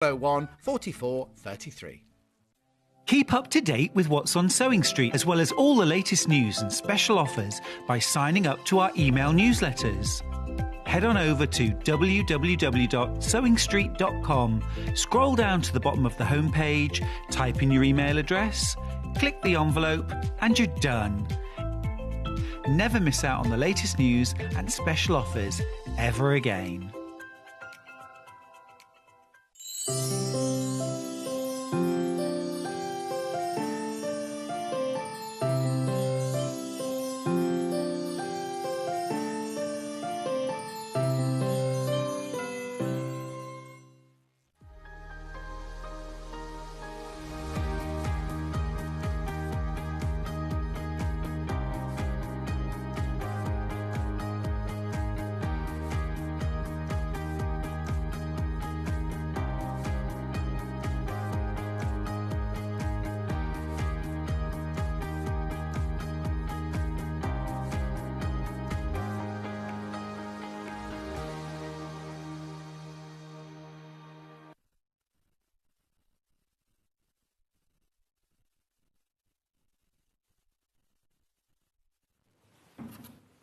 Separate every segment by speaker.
Speaker 1: 01 44 33.
Speaker 2: Keep up to date with what's on Sewing Street, as well as all the latest news and special offers by signing up to our email newsletters. Head on over to www.sewingstreet.com, scroll down to the bottom of the homepage, type in your email address, click the envelope, and you're done. Never miss out on the latest news and special offers ever again.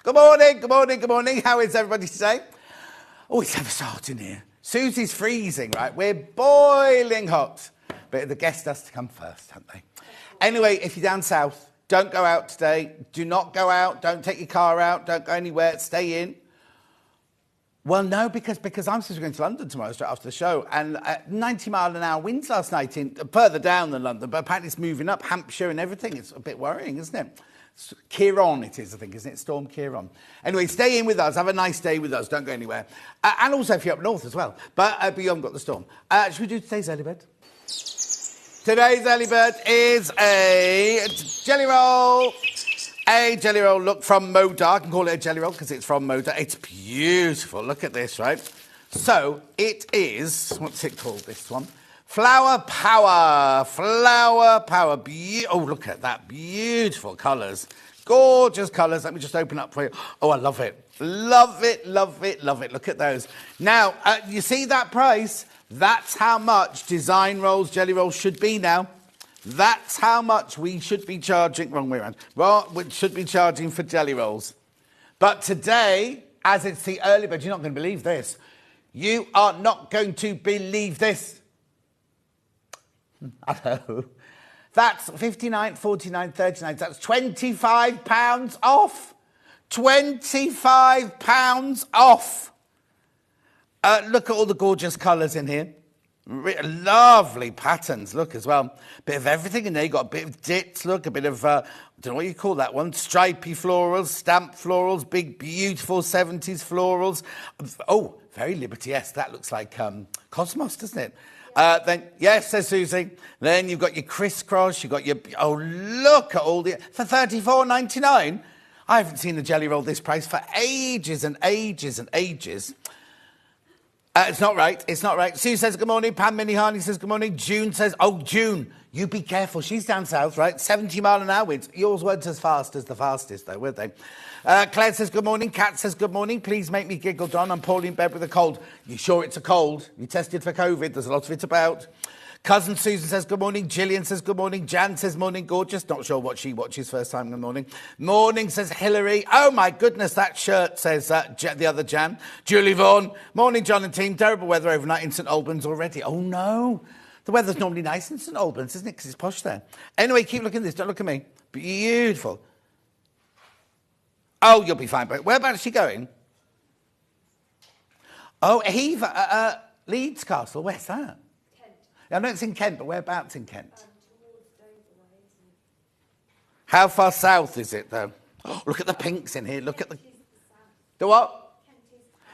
Speaker 1: Good morning, good morning, good morning. How is everybody today? Oh, it's ever so hot in here. Susie's freezing, right? We're boiling hot. But the guest has to come first, haven't they? Anyway, if you're down south, don't go out today. Do not go out. Don't take your car out. Don't go anywhere. Stay in. Well, no, because I'm supposed to be going to London tomorrow straight after the show. And 90-mile-an-hour winds last night, further down than London. But apparently it's moving up, Hampshire and everything. It's a bit worrying, isn't it? Kieran it is, I think, isn't it? Storm Kieran. Anyway, stay in with us. Have a nice day with us. Don't go anywhere. And also if you're up north as well. But you haven't got the storm. Should we do today's early bird? Today's early bird is a jelly roll. A jelly roll, look, from Moda. I can call it a jelly roll because it's from Moda. It's beautiful. Look at this, right? So it is, what's it called, this one? Flower Power. Flower Power. Oh, look at that. Beautiful colours. Gorgeous colours. Let me just open up for you. Oh, I love it. Love it, love it, love it. Look at those. Now, you see that price? That's how much design rolls, jelly rolls should be now. That's how much we should be charging. Wrong way around. Well, we should be charging for jelly rolls. But today, as it's the early bird, you're not going to believe this. You are not going to believe this. I know. That's 59, 49, 39. That's £25 off. £25 off. Look at all the gorgeous colours in here. Lovely patterns, look, as well. Bit of everything in there. You've got a bit of dits, look, a bit of, I don't know what you call that one, stripy florals, stamped florals, big, beautiful 70s florals. Oh, very Liberty-esque. That looks like Cosmos, doesn't it? Then, yes, says Susie. Then you've got your crisscross, you've got your, oh, look at all the, for $34.99. I haven't seen a jelly roll this price for ages and ages and ages. It's not right. It's not right. Sue says good morning. Pam Minnie-Harney says good morning. June says, oh, June, you be careful. She's down south, right? 70-mile-an-hour winds. Yours weren't as fast as the fastest, though, were they? Claire says good morning. Kat says good morning. Please make me giggle, Don. I'm poorly in bed with a cold. You sure it's a cold? You tested for COVID. There's a lot of it about. Cousin Susan says good morning. Gillian says good morning. Jan says morning, gorgeous. Not sure what she watches first time in the morning. Morning, says Hillary. Oh, my goodness, that shirt, says the other Jan. Julie Vaughan. Morning, John and team. Terrible weather overnight in St Albans already. Oh, no. The weather's normally nice in St Albans, isn't it? Because it's posh there. Anyway, keep looking at this. Don't look at me. Beautiful. Oh, you'll be fine. But whereabouts is she going? Oh, Hever. Leeds Castle. Where's that? I know it's in Kent, but whereabouts in Kent?
Speaker 3: Towards Dover way, isn't it?
Speaker 1: How far south is it, though? Oh, look at the pinks in here. Look at the... The what?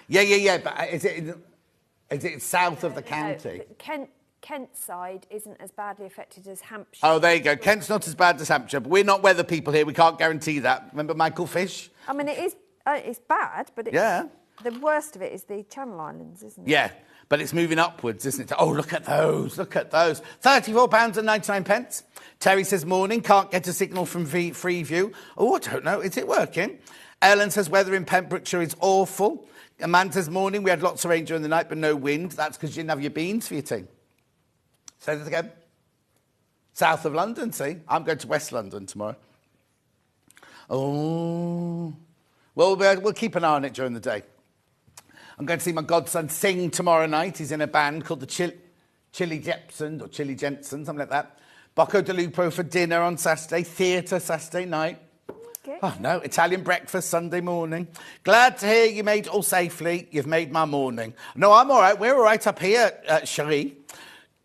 Speaker 1: Yeah. But is it south of the county?
Speaker 3: Kent side isn't as badly affected as Hampshire.
Speaker 1: Oh, there you go. Kent's not as bad as Hampshire, but we're not weather people here. We can't guarantee that. Remember Michael Fish?
Speaker 3: I mean, it is. It's bad, but it's,
Speaker 1: yeah.
Speaker 3: The worst of it is the Channel Islands, isn't it?
Speaker 1: Yeah. But it's moving upwards, isn't it? Oh, look at those. Look at those. £34.99. Terry says, morning. Can't get a signal from Freeview. Oh, I don't know. Is it working? Ellen says, weather in Pembrokeshire is awful. Amanda says, morning. We had lots of rain during the night, but no wind. That's because you didn't have your beans for your tea. Say that again. South of London, see? I'm going to West London tomorrow. Oh. Well, we'll keep an eye on it during the day. I'm going to see my godson sing tomorrow night. He's in a band called the Chili Jepson or Chili Jensen, something like that. Bocco de Lupo for dinner on Saturday. Theatre Saturday night.
Speaker 3: Okay.
Speaker 1: Oh, no. Italian breakfast Sunday morning. Glad to hear you made it all safely. You've made my morning. No, I'm all right. We're all right up here, Cherie.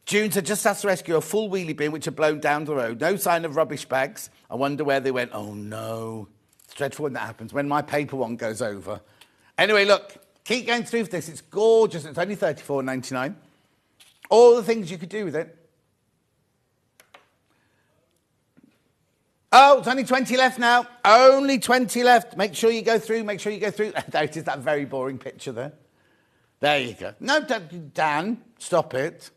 Speaker 1: June said just has to rescue a full wheelie bin which had blown down the road. No sign of rubbish bags. I wonder where they went. Oh, no. It's dreadful when that happens, when my paper one goes over. Anyway, look, keep going through this. It's gorgeous. It's only $34.99. All the things you could do with it. Oh, it's only 20 left now. Only 20 left. Make sure you go through. Make sure you go through. Notice that very boring picture there. There you go. No, Dan, stop it.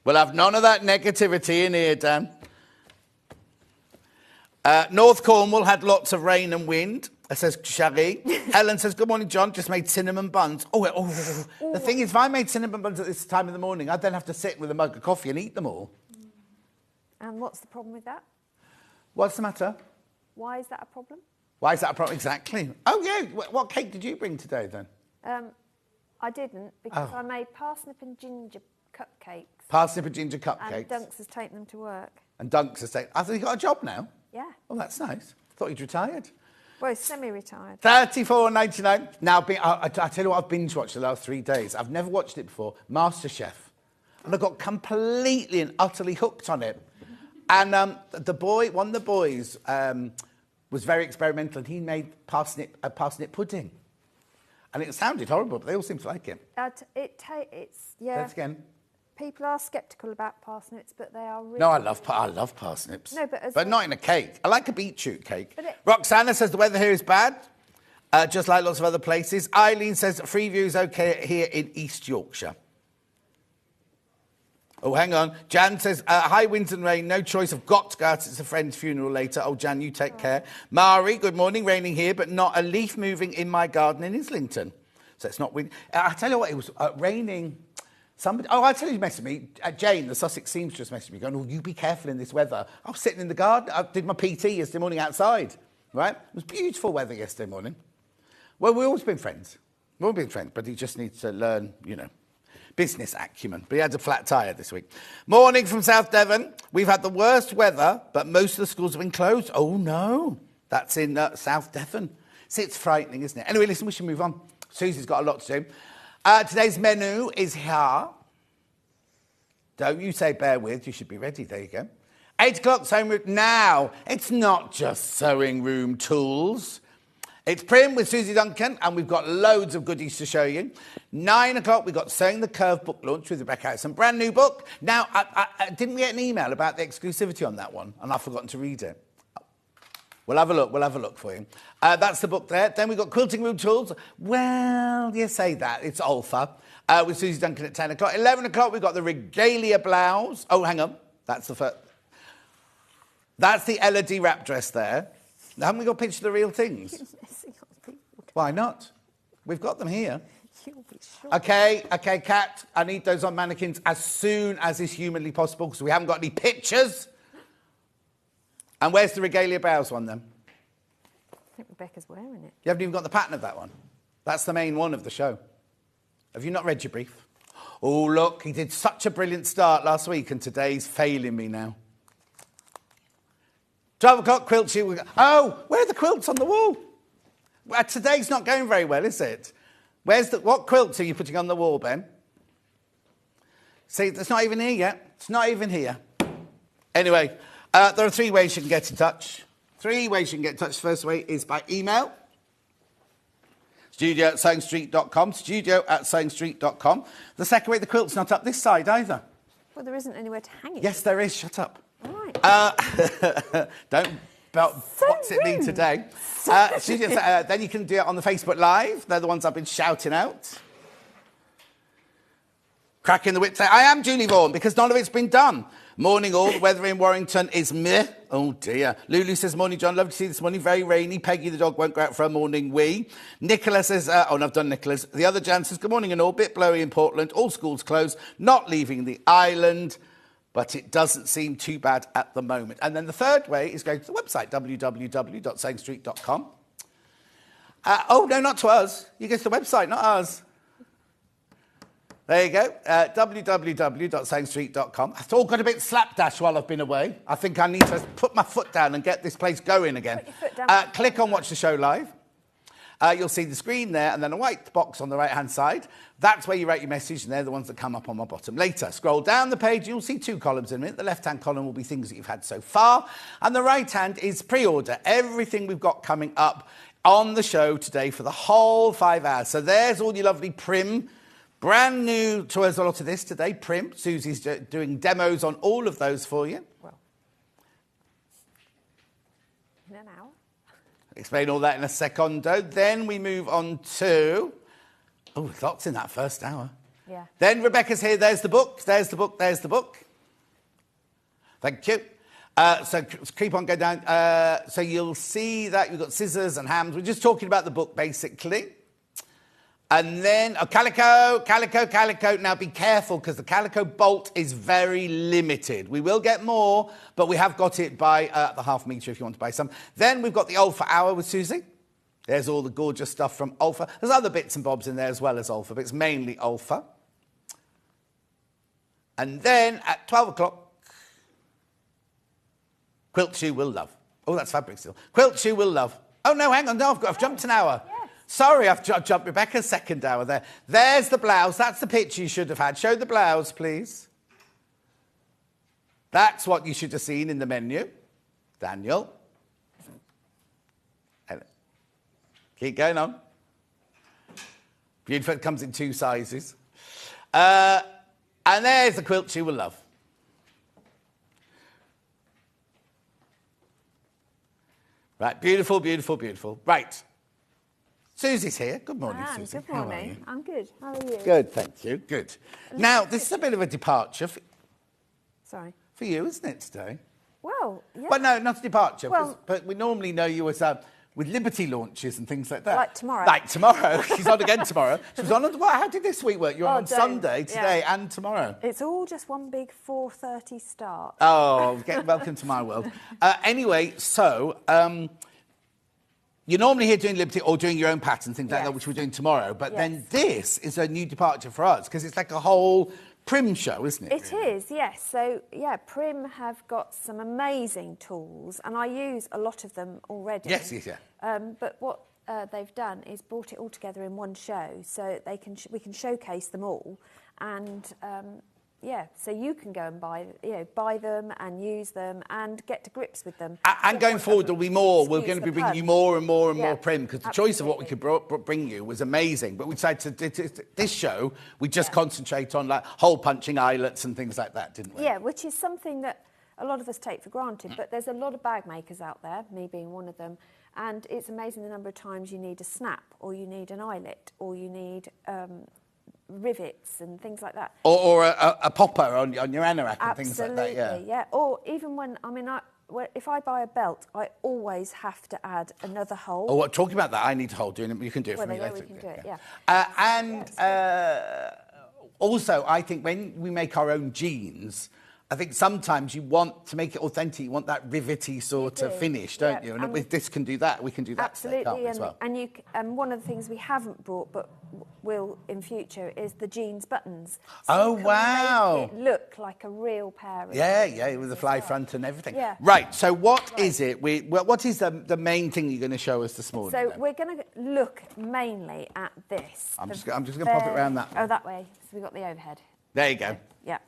Speaker 1: We'll have none of that negativity in here, Dan. North Cornwall had lots of rain and wind, says Shaggy. Helen says, good morning, John. Just made cinnamon buns. The thing is, if I made cinnamon buns at this time of the morning, I'd then have to sit with a mug of coffee and eat them all.
Speaker 3: And what's the problem with that?
Speaker 1: What's the matter?
Speaker 3: Why is that a problem?
Speaker 1: Why is that a problem? Exactly. Oh, yeah. What cake did you bring today, then?
Speaker 3: I didn't, because I made parsnip and ginger cupcakes.
Speaker 1: Parsnip and ginger cupcakes.
Speaker 3: And Dunks has taken them to work.
Speaker 1: And Dunks has taken... I thought you got a job now?
Speaker 3: Yeah.
Speaker 1: Oh, that's nice. Thought you'd retired.
Speaker 3: Well, he's semi-retired.
Speaker 1: $34.99. Now, I tell you what I've binge-watched the last 3 days. I've never watched it before. MasterChef. And I got completely and utterly hooked on it. And one of the boys was very experimental, and he made parsnip pudding. And it sounded horrible, but they all seem to like it.
Speaker 3: It's yeah.
Speaker 1: That's again.
Speaker 3: People are sceptical about parsnips, but they are really...
Speaker 1: No, I love parsnips.
Speaker 3: No,
Speaker 1: but not in a cake. I like a beetroot cake.
Speaker 3: But
Speaker 1: Roxana says the weather here is bad, just like lots of other places. Eileen says Freeview is okay here in East Yorkshire. Oh, hang on. Jan says, high winds and rain, no choice. I've got to go out. It's a friend's funeral later. Oh, Jan, you take care. Mari, good morning. Raining here, but not a leaf moving in my garden in Islington. So it's not wind. I tell you what, it was raining... I tell you, messaged me. Jane, the Sussex seamstress, messaged me going, oh, you be careful in this weather. I was sitting in the garden. I did my PT yesterday morning outside, right? It was beautiful weather yesterday morning. Well, we've always been friends. We've always been friends, but he just needs to learn, business acumen. But he had a flat tyre this week. Morning from South Devon. We've had the worst weather, but most of the schools have been closed. Oh, no. That's in South Devon. See, it's frightening, isn't it? Anyway, listen, we should move on. Susie's got a lot to do. Today's menu is here. Don't you say bear with, you should be ready. There you go. 8 o'clock, sewing room. Now, it's not just sewing room tools. It's Prim with Susie Duncan, and we've got loads of goodies to show you. 9 o'clock, we've got Sewing the Curve book launch with Rebecca Harrison. Brand new book. Now, didn't we get an email about the exclusivity on that one? And I've forgotten to read it. We'll have a look for you. That's the book there. Then we've got Quilting Room Tools. Well, you say that. It's Alpha. With Susie Duncan at 10 o'clock. 11 o'clock, we've got the Regalia Blouse. Oh, hang on. That's the first. That's the Elodie wrap dress there. Haven't we got pictures of the real things? Why not? We've got them here. Okay, Kat. I need those on mannequins as soon as is humanly possible because we haven't got any pictures. And where's the Regalia Blouse one, then?
Speaker 3: I think Rebecca's wearing it.
Speaker 1: You haven't even got the pattern of that one. That's the main one of the show. Have you not read your brief? Oh, look, he did such a brilliant start last week, and today's failing me now. 12 o'clock, quilt shoot. Oh, where are the quilts on the wall? Well, today's not going very well, is it? What quilts are you putting on the wall, Ben? See, it's not even here yet. It's not even here. Anyway... there are 3 ways you can get in touch. 3 ways you can get in touch. The first way is by email. studio@sewingstreet.com. studio@sewingstreet.com. The second way, the quilt's not up this side either.
Speaker 3: Well, there isn't anywhere to hang it.
Speaker 1: Yes, there is. Shut up.
Speaker 3: All right.
Speaker 1: Don't what's it mean today? Then you can do it on the Facebook Live. They're the ones I've been shouting out. Cracking the whip today. I am Julie Vaughan because none of it's been done. Morning all. The weather in Warrington is meh. Oh dear. Lulu says, morning John. Lovely to see you this morning. Very rainy. Peggy the dog won't go out for a morning wee. Nicola says, oh no, I've done Nicola's. The other Jan says, good morning and all. Bit blowy in Portland. All schools closed. Not leaving the island. But it doesn't seem too bad at the moment. And then the third way is going to the website, www.sayingstreet.com. Oh, no, not to us. You go to the website, not us. There you go, www.sayingstreet.com. It's all got a bit slapdash while I've been away. I think I need to put my foot down and get this place going again.
Speaker 3: Put your foot down.
Speaker 1: Click on Watch the Show Live. You'll see the screen there and then a white box on the right-hand side. That's where you write your message, and they're the ones that come up on my bottom later. Scroll down the page, you'll see two columns in it. The left-hand column will be things that you've had so far, and the right-hand is pre-order. Everything we've got coming up on the show today for the whole 5 hours. So there's all your lovely Prim. Brand new to us a lot of this today, Prim. Susie's doing demos on all of those for you.
Speaker 3: Well, in an hour.
Speaker 1: Explain all that in a secondo. Then we move on to... Oh, lots in that first hour.
Speaker 3: Yeah.
Speaker 1: Then Rebecca's here. There's the book. There's the book. There's the book. Thank you. So keep on going down. So you'll see that you've got scissors and hams. We're just talking about the book, basically. And then, calico. Now, be careful, because the calico bolt is very limited. We will get more, but we have got it by the half metre if you want to buy some. Then we've got the Olfa Hour with Susie. There's all the gorgeous stuff from Olfa. There's other bits and bobs in there as well as Olfa, but it's mainly Olfa. And then at 12 o'clock, Quilt You Will Love. Oh, that's fabric still. Quilt You Will Love. Oh, no, hang on. No, I've jumped an hour.
Speaker 3: Yes.
Speaker 1: Sorry, I've jumped Rebecca's second hour there. There's the blouse. That's the picture you should have had. Show the blouse, please. That's what you should have seen in the menu. Daniel. Keep going on. Beautiful. It comes in 2 sizes. And there's the quilt you will love. Right, beautiful, beautiful, beautiful. Right. Susie's here. Good morning, Susie.
Speaker 3: Good morning. I'm good. How are you?
Speaker 1: Good, thank you. Good. Now, this is a bit of a departure
Speaker 3: Sorry.
Speaker 1: for you, isn't it, today?
Speaker 3: Well, yeah.
Speaker 1: Well, no, not a departure.
Speaker 3: Well-
Speaker 1: but we normally know you as with Liberty launches and things like that.
Speaker 3: Like tomorrow.
Speaker 1: Like tomorrow. She's on again tomorrow. She was on. How did this week work? You're on
Speaker 3: don't.
Speaker 1: Sunday, today,
Speaker 3: Yeah.
Speaker 1: and tomorrow.
Speaker 3: It's all just one big 4:30 start.
Speaker 1: Oh, welcome to my world. Anyway, so you're normally here doing Liberty or doing your own pattern, things like
Speaker 3: Yes.
Speaker 1: that, which we're doing tomorrow. But then
Speaker 3: Yes.
Speaker 1: this is a new departure for us because it's like a whole Prim show, isn't it?
Speaker 3: It is, yes. So, yeah, Prim have got some amazing tools, and I use a lot of them already.
Speaker 1: Yes, yeah.
Speaker 3: But what they've done is brought it all together in one show, so they can we can showcase them all, and yeah, so you can go and buy them and use them and get to grips with them.
Speaker 1: And going forward, there'll be more. We're
Speaker 3: Excuse
Speaker 1: going to
Speaker 3: the
Speaker 1: be bringing
Speaker 3: pun.
Speaker 1: you more and more and
Speaker 3: Yeah,
Speaker 1: more Prim because the choice of what we
Speaker 3: absolutely.
Speaker 1: could bring you was amazing. But we decided this show, we just concentrate on like hole punching eyelets and things like that, didn't we?
Speaker 3: Yeah, which is something that a lot of us take for granted, but there's a lot of bag makers out there, me being one of them, and it's amazing the number of times you need a snap, or you need an eyelet, or you need rivets and things like that.
Speaker 1: Or a popper on your Anorak and things like that,
Speaker 3: Absolutely, yeah. Or even when, if I buy a belt, I always have to add another hole.
Speaker 1: Oh, talking about that, I need to hold you, and you can do it
Speaker 3: Well,
Speaker 1: for me
Speaker 3: there you
Speaker 1: later.
Speaker 3: go, we can do it, yeah.
Speaker 1: Also, I think when we make our own jeans, I think sometimes you want to make it authentic. You want that rivety sort of
Speaker 3: do,
Speaker 1: finish, don't
Speaker 3: yeah.
Speaker 1: you? And
Speaker 3: And
Speaker 1: with this can do that. We can do that today, can't we,
Speaker 3: Absolutely,
Speaker 1: as well?
Speaker 3: and one of the things we haven't brought but will in future is the jeans buttons.
Speaker 1: Oh,
Speaker 3: you can
Speaker 1: wow.
Speaker 3: Make it look like a real pair of
Speaker 1: Yeah,
Speaker 3: jeans
Speaker 1: with the
Speaker 3: as
Speaker 1: fly
Speaker 3: well.
Speaker 1: front and everything.
Speaker 3: Yeah.
Speaker 1: Right, so what is it? What is the main thing you're going to show us this morning?
Speaker 3: So
Speaker 1: then?
Speaker 3: we're going to look mainly at this.
Speaker 1: I'm just going to pop it round that way.
Speaker 3: Oh, that way. So we've got the overhead.
Speaker 1: There you go.
Speaker 3: Yeah.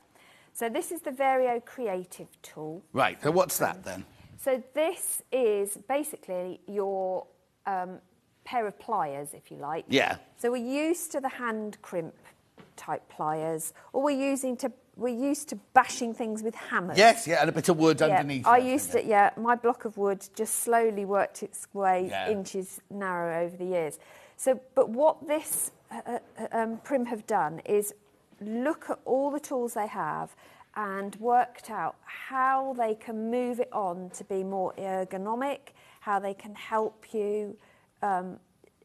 Speaker 3: So this is the Vario Creative tool.
Speaker 1: Right, so what's that then?
Speaker 3: So this is basically your pair of pliers, if you like.
Speaker 1: Yeah.
Speaker 3: So we're used to the hand crimp type pliers, or we're used to bashing things with hammers.
Speaker 1: Yes, yeah, and a bit of wood underneath.
Speaker 3: I
Speaker 1: and
Speaker 3: used
Speaker 1: everything.
Speaker 3: to, yeah, my block of wood just slowly worked its way
Speaker 1: Yeah.
Speaker 3: inches narrow over the years. So, but what this Prim have done is look at all the tools they have and worked out how they can move it on to be more ergonomic, how they can help you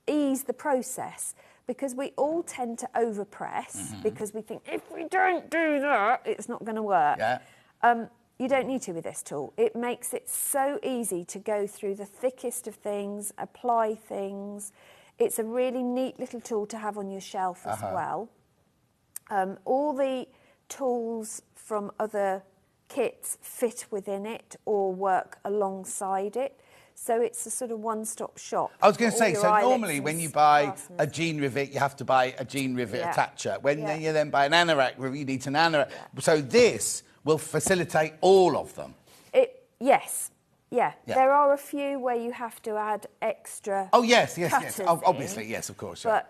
Speaker 3: ease the process. Because we all tend to overpress because we think, if we don't do that, it's not going to work.
Speaker 1: Yeah.
Speaker 3: You don't need to with this tool. It makes it so easy to go through the thickest of things, apply things. It's a really neat little tool to have on your shelf as well. All the tools from other kits fit within it or work alongside it. So it's a sort of one-stop shop.
Speaker 1: I was going to say, so normally
Speaker 3: eyelets
Speaker 1: when you
Speaker 3: and
Speaker 1: buy
Speaker 3: fasteners.
Speaker 1: a jean rivet, you have to buy a jean rivet
Speaker 3: Yeah.
Speaker 1: attacher. When
Speaker 3: Yeah.
Speaker 1: you then buy an Anorak rivet, you need an Anorak. So this will facilitate all of them.
Speaker 3: Yes. Yeah.
Speaker 1: Yeah.
Speaker 3: There are a few where you have to add extra
Speaker 1: Oh, yes.
Speaker 3: cutters
Speaker 1: Obviously,
Speaker 3: in,
Speaker 1: yes, of course. Yeah.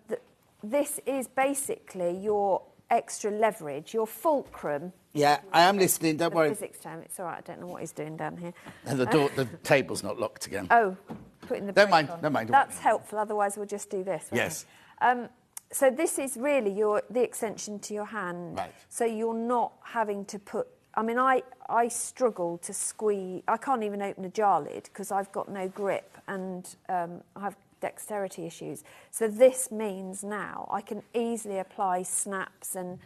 Speaker 3: But this is basically your extra leverage, your fulcrum.
Speaker 1: Yeah, I am listening, don't
Speaker 3: The
Speaker 1: worry.
Speaker 3: physics term. It's all right, I don't know what he's doing down here.
Speaker 1: And the table's not locked again.
Speaker 3: Oh, putting the
Speaker 1: Don't
Speaker 3: brake
Speaker 1: mind,
Speaker 3: on.
Speaker 1: don't mind.
Speaker 3: That's helpful, otherwise we'll just do this. won't
Speaker 1: Yes.
Speaker 3: we? So this is really the extension to your hand.
Speaker 1: Right.
Speaker 3: So you're not having to put... I mean, I struggle to squeeze... I can't even open a jar lid because I've got no grip and I have dexterity issues. So this means now I can easily apply snaps and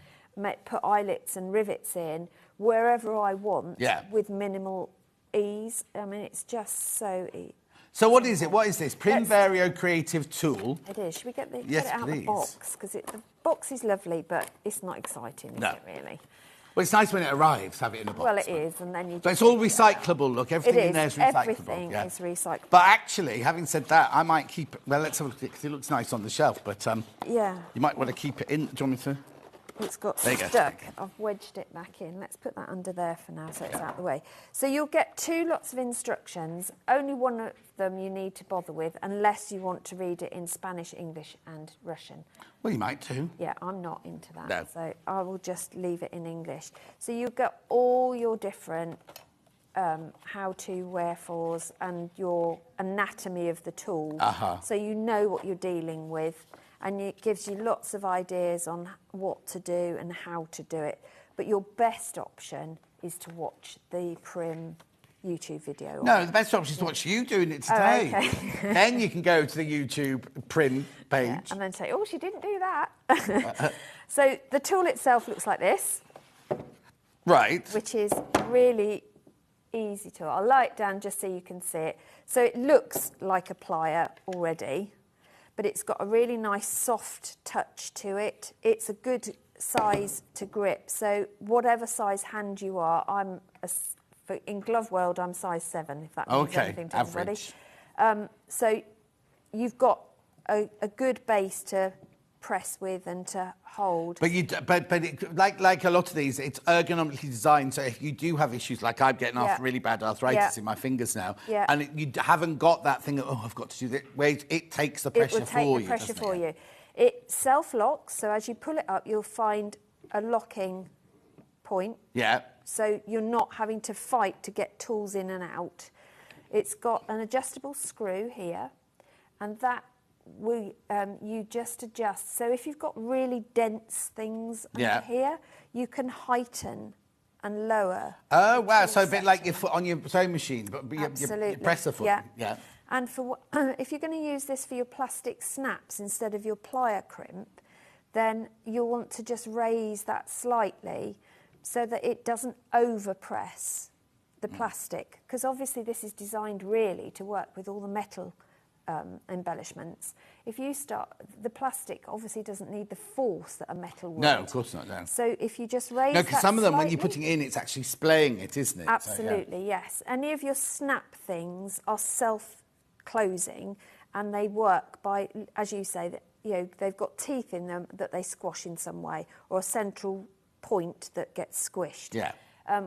Speaker 3: put eyelets and rivets in wherever I want with minimal ease. I mean, it's just so easy.
Speaker 1: So what is it? What is this? Primvario Creative Tool.
Speaker 3: It is. Should we get
Speaker 1: Yes,
Speaker 3: get it out of
Speaker 1: please.
Speaker 3: the box? Because the box is lovely, but it's not exciting, is
Speaker 1: No.
Speaker 3: it, really?
Speaker 1: Well, it's nice when it arrives, have it in a box.
Speaker 3: Well, it is, and then you...
Speaker 1: So it's all recyclable, look. Everything in there is recyclable.
Speaker 3: Everything is recyclable.
Speaker 1: But actually, having said that, I might keep it... Well, let's have a look at it, because it looks nice on the shelf, but
Speaker 3: Yeah.
Speaker 1: you might want to keep it in. Do you want me to...
Speaker 3: It's got
Speaker 1: There you go.
Speaker 3: stuck. I've wedged it back in. Let's put that under there for now so it's out of the way. So you'll get 2 lots of instructions. Only one of them you need to bother with unless you want to read it in Spanish, English and Russian.
Speaker 1: Well, you might too.
Speaker 3: Yeah, I'm not into that.
Speaker 1: No.
Speaker 3: So I will just leave it in English. So you've got all your different how-to, wherefores and your anatomy of the tool. So you know what you're dealing with. And it gives you lots of ideas on what to do and how to do it. But your best option is to watch the Prim YouTube video.
Speaker 1: No, the best option is to watch you doing it today.
Speaker 3: Oh, okay.
Speaker 1: Then you can go to the YouTube Prim page.
Speaker 3: Yeah, and then say, oh, she didn't do that. So the tool itself looks like this.
Speaker 1: Right.
Speaker 3: Which is really easy to... I'll lie it down just so you can see it. So it looks like a plier already, but it's got a really nice soft touch to it. It's a good size to grip. So whatever size hand you are, in glove world, I'm size 7, if that means anything to everybody. So you've got a good base to press with and to hold.
Speaker 1: But like a lot of these, it's ergonomically designed. So if you do have issues, like I'm getting off really bad arthritis in my fingers now, and you haven't got that thing of, oh, I've got to do that. Where it takes the pressure for you.
Speaker 3: It will take the pressure for you. It self-locks, so as you pull it up, you'll find a locking point. Yeah. So you're not having to fight to get tools in and out. It's got an adjustable screw here, and that you just adjust. So if you've got really dense things under here, you can heighten and lower.
Speaker 1: Oh, wow. So a bit like your foot on your sewing machine, but your presser foot.
Speaker 3: Yeah. And if you're going to use this for your plastic snaps instead of your plier crimp, then you'll want to just raise that slightly so that it doesn't overpress the plastic. Because obviously this is designed really to work with all the metal embellishments. If you start, the plastic obviously doesn't need the force that a metal would.
Speaker 1: No, of course not, no.
Speaker 3: So if you just raise
Speaker 1: No, because some of them, when
Speaker 3: slightly,
Speaker 1: you're putting it in, it's actually splaying it, isn't it?
Speaker 3: Absolutely, yes. Any of your snap things are self-closing, and they work by, as you say, that they've got teeth in them that they squash in some way, or a central point that gets squished. Yeah.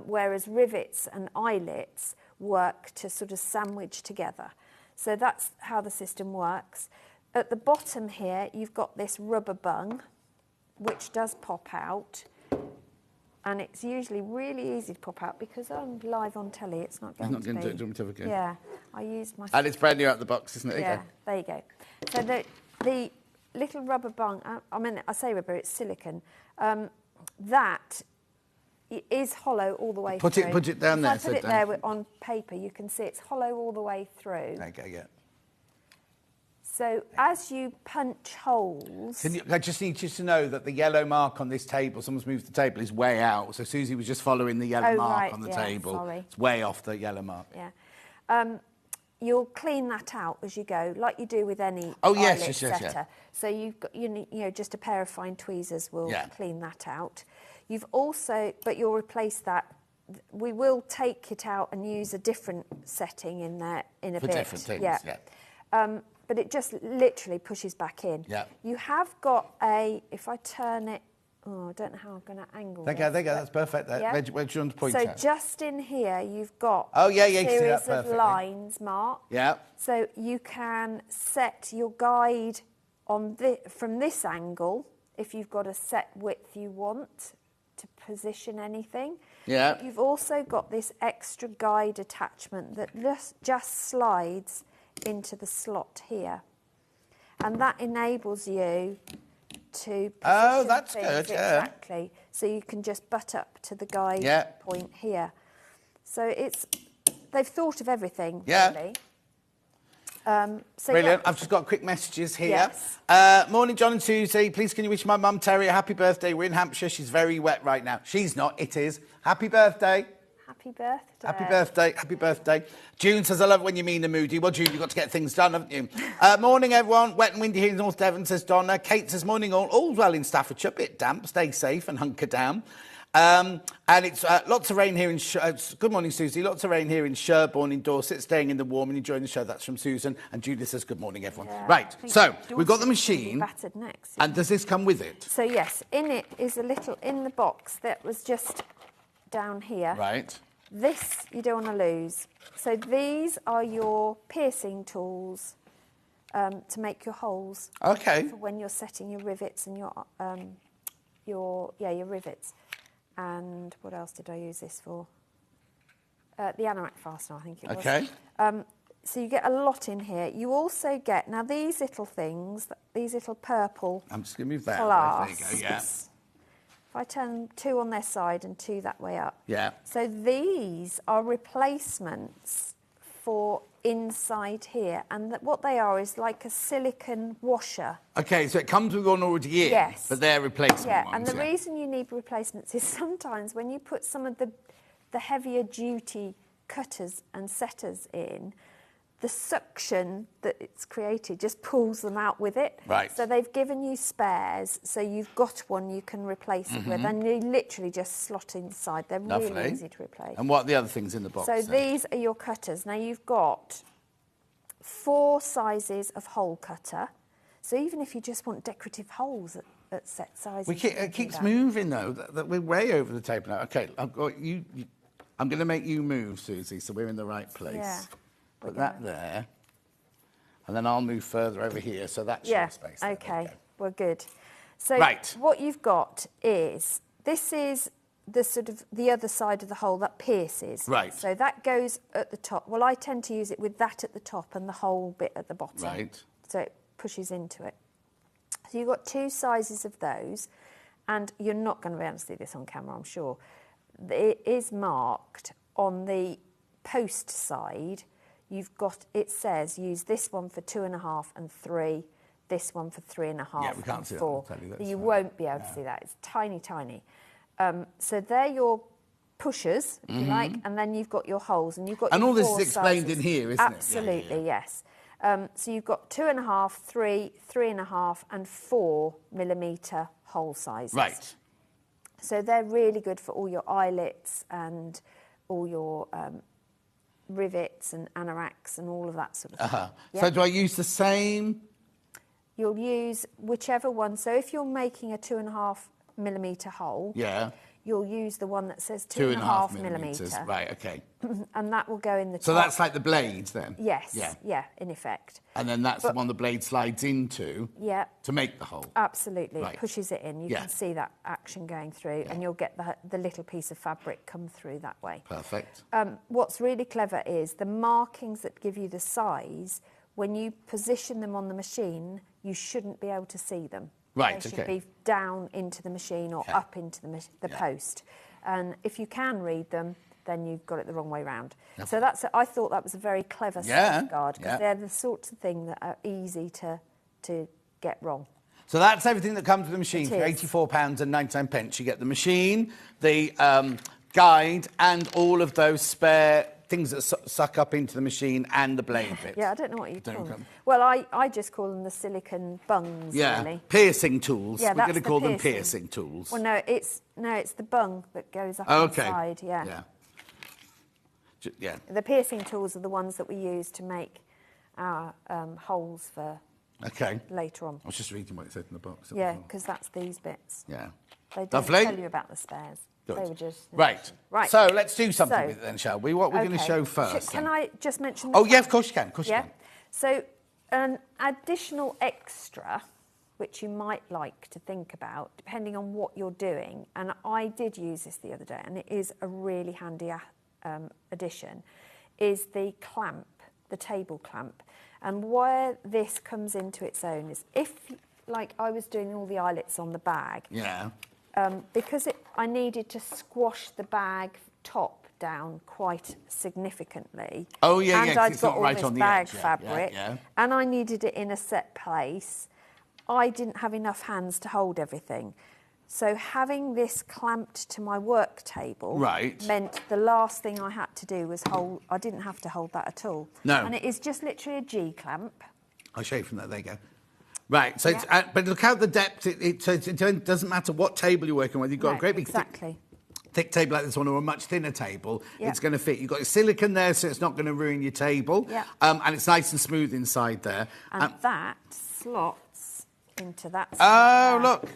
Speaker 3: Whereas rivets and eyelets work to sort of sandwich together. So that's how the system works. At the bottom here, you've got this rubber bung, which does pop out. And it's usually really easy to pop out because I'm live on telly. It's not going to be.
Speaker 1: Do you want me to have a go?
Speaker 3: Yeah, I use my...
Speaker 1: And it's brand new out of the box, isn't it?
Speaker 3: Yeah, there you go. So little rubber bung, I mean, I say rubber, it's silicone, that is hollow all the way through.
Speaker 1: Put it down there.
Speaker 3: If I put it there on paper, you can see it's hollow all the way through.
Speaker 1: Okay, yeah.
Speaker 3: So as you punch holes...
Speaker 1: I just need you to know that the yellow mark on this table, someone's moved the table, is way out. So Susie was just following the yellow mark on the table.
Speaker 3: Sorry.
Speaker 1: It's way off the yellow mark.
Speaker 3: Yeah. You'll clean that out as you go, like you do with any
Speaker 1: setter.
Speaker 3: Yeah. So you've got, you know, just a pair of fine tweezers will clean that out. You've also, but you'll replace that. We will take it out and use a different setting in there in a bit.
Speaker 1: For different things, yeah.
Speaker 3: But it just literally pushes back in.
Speaker 1: Yeah.
Speaker 3: You have got if I turn it, I don't know how I'm going to angle
Speaker 1: There you go, that's perfect.
Speaker 3: Yeah.
Speaker 1: Where do you want to point
Speaker 3: so
Speaker 1: at?
Speaker 3: just in here, you've got
Speaker 1: you
Speaker 3: a
Speaker 1: see that
Speaker 3: series of
Speaker 1: perfectly.
Speaker 3: lines marked.
Speaker 1: Yeah.
Speaker 3: So you can set your guide on from this angle, if you've got a set width you want to position anything.
Speaker 1: Yeah.
Speaker 3: You've also got this extra guide attachment that just slides into the slot here. And that enables you to position
Speaker 1: that's
Speaker 3: things
Speaker 1: good, yeah.
Speaker 3: exactly. So you can just butt up to the guide point here. So they've thought of everything, really.
Speaker 1: Brilliant. I've just got quick messages here.
Speaker 3: Yes.
Speaker 1: Morning, John and Susie. Please can you wish my mum Terry a happy birthday? We're in Hampshire. She's very wet right now. She's not. It is. Happy birthday.
Speaker 3: Happy birthday.
Speaker 1: Happy birthday. Happy birthday. June says, I love it when you're mean and moody. Well, June, you've got to get things done, haven't you? Morning, everyone. Wet and windy here in North Devon, says Donna. Kate says, morning all. All's well in Staffordshire. Bit damp. Stay safe and hunker down. And it's lots of rain here in... good morning, Susie. Lots of rain here in Sherborne, in Dorset, staying in the warm and enjoying the show. That's from Susan. And Judith says, good morning, everyone.
Speaker 3: Yeah,
Speaker 1: right, so we've got the machine.
Speaker 3: Battered next.
Speaker 1: And does this come with it?
Speaker 3: So, yes, in it is a little... In the box that was just down here.
Speaker 1: Right.
Speaker 3: This you don't want to lose. So these are your piercing tools to make your holes.
Speaker 1: Okay.
Speaker 3: For when you're setting your rivets and your rivets. And what else did I use this for? The Anorak fastener, I think it was.
Speaker 1: Okay.
Speaker 3: So you get a lot in here. You also get, now these little things, these little purple
Speaker 1: I'm just going to move that.
Speaker 3: clasps.
Speaker 1: There you go, yeah.
Speaker 3: If I turn 2 on their side and 2 that way up.
Speaker 1: Yeah.
Speaker 3: So these are replacements for inside here. And what they are is like a silicone washer.
Speaker 1: Okay, so it comes with one already in,
Speaker 3: yes.
Speaker 1: but they're replacement
Speaker 3: yeah,
Speaker 1: ones.
Speaker 3: and the reason you need replacements is sometimes when you put some of the heavier duty cutters and setters in, the suction that it's created just pulls them out with it.
Speaker 1: Right.
Speaker 3: So they've given you spares, so you've got one you can replace it with, and you literally just slot inside. They're really easy to replace.
Speaker 1: And what are the other things in the box?
Speaker 3: So
Speaker 1: then?
Speaker 3: these are your cutters. Now you've got 4 sizes of hole cutter. So even if you just want decorative holes at set sizes.
Speaker 1: It keeps moving though. That we're way over the table now. Okay, I've got you. I'm going to make you move, Susie, so we're in the right place.
Speaker 3: Yeah.
Speaker 1: Put that there, and then I'll move further over here, so that's your space. There.
Speaker 3: Okay, we're good. So
Speaker 1: right.
Speaker 3: What you've got is, this is the sort of the other side of the hole that pierces.
Speaker 1: Right.
Speaker 3: So that goes at the top. Well, I tend to use it with that at the top and the whole bit at the bottom.
Speaker 1: Right.
Speaker 3: So it pushes into it. So you've got 2 sizes of those, and you're not going to be able to see this on camera, I'm sure. It is marked on the post side. You've got, it says, use this one for 2.5 and 3, this one for 3.5
Speaker 1: yeah, we can't
Speaker 3: and
Speaker 1: see
Speaker 3: 4.
Speaker 1: That,
Speaker 3: you won't be able to see that. It's tiny, tiny. So they're your pushers, if you like, and then you've got your holes, and you've got.
Speaker 1: And
Speaker 3: your
Speaker 1: all this
Speaker 3: 4
Speaker 1: is explained
Speaker 3: sizes.
Speaker 1: in here, isn't
Speaker 3: Absolutely,
Speaker 1: it? Absolutely,
Speaker 3: yes. So you've got 2.5, 3, 3.5, and 4 millimetre hole sizes.
Speaker 1: Right.
Speaker 3: So they're really good for all your eyelets and all your rivets and anoraks and all of that sort of thing. Yeah?
Speaker 1: So do I use the same?
Speaker 3: You'll use whichever one. So if you're making a 2.5 millimetre hole, you'll use the one that says 2.5 millimetres.
Speaker 1: Right, okay.
Speaker 3: And that will go in the top.
Speaker 1: So that's like the blades then?
Speaker 3: Yes, yeah, in effect.
Speaker 1: And then that's the one the blade slides into to make the hole?
Speaker 3: Absolutely,
Speaker 1: right.
Speaker 3: It pushes it in. You can see that action going through, and you'll get the little piece of fabric come through that way.
Speaker 1: Perfect.
Speaker 3: What's really clever is the markings that give you the size, when you position them on the machine, you shouldn't be able to see them.
Speaker 1: Right,
Speaker 3: They should
Speaker 1: okay.
Speaker 3: be down into the machine or up into the post. And if you can read them, then you've got it the wrong way round.
Speaker 1: Yep.
Speaker 3: So I thought that was a very clever safeguard, because they're the sorts of thing that are easy to get wrong.
Speaker 1: So that's everything that comes with the machine. For
Speaker 3: It is.
Speaker 1: £84.99, you get the machine, the guide, and all of those spare things that suck up into the machine, and the blade bits.
Speaker 3: Yeah, I don't know what you call
Speaker 1: Don't
Speaker 3: them.
Speaker 1: come.
Speaker 3: Well, I just call them the silicone bungs, really.
Speaker 1: Piercing tools.
Speaker 3: Yeah,
Speaker 1: We're
Speaker 3: that's
Speaker 1: going to
Speaker 3: the
Speaker 1: call them
Speaker 3: piercing.
Speaker 1: piercing tools.
Speaker 3: Well, no, it's the bung that goes up
Speaker 1: Okay.
Speaker 3: inside,
Speaker 1: Yeah.
Speaker 3: The piercing tools are the ones that we use to make our holes for
Speaker 1: Okay.
Speaker 3: later on.
Speaker 1: I was just reading what it said in the box.
Speaker 3: Yeah, because that's these bits.
Speaker 1: Yeah.
Speaker 3: They don't
Speaker 1: Lovely.
Speaker 3: tell you about the spares.
Speaker 1: Good.
Speaker 3: They were just...
Speaker 1: Right.
Speaker 3: Right.
Speaker 1: So let's do something
Speaker 3: So-
Speaker 1: with it then, shall we? What we're going to show first.
Speaker 3: Can
Speaker 1: then?
Speaker 3: I just mention... the
Speaker 1: Oh, yeah, of course you can. Of course you
Speaker 3: Yeah.
Speaker 1: can.
Speaker 3: So an additional extra, which you might like to think about, depending on what you're doing, and I did use this the other day, and it is a really handy addition, is the clamp, the table clamp. And where this comes into its own is if, like I was doing all the eyelets on the bag,
Speaker 1: Yeah.
Speaker 3: because I needed to squash the bag top down quite significantly.
Speaker 1: Oh, yeah,
Speaker 3: and
Speaker 1: yeah, 'cause
Speaker 3: I'd
Speaker 1: it's
Speaker 3: got
Speaker 1: not
Speaker 3: all
Speaker 1: right
Speaker 3: this
Speaker 1: on the
Speaker 3: bag
Speaker 1: edge, yeah,
Speaker 3: fabric,
Speaker 1: yeah.
Speaker 3: and I needed it in a set place. I didn't have enough hands to hold everything. So having this clamped to my work table
Speaker 1: Right.
Speaker 3: meant the last thing I had to do was hold. I didn't have to hold that at all.
Speaker 1: No.
Speaker 3: And it is just literally a G clamp.
Speaker 1: I'll show you from there. There you go. Right. So, it's, but look how the depth. So it doesn't matter what table you're working with. You've got a
Speaker 3: No,
Speaker 1: great big
Speaker 3: exactly.
Speaker 1: thick table like this one, or a much thinner table.
Speaker 3: Yeah.
Speaker 1: It's going to fit. You've got your silicone there, so it's not going to ruin your table.
Speaker 3: Yeah.
Speaker 1: And it's nice and smooth inside there.
Speaker 3: And that slots into that.
Speaker 1: Oh,
Speaker 3: slot there,
Speaker 1: look.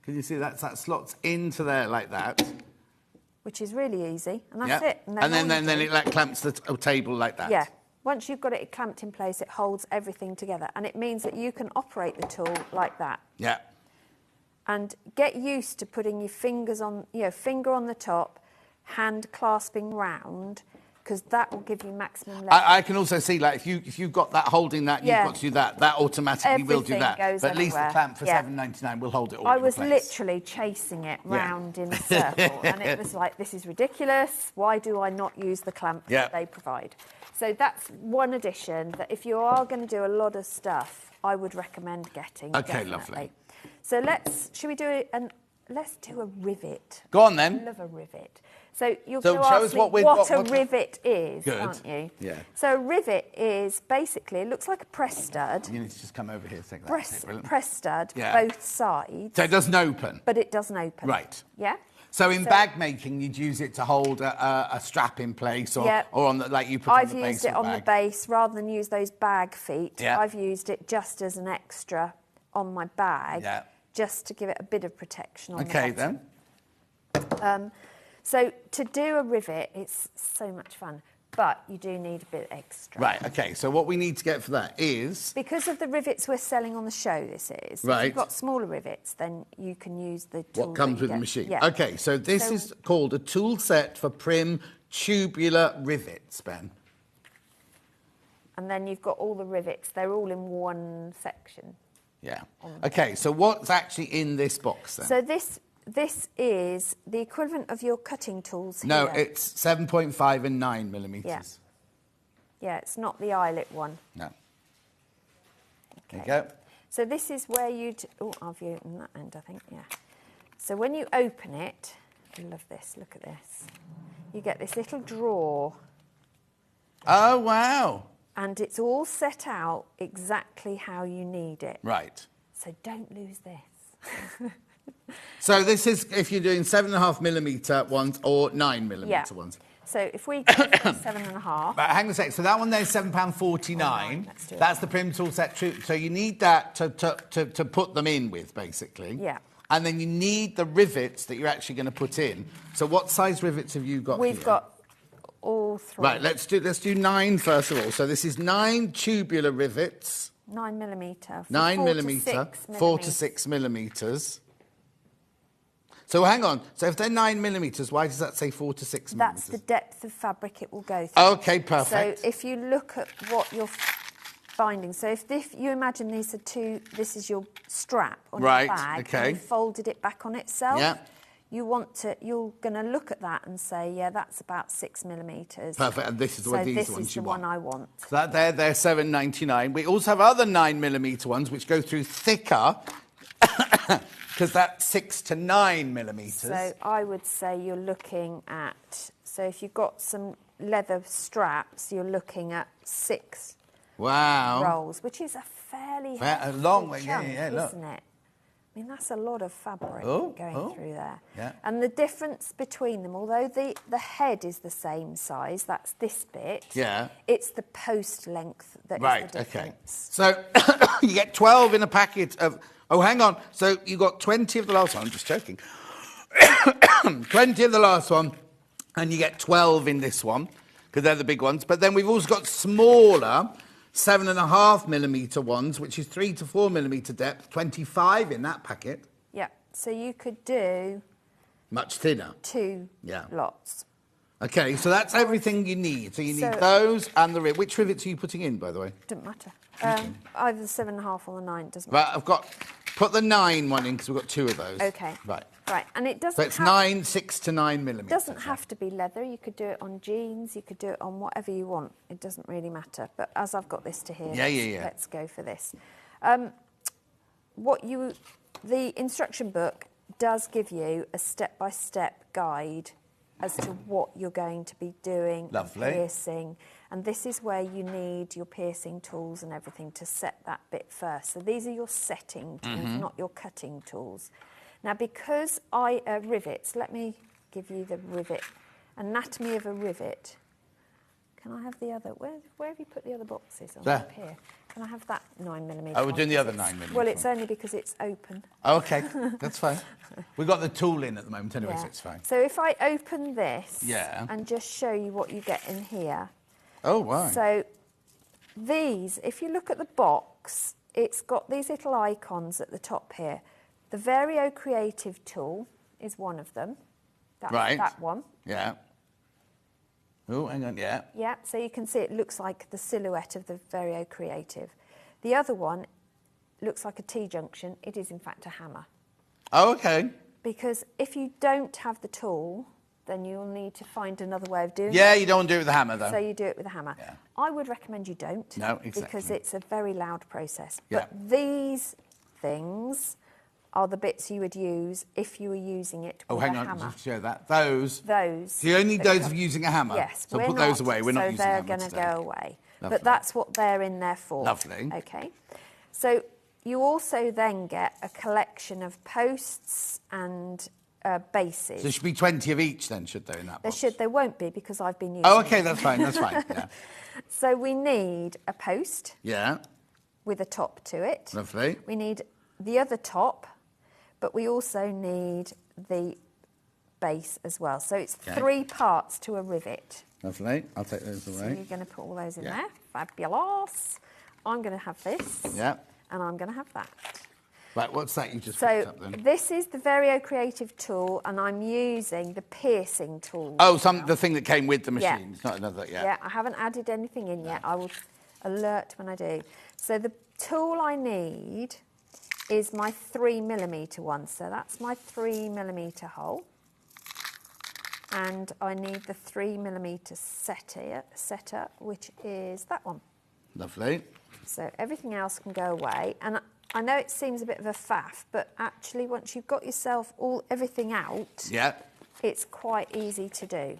Speaker 1: Can you see that slots into there like that?
Speaker 3: which is really easy, and that's
Speaker 1: Yeah.
Speaker 3: it.
Speaker 1: And then it like clamps the table like that.
Speaker 3: Yeah. Once you've got it clamped in place, it holds everything together, and it means that you can operate the tool like that.
Speaker 1: Yeah.
Speaker 3: And get used to putting your fingers on, finger on the top, hand clasping round, because that will give you maximum leverage.
Speaker 1: I can also see, like, if you've got that holding that,
Speaker 3: Yeah.
Speaker 1: you've got to do that. That automatically will do
Speaker 3: Everything
Speaker 1: that.
Speaker 3: goes
Speaker 1: But at least the
Speaker 3: everywhere.
Speaker 1: clamp for
Speaker 3: Yeah.
Speaker 1: $7.99 will hold it all
Speaker 3: I
Speaker 1: in
Speaker 3: was
Speaker 1: place.
Speaker 3: literally chasing it round in a circle, and it was like, this is ridiculous. Why do I not use the clamp
Speaker 1: Yeah.
Speaker 3: that they provide? So that's one addition that if you are going to do a lot of stuff, I would recommend getting.
Speaker 1: Okay,
Speaker 3: definitely.
Speaker 1: lovely.
Speaker 3: So should we do it? And let's do a rivet.
Speaker 1: Go on then.
Speaker 3: I love a rivet. So you're
Speaker 1: So
Speaker 3: going to
Speaker 1: show
Speaker 3: ask
Speaker 1: us
Speaker 3: me
Speaker 1: what
Speaker 3: what a
Speaker 1: what-
Speaker 3: rivet is,
Speaker 1: Good.
Speaker 3: aren't you?
Speaker 1: Yeah.
Speaker 3: So a rivet is basically, it looks like a press stud.
Speaker 1: You need to just come over here. Take that. That's it, brilliant.
Speaker 3: Press stud,
Speaker 1: Yeah.
Speaker 3: both sides.
Speaker 1: So it doesn't open.
Speaker 3: But it doesn't open.
Speaker 1: Right.
Speaker 3: Yeah?
Speaker 1: So in bag making, you'd use it to hold a strap in place, or on the, like you put
Speaker 3: I've
Speaker 1: on the base
Speaker 3: used it
Speaker 1: of
Speaker 3: on
Speaker 1: the
Speaker 3: the
Speaker 1: bag.
Speaker 3: base rather than use those bag feet.
Speaker 1: Yeah.
Speaker 3: I've used it just as an extra on my bag,
Speaker 1: Yeah.
Speaker 3: just to give it a bit of protection on
Speaker 1: Okay
Speaker 3: the bottom.
Speaker 1: then.
Speaker 3: So to do a rivet, it's so much fun, but you do need a bit extra.
Speaker 1: Right. Okay. So what we need to get for that is
Speaker 3: Because of the rivets we're selling on the show, this is. If
Speaker 1: Right.
Speaker 3: you've got smaller rivets, then you can use the tool
Speaker 1: what comes
Speaker 3: that you
Speaker 1: with the
Speaker 3: get.
Speaker 1: machine.
Speaker 3: Yeah.
Speaker 1: Okay. So this is called a tool set for prim tubular rivets, Ben.
Speaker 3: And then you've got all the rivets. They're all in one section.
Speaker 1: Yeah. Okay. So what's actually in this box then?
Speaker 3: So this is the equivalent of your cutting tools here.
Speaker 1: No, it's 7.5 and 9 millimeters.
Speaker 3: Yeah. Yeah, it's not the eyelet one.
Speaker 1: No. There you
Speaker 3: Okay.
Speaker 1: go.
Speaker 3: So this is where you'd... Oh, I've used on that end, I think, yeah. So when you open it... I love this, look at this. You get this little drawer,
Speaker 1: Oh, wow.
Speaker 3: and it's all set out exactly how you need it.
Speaker 1: Right.
Speaker 3: So don't lose this.
Speaker 1: So this is if you're doing 7.5 millimeter ones or 9 millimeter
Speaker 3: Yeah.
Speaker 1: ones.
Speaker 3: So if we go for 7.5...
Speaker 1: But hang on a sec. So that one there is £7.49.
Speaker 3: Alright, let's do it.
Speaker 1: That's the prim tool set. So you need that to put them in with, basically.
Speaker 3: Yeah.
Speaker 1: And then you need the rivets that you're actually going to put in. So what size rivets have you got
Speaker 3: We've
Speaker 1: here?
Speaker 3: got all three.
Speaker 1: Right, let's do 9 first of all. So this is 9 tubular rivets.
Speaker 3: 9 millimetre.
Speaker 1: 9
Speaker 3: 4 to
Speaker 1: millimetre,
Speaker 3: 6
Speaker 1: 4 to 6 millimetres. So hang on. So if they're 9 millimetres, why does that say 4 to 6 millimetres?
Speaker 3: That's the depth of fabric it will go through.
Speaker 1: Okay, perfect.
Speaker 3: So if you look at what you're... binding. So if you imagine these are this is your strap on
Speaker 1: Right,
Speaker 3: your bag,
Speaker 1: okay.
Speaker 3: and you folded it back on itself.
Speaker 1: Yeah.
Speaker 3: You're going to look at that and say, yeah, that's about 6 millimetres.
Speaker 1: Perfect, and this is what these ones you want.
Speaker 3: So this is the one I want.
Speaker 1: So they're $7.99. We also have other 9mm ones which go through thicker because that's 6 to 9 millimetres.
Speaker 3: So I would say you're looking at, so if you've got some leather straps, you're looking at 6 rolls, which is a fairly
Speaker 1: long way,
Speaker 3: chunk,
Speaker 1: look.
Speaker 3: isn't it? I mean, that's a lot of fabric going through there.
Speaker 1: Yeah.
Speaker 3: And the difference between them, although the head is the same size, that's this bit, it's the post length that is the difference.
Speaker 1: So you get 12 in a packet of... Oh, hang on. So you got 20 of the last one. I'm just joking. 20 of the last one, and you get 12 in this one, because they're the big ones. But then we've also got smaller 7.5mm ones, which is 3 to 4mm depth, 25 in that packet.
Speaker 3: Yeah, so you could do...
Speaker 1: Much thinner.
Speaker 3: 2 lots.
Speaker 1: Okay, so that's everything you need. So you need those and the rivets. Which rivets are you putting in, by the way?
Speaker 3: Doesn't matter. Either the 7.5 or the 9, doesn't
Speaker 1: Right,
Speaker 3: matter.
Speaker 1: Put the 9 one in, because we've got 2 of those.
Speaker 3: Okay. Right, and it doesn't
Speaker 1: So it's 6 to 9mm.
Speaker 3: It doesn't have to be leather. You could do it on jeans. You could do it on whatever you want. It doesn't really matter. But as I've got this to here, let's go for this. The instruction book does give you a step-by-step guide as to what you're going to be doing, piercing. And this is where you need your piercing tools and everything to set that bit first. So these are your setting tools, not your cutting tools. Now, because rivets, let me give you the rivet, anatomy of a rivet. Can I have the other, where have you put the other boxes? Up here. Can I have that 9mm?
Speaker 1: Oh, we're doing the other 9mm.
Speaker 3: Well, it's only because it's open.
Speaker 1: Oh, OK, that's fine. We've got the tool in at the moment anyway, so it's fine.
Speaker 3: So if I open this and just show you what you get in here.
Speaker 1: Oh, wow.
Speaker 3: So these, if you look at the box, it's got these little icons at the top here. The Vario Creative tool is one of them. That's that one.
Speaker 1: Yeah. Oh, hang on, yeah.
Speaker 3: Yeah, so you can see it looks like the silhouette of the Vario Creative. The other one looks like a T-junction. It is, in fact, a hammer.
Speaker 1: Oh, OK.
Speaker 3: Because if you don't have the tool, then you'll need to find another way of doing it.
Speaker 1: Yeah, you don't want to do it with a hammer, though.
Speaker 3: So you do it with a hammer.
Speaker 1: Yeah.
Speaker 3: I would recommend you don't.
Speaker 1: No, exactly.
Speaker 3: Because it's a very loud process.
Speaker 1: Yeah.
Speaker 3: But these things are the bits you would use if you were using it with a hammer. Oh, hang on,
Speaker 1: just show that. Those.
Speaker 3: So
Speaker 1: you only need those of using a hammer?
Speaker 3: Yes.
Speaker 1: So put those away. We're not using a hammer
Speaker 3: So they're going to go away.
Speaker 1: Lovely.
Speaker 3: But that's what they're in there for.
Speaker 1: Lovely.
Speaker 3: OK. So you also then get a collection of posts and bases.
Speaker 1: So there should be 20 of each then, should there, in that box?
Speaker 3: There won't be, because I've been using
Speaker 1: Oh, OK, that's fine, yeah.
Speaker 3: So we need a post.
Speaker 1: Yeah.
Speaker 3: With a top to it.
Speaker 1: Lovely.
Speaker 3: We need the other top, but we also need the base as well. So it's 3 parts to a rivet.
Speaker 1: Lovely. I'll take those away.
Speaker 3: So you're going to put all those in there. Fabulous. I'm going to have this.
Speaker 1: Yeah.
Speaker 3: And I'm going to have that.
Speaker 1: Right, what's that you just picked up then?
Speaker 3: So this is the Vario Creative tool, and I'm using the piercing tool.
Speaker 1: Oh, the thing that came with the machine.
Speaker 3: Yeah.
Speaker 1: It's not another,
Speaker 3: Yeah, I haven't added anything in yet. I will alert when I do. So the tool I need is my 3mm one. So that's my 3mm hole. And I need the 3mm setter, which is that one.
Speaker 1: Lovely.
Speaker 3: So everything else can go away. And I know it seems a bit of a faff, but actually once you've got yourself everything out, it's quite easy to do.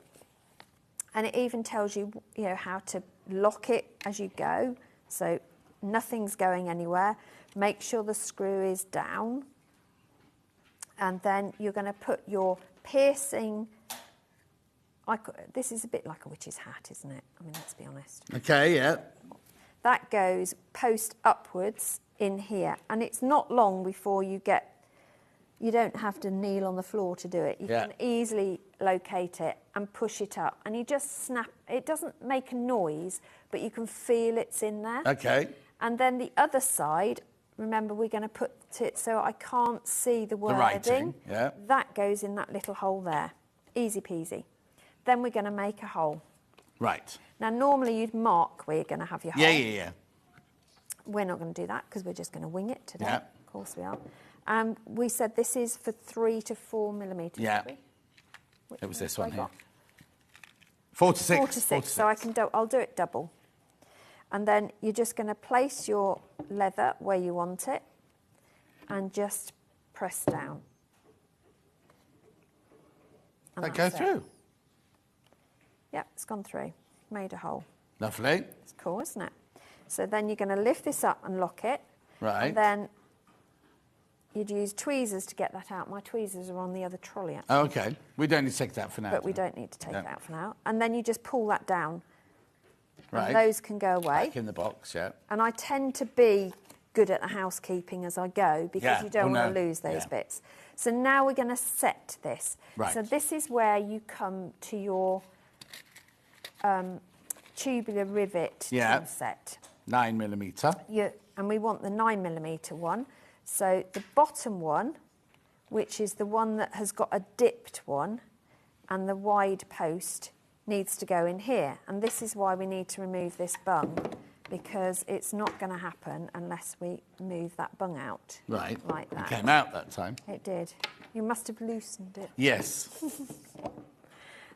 Speaker 3: And it even tells you, how to lock it as you go, so nothing's going anywhere. Make sure the screw is down, and then you're going to put your piercing. This is a bit like a witch's hat, isn't it? I mean, let's be honest.
Speaker 1: Okay, yeah.
Speaker 3: That goes post upwards in here, and it's not long before you don't have to kneel on the floor to do it. You can easily locate it and push it up, and you just snap. It doesn't make a noise, but you can feel it's in there.
Speaker 1: Okay.
Speaker 3: And then the other side, remember, we're going to put it so I can't see the wording.
Speaker 1: The writing, yeah.
Speaker 3: That goes in that little hole there. Easy peasy. Then we're going to make a hole.
Speaker 1: Right.
Speaker 3: Now, normally you'd mark where you're going to have your hole.
Speaker 1: Yeah.
Speaker 3: we're not going to do that because we're just going to wing it today.
Speaker 1: Yeah.
Speaker 3: Of course we are. We said this is for 3 to 4 millimetres.
Speaker 1: Yeah. It was this one here. 4 to 6.
Speaker 3: 4 to 6. So I'll do it double. And then you're just going to place your leather where you want it and just press down. And
Speaker 1: That go through.
Speaker 3: Yep, it's gone through. Made a hole.
Speaker 1: Lovely.
Speaker 3: It's cool, isn't it? So then you're going to lift this up and lock it.
Speaker 1: Right.
Speaker 3: And then you'd use tweezers to get that out. My tweezers are on the other trolley, actually.
Speaker 1: Oh, okay. We don't need to take that for now.
Speaker 3: But we don't need to take it out for now. And then you just pull that down.
Speaker 1: Right.
Speaker 3: And those can go away.
Speaker 1: Back in the box, yeah.
Speaker 3: And I tend to be good at the housekeeping as I go because you don't want to lose those bits. So now we're going to set this.
Speaker 1: Right.
Speaker 3: So this is where you come to your tubular rivet tool set.
Speaker 1: 9 millimetre.
Speaker 3: And we want the 9 millimetre one. So the bottom one, which is the one that has got a dipped one, and the wide post needs to go in here. And this is why we need to remove this bung, because it's not going to happen unless we move that bung out.
Speaker 1: Right.
Speaker 3: Like that.
Speaker 1: It came out that time.
Speaker 3: It did. You must have loosened it.
Speaker 1: Yes.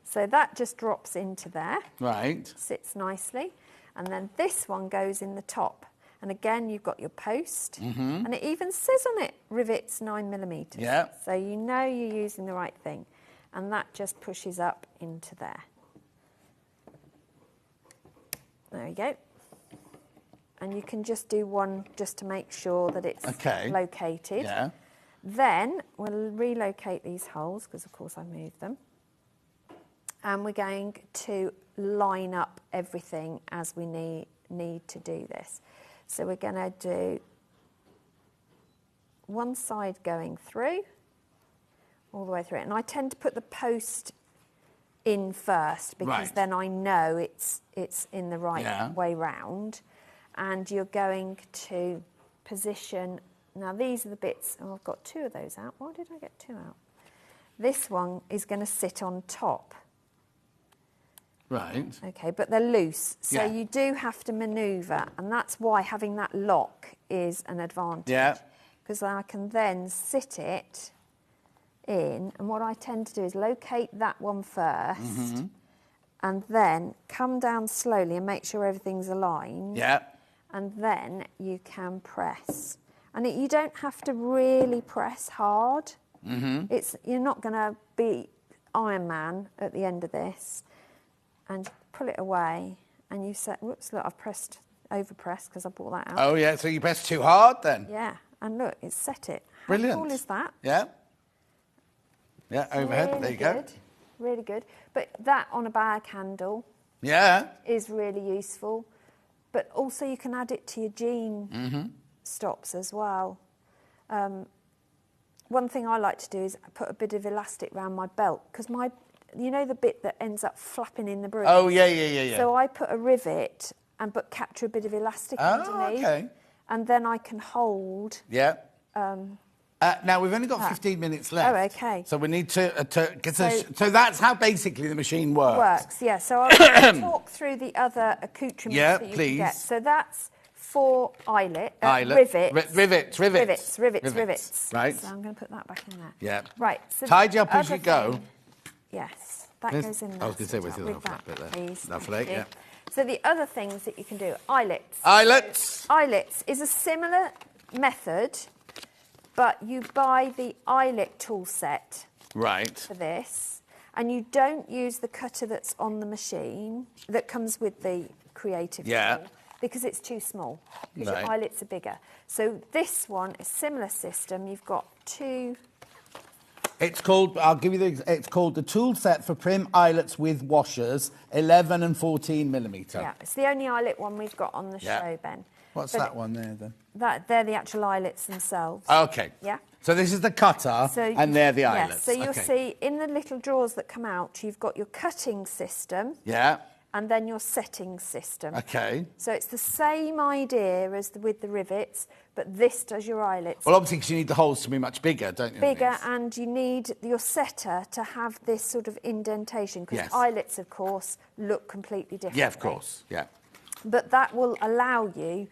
Speaker 3: So that just drops into there.
Speaker 1: Right.
Speaker 3: Sits nicely. And then this one goes in the top. And again, you've got your post. And it even says on it, rivets 9 millimetres.
Speaker 1: Yeah.
Speaker 3: So you know you're using the right thing. And that just pushes up into there. There you go. And you can just do one just to make sure that it's located.
Speaker 1: Yeah.
Speaker 3: Then we'll relocate these holes, because of course I moved them. And we're going to line up everything as we need to do this. So we're going to do one side going through, all the way through it. And I tend to put the post in first, because then I know it's in the right way round. And you're going to position. Now these are the bits, and I've got 2 of those out. Why did I get 2 out? This one is going to sit on top.
Speaker 1: Right.
Speaker 3: Okay, but they're loose, so you do have to manoeuvre, and that's why having that lock is an advantage.
Speaker 1: Yeah.
Speaker 3: Because I can then sit it in, and what I tend to do is locate that one first, and then come down slowly and make sure everything's aligned.
Speaker 1: Yeah.
Speaker 3: And then you can press. And you don't have to really press hard. You're not going to be Iron Man at the end of this. And pull it away, and you say, whoops, look, I've overpressed because I brought that out.
Speaker 1: Oh, yeah, so you pressed too hard then?
Speaker 3: Yeah, and look, it's set it.
Speaker 1: Brilliant.
Speaker 3: How cool is that?
Speaker 1: Yeah. Yeah, overhead,
Speaker 3: really
Speaker 1: there you go.
Speaker 3: Good. Really good. But that on a bag handle is really useful. But also you can add it to your jean stops as well. One thing I like to do is put a bit of elastic around my belt, because you know the bit that ends up flapping in the breeze?
Speaker 1: Oh, yeah.
Speaker 3: So I put a rivet but capture a bit of elastic underneath.
Speaker 1: Okay.
Speaker 3: And then I can hold.
Speaker 1: Yeah. Now, we've only got 15 minutes left.
Speaker 3: Oh, okay.
Speaker 1: So we need to so that's how basically the machine works.
Speaker 3: Yeah. So I'll talk through the other accoutrements that you
Speaker 1: please.
Speaker 3: can get. So that's for rivets. Rivets.
Speaker 1: Right.
Speaker 3: So I'm going to put that back in there.
Speaker 1: Yeah.
Speaker 3: Right. So
Speaker 1: tidy up as you go.
Speaker 3: Yes, that goes in there.
Speaker 1: I was going to say, with
Speaker 3: that
Speaker 1: that bit there.
Speaker 3: please.
Speaker 1: Lovely,
Speaker 3: Yeah. So the other things that you can do, eyelets.
Speaker 1: Eyelets.
Speaker 3: Eyelets is a similar method, but you buy the eyelet tool set for this, and you don't use the cutter that's on the machine that comes with the creative tool, because it's too small, because your eyelets are bigger. So this one is a similar system. You've got 2...
Speaker 1: It's called, it's called the tool set for prim eyelets with washers, 11 and 14 millimetre.
Speaker 3: Yeah, it's the only eyelet one we've got on the show, Ben.
Speaker 1: What's that one there, then?
Speaker 3: They're the actual eyelets themselves.
Speaker 1: Okay.
Speaker 3: Yeah.
Speaker 1: So this is the cutter, and they're the eyelets.
Speaker 3: So you'll see in the little drawers that come out, you've got your cutting system.
Speaker 1: Yeah.
Speaker 3: And then your setting system.
Speaker 1: Okay.
Speaker 3: So it's the same idea as with the rivets, but this does your eyelets.
Speaker 1: Well, obviously, because you need the holes to be much bigger, don't you?
Speaker 3: Bigger, and you need your setter to have this sort of indentation, because eyelets, of course, look completely different.
Speaker 1: Yeah, of course, yeah.
Speaker 3: But that will allow you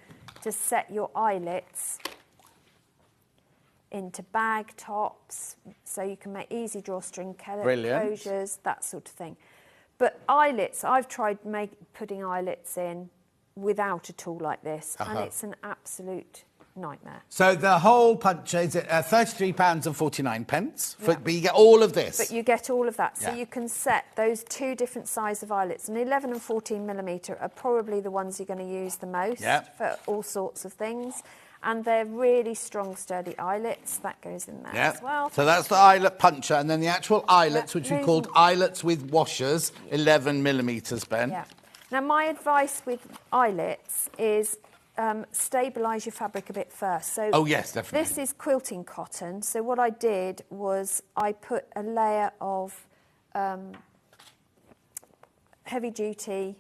Speaker 3: to set your eyelets into bag tops, so you can make easy drawstring closures, that sort of thing. But eyelets, I've tried putting eyelets in without a tool like this, and it's an absolute nightmare.
Speaker 1: So the whole puncher is at £33.49, but you get all of this.
Speaker 3: But you get all of that. So you can set those two different size of eyelets. And 11 and 14 millimetre are probably the ones you're going to use the most for all sorts of things. And they're really strong, sturdy eyelets. That goes in there as well.
Speaker 1: So that's the eyelet puncher. And then the actual eyelets, which we called eyelets with washers, 11 millimetres, Ben.
Speaker 3: Yeah. Now, my advice with eyelets is stabilise your fabric a bit first. So
Speaker 1: oh, yes, definitely.
Speaker 3: This is quilting cotton. So what I did was I put a layer of heavy-duty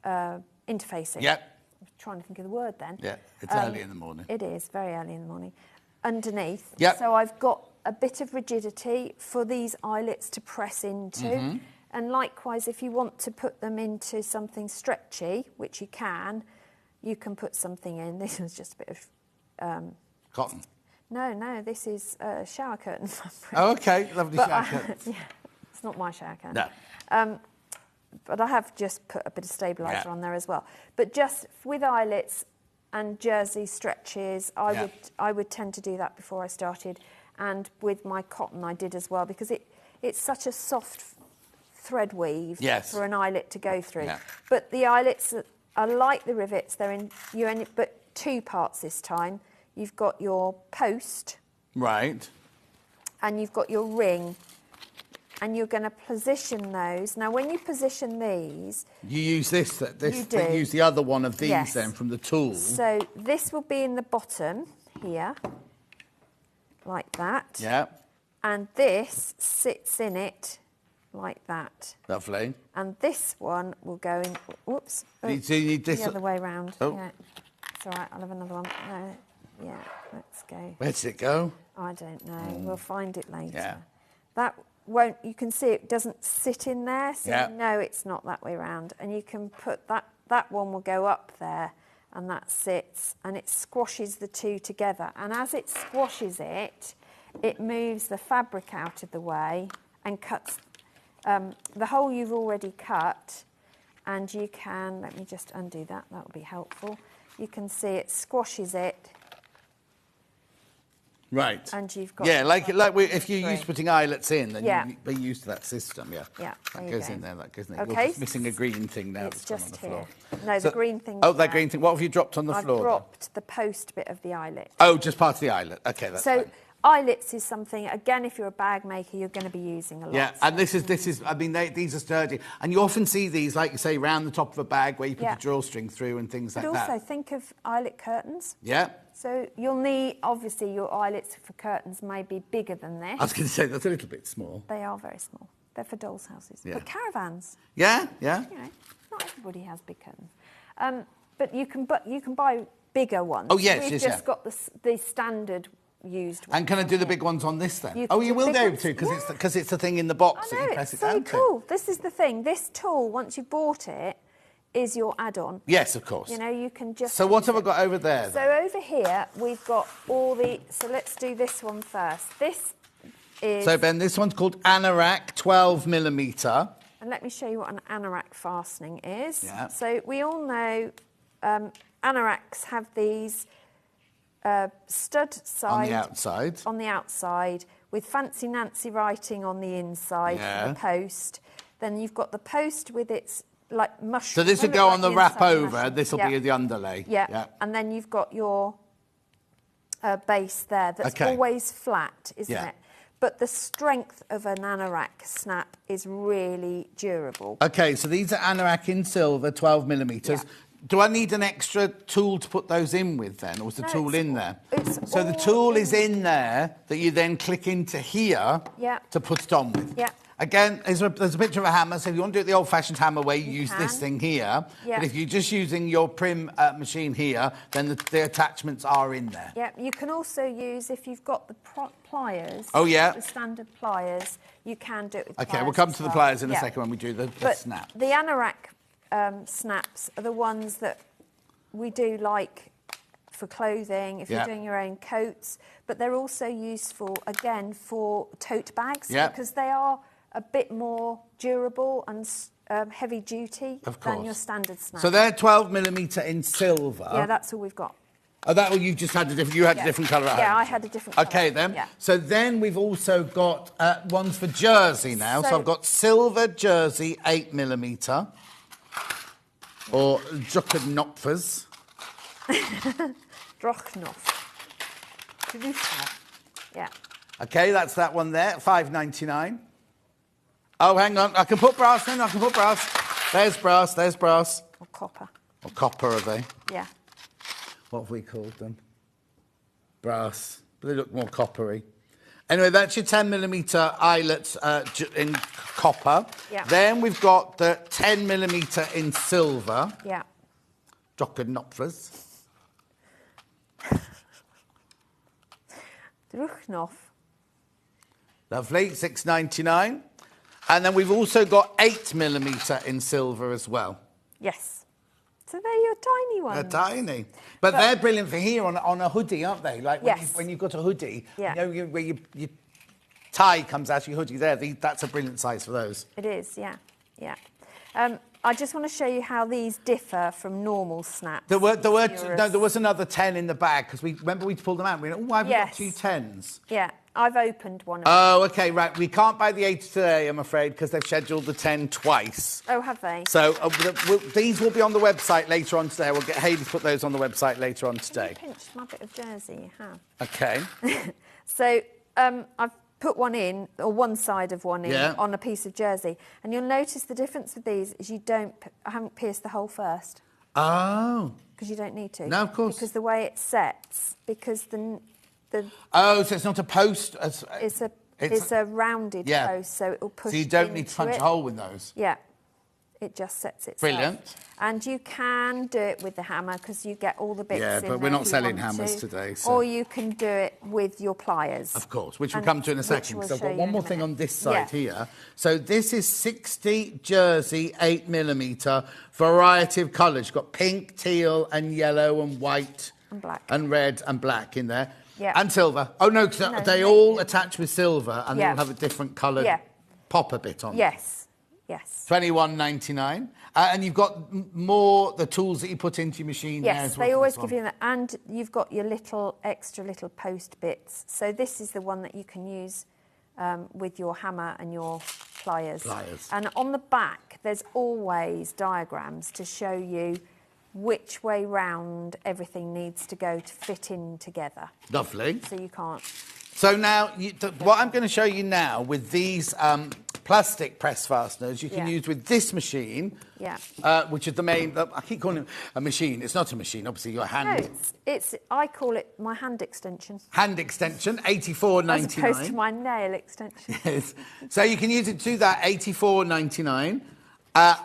Speaker 3: interfacing.
Speaker 1: Yep.
Speaker 3: Trying to think of the word then.
Speaker 1: Yeah, it's early in the morning.
Speaker 3: It is, very early in the morning. Underneath.
Speaker 1: Yep.
Speaker 3: So I've got a bit of rigidity for these eyelets to press into. And likewise, if you want to put them into something stretchy, which you can put something in. This was just a bit of...
Speaker 1: cotton?
Speaker 3: No, this is shower curtain fabric.
Speaker 1: Oh, OK, lovely shower curtain.
Speaker 3: Yeah, it's not my shower curtain.
Speaker 1: No.
Speaker 3: But I have just put a bit of stabiliser on there as well. But just with eyelets and jersey stretches, I would tend to do that before I started. And with my cotton, I did as well, because it's such a soft thread weave for an eyelet to go through. Yeah. But the eyelets are like the rivets. They're in but two parts this time. You've got your post.
Speaker 1: Right.
Speaker 3: And you've got your ring. And you're going to position those. Now, when you position these... You
Speaker 1: use you use the other one of these then from the tool.
Speaker 3: So this will be in the bottom here, like that.
Speaker 1: Yeah.
Speaker 3: And this sits in it like that.
Speaker 1: Lovely.
Speaker 3: And this one will go in... Whoops.
Speaker 1: So you need this...
Speaker 3: The other way round.
Speaker 1: Oh.
Speaker 3: Yeah. It's all right, I'll have another one. No. Yeah, let's go.
Speaker 1: Where does it go?
Speaker 3: I don't know. We'll find it later.
Speaker 1: Yeah.
Speaker 3: That... you can see it doesn't sit in there, so you know it's not that way round. And you can put that one will go up there, and that sits, and it squashes the two together. And as it squashes it, it moves the fabric out of the way and cuts the hole you've already cut. And you can, let me just undo that, that will be helpful. You can see it squashes it.
Speaker 1: Right.
Speaker 3: And you've got...
Speaker 1: Yeah, if you're used to putting eyelets in, then you'll be used to that system,
Speaker 3: Yeah,
Speaker 1: that goes in there, that goes in there.
Speaker 3: Okay.
Speaker 1: We're just missing a green thing now.
Speaker 3: It's
Speaker 1: that's
Speaker 3: just
Speaker 1: on the
Speaker 3: here.
Speaker 1: floor.
Speaker 3: No, the green thing.
Speaker 1: Oh, that green thing. What have you dropped on the floor?
Speaker 3: I've dropped the post bit of the eyelet.
Speaker 1: Oh, just part of the eyelet. OK, that's fine.
Speaker 3: Eyelets is something, again, if you're a bag maker, you're going to be using a lot.
Speaker 1: Yeah, and this is. I mean, these are sturdy. And you often see these, like you say, round the top of a bag where you put the drawstring through and things like that.
Speaker 3: But also, think of eyelet curtains.
Speaker 1: Yeah.
Speaker 3: So you'll need, obviously, your eyelets for curtains may be bigger than this.
Speaker 1: I was going to say, that's a little bit small.
Speaker 3: They are very small. They're for dolls' houses.
Speaker 1: Yeah.
Speaker 3: But caravans.
Speaker 1: Yeah.
Speaker 3: You know, not everybody has big curtains. But you can buy bigger ones.
Speaker 1: Oh, yes,
Speaker 3: We've just got the standard used ones.
Speaker 1: And can I do the big ones on this then? You will be able to, because it's the thing in the box that you press it down to.
Speaker 3: It's so cool. This is the thing. This tool, once you've bought it, is your add-on.
Speaker 1: Yes, of course.
Speaker 3: You know, you can just...
Speaker 1: So what have I got over there, then?
Speaker 3: So over here, we've got all the... So let's do this one first. This is...
Speaker 1: So, Ben, this one's called Anorak 12 millimetre.
Speaker 3: And let me show you what an Anorak fastening is.
Speaker 1: Yeah.
Speaker 3: So we all know Anoraks have these stud side... On the outside, with fancy Nancy writing on the inside for the post. Then you've got the post with its... like mushroom.
Speaker 1: So this will go on the wrap over, this will be the underlay.
Speaker 3: Yeah, and then you've got your base there that's always flat, isn't it? But the strength of an Anorak snap is really durable. OK,
Speaker 1: so these are Anorak in silver, 12 millimetres. Yeah. Do I need an extra tool to put those in with then, or is the tool in there? So the tool is in there that you then click into here to put it on with.
Speaker 3: Yeah.
Speaker 1: Again, there's a picture of a hammer, so if you want to do it the old-fashioned hammer way, you use this thing here. Yeah. But if you're just using your prim machine here, then the attachments are in there.
Speaker 3: Yeah, you can also use, if you've got the pliers,
Speaker 1: the
Speaker 3: standard pliers, you can do it with pliers.
Speaker 1: OK, we'll come to the pliers in a second when we do the snap.
Speaker 3: The Anorak snaps are the ones that we do like for clothing, if you're doing your own coats, but they're also useful, again, for tote bags because they are a bit more durable and heavy duty than your standard snap.
Speaker 1: So they're 12mm in silver.
Speaker 3: Yeah, that's all we've got.
Speaker 1: Oh, that you just had a different. You had a different colour at home.
Speaker 3: Yeah, I had a different colour.
Speaker 1: Okay, then.
Speaker 3: Yeah.
Speaker 1: So then we've also got ones for jersey now. So I've got silver jersey 8mm or Druckernopfers.
Speaker 3: Drochnopf. Yeah.
Speaker 1: Okay, that's that one there, $5.99. Oh, hang on. I can put brass in. I can put brass. There's brass. There's brass.
Speaker 3: Or copper.
Speaker 1: Or copper, are they?
Speaker 3: Yeah.
Speaker 1: What have we called them? Brass. But they look more coppery. Anyway, that's your 10mm eyelets in copper.
Speaker 3: Yeah.
Speaker 1: Then we've got the 10mm in silver.
Speaker 3: Yeah.
Speaker 1: Druckernopfers.
Speaker 3: Drucknopf.
Speaker 1: Lovely, $6.99. And then we've also got 8mm in silver as well.
Speaker 3: Yes. So they're your tiny ones.
Speaker 1: They're tiny. But they're brilliant for here on a hoodie, aren't they? Like when you've got a hoodie, you know, where your tie comes out of your hoodie there, that's a brilliant size for those.
Speaker 3: It is, yeah. Yeah. I just want to show you how these differ from normal snaps.
Speaker 1: There was another 10 in the bag, because we pulled them out. We went, oh, why have we got 2 10s?
Speaker 3: Yeah, I've opened one of them.
Speaker 1: Oh, OK, right. We can't buy the 8 today, I'm afraid, because they've scheduled the 10 twice.
Speaker 3: Oh, have they?
Speaker 1: So these will be on the website later on today. We'll get Hayley to put those on the website later on today.
Speaker 3: You pinched my bit of jersey, you have.
Speaker 1: OK.
Speaker 3: So I've put one in, or one side of one in, on a piece of jersey. And you'll notice the difference with these is I haven't pierced the hole first.
Speaker 1: Oh.
Speaker 3: Because you don't need to.
Speaker 1: No, of course.
Speaker 3: Because the way it sets, because
Speaker 1: Oh, so it's not a post.
Speaker 3: It's a rounded post, so it will push.
Speaker 1: So you don't need to punch a hole in those.
Speaker 3: Yeah, it just sets itself.
Speaker 1: Brilliant.
Speaker 3: And you can do it with the hammer because you get all the bits.
Speaker 1: Yeah, but we're not selling hammers today. So.
Speaker 3: Or you can do it with your pliers.
Speaker 1: Of course, which we'll come to in a second. Because I've got one more thing on this side here. So this is 60 jersey 8mm, variety of colours. You've got pink, teal, and yellow, and white,
Speaker 3: and black,
Speaker 1: and red, and black in there.
Speaker 3: Yeah.
Speaker 1: And silver. Oh, no, because they all attach with silver and they all have a different coloured popper bit on them.
Speaker 3: Yes, yes.
Speaker 1: $21.99. And you've got the tools that you put into your machine there as well.
Speaker 3: Yes, they always give you that. And you've got your extra little post bits. So this is the one that you can use with your hammer and your pliers. And on the back, there's always diagrams to show you which way round everything needs to go to fit in together.
Speaker 1: Lovely.
Speaker 3: So you can't...
Speaker 1: So now, what I'm going to show you now with these plastic press fasteners, you can use with this machine, which is the main... I keep calling it a machine. It's not a machine, obviously, your hand...
Speaker 3: No, I call it my hand extension.
Speaker 1: Hand extension, $84.99.
Speaker 3: As opposed to my nail extension.
Speaker 1: Yes. So you can use it to do that, $84.99.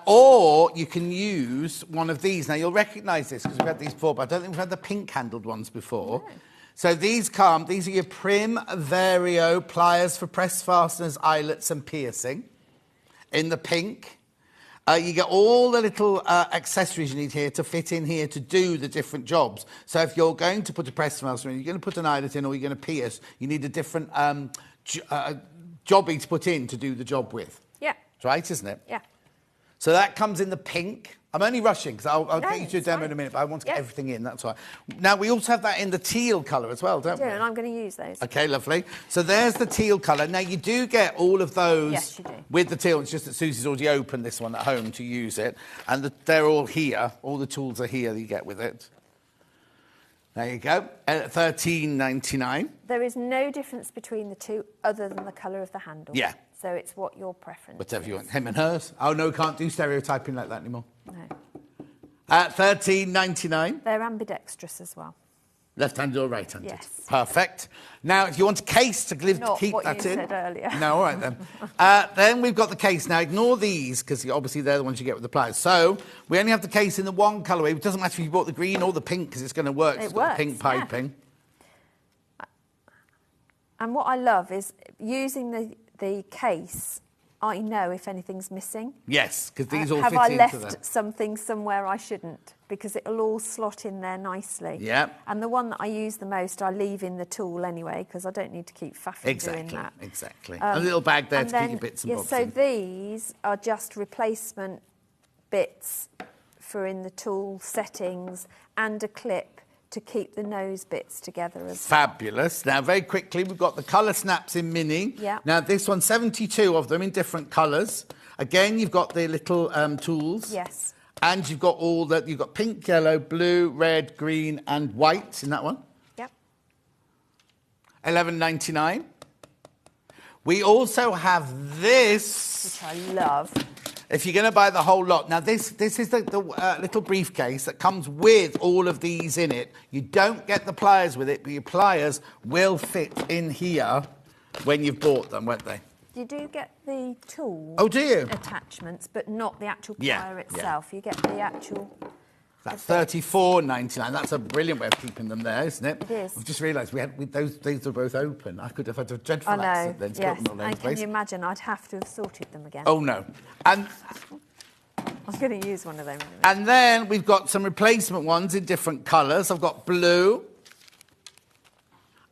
Speaker 1: Or you can use one of these. Now, you'll recognise this because we've had these before, but I don't think we've had the pink-handled ones before. No. So these are your Prim Vario pliers for press fasteners, eyelets and piercing in the pink. You get all the little accessories you need here to fit in here to do the different jobs. So if you're going to put a press fastener in, you're going to put an eyelet in or you're going to pierce, you need a different jobby to put in to do the job with.
Speaker 3: Yeah.
Speaker 1: That's right, isn't it?
Speaker 3: Yeah.
Speaker 1: So that comes in the pink. I'm only rushing because I'll get you to a demo in a minute, but I want to get everything in, that's why. Now, we also have that in the teal colour as well, don't we?
Speaker 3: Yeah, and I'm going to use those.
Speaker 1: OK, lovely. So there's the teal colour. Now, you do get all of those with the teal. It's just that Susie's already opened this one at home to use it. And they're all here. All the tools are here that you get with it. There you go. $13.99.
Speaker 3: There is no difference between the two other than the colour of the handle.
Speaker 1: Yeah.
Speaker 3: So it's what your preference
Speaker 1: Whatever you want. Him and hers. Oh, no, can't do stereotyping like that anymore.
Speaker 3: No.
Speaker 1: $13.99.
Speaker 3: They're ambidextrous as well.
Speaker 1: Left-handed or right-handed?
Speaker 3: Yes.
Speaker 1: Perfect. Now, if you want a case to keep that in...
Speaker 3: Not what you said earlier.
Speaker 1: No, all right then. Then we've got the case. Now, ignore these, because obviously they're the ones you get with the pliers. So, we only have the case in the one colourway. It doesn't matter if you bought the green or the pink, because it's going to work. It's got the pink piping.
Speaker 3: And what I love is using the case I know if anything's missing.
Speaker 1: Yes, because these all
Speaker 3: Have
Speaker 1: fit
Speaker 3: I
Speaker 1: into
Speaker 3: left something somewhere I shouldn't? Because it'll all slot in there nicely.
Speaker 1: Yeah.
Speaker 3: And the one that I use the most, I leave in the tool anyway, because I don't need to keep faffing doing that.
Speaker 1: Exactly. A little bag there
Speaker 3: And
Speaker 1: to
Speaker 3: then,
Speaker 1: keep your bits and bobs
Speaker 3: so
Speaker 1: in.
Speaker 3: these are just replacement bits for in the tool settings and a clip to keep the nose bits together as well.
Speaker 1: Fabulous. Now, very quickly, we've got the colour snaps in mini.
Speaker 3: Yeah.
Speaker 1: Now, this one, 72 of them in different colours. Again, you've got the little tools.
Speaker 3: Yes.
Speaker 1: And you've got you've got pink, yellow, blue, red, green, and white in that one.
Speaker 3: Yep.
Speaker 1: $11.99. We also have this,
Speaker 3: Which I love.
Speaker 1: if you're going to buy the whole lot. Now, this is the little briefcase that comes with all of these in it. You don't get the pliers with it, but your pliers will fit in here when you've bought them, won't they?
Speaker 3: You do get the tool
Speaker 1: Oh, do you?
Speaker 3: attachments, but not the actual plier
Speaker 1: Yeah,
Speaker 3: itself. You get the actual...
Speaker 1: That's $34.99. That's a brilliant way of keeping them there, isn't it?
Speaker 3: It is.
Speaker 1: I've just realised these are both open. I could have had a dreadful
Speaker 3: I know,
Speaker 1: accident then to
Speaker 3: yes.
Speaker 1: put them all in
Speaker 3: And can
Speaker 1: place.
Speaker 3: you imagine, I'd have to have sorted them again.
Speaker 1: Oh, no. And
Speaker 3: I'm going to use one of them.
Speaker 1: And then we've got some replacement ones in different colours. I've got blue.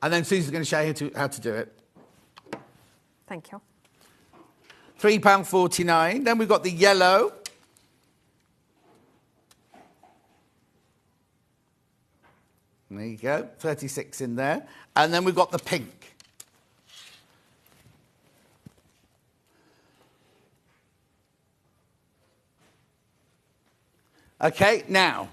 Speaker 1: And then Susie's going to show you how to do it.
Speaker 3: Thank you.
Speaker 1: £3.49. Then we've got the yellow. There you go, 36 in there. And then we've got the pink. Okay, now,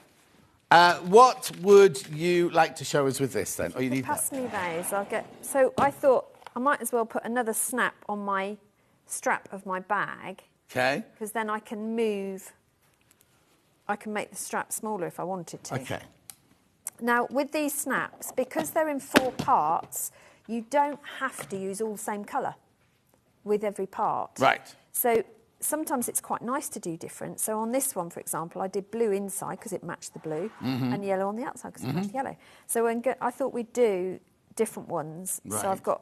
Speaker 1: what would you like to show us with this then? Oh, you need
Speaker 3: Pass
Speaker 1: that.
Speaker 3: me those. I'll get... So I thought I might as well put another snap on my strap of my bag,
Speaker 1: Okay.
Speaker 3: because then I can move... I can make the strap smaller if I wanted to.
Speaker 1: Okay.
Speaker 3: Now, with these snaps, because they're in 4 parts, you don't have to use all the same colour with every part.
Speaker 1: Right.
Speaker 3: So sometimes it's quite nice to do different. So on this one, for example, I did blue inside because it matched the blue, and yellow on the outside because it matched the yellow. So I thought we'd do different ones.
Speaker 1: Right.
Speaker 3: So I've got,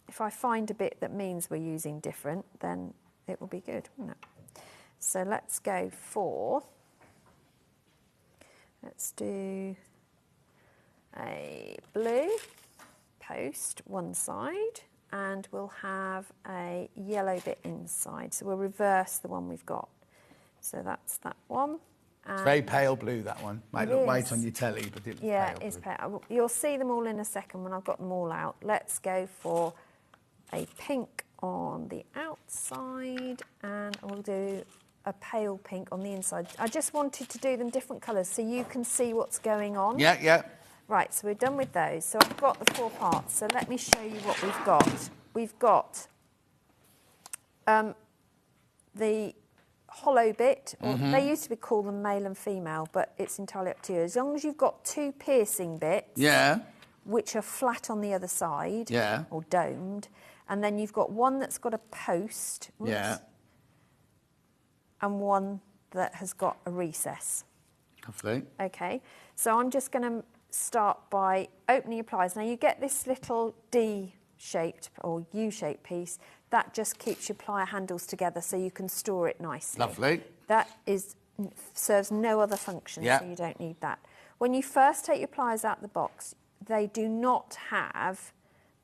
Speaker 3: if I find a bit that means we're using different, then it will be good, won't it? So let's go for, let's do a blue post one side, and we'll have a yellow bit inside. So we'll reverse the one we've got. So that's that one.
Speaker 1: It's very pale blue, that one. Might look white
Speaker 3: is.
Speaker 1: on your telly, but it's
Speaker 3: Yeah,
Speaker 1: pale
Speaker 3: it's
Speaker 1: blue.
Speaker 3: pale. You'll see them all in a second when I've got them all out. Let's go for a pink on the outside, and we'll do a pale pink on the inside. I just wanted to do them different colours so you can see what's going on.
Speaker 1: Yeah, yeah.
Speaker 3: Right, so we're done with those. So I've got the 4 parts. So let me show you what we've got. We've got the hollow bit. Or they used to be called them male and female, but it's entirely up to you. As long as you've got 2 piercing bits,
Speaker 1: Yeah.
Speaker 3: which are flat on the other side,
Speaker 1: Yeah.
Speaker 3: or domed, and then you've got one that's got a post, whoops,
Speaker 1: Yeah.
Speaker 3: and one that has got a recess.
Speaker 1: Lovely.
Speaker 3: Okay, so I'm just going to start by opening your pliers. Now you get this little D-shaped or U-shaped piece that just keeps your plier handles together so you can store it nicely.
Speaker 1: Lovely.
Speaker 3: That serves no other function,
Speaker 1: Yeah.
Speaker 3: so you don't need that. When you first take your pliers out of the box, they do not have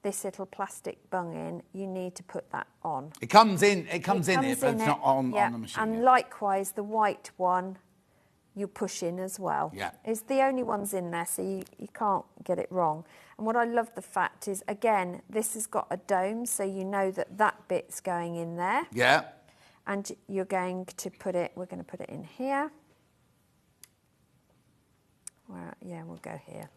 Speaker 3: this little plastic bung in. You need to put that on.
Speaker 1: It comes in it, but it's
Speaker 3: in
Speaker 1: not on
Speaker 3: yeah.
Speaker 1: the machine.
Speaker 3: And
Speaker 1: yet.
Speaker 3: likewise, the white one, you push in as well.
Speaker 1: Yeah.
Speaker 3: It's the only ones in there, so you can't get it wrong. And what I love the fact is, again, this has got a dome, so you know that that bit's going in there.
Speaker 1: Yeah.
Speaker 3: And you're going to put it, we're going to put it in here. Well, yeah, we'll go here.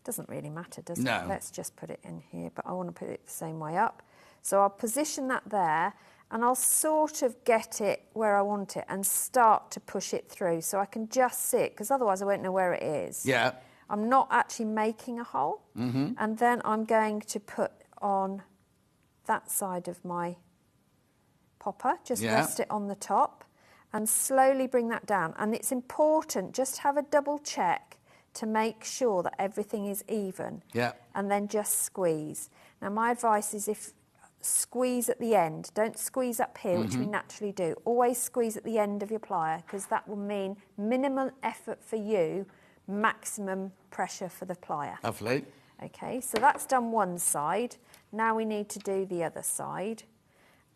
Speaker 3: Doesn't really matter, does
Speaker 1: No.
Speaker 3: it? Let's just put it in here, but I want to put it the same way up. So I'll position that there, and I'll sort of get it where I want it and start to push it through so I can just see it, because otherwise I won't know where it is.
Speaker 1: Yeah.
Speaker 3: I'm not actually making a hole. And then I'm going to put on that side of my popper, just
Speaker 1: Yeah.
Speaker 3: rest it on the top and slowly bring that down. And it's important, just have a double check to make sure that everything is even.
Speaker 1: Yeah.
Speaker 3: And then just squeeze. Now my advice is, if squeeze at the end. Don't squeeze up here, which we naturally do. Always squeeze at the end of your plier, because that will mean minimal effort for you, maximum pressure for the plier.
Speaker 1: Lovely.
Speaker 3: Okay, so that's done one side. Now we need to do the other side,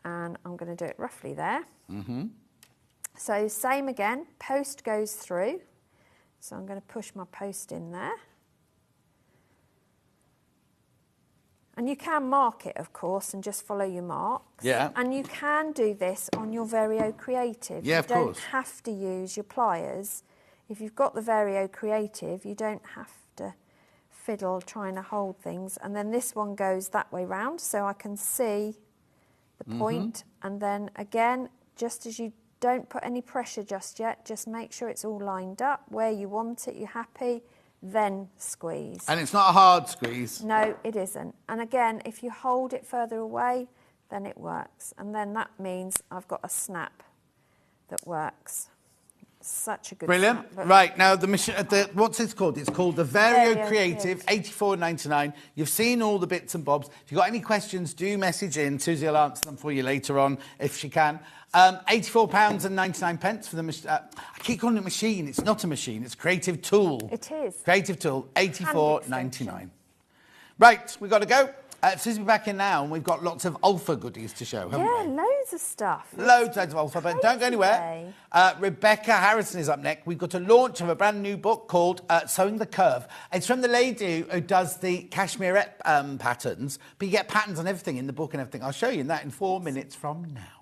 Speaker 3: and I'm going to do it roughly there. So same again, post goes through. So I'm going to push my post in there. And you can mark it, of course, and just follow your marks.
Speaker 1: Yeah.
Speaker 3: And you can do this on your Vario Creative.
Speaker 1: Yeah, of course.
Speaker 3: You don't have to use your pliers. If you've got the Vario Creative, you don't have to fiddle trying to hold things. And then this one goes that way round, so I can see the point. And then again, just as you don't put any pressure just yet, just make sure it's all lined up where you want it, you're happy, then squeeze.
Speaker 1: And it's not a hard squeeze.
Speaker 3: No, it isn't. And again, if you hold it further away, then it works. And then that means I've got a snap that works. Such a good
Speaker 1: Brilliant.
Speaker 3: snap.
Speaker 1: Right, now the machine, what's it called? It's called the Vario
Speaker 3: Vario
Speaker 1: Creative, $84.99. You've seen all the bits and bobs. If you've got any questions, do message in. Susie will answer them for you later on if she can. £84.99 for the machine. I keep calling it machine. It's not a machine. It's a creative tool.
Speaker 3: It is.
Speaker 1: Creative tool, $84.99. Right, we've got to go. Susie will be back in now, and we've got lots of Ulfa goodies to show, haven't we?
Speaker 3: Yeah, loads of stuff.
Speaker 1: Loads of Ulfa, but don't go anywhere. Rebecca Harrison is up next. We've got a launch of a brand new book called Sewing the Curve. It's from the lady who does the cashmere patterns, but you get patterns on everything in the book and everything. I'll show you that in 4 minutes from now.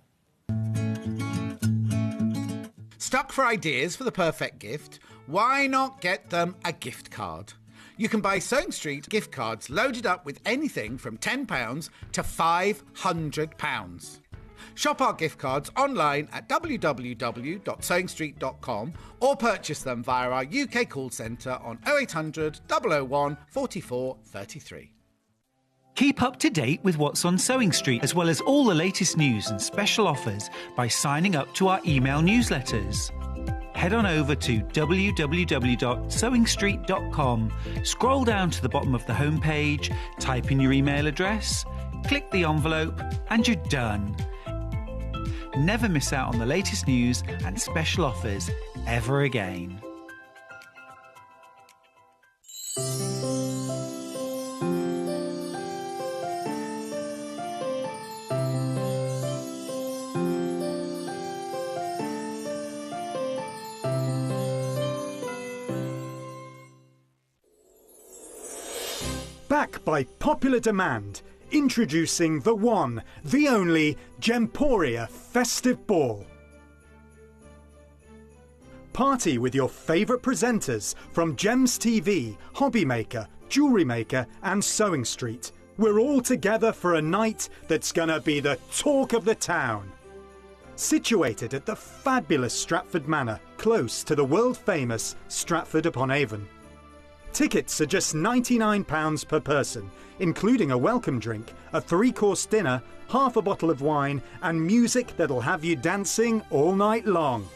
Speaker 1: Stuck for ideas for the perfect gift? Why not get them a gift card? You can buy Sewing Street gift cards loaded up with anything from £10 to £500. Shop our gift cards online at www.sewingstreet.com or purchase them via our UK call centre on 0800 001 44 33.
Speaker 2: Keep up to date with what's on Sewing Street, as well as all the latest news and special offers by signing up to our email newsletters. Head on over to www.sewingstreet.com, scroll down to the bottom of the homepage, type in your email address, click the envelope, and you're done. Never miss out on the latest news and special offers ever again.
Speaker 4: Back by popular demand, introducing the one, the only Gemporia Festive Ball. Party with your favourite presenters from Gems TV, Hobby Maker, Jewellery Maker and Sewing Street. We're all together for a night that's gonna be the talk of the town. Situated at the fabulous Stratford Manor, close to the world-famous Stratford-upon-Avon. Tickets are just £99 per person, including a welcome drink, a 3-course dinner, half a bottle of wine and music that'll have you dancing all night long.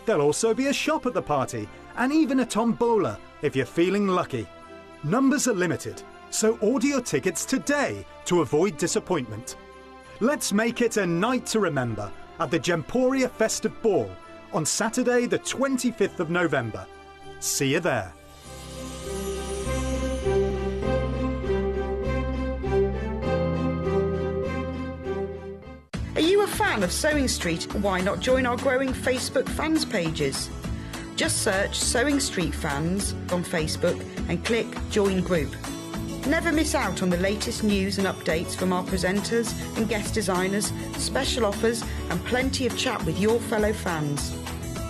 Speaker 4: There'll also be a shop at the party and even a tombola if you're feeling lucky. Numbers are limited, so order your tickets today to avoid disappointment. Let's make it a night to remember at the Gemporia Festive Ball on Saturday the 25th of November. See you there.
Speaker 5: Are you a fan of Sewing Street? Why not join our growing Facebook fans pages? Just search Sewing Street Fans on Facebook and click Join Group. Never miss out on the latest news and updates from our presenters and guest designers, special offers and plenty of chat with your fellow fans.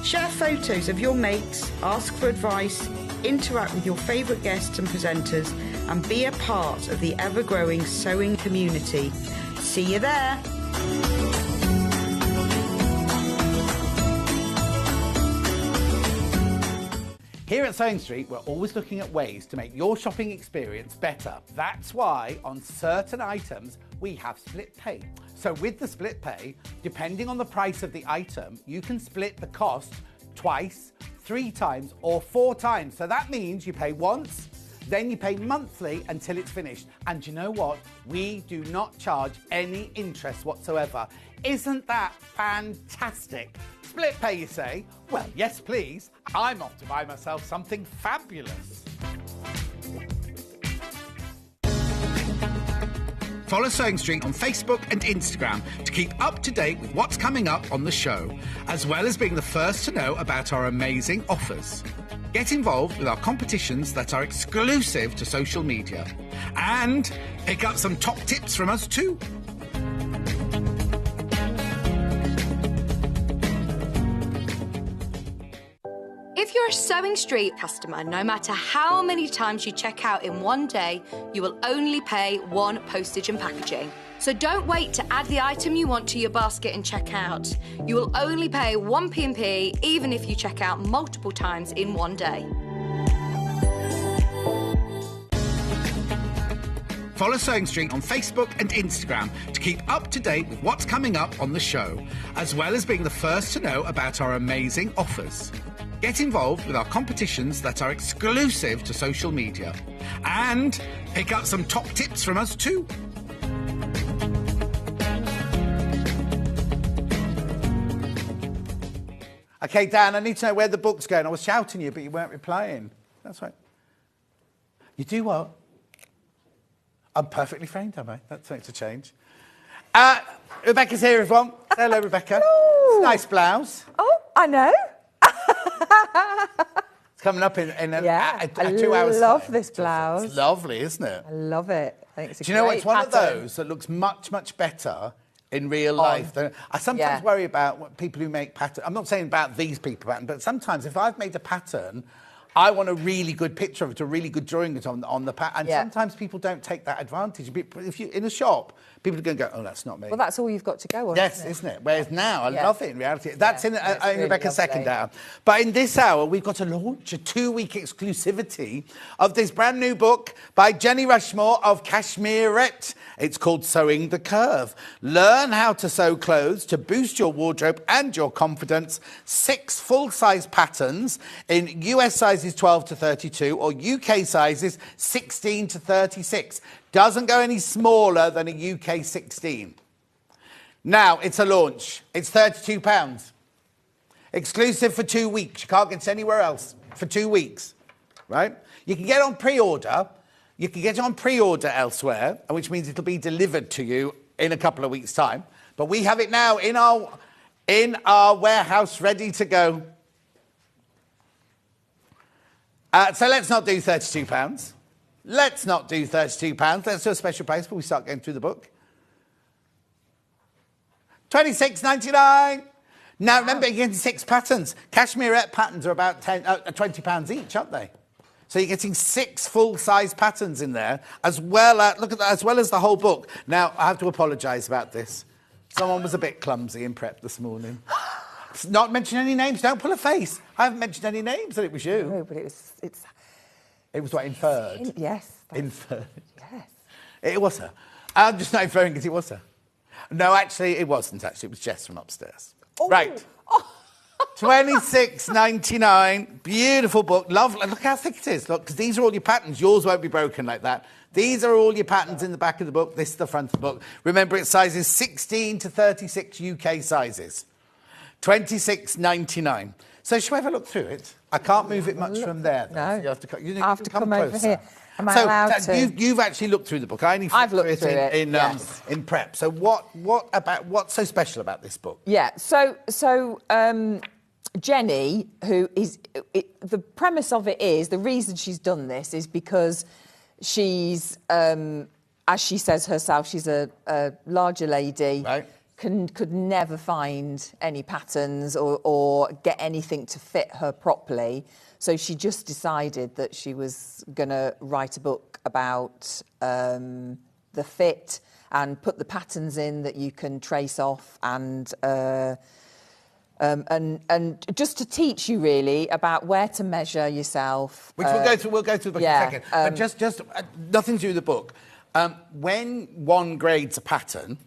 Speaker 5: Share photos of your makes, ask for advice, interact with your favourite guests and presenters and be a part of the ever-growing sewing community. See you there!
Speaker 1: Here at Sewing Street, we're always looking at ways to make your shopping experience better. That's why on certain items, we have split pay. So with the split pay, depending on the price of the item, you can split the cost twice, 3 times or 4 times. So that means you pay once Then you pay monthly until it's finished. And you know what? We do not charge any interest whatsoever. Isn't that fantastic? Split pay, you say? Well, yes, please. I'm off to buy myself something fabulous. Follow Sewing Street on Facebook and Instagram to keep up to date with what's coming up on the show, as well as being the first to know about our amazing offers. Get involved with our competitions that are exclusive to social media. And pick up some top tips from us too.
Speaker 6: If you're a Sewing Street customer, no matter how many times you check out in one day, you will only pay one postage and packaging. So don't wait to add the item you want to your basket and check out. You will only pay one P&P even if you check out multiple times in one day.
Speaker 1: Follow Sewing Street on Facebook and Instagram to keep up to date with what's coming up on the show, as well as being the first to know about our amazing offers. Get involved with our competitions that are exclusive to social media. And pick up some top tips from us too. Okay, Dan, I need to know where the book's going. I was shouting you, but you weren't replying. That's right. You do what? I'm perfectly framed, am I? That makes a change. Rebecca's here, everyone. Hello, Rebecca.
Speaker 7: Hello.
Speaker 1: It's a nice blouse.
Speaker 7: Oh, I know.
Speaker 1: It's coming up in
Speaker 7: Yeah,
Speaker 1: 2 hours.
Speaker 7: I love
Speaker 1: time.
Speaker 7: this blouse.
Speaker 1: It's lovely, isn't it?
Speaker 7: I love it. I think it's a
Speaker 1: Do you know what?
Speaker 7: great
Speaker 1: It's one
Speaker 7: pattern.
Speaker 1: of those that looks much, much better in real life. I sometimes worry about what people who make patterns. I'm not saying about these people pattern, but sometimes if I've made a pattern, I want a really good picture of it, a really good drawing of it on the pattern. And sometimes people don't take that advantage. If you in a shop, people are going to go, "Oh, that's not me."
Speaker 7: Well, that's all you've got to go on.
Speaker 1: Yes, isn't it? Whereas now, I love it in reality. That's in
Speaker 7: really
Speaker 1: Rebecca's
Speaker 7: lovely.
Speaker 1: second hour. But in this hour, we've got to launch a 2-week exclusivity of this brand new book by Jenny Rushmore of Cashmerette. It's called Sewing the Curve. Learn how to sew clothes to boost your wardrobe and your confidence. 6 full-size patterns in US sizes 12 to 32 or UK sizes 16 to 36. Doesn't go any smaller than a UK 16. Now, it's a launch. It's £32. Exclusive for 2 weeks. You can't get it anywhere else for 2 weeks, right? You can get on pre-order. You can get it on pre-order elsewhere, which means it'll be delivered to you in a couple of weeks' time. But we have it now in our warehouse ready to go. So let's not do £32. Let's not do £32. Let's do a special price before we start going through the book. $26.99. Now, remember, you're getting 6 patterns. Cashmerette patterns are about £20 each, aren't they? So you're getting 6 full-size patterns in there, as well as the whole book. Now, I have to apologise about this. Someone was a bit clumsy in prep this morning. Not mention any names. Don't pull a face. I haven't mentioned any names, and it was you.
Speaker 7: No, but it was
Speaker 1: what, inferred?
Speaker 7: Yes.
Speaker 1: Inferred.
Speaker 7: Yes.
Speaker 1: It was her. I'm just not inferring because it was her. No, actually, it wasn't, actually. It was Jess from upstairs.
Speaker 7: Oh.
Speaker 1: Right. $26.99. Beautiful book. Lovely. Look how thick it is. Look, because these are all your patterns. Yours won't be broken like that. These are all your patterns in the back of the book. This is the front of the book. Remember, it's sizes 16 to 36 UK sizes. $26.99. So shall we have a look through it? I can't move it much from there. Though.
Speaker 7: No.
Speaker 1: You have to,
Speaker 7: I have to come over
Speaker 1: closer.
Speaker 7: here. Am I allowed to?
Speaker 1: You've actually looked through the book. I only
Speaker 7: I've
Speaker 1: flipped
Speaker 7: looked
Speaker 1: through
Speaker 7: it
Speaker 1: yes. In prep. So what's so special about this book?
Speaker 7: Yeah. So Jenny, who is the premise of it is the reason she's done this is because she's, as she says herself, she's a larger lady.
Speaker 1: Right.
Speaker 7: Could never find any patterns or get anything to fit her properly. So she just decided that she was going to write a book about the fit and put the patterns in that you can trace off and just to teach you really about where to measure yourself.
Speaker 1: Which we'll go through the book in a second. But just nothing to do with the book. When one grades a pattern,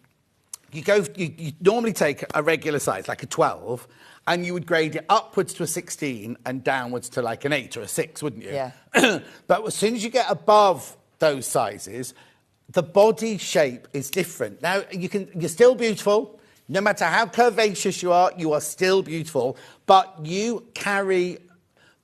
Speaker 1: you normally take a regular size, like a 12, and you would grade it upwards to a 16 and downwards to like an 8 or a 6, wouldn't you?
Speaker 7: Yeah.
Speaker 1: But as soon as you get above those sizes, the body shape is different. Now, you're still beautiful. No matter how curvaceous you are still beautiful, but you carry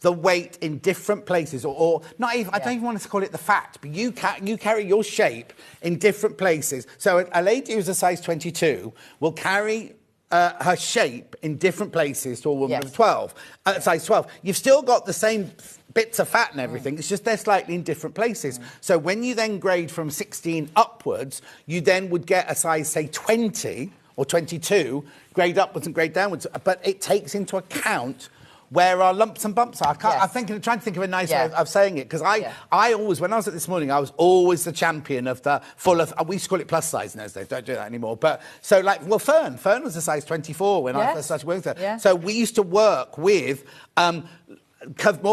Speaker 1: the weight in different places, or not even, I don't even want to call it the fat, but you carry your shape in different places. So a lady who's a size 22 will carry her shape in different places to a woman of 12, size 12. You've still got the same bits of fat and everything, it's just they're slightly in different places. So when you then grade from 16 upwards, you then would get a size, say, 20 or 22, grade upwards and grade downwards, but it takes into account where our lumps and bumps are. I'm trying to think of a nice way of saying it, because I always, when I was at this morning, I was always the champion of the we used to call it plus size in those days, don't do that anymore. But so like, well, Fern was a size 24 when I first started working with her. Yeah. So we used to work with more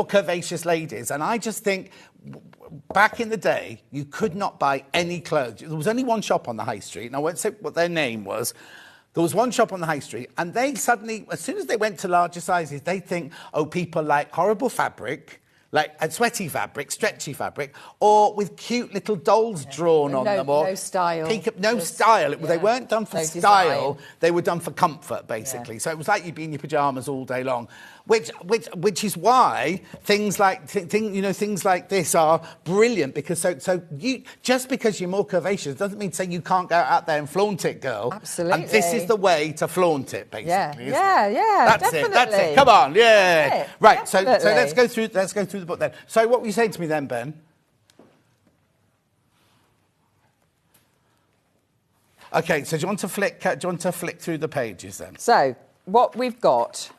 Speaker 1: curvaceous ladies, and I just think back in the day, you could not buy any clothes. There was only one shop on the high street, and I won't say what their name was. There was one shop on the high street, and they suddenly, as soon as they went to larger sizes, they think, oh, people like horrible fabric, like a sweaty fabric, stretchy fabric, or with cute little dolls drawn on them. Or
Speaker 7: no style.
Speaker 1: Style. They weren't done for style.
Speaker 7: Design.
Speaker 1: They were done for comfort, basically. Yeah. So it was like you'd be in your pyjamas all day long, which is why things like things like this are brilliant, because so you, just because you're more curvaceous doesn't mean to say you can't go out there and flaunt it, girl.
Speaker 7: Absolutely.
Speaker 1: And this is the way to flaunt it, basically.
Speaker 7: Yeah.
Speaker 1: That's it. Come on, yeah. Right.
Speaker 7: Definitely.
Speaker 1: So let's go through the book then. So what were you saying to me then, Ben? Okay, so do you want to flick through the pages then?
Speaker 7: So what we've got,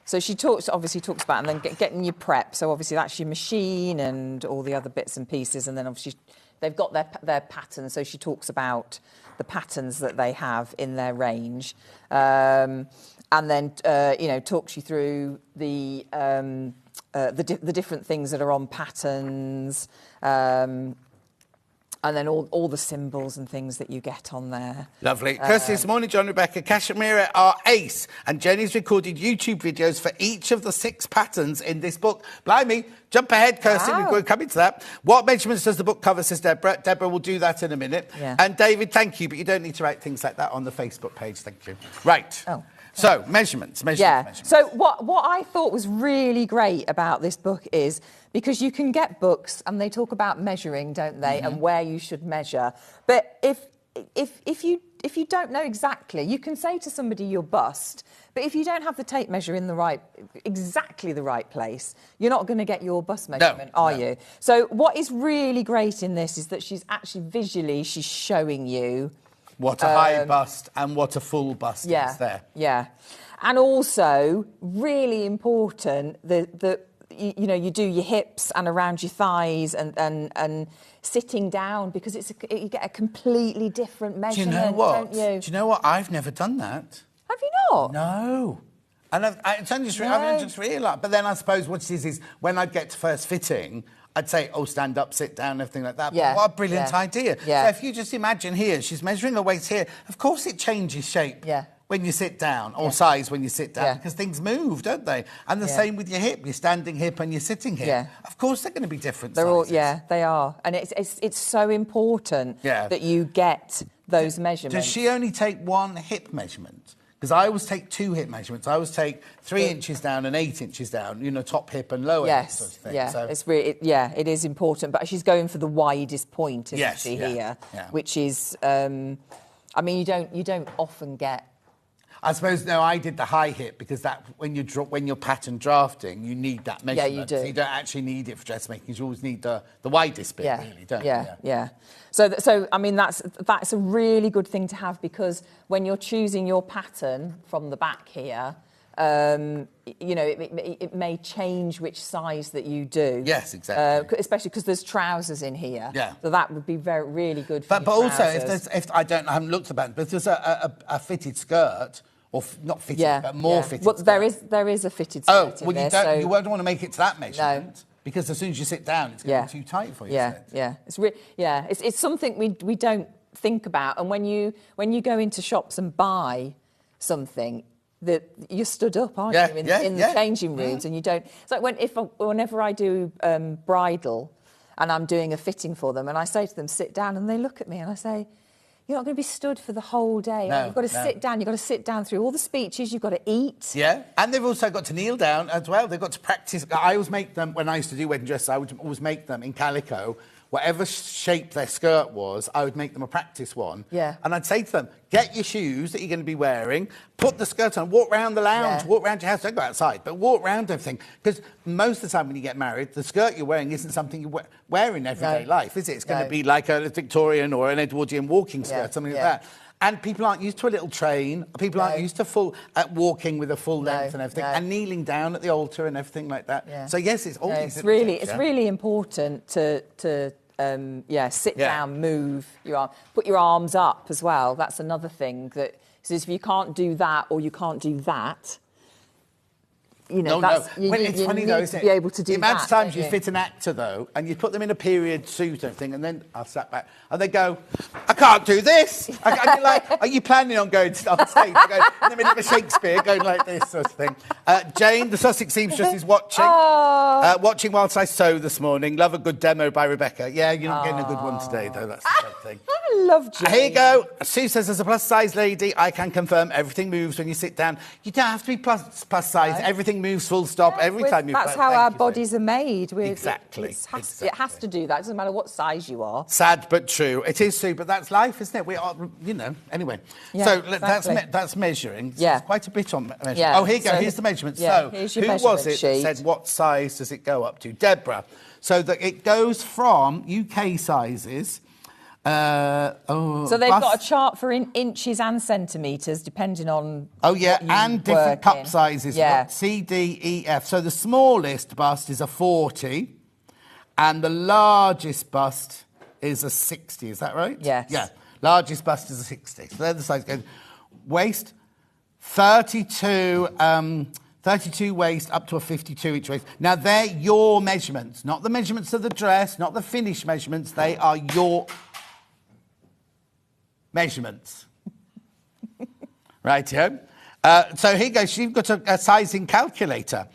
Speaker 7: so she obviously talks about, and then getting your prep. So obviously that's your machine and all the other bits and pieces, and then obviously they've got their patterns. So she talks about the patterns that they have in their range, and then talks you through the different things that are on patterns. And then all the symbols and things that you get on there.
Speaker 1: Lovely. Kirsty, this morning, John, Rebecca, Kashmira are ace. And Jenny's recorded YouTube videos for each of the 6 patterns in this book. Blimey, jump ahead, Kirsty.
Speaker 7: Wow.
Speaker 1: We're coming to that. What measurements does the book cover, says Deborah? Deborah will do that in a minute.
Speaker 7: Yeah.
Speaker 1: And David, thank you, but you don't need to write things like that on the Facebook page. Thank you. Right.
Speaker 7: Oh.
Speaker 1: So, measurements.
Speaker 7: So what I thought was really great about this book is, because you can get books and they talk about measuring, don't they, and where you should measure. But if you don't know exactly, you can say to somebody your bust, but if you don't have the tape measure in exactly the right place, you're not going to get your bust measurement, are you? So what is really great in this is that she's showing you
Speaker 1: what a high bust and what a full bust is there.
Speaker 7: Yeah. And also, really important, you do your hips and around your thighs and sitting down, because you get a completely different measurement,
Speaker 1: Do you know what?
Speaker 7: don't you?
Speaker 1: Do you know what? I've never done that.
Speaker 7: Have you not?
Speaker 1: No. And I've only just realised. But then I suppose what it is when I'd get to first fitting, I'd say, oh, stand up, sit down, everything like that.
Speaker 7: Yeah.
Speaker 1: But what a brilliant idea.
Speaker 7: Yeah.
Speaker 1: So if you just imagine here, she's measuring her waist here. Of course it changes shape when you sit down, or size when you sit down, because things move, don't they? And the same with your hip, your standing hip and your sitting hip. Yeah. Of course they're going to be different sizes.
Speaker 7: They are. And it's so important that you get those measurements.
Speaker 1: Does she only take one hip measurement? Because I always take 2 hip measurements. I always take 3 inches down and 8 inches down, top hip and lower hip sort of thing.
Speaker 7: Yeah,
Speaker 1: so.
Speaker 7: it's really, it is important. But she's going for the widest point, isn't she, here?
Speaker 1: Yeah.
Speaker 7: Which is, you don't often get.
Speaker 1: I suppose, no, I did the high hip, because that when you're pattern drafting, you need that measurement.
Speaker 7: Yeah, you do.
Speaker 1: So you don't actually need it for dressmaking. You always need the widest bit, really, don't you?
Speaker 7: Yeah. So I mean, that's a really good thing to have, because when you're choosing your pattern from the back here, it may change which size that you do.
Speaker 1: Yes, exactly.
Speaker 7: Especially because there's trousers in here.
Speaker 1: Yeah.
Speaker 7: So that would be really good for
Speaker 1: But
Speaker 7: your
Speaker 1: also,
Speaker 7: trousers.
Speaker 1: if I haven't looked about it, but if there's a fitted skirt, or not fitted, but more fitted
Speaker 7: well,
Speaker 1: skirt.
Speaker 7: there is a fitted skirt in there,
Speaker 1: you won't want to make it to that measurement. No. Because as soon as you sit down, it's going to be too tight for you.
Speaker 7: It's something we don't think about. And when you go into shops and buy something, that you're stood up, aren't you, in the changing rooms, and you don't. It's like whenever I do bridal, and I'm doing a fitting for them, and I say to them, sit down, and they look at me, and I say, you're not going to be stood for the whole day.
Speaker 1: No,
Speaker 7: you've got to sit down. You've got to sit down through all the speeches. You've got to eat.
Speaker 1: Yeah, and they've also got to kneel down as well. They've got to practice. I always make them, when I used to do wedding dresses, I would always make them in calico. Whatever shape their skirt was, I would make them a practice one.
Speaker 7: Yeah.
Speaker 1: And I'd say to them, get your shoes that you're going to be wearing, put the skirt on, walk around the lounge, walk around your house, don't go outside, but walk around everything. Because most of the time when you get married, the skirt you're wearing isn't something you wear in everyday life, is it? It's going to be like a Victorian or an Edwardian walking skirt, something like that. And people aren't used to a little train. People aren't used to walking with a full length and everything, and kneeling down at the altar and everything like that. Yeah. So yes, it's all these.
Speaker 7: It's really important to sit down, move your arm, put your arms up as well. That's another thing that says if you can't do that or you can't do that. You know,
Speaker 1: it's funny though, isn't it?
Speaker 7: Be able to do
Speaker 1: the amount of times you
Speaker 7: that,
Speaker 1: fit an actor though, and you put them in a period suit and everything, and then I'll sat back, and they go, I can't do this. And you're like, are you planning on going on stage, going in the middle of a Shakespeare, going like this sort of thing? Jane, the Sussex seamstress, is watching. Watching whilst I sew this morning. Love a good demo by Rebecca. Yeah, you're not getting a good one today though. That's the sad thing.
Speaker 7: I love Jane.
Speaker 1: Here you go. Sue says, as a plus size lady, I can confirm everything moves when you sit down. You don't have to be plus size. Everything moves full stop every time you.
Speaker 7: That's how our bodies are made.
Speaker 1: Exactly.
Speaker 7: It has to do that. It doesn't matter what size you are.
Speaker 1: Sad but true. It is, Sue, but that's life, isn't it? We are, anyway.
Speaker 7: Yeah,
Speaker 1: so
Speaker 7: exactly.
Speaker 1: that's measuring. So
Speaker 7: yeah.
Speaker 1: There's quite a bit on measuring.
Speaker 7: Yeah.
Speaker 1: Oh, here you go. Here's the measurement.
Speaker 7: Yeah,
Speaker 1: so who was it that said what size does it go up to? Deborah. So that it goes from UK sizes.
Speaker 7: So they've got a chart for inches and centimetres, depending on.
Speaker 1: Oh yeah, and different cup sizes.
Speaker 7: Yeah.
Speaker 1: C, D, E, F. So the smallest bust is a 40, and the largest bust is a 60. Is that right?
Speaker 7: Yes.
Speaker 1: Yeah. Largest bust is a 60. So they're the size. Waist, 32. 32 waist up to a 52 each waist. Now, they're your measurements, not the measurements of the dress, not the finished measurements. They are your measurements. Right, yeah? So here goes. You've got a sizing calculator.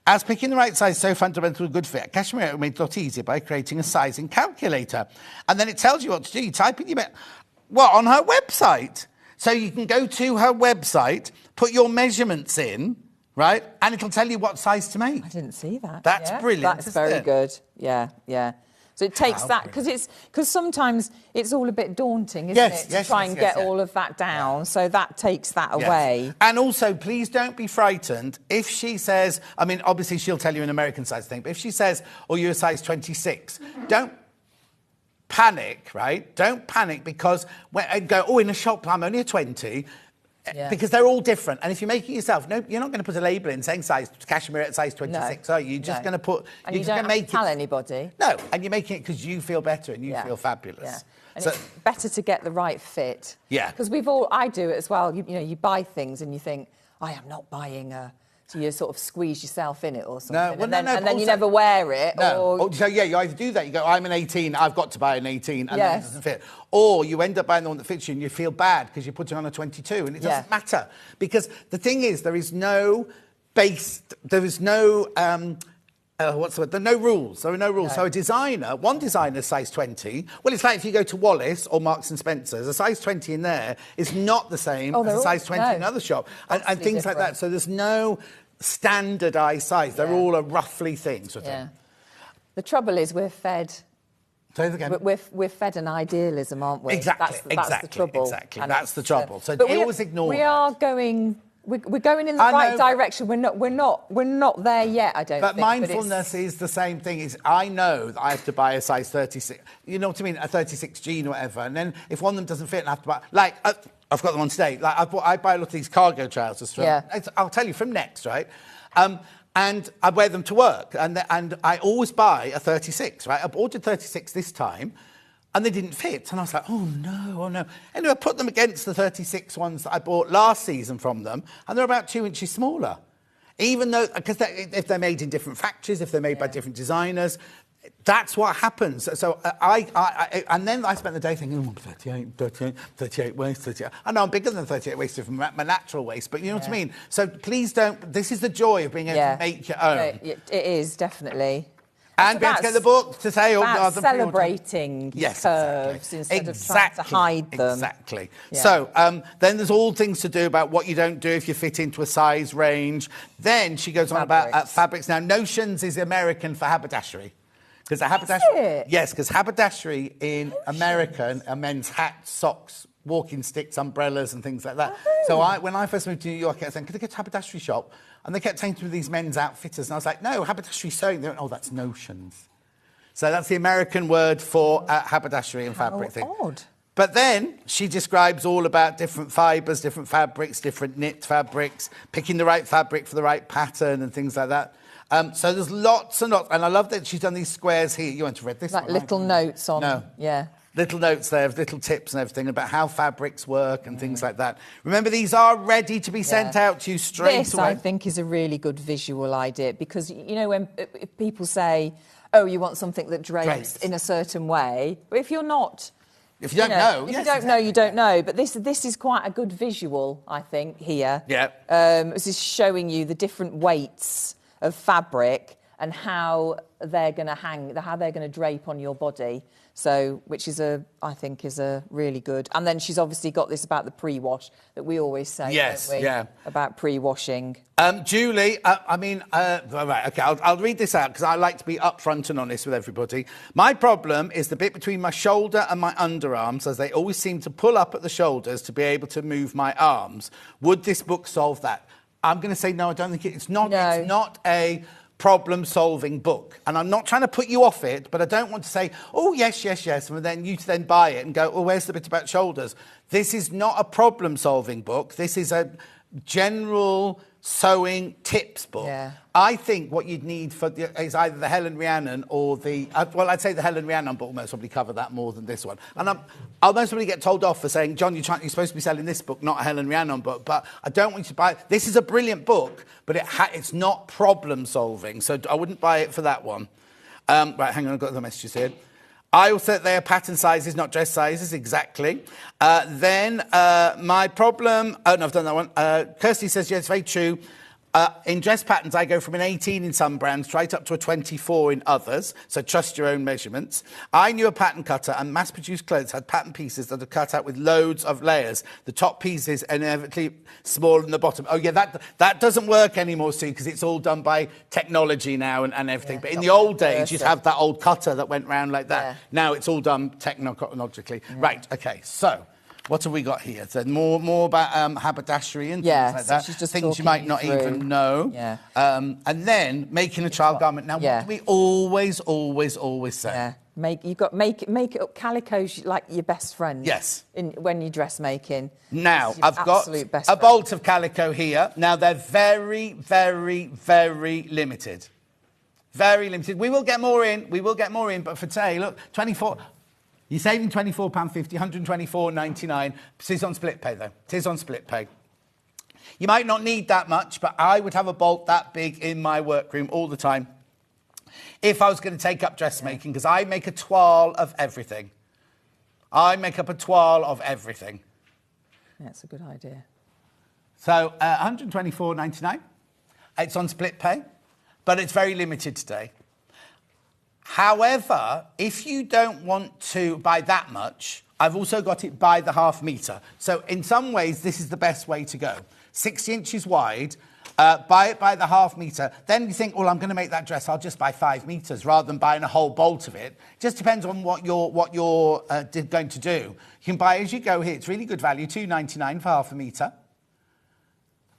Speaker 1: As picking the right size is so fundamental to a good fit, Cashmere made it a lot easier by creating a sizing calculator. And then it tells you what to do. You type in your... on her website. So you can go to her website, put your measurements in, right? And it'll tell you what size to make.
Speaker 7: I didn't see that.
Speaker 1: That's brilliant.
Speaker 7: That's very good. Yeah, yeah. So it takes that, because sometimes it's all a bit daunting, isn't it? To try and get all of that down. So that takes that away.
Speaker 1: And also, please don't be frightened. If she says, I mean, obviously she'll tell you an American size thing, but if she says, oh, you're a size 26, don't panic, right? Don't panic because in a shop I'm only a 20. Yeah. Because they're all different. And if you're making yourself, no, you're not going to put a label in saying Cashmere at size 26, are you? You're just going to put...
Speaker 7: And you don't have to tell anybody.
Speaker 1: No, and you're making it because you feel better and you feel fabulous.
Speaker 7: Yeah. And it's better to get the right fit.
Speaker 1: Yeah.
Speaker 7: Because I do it as well. You know, you buy things and you think, I am not buying a... So you sort of squeeze yourself in it or something. And then you never wear it.
Speaker 1: No. So, you either do that, you go, I'm an 18, I've got to buy an 18, and then it doesn't fit. Or you end up buying the one that fits you and you feel bad because you're putting on a 22, and it doesn't matter. Because the thing is, there is no base, there is no... what's the word? There are no rules. There are no rules. No. So one designer size 20. Well, it's like if you go to Wallis or Marks and Spencer's, a size 20 in there is not the same as a size 20 in another shop, and things like that. So there's no standardised size. They're all a roughly thing. Sort of.
Speaker 7: The trouble is we're fed.
Speaker 1: Say it again.
Speaker 7: We're fed an idealism, aren't we?
Speaker 1: Exactly.
Speaker 7: That's the trouble.
Speaker 1: Exactly. That's the trouble. So
Speaker 7: but
Speaker 1: always ignore.
Speaker 7: We are going. We're going in the right direction. We're not there yet, I don't think.
Speaker 1: But mindfulness is the same thing. I know that I have to buy a size 36. You know what I mean? A 36 jean or whatever. And then if one of them doesn't fit, I have to buy... Like, I've got them on today. Like, I buy a lot of these cargo trousers from... I'll tell you, from Next, right? And I wear them to work. And I always buy a 36, right? I ordered 36 this time. And they didn't fit. And I was like, oh, no. Anyway, I put them against the 36 ones that I bought last season from them, and they're about 2 inches smaller. Even though, because if they're made in different factories, if they're made by different designers, That's what happens. So and then I spent the day thinking, 38 waist, 38. I know I'm bigger than 38 waist from my natural waist, but you know what I mean? So please don't, this is the joy of being able to make your own.
Speaker 7: It is, definitely.
Speaker 1: And be able to get the book to say,
Speaker 7: that's celebrating curves instead of trying to hide them.
Speaker 1: Exactly. Yeah. So then there's all things to do about what you don't do if you fit into a size range. Then she goes on about fabrics. Now, Notions is American for haberdashery. Because haberdashery in America are men's hats, socks, walking sticks, umbrellas and things like that. Oh. So when I first moved to New York, I was saying, could I get to a haberdashery shop? And they kept saying to me these men's outfitters, and I was like, no, haberdashery sewing. They went, oh, that's Notions. So that's the American word for haberdashery and fabric thing.
Speaker 7: Odd.
Speaker 1: But then she describes all about different fibres, different fabrics, different knit fabrics, picking the right fabric for the right pattern and things like that. So there's lots and lots. And I love that she's done these squares here. You want to read this
Speaker 7: like
Speaker 1: one?
Speaker 7: Little notes on.
Speaker 1: No.
Speaker 7: Yeah.
Speaker 1: Little notes there, little tips and everything about how fabrics work and things like that. Remember, these are ready to be sent out to you straight away.
Speaker 7: This, I think, is a really good visual idea because, you know, when if people say, oh, you want something that drapes in a certain way, but if you're not...
Speaker 1: If you don't know...
Speaker 7: If you don't know, you don't know. But this is quite a good visual, I think, here.
Speaker 1: Yeah.
Speaker 7: This is showing you the different weights of fabric and how they're going to hang, how they're going to drape on your body. So, which is I think is a really good. And then she's obviously got this about the pre-wash that we always say, don't we? About pre-washing.
Speaker 1: Julie, right, okay, I'll read this out because I like to be upfront and honest with everybody. My problem is the bit between my shoulder and my underarms, as they always seem to pull up at the shoulders to be able to move my arms. Would this book solve that? I'm going to say no, I don't think it's not. No. It's not a problem-solving book. And I'm not trying to put you off it, but I don't want to say, oh, yes, and then you then buy it and go, well, where's the bit about shoulders? This is not a problem-solving book. This is a general sewing tips book. Yeah. I think what you'd need is either the Helen Rhiannon or the... I'd say the Helen Rhiannon book will most probably cover that more than this one. And I'll most probably get told off for saying, John, you're supposed to be selling this book, not a Helen Rhiannon book, but I don't want you to buy it. This is a brilliant book, but it's not problem-solving, so I wouldn't buy it for that one. Right, hang on, I've got the messages here. I also, they are pattern sizes, not dress sizes, exactly. Then my problem... Oh, no, I've done that one. Kirsty says, yes, very true. In dress patterns, I go from an 18 in some brands right up to a 24 in others, so trust your own measurements. I knew a pattern cutter, and mass-produced clothes had pattern pieces that are cut out with loads of layers. The top pieces are inevitably smaller than the bottom. Oh, yeah, that doesn't work anymore, Sue, because it's all done by technology now and everything. Yeah, but in the old days, you'd have that old cutter that went round like that. Yeah. Now it's all done technologically. Yeah. Right, OK, so... What have we got here? So more about haberdashery and things like that. She's just things you might not even know. Yeah. And then making a trial garment. Now, what do we always say? Yeah. Make it up. Calico's like your best friend. Yes. When you're dressmaking. Now, I've got a bolt of calico here. Now, they're very, very, very limited. Very limited. We will get more in. But for today, look, 24... You're saving £24.50, £124.99. Tis on split pay, though. Tis on split pay. You might not need that much, but I would have a bolt that big in my workroom all the time if I was going to take up dressmaking, because I make a toile of everything. I make up a toile of everything. That's a good idea. So, £124.99. It's on split pay, but it's very limited today. However, if you don't want to buy that much, I've also got it by the half metre. So in some ways, this is the best way to go. 60 inches wide, buy it by the half metre. Then you think, well, I'm going to make that dress. I'll just buy 5 metres rather than buying a whole bolt of it. Just depends on what you're going to do. You can buy as you go here. It's really good value, £2.99 for half a metre.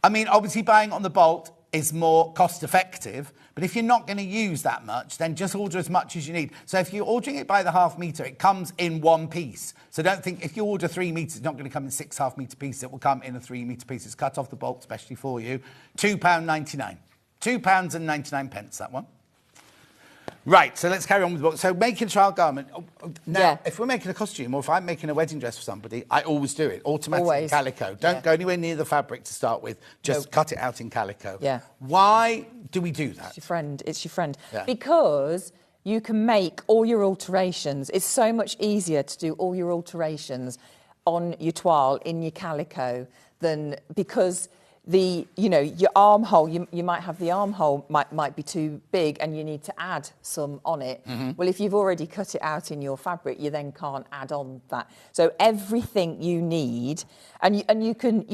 Speaker 1: I mean, obviously buying on the bolt is more cost effective, but if you're not going to use that much, then just order as much as you need. So if you're ordering it by the half metre, it comes in one piece. So don't think if you order 3 metres, it's not going to come in 6 half-metre pieces. It will come in a 3 metre piece. It's cut off the bolt especially for you. £2.99. £2.99, that one. Right, so let's carry on with the book. So making a trial garment. Now, if we're making a costume or if I'm making a wedding dress for somebody, I always do it. Automatically in calico. Don't go anywhere near the fabric to start with. Just cut it out in calico. Yeah. Why do we do that? It's your friend. Yeah. Because
Speaker 7: you can make all your alterations. It's so much easier to do all your alterations on your toile in your calico than because your armhole, you might have the armhole might be too big and you need to add some on it. Well, if you've already cut it out in your fabric, you then can't add on that. So everything you need, and you can,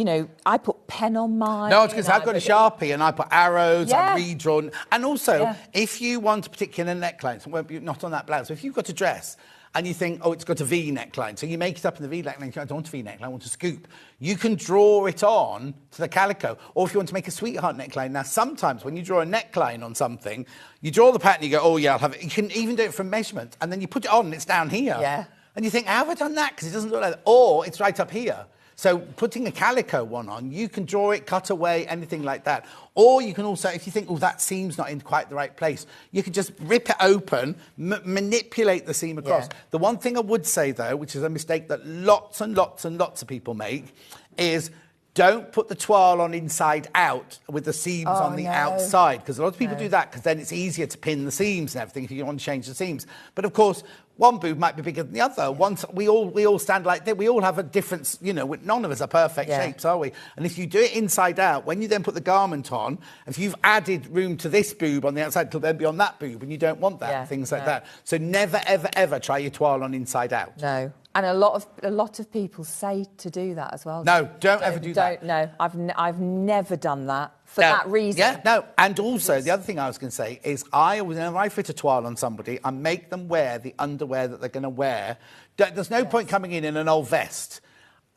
Speaker 7: I put pen on mine.
Speaker 1: No, I was going to say, I've got a Sharpie and I put arrows,
Speaker 7: Yeah.
Speaker 1: I've redrawn. And also,
Speaker 7: Yeah.
Speaker 1: if you want a particular neckline, so it won't be not on that blouse, so if you've got a dress, and you think, oh, it's got a V neckline. So you make it up in the V neckline. I don't want a V neckline, I want a scoop. You can draw it on to the calico. Or if you want to make a sweetheart neckline. Now, sometimes when you draw a neckline on something, you draw the pattern, you go, oh, yeah, I'll have it. You can even do it from measurement. And then you put it on and it's down here.
Speaker 7: Yeah.
Speaker 1: And you think, how have I done that? Because it doesn't look like that. Or it's right up here. So putting a calico one on, you can draw it, cut away, anything like that. Or you can also, if you think, oh, that seam's not in quite the right place, you can just rip it open, manipulate the seam across.
Speaker 7: Yeah.
Speaker 1: The one thing I would say, though, which is a mistake that lots and lots and lots of people make, is don't put the toile on inside out with the seams on the outside, because a lot of people do that because then it's easier to pin the seams and everything if you want to change the seams. But of course, one boob might be bigger than the other. Once we all stand like that. We all have a difference. None of us are perfect shapes, are we? And if you do it inside out, when you then put the garment on, if you've added room to this boob on the outside, it'll then be on that boob, and you don't want that. Things like that. So never, ever, ever try your toile on inside out.
Speaker 7: No. And a lot of people say to do that as well.
Speaker 1: No, don't ever do that.
Speaker 7: No, I've never done that for that reason.
Speaker 1: Yeah, no. And also, the other thing I was going to say is whenever I fit a toile on somebody, I make them wear the underwear that they're going to wear. There's no point coming in an old vest.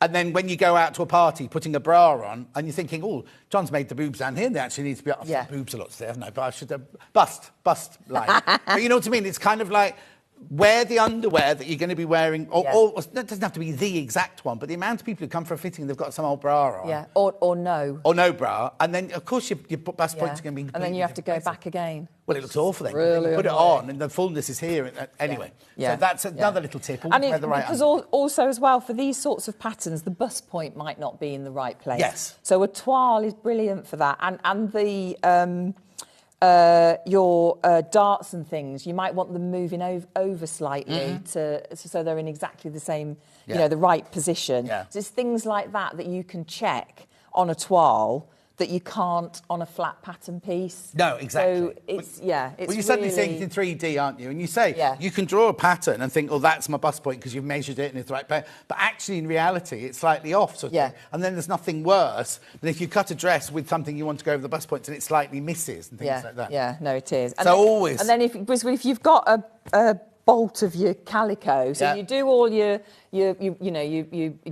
Speaker 1: And then when you go out to a party, putting a bra on, and you're thinking, oh, John's made the boobs down here. They actually need to be up. The boobs a lot there, haven't I? But I should have bust line. But you know what I mean? It's kind of like, wear the underwear that you're going to be wearing, or it doesn't have to be the exact one, but the amount of people who come for a fitting, they've got some old bra on.
Speaker 7: Yeah, or no.
Speaker 1: Or no bra. And then, of course, your bust points are going to be...
Speaker 7: And then you have to go back again.
Speaker 1: Well, it looks awful then.
Speaker 7: Really
Speaker 1: you put it on and the fullness is here. Anyway, so that's another little tip.
Speaker 7: And because also as well, for these sorts of patterns, the bust point might not be in the right place.
Speaker 1: Yes.
Speaker 7: So a toile is brilliant for that. And the... your darts and things, you might want them moving over slightly so they're in exactly the same, the right position.
Speaker 1: Yeah.
Speaker 7: So it's things like that you can check on a toile that you can't on a flat pattern piece.
Speaker 1: No, exactly.
Speaker 7: So it's, it's
Speaker 1: well, you're suddenly seeing it in 3D, aren't you? And you say, you can draw a pattern and think, oh, that's my bust point because you've measured it and it's the right place. But actually, in reality, it's slightly off. Sort of thing. And then there's nothing worse than if you cut a dress with something you want to go over the bust points and it slightly misses and things like that.
Speaker 7: Yeah, no, it is. And
Speaker 1: so
Speaker 7: then,
Speaker 1: always...
Speaker 7: And then if you've got a bolt of your calico, so you do all you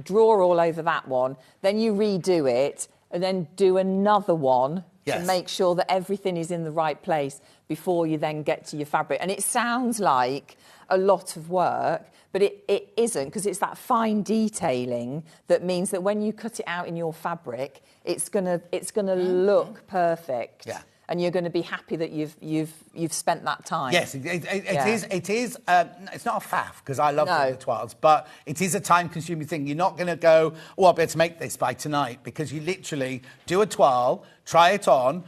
Speaker 7: draw all over that one, then you redo it, and then do another one to make sure that everything is in the right place before you then get to your fabric. And it sounds like a lot of work, but it isn't, because it's that fine detailing that means that when you cut it out in your fabric, it's gonna look perfect. Yeah. And you're going to be happy that you've spent that time.
Speaker 1: Yes, it is. It's not a faff, because I love the toiles, but it is a time-consuming thing. You're not going to go, oh, I'll be able to make this by tonight, because you literally do a toile, try it on,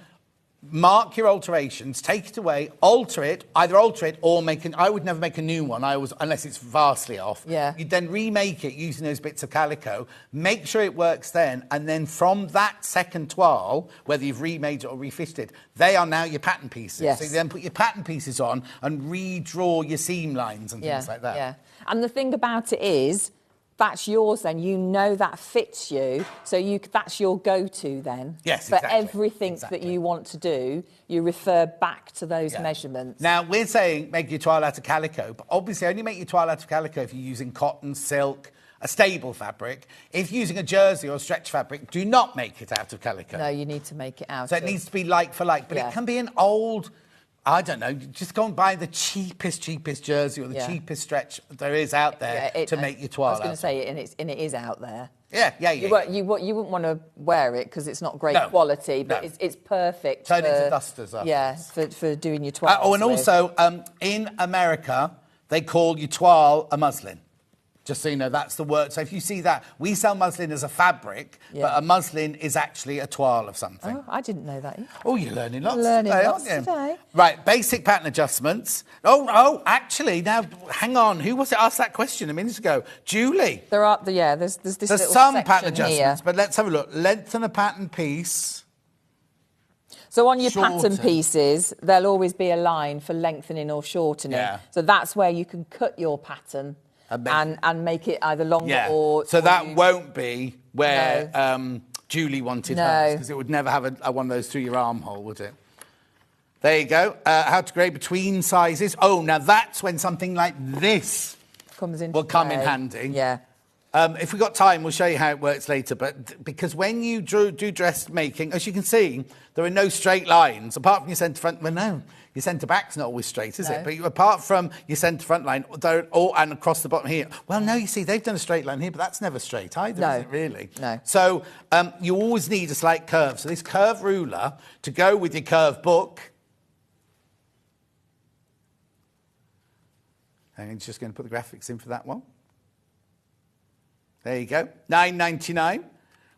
Speaker 1: mark your alterations, take it away, either alter it or I would never make a new one, unless it's vastly off.
Speaker 7: Yeah.
Speaker 1: You'd then remake it using those bits of calico, make sure it works then, and then from that second toile, whether you've remade it or refitted it, they are now your pattern pieces.
Speaker 7: Yes.
Speaker 1: So you then put your pattern pieces on and redraw your seam lines and things like that.
Speaker 7: Yeah. And the thing about it is, that's yours then. You know that fits you, so that's your go-to then.
Speaker 1: Yes,
Speaker 7: for
Speaker 1: exactly.
Speaker 7: everything that you want to do, you refer back to those measurements.
Speaker 1: Now, we're saying make your toile out of calico, but obviously only make your toile out of calico if you're using cotton, silk, a stable fabric. If you're using a jersey or stretch fabric, do not make it out of calico.
Speaker 7: No, you need to make it out.
Speaker 1: So it needs to be like for like, but it can be an old... I don't know, just go and buy the cheapest jersey or the cheapest stretch there is out there to make your toile.
Speaker 7: I was going to say, and it is out there.
Speaker 1: Yeah.
Speaker 7: You wouldn't want to wear it because it's not great quality, but it's perfect.
Speaker 1: Turn it into dusters afterwards.
Speaker 7: Yeah, for doing your toile.
Speaker 1: And also, in America, they call your toile a muslin. Just so you know, that's the word. So if you see that, we sell muslin as a fabric, but a muslin is actually a toile of something.
Speaker 7: Oh, I didn't know that.
Speaker 1: Oh, you're learning lots
Speaker 7: Learning
Speaker 1: today,
Speaker 7: lots
Speaker 1: aren't you?
Speaker 7: today.
Speaker 1: Right, basic pattern adjustments. Oh, actually, now, hang on. Who was it asked that question a minute ago? Julie.
Speaker 7: There's this
Speaker 1: There's
Speaker 7: little
Speaker 1: some
Speaker 7: section
Speaker 1: pattern adjustments,
Speaker 7: here.
Speaker 1: but let's have a look. Lengthen a pattern piece.
Speaker 7: So on your
Speaker 1: Shorten.
Speaker 7: pattern pieces, there'll always be a line for lengthening or shortening.
Speaker 1: Yeah.
Speaker 7: So that's where you can cut your pattern and make it either longer or...
Speaker 1: So
Speaker 7: or
Speaker 1: that
Speaker 7: you-
Speaker 1: won't be where Julie wanted hers, because it would never have one of those through your armhole, would it? There you go. How to grade between sizes. Oh, now that's when something like this will come in handy.
Speaker 7: Yeah.
Speaker 1: If we've got time, we'll show you how it works later. But because when you do dressmaking, as you can see, there are no straight lines, apart from your centre front. Well, no, your centre back's not always straight, is it? But apart from your centre front line, and across the bottom here. Well, no, you see, they've done a straight line here, but that's never straight either, is it, really?
Speaker 7: No.
Speaker 1: So you always need a slight curve. So this curve ruler, to go with your curve book, and I'm just going to put the graphics in for that one. There you go, $9.99.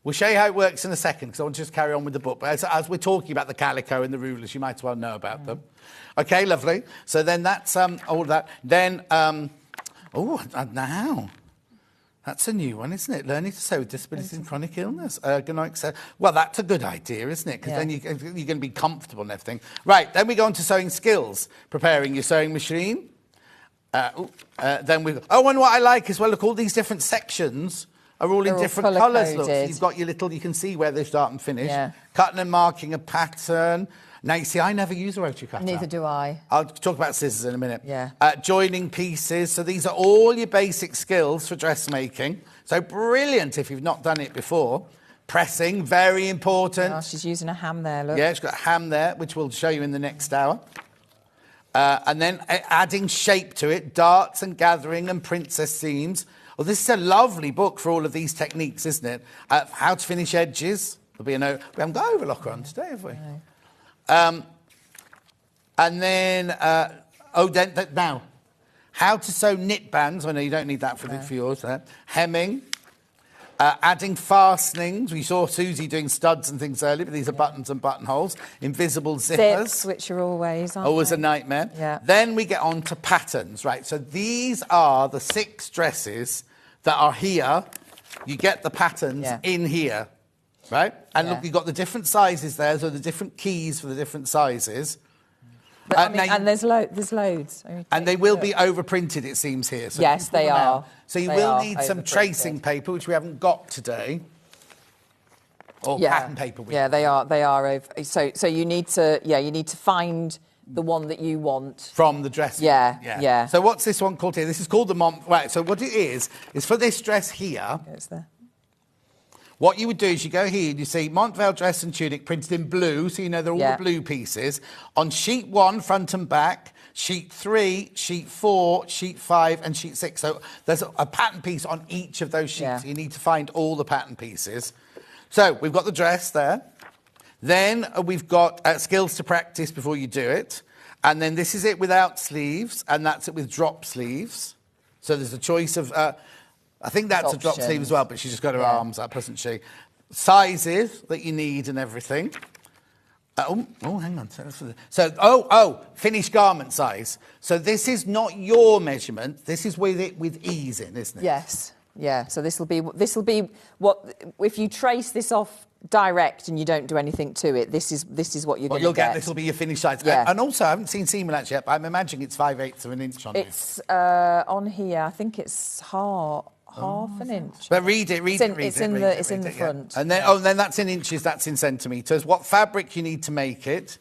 Speaker 1: We'll show you how it works in a second, because I want to just carry on with the book. But as we're talking about the calico and the rulers, you might as well know about them. OK, lovely. So then that's all of that. Then, now, that's a new one, isn't it? Learning to sew with disabilities and chronic illness. Ergonomic sew. Well, that's a good idea, isn't it? Because then you're going to be comfortable and everything. Right, then we go on to sewing skills. Preparing your sewing machine. Then we. Oh, and what I like is, well, look, all these different sections are all in different colours. Look, so you've got your little. You can see where they start and finish.
Speaker 7: Yeah.
Speaker 1: Cutting and marking a pattern. Now you see, I never use a rotary cutter.
Speaker 7: Neither do I.
Speaker 1: I'll talk about scissors in a minute.
Speaker 7: Yeah.
Speaker 1: Joining pieces. So these are all your basic skills for dressmaking. So brilliant if you've not done it before. Pressing, very important.
Speaker 7: Oh, she's using a ham there. Look.
Speaker 1: Yeah, she's got a ham there, which we'll show you in the next hour. And then adding shape to it, darts and gathering and princess seams. Well, this is a lovely book for all of these techniques, isn't it? How to finish edges. There'll be we haven't got overlocker on today, have we? No. And then, now, how to sew knit bands. I know you don't need that for yours. Hemming. Adding fastenings. We saw Susie doing studs and things earlier, but these are buttons and buttonholes. Invisible zippers.
Speaker 7: Zips, which are always, aren't
Speaker 1: Always
Speaker 7: they?
Speaker 1: a nightmare.
Speaker 7: Yeah.
Speaker 1: Then we get on to patterns, right? So these are the 6 dresses that are here. You get the patterns in here, right? And look, you've got the different sizes there, so the different keys for the different sizes.
Speaker 7: But, and there's loads.
Speaker 1: And they will be overprinted, it seems here. So
Speaker 7: yes, they are.
Speaker 1: So you will need some tracing paper, which we haven't got today. Or pattern paper.
Speaker 7: They are over. So you need to find the one that you want
Speaker 1: from the dress.
Speaker 7: Yeah.
Speaker 1: So what's this one called here? This is called the Right. So what it is for this dress here.
Speaker 7: It's there.
Speaker 1: What you would do is you go here and you see Montvale dress and tunic printed in blue, so you know they're all the blue pieces. On sheet 1, front and back, sheet 3, sheet 4, sheet 5 and sheet 6. So there's a pattern piece on each of those sheets.
Speaker 7: Yeah.
Speaker 1: So you need to find all the pattern pieces. So we've got the dress there. Then we've got skills to practice before you do it. And then this is it without sleeves, and that's it with drop sleeves. So there's a choice of... I think that's a drop sleeve as well, but she's just got her arms up, hasn't she? Sizes that you need and everything. Hang on. So, finished garment size. So this is not your measurement. This is with it with ease in, isn't it?
Speaker 7: Yes. Yeah. So this will be what if you trace this off direct and you don't do anything to it. This is what you're going to get.
Speaker 1: This will be your finished size.
Speaker 7: Yeah.
Speaker 1: And also, I haven't seen seam allowance yet, but I'm imagining it's 5/8 of an inch on
Speaker 7: It's on here. I think it's half an inch.
Speaker 1: But read it.
Speaker 7: It's in the front.
Speaker 1: And then that's in inches, that's in centimetres. What fabric you need to make it,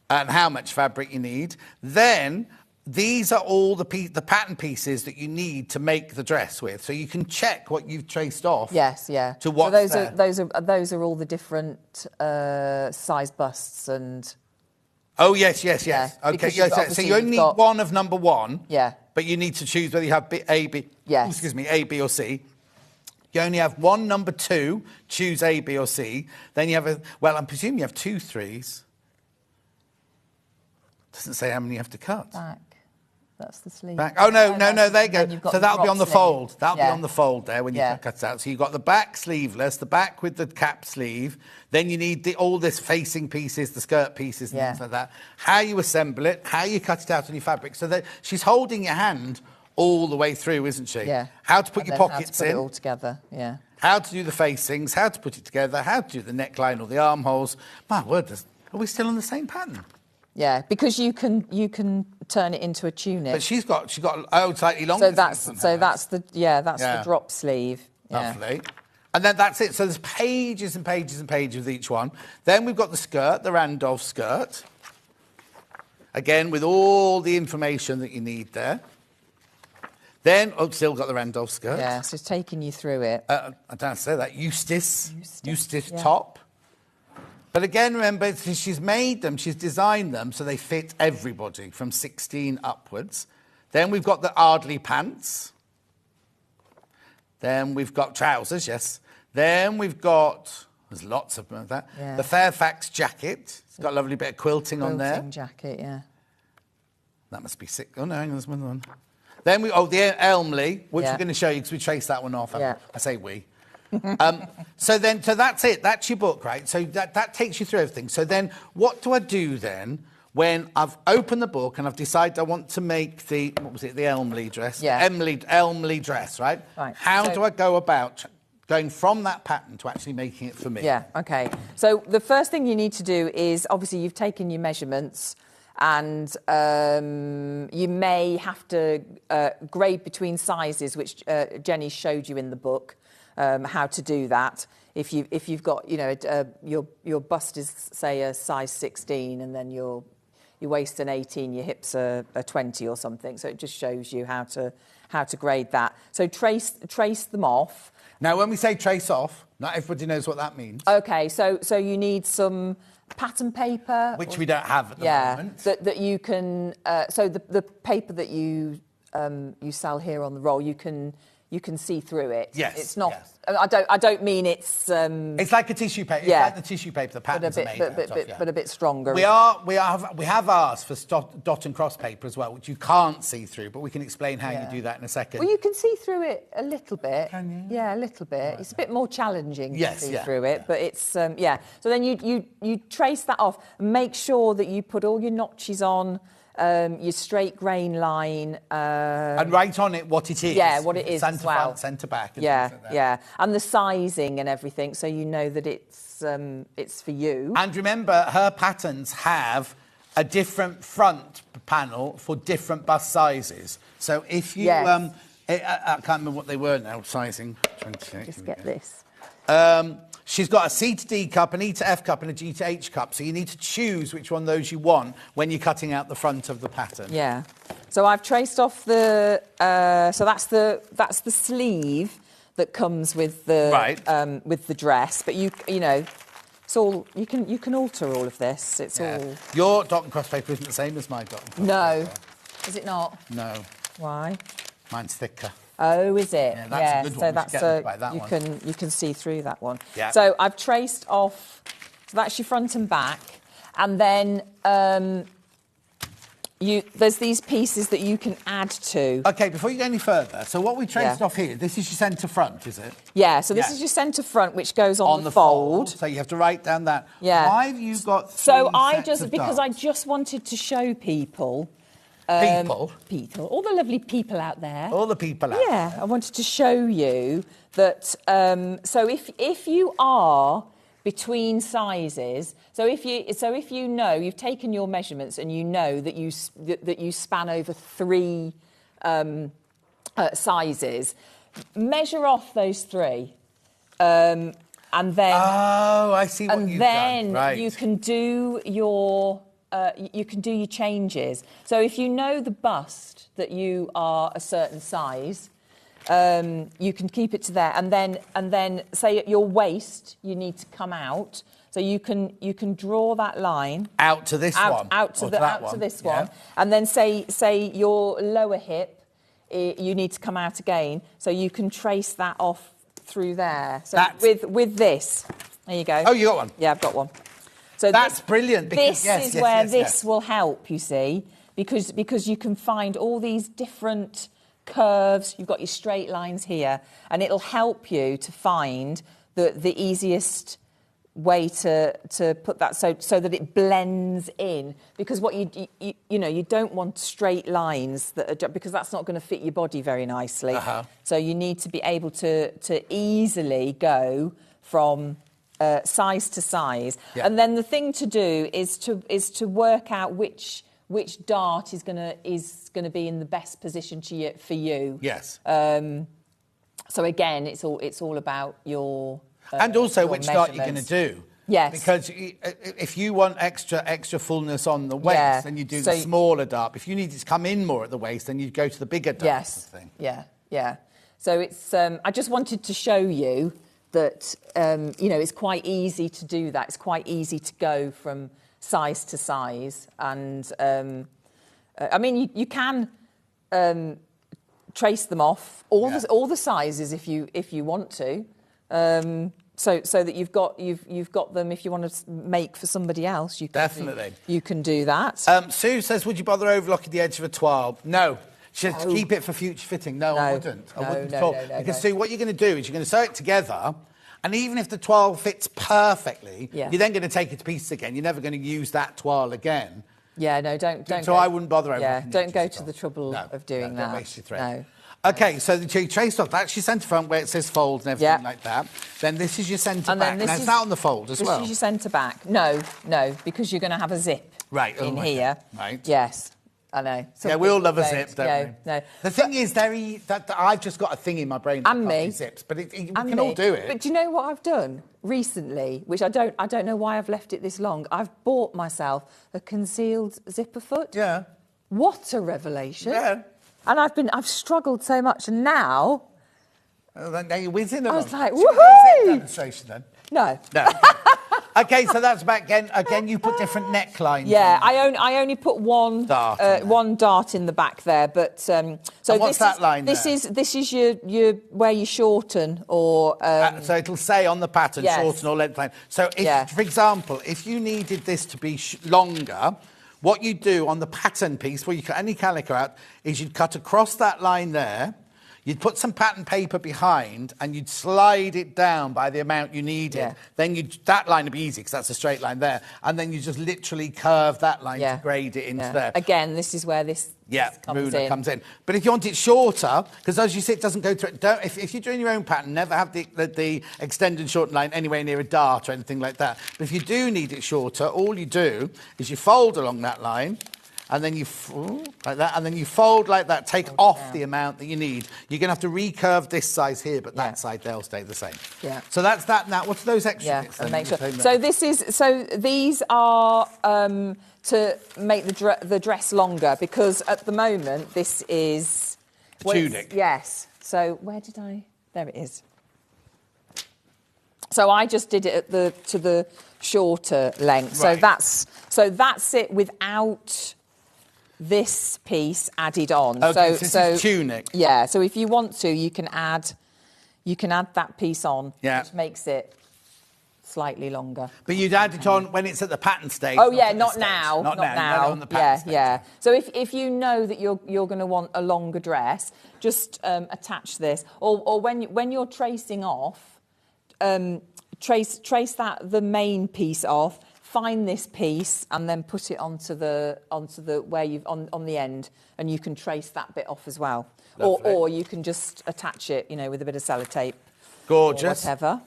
Speaker 1: and how much fabric you need. Then these are all the pattern pieces that you need to make the dress with, so you can check what you've traced off.
Speaker 7: Yes, yeah.
Speaker 1: To what's
Speaker 7: so those are all the different size busts and.
Speaker 1: Oh yes.
Speaker 7: Yeah,
Speaker 1: Okay, so you only need one of number 1.
Speaker 7: Yeah.
Speaker 1: But you need to choose whether you have A, B.
Speaker 7: Yes.
Speaker 1: Excuse me, A, B, or C. You only have one number 2. Choose A, B, or C. Then you have I'm presuming you have 2 3s. Doesn't say how many you have to cut.
Speaker 7: Back. That's the sleeve.
Speaker 1: Back. Oh, no, there you go.
Speaker 7: You've got
Speaker 1: So
Speaker 7: the
Speaker 1: that'll be
Speaker 7: drop
Speaker 1: on the
Speaker 7: sleeve.
Speaker 1: fold. That'll be
Speaker 7: Yeah.
Speaker 1: on the fold there when you cut it out. So you've got the back sleeveless, the back with the cap sleeve. Then you need all this facing pieces, the skirt pieces and things like that. How you assemble it, how you cut it out on your fabric. So that she's holding your hand all the way through, isn't she?
Speaker 7: Yeah.
Speaker 1: How to put your pockets
Speaker 7: how to put
Speaker 1: in.
Speaker 7: it all together, yeah.
Speaker 1: How to do the facings, how to put it together, how to do the neckline or the armholes. My word, are we still on the same pattern?
Speaker 7: Yeah, because you can turn it into a tunic.
Speaker 1: But she's got slightly longer.
Speaker 7: So that's the drop sleeve. Yeah.
Speaker 1: Lovely. And then that's it. So there's pages and pages and pages of each one. Then we've got the skirt, the Randolph skirt. Again, with all the information that you need there. Then, still got the Randolph skirt.
Speaker 7: Yeah, so it's taking you through it.
Speaker 1: I don't have to say that. Eustace top. But again, remember, she's made them, she's designed them so they fit everybody from 16 upwards. Then we've got the Ardley pants. Then we've got trousers, yes. Then we've got, there's lots of them of that. Yeah. The Fairfax jacket. It's got a lovely bit of quilting on there.
Speaker 7: Quilting jacket, yeah.
Speaker 1: That must be sick. Oh, no, hang on, there's another one. Then the Elmley, which we're going to show you because we traced that one off.
Speaker 7: Yeah.
Speaker 1: I say we. So that's it. That's your book, right? So that takes you through everything. So then what do I do then when I've opened the book and I've decided I want to make the Elmley dress?
Speaker 7: Yeah.
Speaker 1: Elmley dress, right?
Speaker 7: Right.
Speaker 1: How do I go about going from that pattern to actually making it for me?
Speaker 7: Yeah, OK. So the first thing you need to do is, obviously, you've taken your measurements and you may have to grade between sizes, which Jenny showed you in the book. How to do that if you've got your bust is say a size 16 and then your waist an 18, your hips are 20 or something, so it just shows you how to grade that. So trace them off.
Speaker 1: Now when we say trace off, not everybody knows what that means.
Speaker 7: Okay, so you need some pattern paper,
Speaker 1: which we don't have at the moment.
Speaker 7: That you can so the paper that you sell here on the roll, you can see through it.
Speaker 1: Yes.
Speaker 7: It's not.
Speaker 1: Yes.
Speaker 7: I don't mean it's.
Speaker 1: It's like a tissue paper.
Speaker 7: Yeah.
Speaker 1: It's like the tissue paper. The patterns are made
Speaker 7: but a bit stronger.
Speaker 1: We have ours for dot and cross paper as well, which you can't see through, but we can explain how you do that in a second.
Speaker 7: Well, you can see through it a little bit.
Speaker 1: Can you?
Speaker 7: Yeah, a little bit. Right. It's a bit more challenging to see through it, but it's So then you trace that off. Make sure that you put all your notches on. Your straight grain line.
Speaker 1: And write on it what it is.
Speaker 7: Yeah, what it is
Speaker 1: centre
Speaker 7: as well.
Speaker 1: Front, centre back. And
Speaker 7: yeah,
Speaker 1: things like that.
Speaker 7: yeah. And the sizing and everything, so you know that it's for you.
Speaker 1: And remember, her patterns have a different front panel for different bust sizes. So if you... I can't remember what they were now, sizing. 28.
Speaker 7: Just get this.
Speaker 1: She's got a C to D cup, an E to F cup and a G to H cup. So you need to choose which one of those you want when you're cutting out the front of the pattern.
Speaker 7: Yeah. So I've traced off the... so that's the sleeve that comes with the dress. But you know, it's all... You can alter all of this. It's all...
Speaker 1: Your dot and cross paper isn't the same as my dot and cross
Speaker 7: No.
Speaker 1: paper.
Speaker 7: Is it not?
Speaker 1: No.
Speaker 7: Why?
Speaker 1: Mine's thicker.
Speaker 7: Oh, is it?
Speaker 1: Yeah, that's a good one.
Speaker 7: So that's you can see through that one.
Speaker 1: Yeah.
Speaker 7: So I've traced off. So that's your front and back, and then there's these pieces that you can add to.
Speaker 1: Okay, before you go any further, so what we traced off here, this is your centre front, is it?
Speaker 7: Yeah. So this is your centre front, which goes on the fold.
Speaker 1: So you have to write down that.
Speaker 7: Yeah.
Speaker 1: Why have you got?
Speaker 7: So
Speaker 1: I
Speaker 7: just wanted to show people. People, all the lovely people out there.
Speaker 1: All the people out there.
Speaker 7: Yeah, I wanted to show you that. So if you are between sizes, so if you know you've taken your measurements and you know that you span over 3 sizes, measure off those 3, and then.
Speaker 1: Oh, I see what you've done.
Speaker 7: And then you can do your. You can do your changes. So if you know the bust that you are a certain size, you can keep it to there. And then say at your waist you need to come out. So you can draw that line
Speaker 1: out to this one,
Speaker 7: out to this one, and then say your lower hip, you need to come out again. So you can trace that off through there. So with this, there you go.
Speaker 1: Oh, you got one.
Speaker 7: Yeah, I've got one. So
Speaker 1: that's brilliant. Because,
Speaker 7: this is where this will help, you see. because you can find all these different curves. You've got your straight lines here, and it'll help you to find the easiest way to put that so that it blends in, because what you don't want straight lines that are, because that's not going to fit your body very nicely. So you need to be able to easily go from size to size, and then the thing to do is to work out which dart is gonna be in the best position for you.
Speaker 1: Yes.
Speaker 7: So again, it's all about your
Speaker 1: and also
Speaker 7: your
Speaker 1: which dart you're going to do.
Speaker 7: Yes.
Speaker 1: Because if you want extra fullness on the waist, then you do the smaller dart. If you need it to come in more at the waist, then you go to the bigger dart.
Speaker 7: Yes.
Speaker 1: Thing.
Speaker 7: Yeah. So it's. I just wanted to show you that it's quite easy to do that. It's quite easy to go from size to size, and I mean you can trace them off all the sizes if you want to. So that you've got them if you want to make for somebody else. You can
Speaker 1: Definitely.
Speaker 7: You can do that.
Speaker 1: Sue says, would you bother overlocking the edge of a toile? No. She says, keep it for future fitting. No, I wouldn't. I wouldn't at all. Because Sue, what you're going to do is you're going to sew it together, and even if the toile fits perfectly, you're then going to take it to pieces again. You're never going to use that toile again.
Speaker 7: Yeah, no, don't.
Speaker 1: So I wouldn't bother overlocking.
Speaker 7: Yeah, don't go to the trouble of doing that.
Speaker 1: Don't waste your thread. No. Okay, so you trace off. That's your centre front where it says fold and everything like that. Then this is your centre back. Now, is that on the fold as well?
Speaker 7: This is your centre back. No, because you're going to have a zip in here.
Speaker 1: Right.
Speaker 7: Yes, I know.
Speaker 1: Yeah, we all love a zip, don't we?
Speaker 7: No.
Speaker 1: The thing is, that I've just got a thing in my brain that can't be zips, but we can all do it.
Speaker 7: But do you know what I've done recently, which I don't know why I've left it this long? I've bought myself a concealed zipper foot.
Speaker 1: Yeah.
Speaker 7: What a revelation.
Speaker 1: Yeah.
Speaker 7: And I've struggled so much, and now...
Speaker 1: Well, now you're whizzing along.
Speaker 7: I was like,
Speaker 1: woohoo! Demonstration then?
Speaker 7: No.
Speaker 1: Okay, so that's back again. You put different necklines.
Speaker 7: Yeah, I only put one dart in the back there, but so
Speaker 1: and what's that line?
Speaker 7: This is your where you shorten or.
Speaker 1: So it'll say on the pattern shorten or length line. So if, for example, if you needed this to be longer. What you do on the pattern piece, where you cut any calico out, is you'd cut across that line there, you'd put some pattern paper behind, and you'd slide it down by the amount you needed. Yeah. Then that line would be easy, because that's a straight line there. And then you just literally curve that line to grade it into there.
Speaker 7: Again, this is where this
Speaker 1: comes in. But if you want it shorter, because as you see, it doesn't go through it. If you're doing your own pattern, never have the extended and shortened line anywhere near a dart or anything like that. But if you do need it shorter, all you do is you fold along that line, and then you like that, and then you fold like that. Take off the amount that you need. You're going to have to recurve this size here, but that side they'll stay the same. Yeah. So that's that. Now, what's those extra bits?
Speaker 7: And make sure. So these are to make the dress longer, because at the moment this is
Speaker 1: tunic.
Speaker 7: Yes. So where did I? There it is. So I just did it to the shorter length. Right. So that's it without this piece added on.
Speaker 1: Okay, so this is tunic.
Speaker 7: Yeah. So if you want to, you can add that piece on.
Speaker 1: Yeah.
Speaker 7: Which makes it slightly longer.
Speaker 1: But you'd add it on when it's at the pattern stage.
Speaker 7: Oh yeah, not now.
Speaker 1: Not now. On the pattern stage.
Speaker 7: Yeah. So if you know that you're going to want a longer dress, just attach this, or when you're tracing off, trace the main piece off. Find this piece and then put it onto the where you've on the end, and you can trace that bit off as well. Or you can just attach it, with a bit of sellotape.
Speaker 1: Gorgeous.
Speaker 7: Or whatever.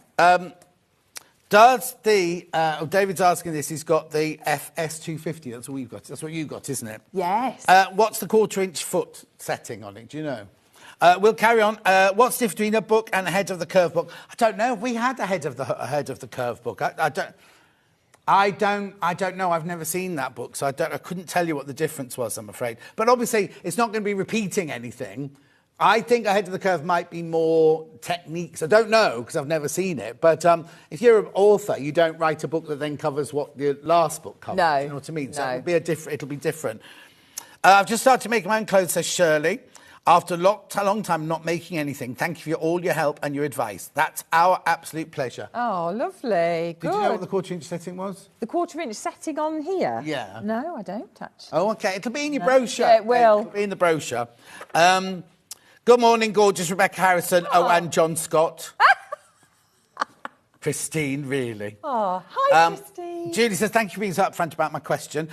Speaker 1: Does David's asking this? He's got the FS250. That's what we've got. That's what you've got, isn't it?
Speaker 7: Yes.
Speaker 1: What's the 1/4-inch foot setting on it? Do you know? We'll carry on. What's the difference between a book and a head of the curve book? I don't know. We had a head of the curve book. I don't know. I've never seen that book, so I couldn't tell you what the difference was, I'm afraid. But obviously, it's not going to be repeating anything. I think Ahead of the Curve might be more techniques. I don't know, because I've never seen it. But if you're an author, you don't write a book that then covers what the last book covers.
Speaker 7: No.
Speaker 1: You know what I mean?
Speaker 7: No.
Speaker 1: So it'll be different. I've just started to make my own clothes, says Shirley. After a long time not making anything, thank you for all your help and your advice. That's our absolute pleasure.
Speaker 7: Oh, lovely. Good.
Speaker 1: Did you know what the 1/4 inch setting was?
Speaker 7: The 1/4 inch setting on here?
Speaker 1: Yeah.
Speaker 7: No, I don't actually.
Speaker 1: Oh, okay. It'll be in your brochure.
Speaker 7: Yeah, it will.
Speaker 1: It'll be in the brochure. Good morning, gorgeous Rebecca Harrison. Oh, and John Scott. Christine, really.
Speaker 7: Oh, hi, Christine.
Speaker 1: Julie says, thank you for being so upfront about my question.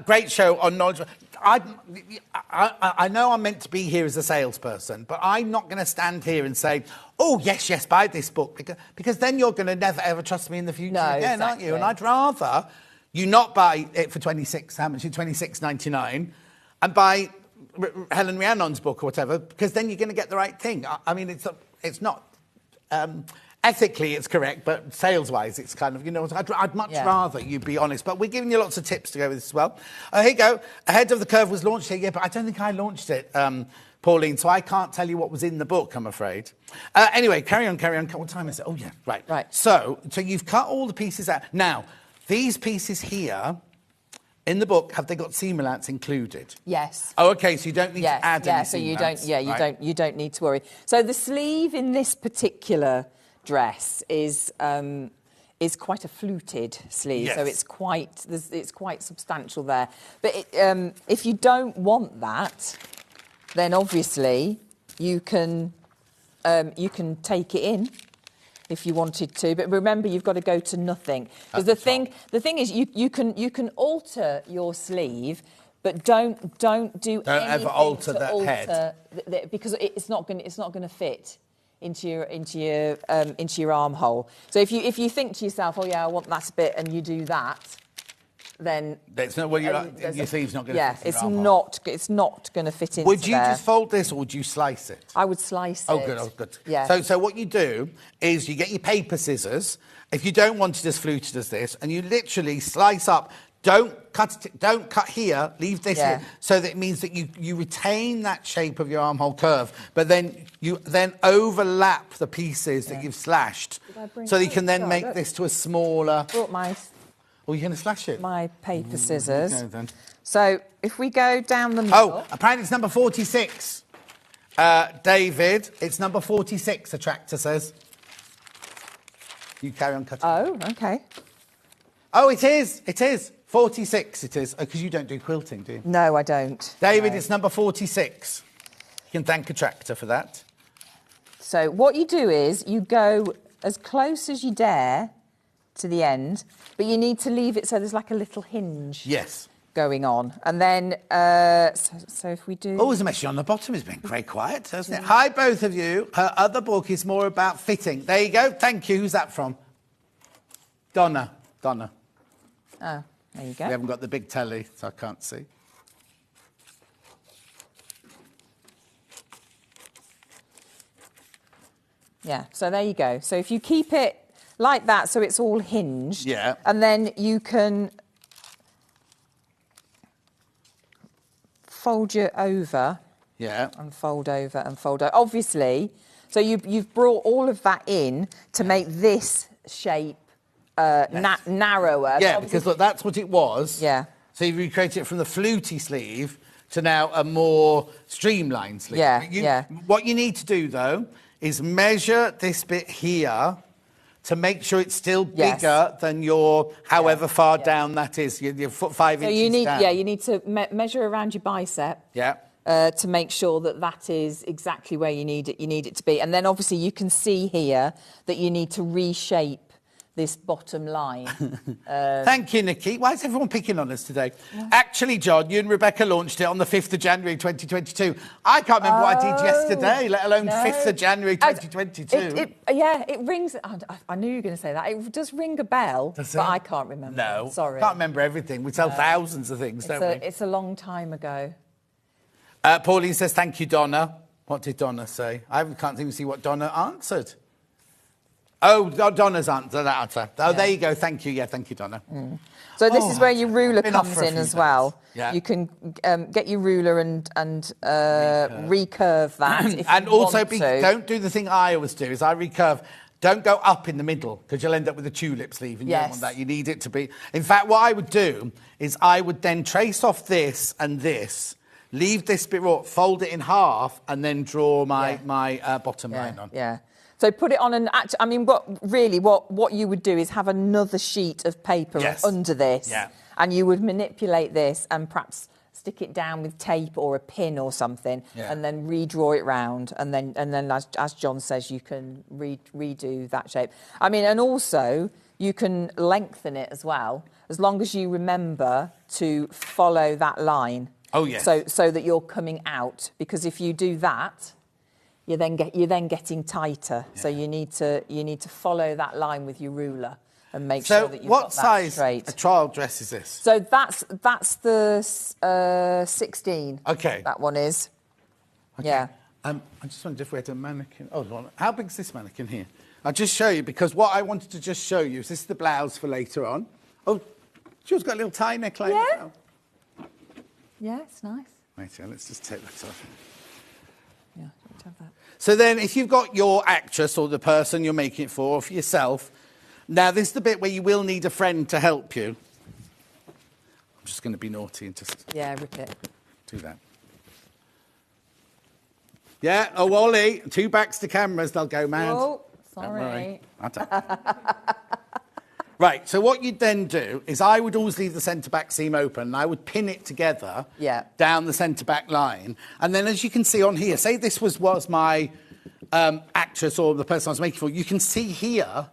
Speaker 1: Great show on knowledge. I know I'm meant to be here as a salesperson, but I'm not going to stand here and say, oh, yes, buy this book, because then you're going to never, ever trust me in the future again, aren't you? And I'd rather you not buy it for $26.99 and buy Helen Rhiannon's book or whatever, because then you're going to get the right thing. I mean, it's not... ethically, it's correct, but sales-wise, it's kind of, I'd much rather you be honest. But we're giving you lots of tips to go with this as well. Here you go. Ahead of the Curve was launched here, yeah, but I don't think I launched it, Pauline, so I can't tell you what was in the book, I'm afraid. Anyway, carry on. What time is it? Oh, yeah, right. So you've cut all the pieces out. Now, these pieces here... in the book, have they got seam allowance included?
Speaker 7: Yes.
Speaker 1: Oh, okay, so you don't need to add any seam allowance.
Speaker 7: You don't need to worry. So the sleeve in this particular dress is quite a fluted sleeve,
Speaker 1: yes.
Speaker 7: So it's quite substantial there. But if you don't want that, then obviously you can take it in if you wanted to, but remember you've got to go to nothing, because the thing is you can alter your sleeve, but don't do anything
Speaker 1: ever alter
Speaker 7: to
Speaker 1: that
Speaker 7: alter
Speaker 1: head,
Speaker 7: because it's not going to fit into your armhole. So if you think to yourself, oh yeah, I want that bit, and you do that, then
Speaker 1: it's not, well, your sleeve's not going to fit in your
Speaker 7: armhole. It's not going to fit into
Speaker 1: Would you
Speaker 7: there.
Speaker 1: just fold this, or would you slice it?
Speaker 7: I would slice it.
Speaker 1: Oh, good.
Speaker 7: Yeah.
Speaker 1: So what you do is you get your paper scissors, if you don't want it as fluted as this, and you literally slice up. Don't cut here, leave this here, so that it means that you retain that shape of your armhole curve, but then you overlap the pieces that you've slashed, so that you can then make this to a smaller... Oh, you're going to slash it?
Speaker 7: My paper scissors.
Speaker 1: Okay, then.
Speaker 7: So if we go down the middle...
Speaker 1: Oh, apparently it's number 46. David, it's number 46, the tractor says. You carry on cutting.
Speaker 7: Oh, OK.
Speaker 1: Oh, it is. 46 it is. Because you don't do quilting, do you?
Speaker 7: No, I don't.
Speaker 1: David, it's number 46. You can thank a tractor for that.
Speaker 7: So what you do is you go as close as you dare to the end, but you need to leave it so there's like a little hinge.
Speaker 1: Yes.
Speaker 7: Going on. And then, so if we do...
Speaker 1: Oh, there's a message on the bottom. It's been very quiet, hasn't it? Hi, both of you. Her other book is more about fitting. There you go. Thank you. Who's that from? Donna.
Speaker 7: Oh, there you go.
Speaker 1: We haven't got the big telly, so I can't see.
Speaker 7: Yeah, so there you go. So if you keep it like that, so it's all hinged.
Speaker 1: Yeah.
Speaker 7: And then you can fold you over.
Speaker 1: Yeah.
Speaker 7: And fold over and fold over. Obviously, so you've brought all of that in to make this shape narrower.
Speaker 1: Yeah, because look, that's what it was.
Speaker 7: Yeah.
Speaker 1: So you've recreated it from the fluty sleeve to now a more streamlined sleeve.
Speaker 7: Yeah,
Speaker 1: What you need to do, though, is measure this bit here to make sure it's still bigger than your, however far down that is, your foot 5 inches down.
Speaker 7: Yeah, you need to measure around your bicep.
Speaker 1: Yeah.
Speaker 7: To make sure that is exactly where you need it to be. And then obviously you can see here that you need to reshape this bottom line.
Speaker 1: Thank you, Nikki. Why is everyone picking on us today? Yeah. Actually, John, you and Rebecca launched it on the 5th of January 2022. I can't remember what I did yesterday, let alone 5th of January 2022.
Speaker 7: It rings... I knew you were going to say that. It does ring a bell, but I can't remember.
Speaker 1: No.
Speaker 7: Sorry.
Speaker 1: Can't remember everything. We sell thousands of things, don't we?
Speaker 7: It's a long time ago.
Speaker 1: Pauline says, thank you, Donna. What did Donna say? I can't even see what Donna answered. Oh, Donna's answer, that answer. Oh, there you go. Thank you. Yeah, thank you, Donna.
Speaker 7: So this is where your ruler comes in as well.
Speaker 1: Yeah.
Speaker 7: You can get your ruler and recurve that if
Speaker 1: and
Speaker 7: you
Speaker 1: also
Speaker 7: want to.
Speaker 1: Don't do the thing I always do, is I recurve. Don't go up in the middle, because you'll end up with a tulip sleeve, and you don't want that. You need it to be... In fact, what I would do is I would then trace off this and this leave this bit raw, fold it in half, and then draw my bottom line on.
Speaker 7: Yeah. So put it on I mean, what you would do is have another sheet of paper under this, and you would manipulate this and perhaps stick it down with tape or a pin or something, and then redraw it round, and then as John says, you can redo that shape. I mean, and also you can lengthen it as well, as long as you remember to follow that line.
Speaker 1: Oh yes.
Speaker 7: So that you're coming out, because if you do that, you're then getting tighter. Yeah. So you need to follow that line with your ruler and make sure that you've got that straight.
Speaker 1: So what size a trial dress is this?
Speaker 7: So that's the 16.
Speaker 1: Okay.
Speaker 7: That one is. Okay. Yeah.
Speaker 1: I just wondered if we had a mannequin. Oh, how big is this mannequin here? I'll just show you, because what I wanted to just show you is this is the blouse for later on. Oh, Jill's got a little tie neckline.
Speaker 7: Yeah.
Speaker 1: Now.
Speaker 7: Yeah, it's nice.
Speaker 1: Wait, let's just take that off.
Speaker 7: Yeah, don't have that.
Speaker 1: So then if you've got your actress or the person you're making it for, or for yourself, now this is the bit where you will need a friend to help you. I'm just going to be naughty and just...
Speaker 7: Yeah, rip it.
Speaker 1: Do that. Yeah, oh, Ollie, 2 backs to cameras, they'll go mad.
Speaker 7: Oh, sorry.
Speaker 1: Right, so what you'd then do is I would always leave the centre-back seam open, and I would pin it together down the centre-back line. And then as you can see on here, say this was my actress or the person I was making for, you can see here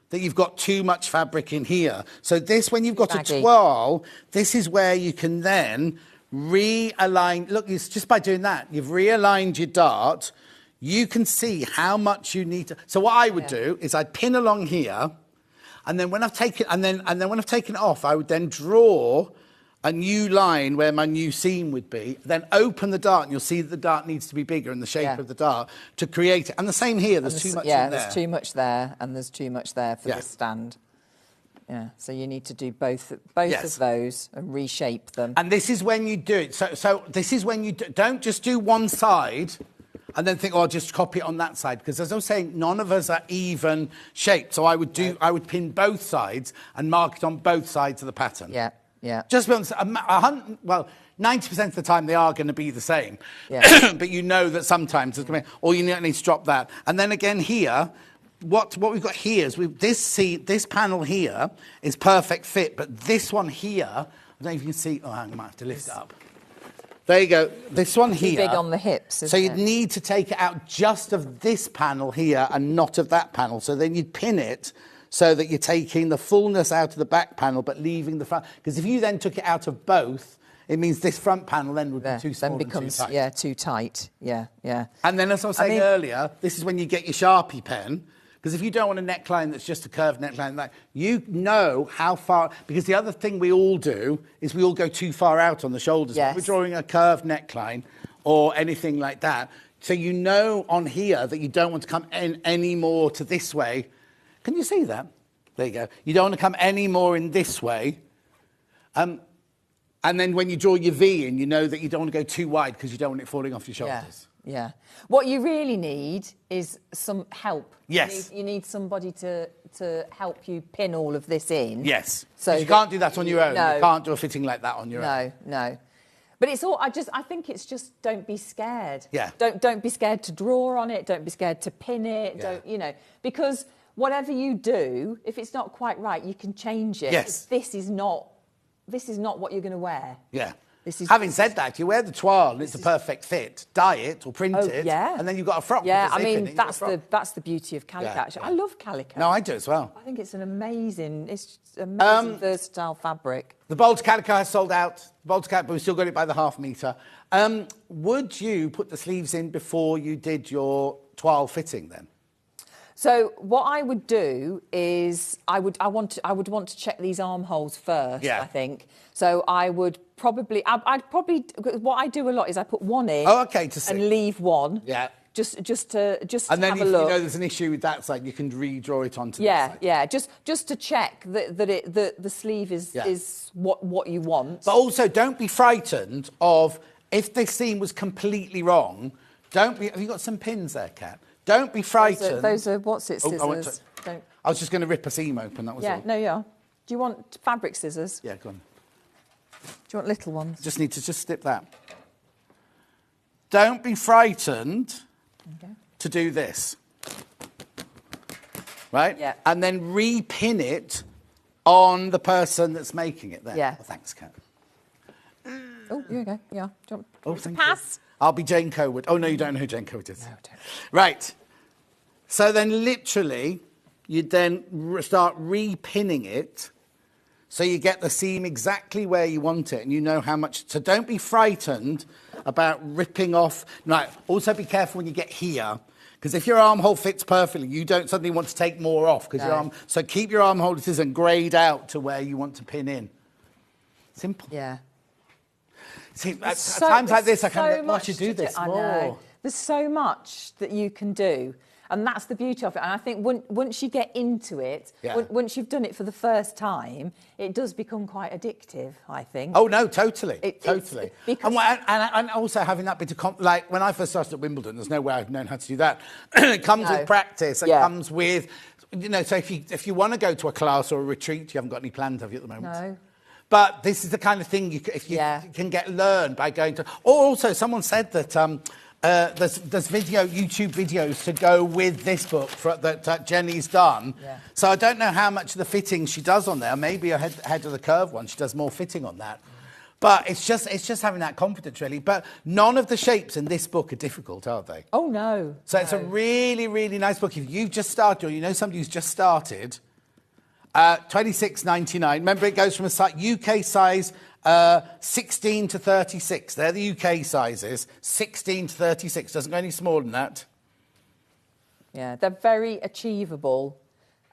Speaker 1: that you've got too much fabric in here. So this, when you've got a twirl, this is where you can then realign. Look, it's just by doing that, you've realigned your dart. You can see how much you need to... So what I would do is I'd pin along here, and then when I've taken when I've taken it off, I would then draw a new line where my new seam would be, then open the dart, and you'll see that the dart needs to be bigger in the shape of the dart to create it. And the same here, there's too much in there.
Speaker 7: Yeah, there's too much there, and there's too much there for the stand. Yeah, so you need to do both of those and reshape them.
Speaker 1: And this is when you do it. So this is when you don't just do one side and then think, oh, I'll just copy it on that side. Because as I was saying, none of us are even shaped. So I would pin both sides and mark it on both sides of the pattern.
Speaker 7: Yeah, yeah.
Speaker 1: Just be honest, 90% of the time they are going to be the same. Yeah. But you know that sometimes it's going to be, or you need to drop that. And then again here, what we've got here is this panel here is perfect fit, but this one here, I don't know if you can see, I might have to lift it up. There you go. This one here.
Speaker 7: Big on the hips,
Speaker 1: so you'd need to take it out just of this panel here and not of that panel. So then you'd pin it so that you're taking the fullness out of the back panel but leaving the front. Because if you then took it out of both, it means this front panel then would be too small.
Speaker 7: Then becomes, too tight. Too tight. Yeah, yeah.
Speaker 1: And then, as I was saying earlier, this is when you get your Sharpie pen. Because if you don't want a neckline that's just a curved neckline, like, you know how far... Because the other thing we all do is we all go too far out on the shoulders.
Speaker 7: Yes.
Speaker 1: If we're drawing a curved neckline or anything like that. So you know on here that you don't want to come in any more to this way. Can you see that? There you go. You don't want to come any more in this way. And then when you draw your V in, you know that you don't want to go too wide because you don't want it falling off your shoulders.
Speaker 7: Yeah. What you really need is some help.
Speaker 1: Yes.
Speaker 7: You need somebody to help you pin all of this in.
Speaker 1: Yes. So you can't do that on your own.
Speaker 7: No.
Speaker 1: You can't do a fitting like that on your own.
Speaker 7: No. But it's all. I think it's just don't be scared.
Speaker 1: Yeah.
Speaker 7: Don't be scared to draw on it. Don't be scared to pin it.
Speaker 1: Yeah.
Speaker 7: Because whatever you do, if it's not quite right, you can change it.
Speaker 1: Yes.
Speaker 7: This is not what you're going to wear.
Speaker 1: Yeah. Having said that, you wear the toile and it's a perfect fit. Dye it or print it, and then you've got a frock.
Speaker 7: Yeah, I mean that's the beauty of calico. Yeah, actually, I love calico.
Speaker 1: No, I do as well.
Speaker 7: I think it's an amazing, versatile fabric.
Speaker 1: The bolt calico has sold out. But we still got it by the half metre. Would you put the sleeves in before you did your toile fitting then?
Speaker 7: So what I would do is I would want to check these armholes first.
Speaker 1: Yeah.
Speaker 7: I think so. I'd probably what I do a lot is I put one in.
Speaker 1: Oh, okay, to see.
Speaker 7: And leave one.
Speaker 1: Yeah.
Speaker 7: Just to
Speaker 1: and then
Speaker 7: have a look.
Speaker 1: If you know there's an issue with that side, you can redraw it onto that side.
Speaker 7: Yeah. Just to check that the sleeve is what you want.
Speaker 1: But also, don't be frightened of if this seam was completely wrong. Have you got some pins there, Kat? Don't be frightened.
Speaker 7: Those are scissors.
Speaker 1: I was just going to rip a seam open, that was all.
Speaker 7: No, yeah. Do you want fabric scissors?
Speaker 1: Yeah, go on.
Speaker 7: Do you want little ones?
Speaker 1: Just need to snip that. don't be frightened to do this. Right?
Speaker 7: Yeah.
Speaker 1: And then repin it on the person that's making it there.
Speaker 7: Yeah.
Speaker 1: Oh, thanks, Kat.
Speaker 7: Oh, here you go. Yeah. Do you want
Speaker 1: Thank
Speaker 7: pass?
Speaker 1: you. I'll be Jane Cowood. Oh, no, you don't know who Jane Cowood is.
Speaker 7: No, I don't.
Speaker 1: Right. So then literally, you then start repinning it so you get the seam exactly where you want it and you know how much. So don't be frightened about ripping off. Right. Also be careful when you get here. Because if your armhole fits perfectly, you don't suddenly want to take more off. So keep your armhole and grade out to where you want to pin in. Simple.
Speaker 7: Yeah.
Speaker 1: See, at times like this, I kind of why should do this more?
Speaker 7: I know. There's so much that you can do. And that's the beauty of it. And I think once you get into it, once you've done it for the first time, it does become quite addictive, I think.
Speaker 1: Oh, no, totally.
Speaker 7: Totally.
Speaker 1: And also having that bit of... like, when I first started at Wimbledon, there's no way I've known how to do that. It comes with practice. It comes with... You know, so if you want to go to a class or a retreat, you haven't got any plans, have you, at the moment?
Speaker 7: No.
Speaker 1: But this is the kind of thing you can get learned by going to... Or also, someone said that... there's YouTube videos to go with this book that Jenny's done. Yeah. So I don't know how much of the fitting she does on there. Maybe ahead of the curve one, she does more fitting on that. But it's just having that confidence, really. But none of the shapes in this book are difficult, are they?
Speaker 7: Oh, no.
Speaker 1: So it's a really, really nice book. If you've just started or you know somebody who's just started, $26.99. Remember, it goes from a UK size... 16 to 36. They're the UK sizes. 16 to 36. Doesn't go any smaller than that.
Speaker 7: Yeah, they're very achievable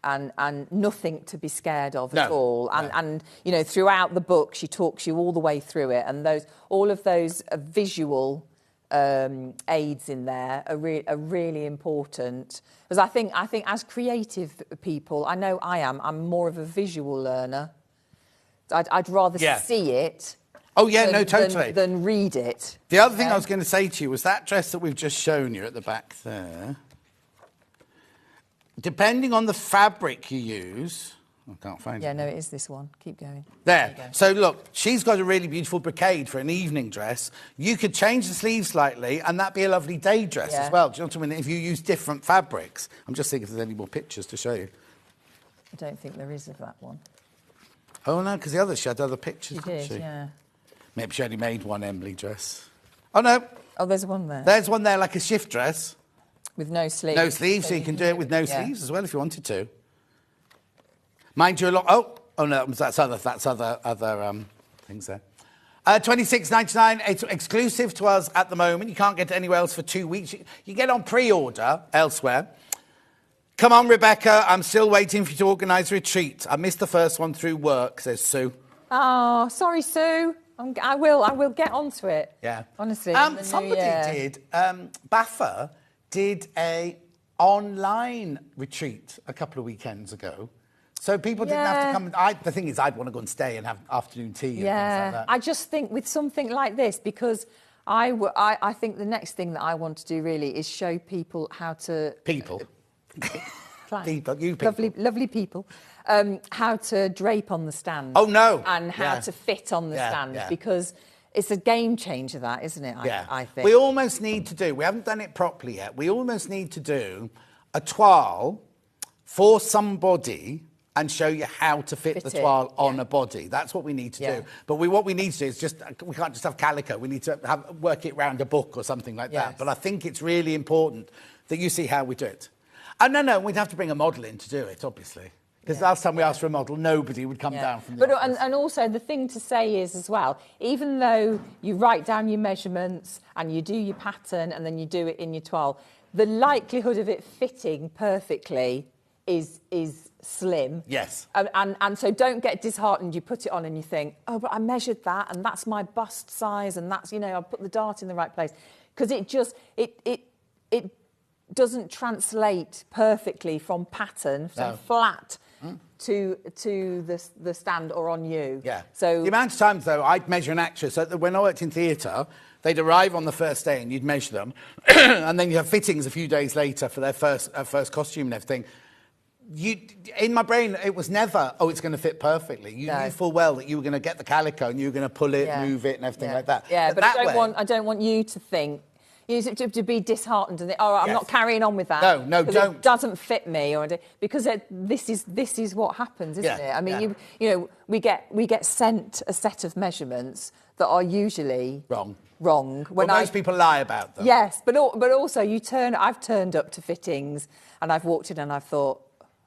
Speaker 7: and nothing to be scared of at all. And you know, throughout the book, she talks you all the way through it. And all of those visual aids in there are really important. Because I think as creative people, I know I'm more of a visual learner. I'd rather see it than read it.
Speaker 1: The other thing I was going to say to you was that dress that we've just shown you at the back there, depending on the fabric you use... I can't find it.
Speaker 7: Yeah, no, it is this one. Keep going.
Speaker 1: There. So, look, she's got a really beautiful brocade for an evening dress. You could change the sleeves slightly, and that'd be a lovely day dress as well. Do you know what I mean? If you use different fabrics. I'm just thinking if there's any more pictures to show you.
Speaker 7: I don't think there is of that one.
Speaker 1: Oh, no, because the others, she had other pictures, didn't she?
Speaker 7: Yeah.
Speaker 1: Maybe she only made one Emily dress. Oh, no.
Speaker 7: Oh, there's one there.
Speaker 1: There's one there, like a shift dress.
Speaker 7: With no sleeves.
Speaker 1: No sleeves, so you can do it with no sleeves as well if you wanted to. Mind you, a lot... Oh, no, that's other things there. $26.99. It's exclusive to us at the moment. You can't get it anywhere else for 2 weeks. You get on pre-order elsewhere. Come on, Rebecca, I'm still waiting for you to organise a retreat. I missed the first one through work, says Sue.
Speaker 7: Oh, sorry, Sue. I will get onto it.
Speaker 1: Yeah.
Speaker 7: Honestly.
Speaker 1: Somebody did, Baffa did a online retreat a couple of weekends ago. So people didn't have to come. The thing is, I'd want to go and stay and have afternoon tea and things like that.
Speaker 7: I just think with something like this, because I think the next thing that I want to do really is show people how to...
Speaker 1: People, you people.
Speaker 7: Lovely people. How to drape on the stand.
Speaker 1: Oh, no.
Speaker 7: And how to fit on the stand, because it's a game changer, that, isn't it, I think.
Speaker 1: We almost need to do, we haven't done it properly yet, we almost need to do a toile for somebody and show you how to fit the toile on a body. That's what we need to do. But what we need to do is we can't just have calico. We need to work it around a book or something like that. But I think it's really important that you see how we do it. And no, we'd have to bring a model in to do it, obviously. Because last time we asked for a model, nobody would come down from the office.
Speaker 7: And also the thing to say is as well, even though you write down your measurements and you do your pattern and then you do it in your toile, the likelihood of it fitting perfectly is slim.
Speaker 1: Yes.
Speaker 7: And so don't get disheartened. You put it on and you think, oh, but I measured that and that's my bust size and that's, I put the dart in the right place. Because it doesn't translate perfectly from pattern, from flat, to the stand or on you.
Speaker 1: Yeah.
Speaker 7: So
Speaker 1: the amount of times, though, I'd measure an actress. When I worked in theatre, they'd arrive on the first day and you'd measure them. And then you'd have fittings a few days later for their first costume and everything. In my brain, it was never, it's going to fit perfectly. You knew full well that you were going to get the calico and you were going to pull it, move it and everything like that.
Speaker 7: Yeah, but I don't want you to think You know, to be disheartened and think, oh, I'm
Speaker 1: Yes.
Speaker 7: not carrying on with that.
Speaker 1: No,
Speaker 7: 'cause
Speaker 1: don't.
Speaker 7: It doesn't fit me, because this is what happens, isn't it? I mean, you know, we get sent a set of measurements that are usually wrong.
Speaker 1: When most people lie about them.
Speaker 7: Yes, but also I've turned up to fittings and I've walked in and I've thought,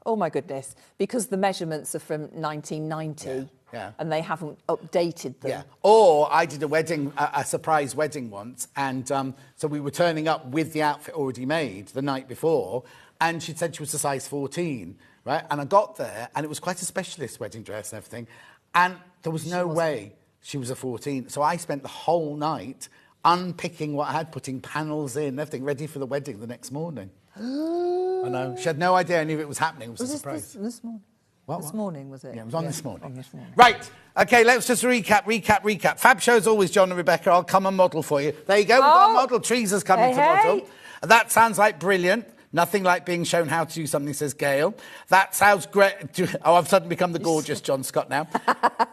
Speaker 7: oh my goodness, because the measurements are from 1990.
Speaker 1: Yeah.
Speaker 7: And they haven't updated them.
Speaker 1: Yeah. Or I did a wedding, a surprise wedding once, and so we were turning up with the outfit already made the night before, and she said she was a size 14, right? And I got there, and it was quite a specialist wedding dress and everything, and there was no way she was a 14. So I spent the whole night unpicking what I had, putting panels in, everything ready for the wedding the next morning. I know. She had no idea any of it was happening. It was a surprise.
Speaker 7: This morning? This morning, was it?
Speaker 1: Yeah, it was on this morning.
Speaker 7: On this morning.
Speaker 1: Right. OK, let's just recap. Fab show as always, John and Rebecca. I'll come and model for you. There you go. We've got a model. Teresa's coming to model. That sounds like brilliant. Nothing like being shown how to do something, says Gail. That sounds great. Oh, I've suddenly become the gorgeous John Scott now.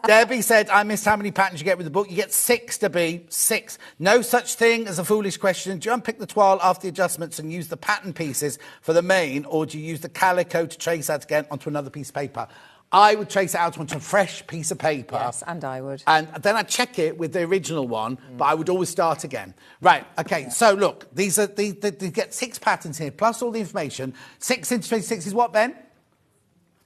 Speaker 1: Debbie said, I missed how many patterns you get with the book. You get 6, Debbie. 6. No such thing as a foolish question. Do you unpick the toile after the adjustments and use the pattern pieces for the main, or do you use the calico to trace out again onto another piece of paper? I would trace it out onto a fresh piece of paper.
Speaker 7: Yes, and I would.
Speaker 1: And then I'd check it with the original one, but I would always start again. Right, OK, so look, they get 6 patterns here, plus all the information. 6 into 26 is what, Ben?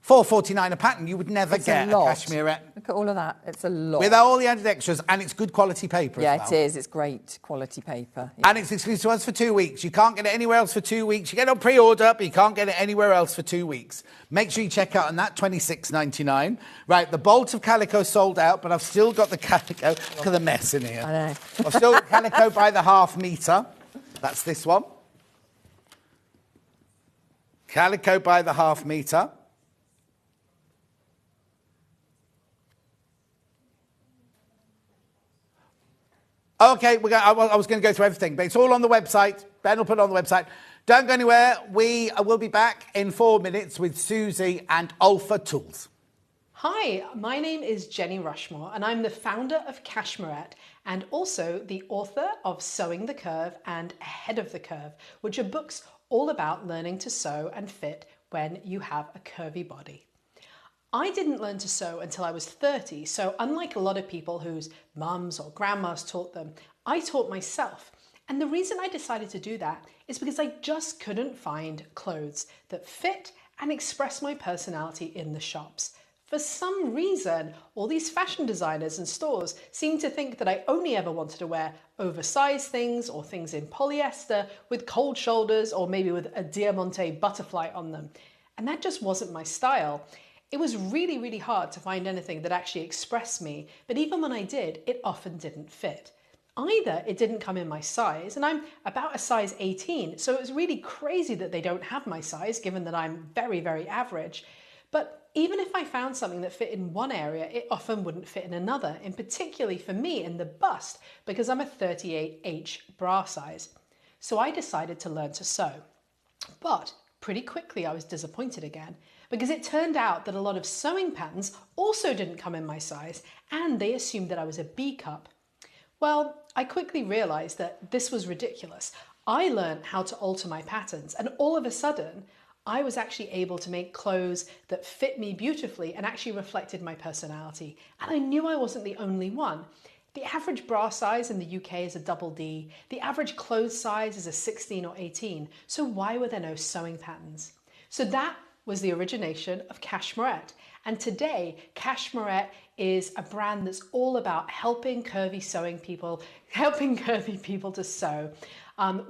Speaker 1: $4.49 a pattern. You would never get a cashmere.
Speaker 7: Look at all of that. It's a lot.
Speaker 1: With all the added extras, and it's good quality paper as well.
Speaker 7: Yeah, it is. It's great quality paper. Yeah.
Speaker 1: And it's exclusive to us for 2 weeks. You can't get it anywhere else for 2 weeks. You get it on pre-order, but you can't get it anywhere else for 2 weeks. Make sure you check out on that, $26.99. Right, the bolt of calico sold out, but I've still got the calico. Look at the mess in here.
Speaker 7: I know.
Speaker 1: I've still got calico by the ½ metre. That's this one. Calico by the ½ metre. OK, I was going to go through everything, but it's all on the website. Ben will put it on the website. Don't go anywhere. We will be back in 4 minutes with Susie and Alpha Tools.
Speaker 8: Hi, my name is Jenny Rushmore, and I'm the founder of Cashmerette and also the author of Sewing the Curve and Ahead of the Curve, which are books all about learning to sew and fit when you have a curvy body. I didn't learn to sew until I was 30, so unlike a lot of people whose mums or grandmas taught them, I taught myself. And the reason I decided to do that is because I just couldn't find clothes that fit and express my personality in the shops. For some reason, all these fashion designers and stores seem to think that I only ever wanted to wear oversized things or things in polyester with cold shoulders or maybe with a diamante butterfly on them. And that just wasn't my style. It was really, really hard to find anything that actually expressed me, but even when I did, it often didn't fit. Either it didn't come in my size, and I'm about a size 18, so it was really crazy that they don't have my size, given that I'm very, very average. But even if I found something that fit in one area, it often wouldn't fit in another, and particularly for me in the bust, because I'm a 38H bra size. So I decided to learn to sew. But pretty quickly I was disappointed again, because it turned out that a lot of sewing patterns also didn't come in my size, and they assumed that I was a B cup. Well, I quickly realized that this was ridiculous. I learned how to alter my patterns, and all of a sudden, I was actually able to make clothes that fit me beautifully and actually reflected my personality. And I knew I wasn't the only one. The average bra size in the UK is a double D. The average clothes size is a 16 or 18. So why were there no sewing patterns? So that was the origination of Cashmerette. And today, Cashmerette is a brand that's all about helping curvy people to sew.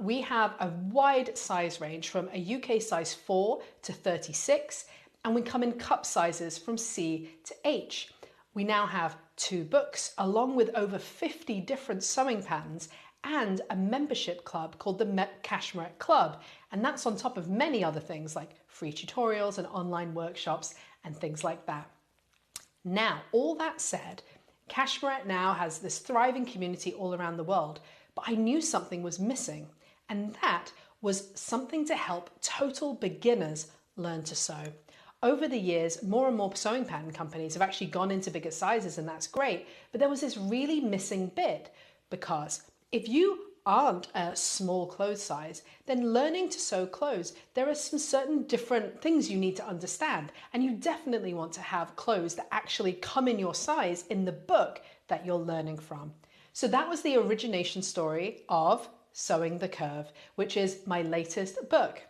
Speaker 8: We have a wide size range from a UK size 4 to 36, and we come in cup sizes from C to H. We now have 2 books, along with over 50 different sewing patterns, and a membership club called the Cashmerette Club. And that's on top of many other things like free tutorials and online workshops and things like that. Now, all that said, Cashmerette now has this thriving community all around the world, but I knew something was missing, and that was something to help total beginners learn to sew. Over the years, more and more sewing pattern companies have actually gone into bigger sizes, and that's great, but there was this really missing bit, because if you aren't a small clothes size, then learning to sew clothes, there are some certain different things you need to understand. And you definitely want to have clothes that actually come in your size in the book that you're learning from. So that was the origination story of Sewing the Curve, which is my latest book.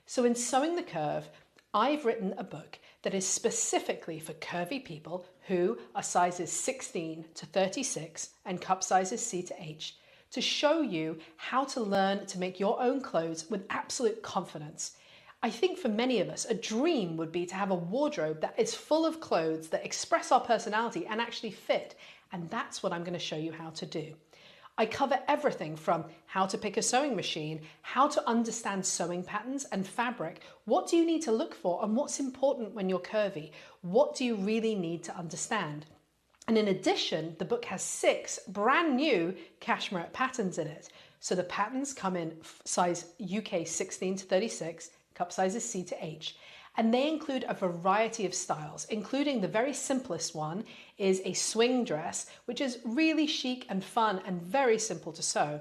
Speaker 8: So in Sewing the Curve, I've written a book that is specifically for curvy people who are sizes 16 to 36 and cup sizes C to H, to show you how to learn to make your own clothes with absolute confidence. I think for many of us, a dream would be to have a wardrobe that is full of clothes that express our personality and actually fit. And that's what I'm going to show you how to do. I cover everything from how to pick a sewing machine, how to understand sewing patterns and fabric, what do you need to look for, and what's important when you're curvy. What do you really need to understand? And in addition, the book has 6 brand new cashmere patterns in it. So the patterns come in size UK 16 to 36, cup sizes C to H. And they include a variety of styles, including the very simplest one is a swing dress, which is really chic and fun and very simple to sew.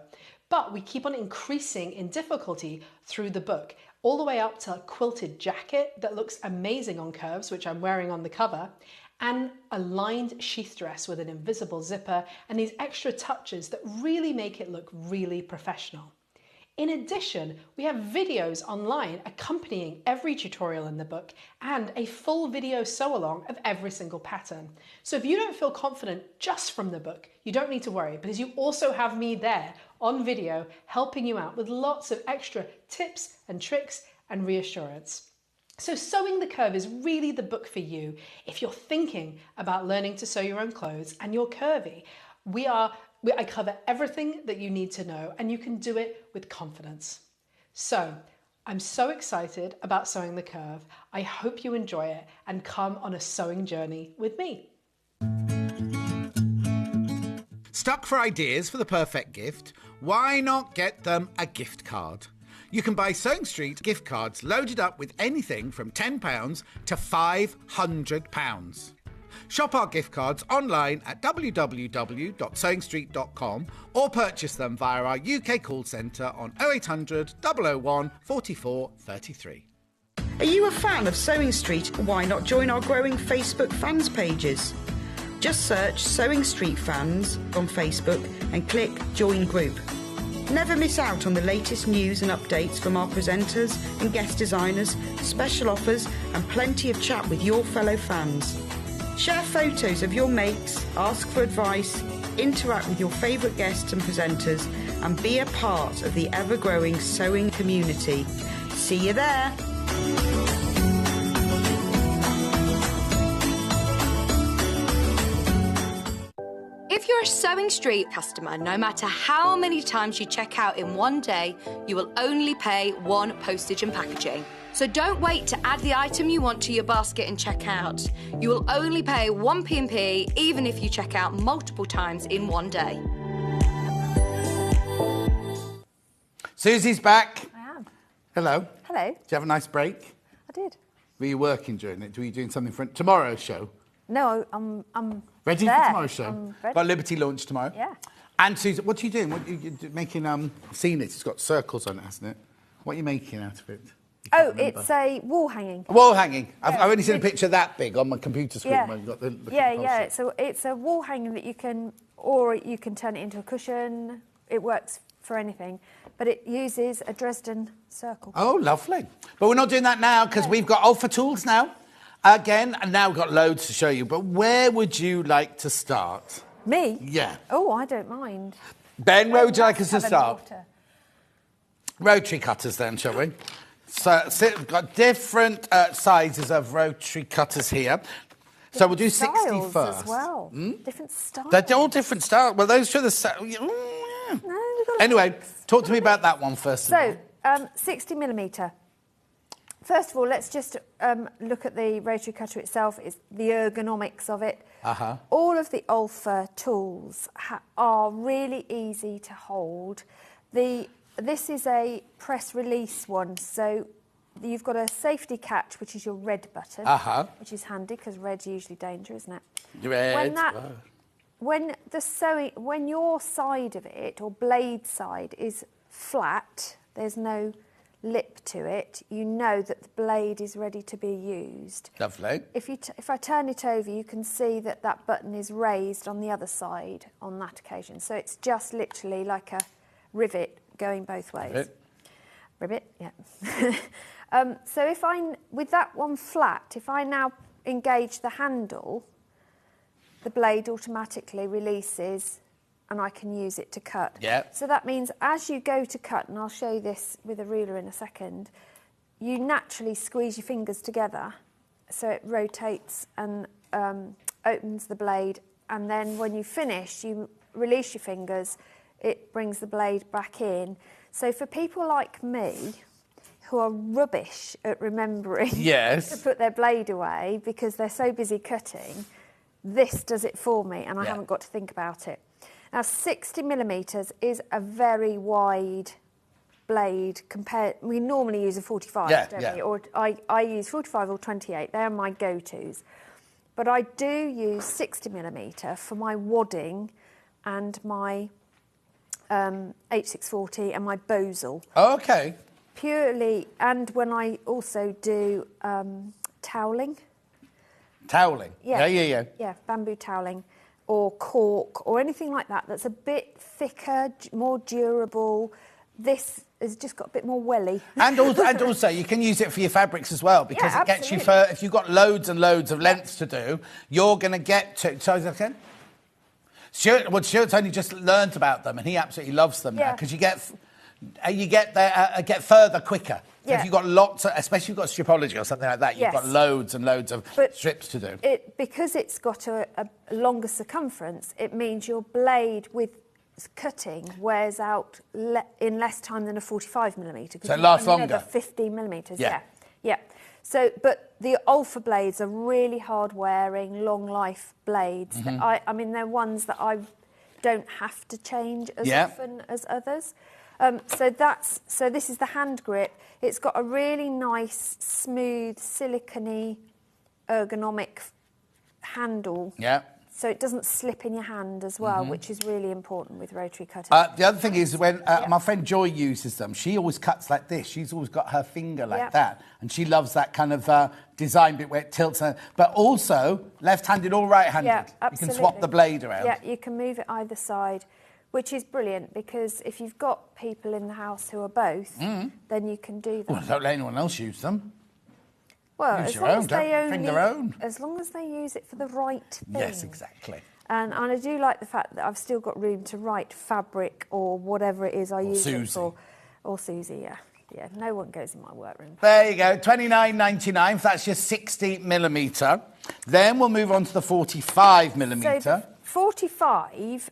Speaker 8: But we keep on increasing in difficulty through the book, all the way up to a quilted jacket that looks amazing on curves, which I'm wearing on the cover, and a lined sheath dress with an invisible zipper and these extra touches that really make it look really professional. In addition, we have videos online accompanying every tutorial in the book and a full video sew-along of every single pattern. So if you don't feel confident just from the book, you don't need to worry, because you also have me there on video helping you out with lots of extra tips and tricks and reassurance. So Sewing the Curve is really the book for you if you're thinking about learning to sew your own clothes and you're curvy. I cover everything that you need to know, and you can do it with confidence. So I'm so excited about Sewing the Curve. I hope you enjoy it and come on a sewing journey with me.
Speaker 1: Stuck for ideas for the perfect gift? Why not get them a gift card? You can buy Sewing Street gift cards loaded up with anything from £10 to £500. Shop our gift cards online at www.sewingstreet.com or purchase them via our UK call centre on 0800 001 44 33.
Speaker 5: Are you a fan of Sewing Street? Why not join our growing Facebook fans pages? Just search Sewing Street Fans on Facebook and click Join Group. Never miss out on the latest news and updates from our presenters and guest designers, special offers and plenty of chat with your fellow fans. Share photos of your makes, ask for advice, interact with your favourite guests and presenters, and be a part of the ever-growing sewing community. See you there!
Speaker 6: If you're a Sewing Street customer, no matter how many times you check out in one day, you will only pay 1 postage and packaging. So don't wait to add the item you want to your basket and check out. You will only pay 1 P&P even if you check out multiple times in one day.
Speaker 1: Susie's back.
Speaker 3: I am.
Speaker 1: Hello.
Speaker 3: Hello.
Speaker 1: Did you have a nice break?
Speaker 3: I did.
Speaker 1: Were you working during it? Were you doing something for tomorrow's show?
Speaker 3: No, I'm
Speaker 1: Ready
Speaker 3: there.
Speaker 1: for tomorrow's show?
Speaker 3: I'm ready.
Speaker 1: Got Liberty launch tomorrow.
Speaker 3: Yeah.
Speaker 1: And Susie, what are you doing? What are you making? I've seen it. It's got circles on it, hasn't it? What are you making out of it?
Speaker 3: Oh, it's a wall hanging.
Speaker 1: A wall hanging. I've
Speaker 3: Yeah.
Speaker 1: only seen a picture that big on my computer screen.
Speaker 3: Yeah.
Speaker 1: Where you've got the
Speaker 3: Yeah. It's a wall hanging that you can, or you can turn it into a cushion. It works for anything, but it uses a Dresden circle.
Speaker 1: Oh, lovely. But we're not doing that now because we've got Alpha Tools now. Again, and now we've got loads to show you. But where would you like to start?
Speaker 3: Me?
Speaker 1: Yeah.
Speaker 3: Oh, I don't mind.
Speaker 1: Ben, where would you like us to
Speaker 3: Have any
Speaker 1: start?
Speaker 3: water.
Speaker 1: Rotary cutters then, shall we? So we've got different sizes of rotary cutters here. So we'll do 60
Speaker 3: Styles
Speaker 1: first.
Speaker 3: as well. Different styles.
Speaker 1: They're all different styles. Well, those are the... Yeah.
Speaker 3: No, we've got a
Speaker 1: Anyway,
Speaker 3: mix.
Speaker 1: talk to me about that one first of all.
Speaker 3: So, 60 millimetre. First of all, let's just look at the rotary cutter itself. It's the ergonomics of it.
Speaker 1: Uh-huh.
Speaker 3: All of the Alpha tools are really easy to hold. This is a press release one, so you've got a safety catch, which is your red button,
Speaker 1: Uh-huh.
Speaker 3: which is handy because red's usually danger, isn't it?
Speaker 1: Red.
Speaker 3: when your side of it, or blade side, is flat, there's no lip to it, you know that the blade is ready to be used.
Speaker 1: Lovely.
Speaker 3: If I turn it over, you can see that that button is raised on the other side on that occasion. So it's just literally like a rivet going both ways. Rivet, yeah. So with that one flat, if I now engage the handle, the blade automatically releases and I can use it to cut.
Speaker 1: Yeah.
Speaker 3: So that means as you go to cut, and I'll show you this with a ruler in a second, you naturally squeeze your fingers together so it rotates and opens the blade, and then when you finish, you release your fingers, it brings the blade back in. So for people like me, who are rubbish at remembering to put their blade away because they're so busy cutting, this does it for me, and I haven't got to think about it. Now, 60 millimetres is a very wide blade compared. We normally use a 45, don't we? Or I use 45 or 28. They're my go-tos. But I do use 60 millimetre for my wadding and my H640 and my bosal.
Speaker 1: Oh, okay.
Speaker 3: Purely, and when I also do toweling.
Speaker 1: Toweling?
Speaker 3: Yeah.
Speaker 1: Yeah,
Speaker 3: bamboo toweling or cork or anything like that that's a bit thicker, more durable. This has just got a bit more welly. And
Speaker 1: also you can use it for your fabrics as well, because it gets you if you've got loads and loads of lengths to do, you're going to get to... Sorry, is that okay? Stuart's only just learnt about them and he absolutely loves them now, because you get further quicker. So if you've got lots, especially if you've got stripology or something like that, you've got loads and loads of strips to do.
Speaker 3: Because it's got a longer circumference, it means your blade with cutting wears out in less time than a 45 millimetre.
Speaker 1: So it lasts longer.
Speaker 3: 15 millimetres, yeah. So, but the Ulfa blades are really hard-wearing, long-life blades. I mean, they're ones that I don't have to change as often as others. So this is the hand grip. It's got a really nice, smooth, silicone, ergonomic handle.
Speaker 1: Yeah.
Speaker 3: So it doesn't slip in your hand as well, which is really important with rotary cutting.
Speaker 1: The other thing is when my friend Joy uses them, she always cuts like this. She's always got her finger like that. And she loves that kind of design bit where it tilts. But also, left-handed or right-handed.
Speaker 3: Yeah, absolutely.
Speaker 1: You can swap the blade around.
Speaker 3: Yeah, you can move it either side, which is brilliant, because if you've got people in the house who are both, then you can do that.
Speaker 1: Well, don't let anyone else use them.
Speaker 3: Well,
Speaker 1: as long
Speaker 3: as they use it for the right thing.
Speaker 1: Yes, exactly.
Speaker 3: And I do like the fact that I've still got room to write fabric or whatever it is I use it for. Or Susie, yeah. No one goes in my workroom.
Speaker 1: There you go, $29.99. That's your 60 millimetre. Then we'll move on to the 45 millimetre.
Speaker 3: So the 45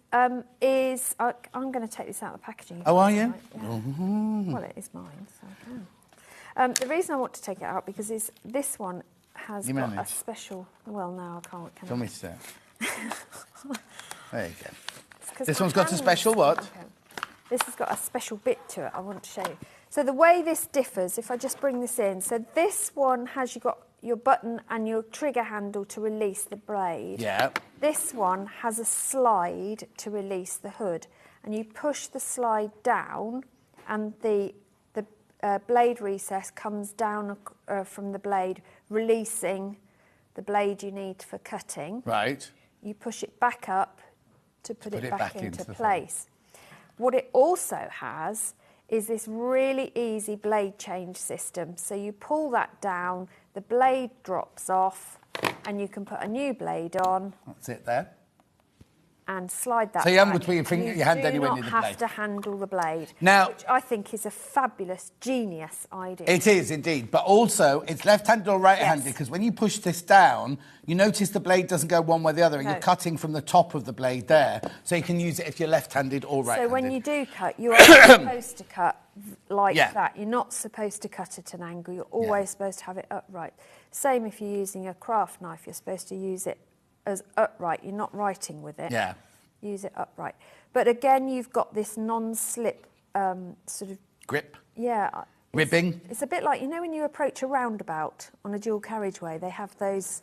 Speaker 3: is... I'm going to take this out of the packaging.
Speaker 1: Oh, are you?
Speaker 3: Yeah. Well, it is mine, so I can. The reason I want to take it out because this one has got a special... Well, no, I can't.
Speaker 1: Can we see it? There you go. This one's got a special what?
Speaker 3: Okay. This has got a special bit to it I want to show you. So the way this differs, if I just bring this in, so this one has got your button and your trigger handle to release the blade.
Speaker 1: Yeah.
Speaker 3: This one has a slide to release the hood. And you push the slide down and the blade recess comes down from the blade, releasing the blade you need for cutting.
Speaker 1: Right.
Speaker 3: You push it back up to put it back into place. What it also has is this really easy blade change system. So you pull that down, the blade drops off, and you can put a new blade on.
Speaker 1: That's it there.
Speaker 3: And slide that.
Speaker 1: So you haven't got to put your hand anywhere near the blade.
Speaker 3: You do not have to handle the blade.
Speaker 1: Now,
Speaker 3: which I think is a fabulous, genius idea.
Speaker 1: It is indeed, but also it's left-handed or right-handed because when you push this down, you notice the blade doesn't go one way or the other. No. You're cutting from the top of the blade there, so you can use it if you're left-handed or right-handed.
Speaker 3: So when you do cut, you are supposed to cut like that. You're not supposed to cut at an angle. You're always supposed to have it upright. Same if you're using a craft knife. You're supposed to use it as upright. You're not writing with it.
Speaker 1: Yeah.
Speaker 3: Use it upright. But again, you've got this non-slip sort of...
Speaker 1: grip?
Speaker 3: Yeah.
Speaker 1: Ribbing?
Speaker 3: It's a bit like, you know when you approach a roundabout on a dual carriageway, they have those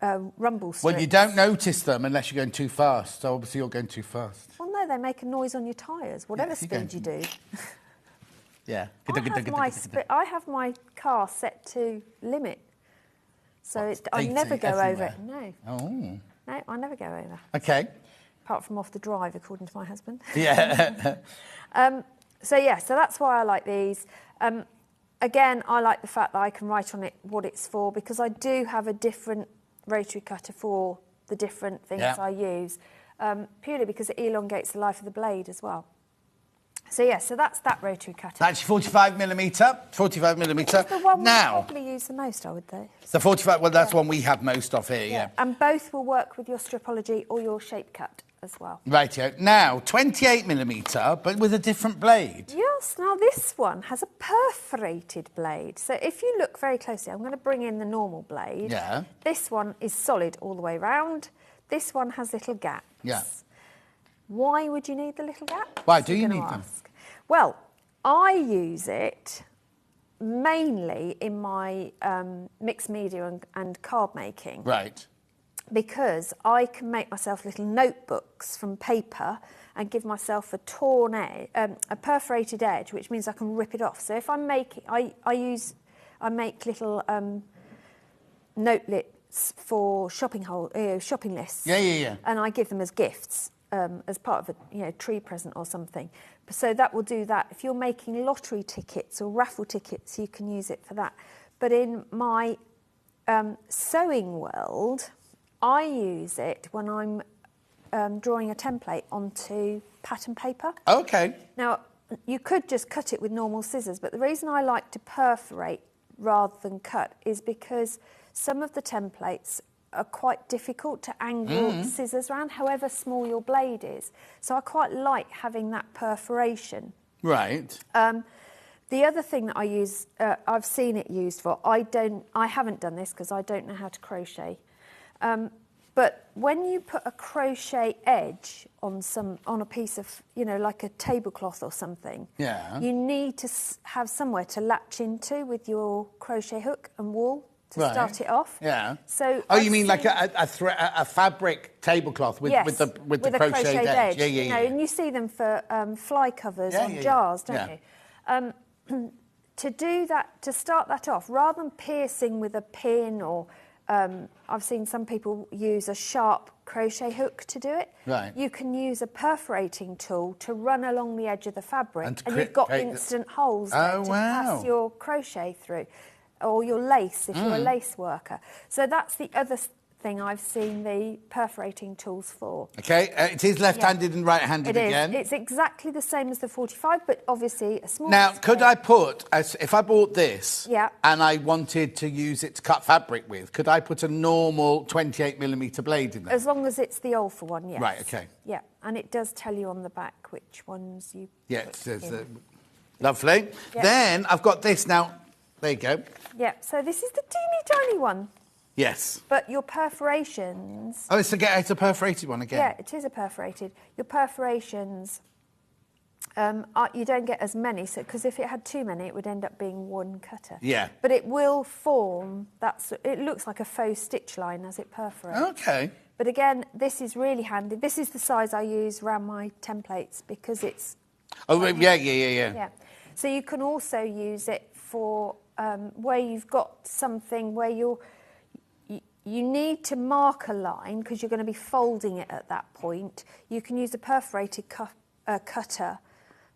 Speaker 3: rumble strips.
Speaker 1: Well, you don't notice them unless you're going too fast. So obviously you're going too fast.
Speaker 3: Well, no, they make a noise on your tyres, whatever speed you do.
Speaker 1: Yeah.
Speaker 3: I have my car set to limit, so I never go over it. No.
Speaker 1: Oh.
Speaker 3: No, I never go over.
Speaker 1: Okay.
Speaker 3: Apart from off the drive, according to my husband.
Speaker 1: Yeah.
Speaker 3: So that's why I like these. Again, I like the fact that I can write on it what it's for, because I do have a different rotary cutter for the different things I use, purely because it elongates the life of the blade as well. So that's that rotary cutter.
Speaker 1: That's 45mm. 45mm.
Speaker 3: The one
Speaker 1: now,
Speaker 3: we probably use the most, I would say.
Speaker 1: The 45. Well, that's one we have most of here. Yeah.
Speaker 3: And both will work with your stripology or your shape cut as well.
Speaker 1: Rightio. Now, 28mm, but with a different blade.
Speaker 3: Yes. Now this one has a perforated blade. So if you look very closely, I'm going to bring in the normal blade.
Speaker 1: Yeah.
Speaker 3: This one is solid all the way round. This one has little gaps.
Speaker 1: Yeah.
Speaker 3: Why would you need the little gaps?
Speaker 1: Why do you need them?
Speaker 3: Well, I use it mainly in my mixed media and card making.
Speaker 1: Right.
Speaker 3: Because I can make myself little notebooks from paper and give myself a torn edge, a perforated edge, which means I can rip it off. So if I'm making, I make little notelets for shopping lists.
Speaker 1: Yeah.
Speaker 3: And I give them as gifts. As part of a tree present or something. So that will do that. If you're making lottery tickets or raffle tickets, you can use it for that. But in my sewing world, I use it when I'm drawing a template onto pattern paper.
Speaker 1: Okay.
Speaker 3: Now, you could just cut it with normal scissors, but the reason I like to perforate rather than cut is because some of the templates are quite difficult to angle scissors around, however small your blade is. So I quite like having that perforation.
Speaker 1: Right.
Speaker 3: The other thing that I use, I've seen it used for, I haven't done this because I don't know how to crochet. But when you put a crochet edge on a piece of, like a tablecloth or something, you need to have somewhere to latch into with your crochet hook and wool. To start it off.
Speaker 1: Yeah.
Speaker 3: So.
Speaker 1: You mean like a fabric tablecloth with the crocheted edge? Yeah.
Speaker 3: And you see them for fly covers on jars, don't you? To do that, to start that off, rather than piercing with a pin or I've seen some people use a sharp crochet hook to do it.
Speaker 1: Right.
Speaker 3: You can use a perforating tool to run along the edge of the fabric, and you've got instant holes there to pass your crochet through. Or your lace, if you're a lace worker. So that's the other thing I've seen the perforating tools for.
Speaker 1: Okay, it is left-handed and right-handed again.
Speaker 3: It's exactly the same as the 45, but obviously a smaller
Speaker 1: Now,
Speaker 3: scale.
Speaker 1: could I put, if I bought this and I wanted to use it to cut fabric with, could I put a normal 28mm blade in there?
Speaker 3: As long as it's the Olfa one, yes.
Speaker 1: Right, okay.
Speaker 3: Yeah, and it does tell you on the back which ones you
Speaker 1: it says lovely. Yeah. Then I've got this now. There you go.
Speaker 3: Yeah, so this is the teeny tiny one.
Speaker 1: Yes.
Speaker 3: But your perforations...
Speaker 1: Oh, it's a perforated one again.
Speaker 3: Yeah, it is a perforated. Your perforations, you don't get as many, because if it had too many, it would end up being one cutter.
Speaker 1: Yeah.
Speaker 3: But it will form, it looks like a faux stitch line as it perforates.
Speaker 1: Okay.
Speaker 3: But again, this is really handy. This is the size I use around my templates because it's...
Speaker 1: Oh, yeah.
Speaker 3: So you can also use it for where you've got something where you need to mark a line because you're going to be folding it at that point. You can use a perforated cutter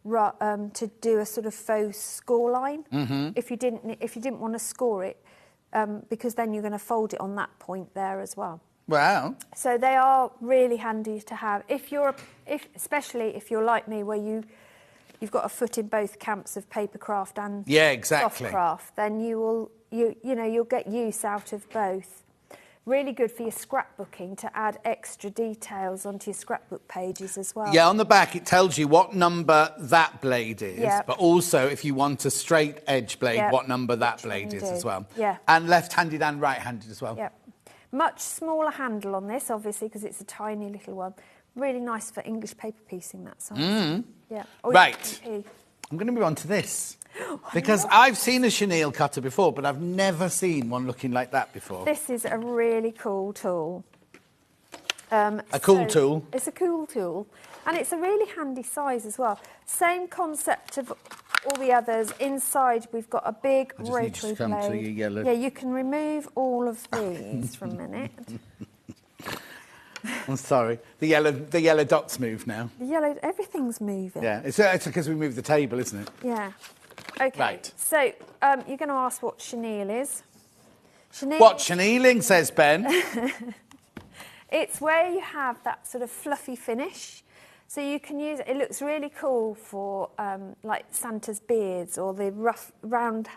Speaker 3: to do a sort of faux score line. Mm-hmm. If you didn't want to score it, because then you're going to fold it on that point there as well.
Speaker 1: Wow! So
Speaker 3: they are really handy to have especially if you're like me, where you've got a foot in both camps of papercraft and soft craft, then you'll get use out of both. Really good for your scrapbooking to add extra details onto your scrapbook pages as well.
Speaker 1: Yeah, on the back it tells you what number that blade is, but also if you want a straight edge blade, what number that blade is as well.
Speaker 3: Yeah.
Speaker 1: And left-handed and right-handed as well.
Speaker 3: Yeah. Much smaller handle on this, obviously, because it's a tiny little one. Really nice for English paper piecing, that size.
Speaker 1: Mm.
Speaker 3: Yeah.
Speaker 1: Right. I'm going to move on to this. Because I've seen a chenille cutter before, but I've never seen one looking like that before.
Speaker 3: This is a really cool tool.
Speaker 1: A cool tool.
Speaker 3: It's a cool tool. And it's a really handy size as well. Same concept of all the others. Inside, we've got a big rotary blade. Yeah, you can remove all of these for a minute.
Speaker 1: I'm sorry. The yellow dots move now.
Speaker 3: The yellow, everything's moving.
Speaker 1: Yeah, it's because we moved the table, isn't it?
Speaker 3: Yeah. Okay.
Speaker 1: Right.
Speaker 3: So you're going to ask what chenille is.
Speaker 1: What chenilling, says Ben.
Speaker 3: It's where you have that sort of fluffy finish. So you can use it. It looks really cool for like Santa's beards or the rough, round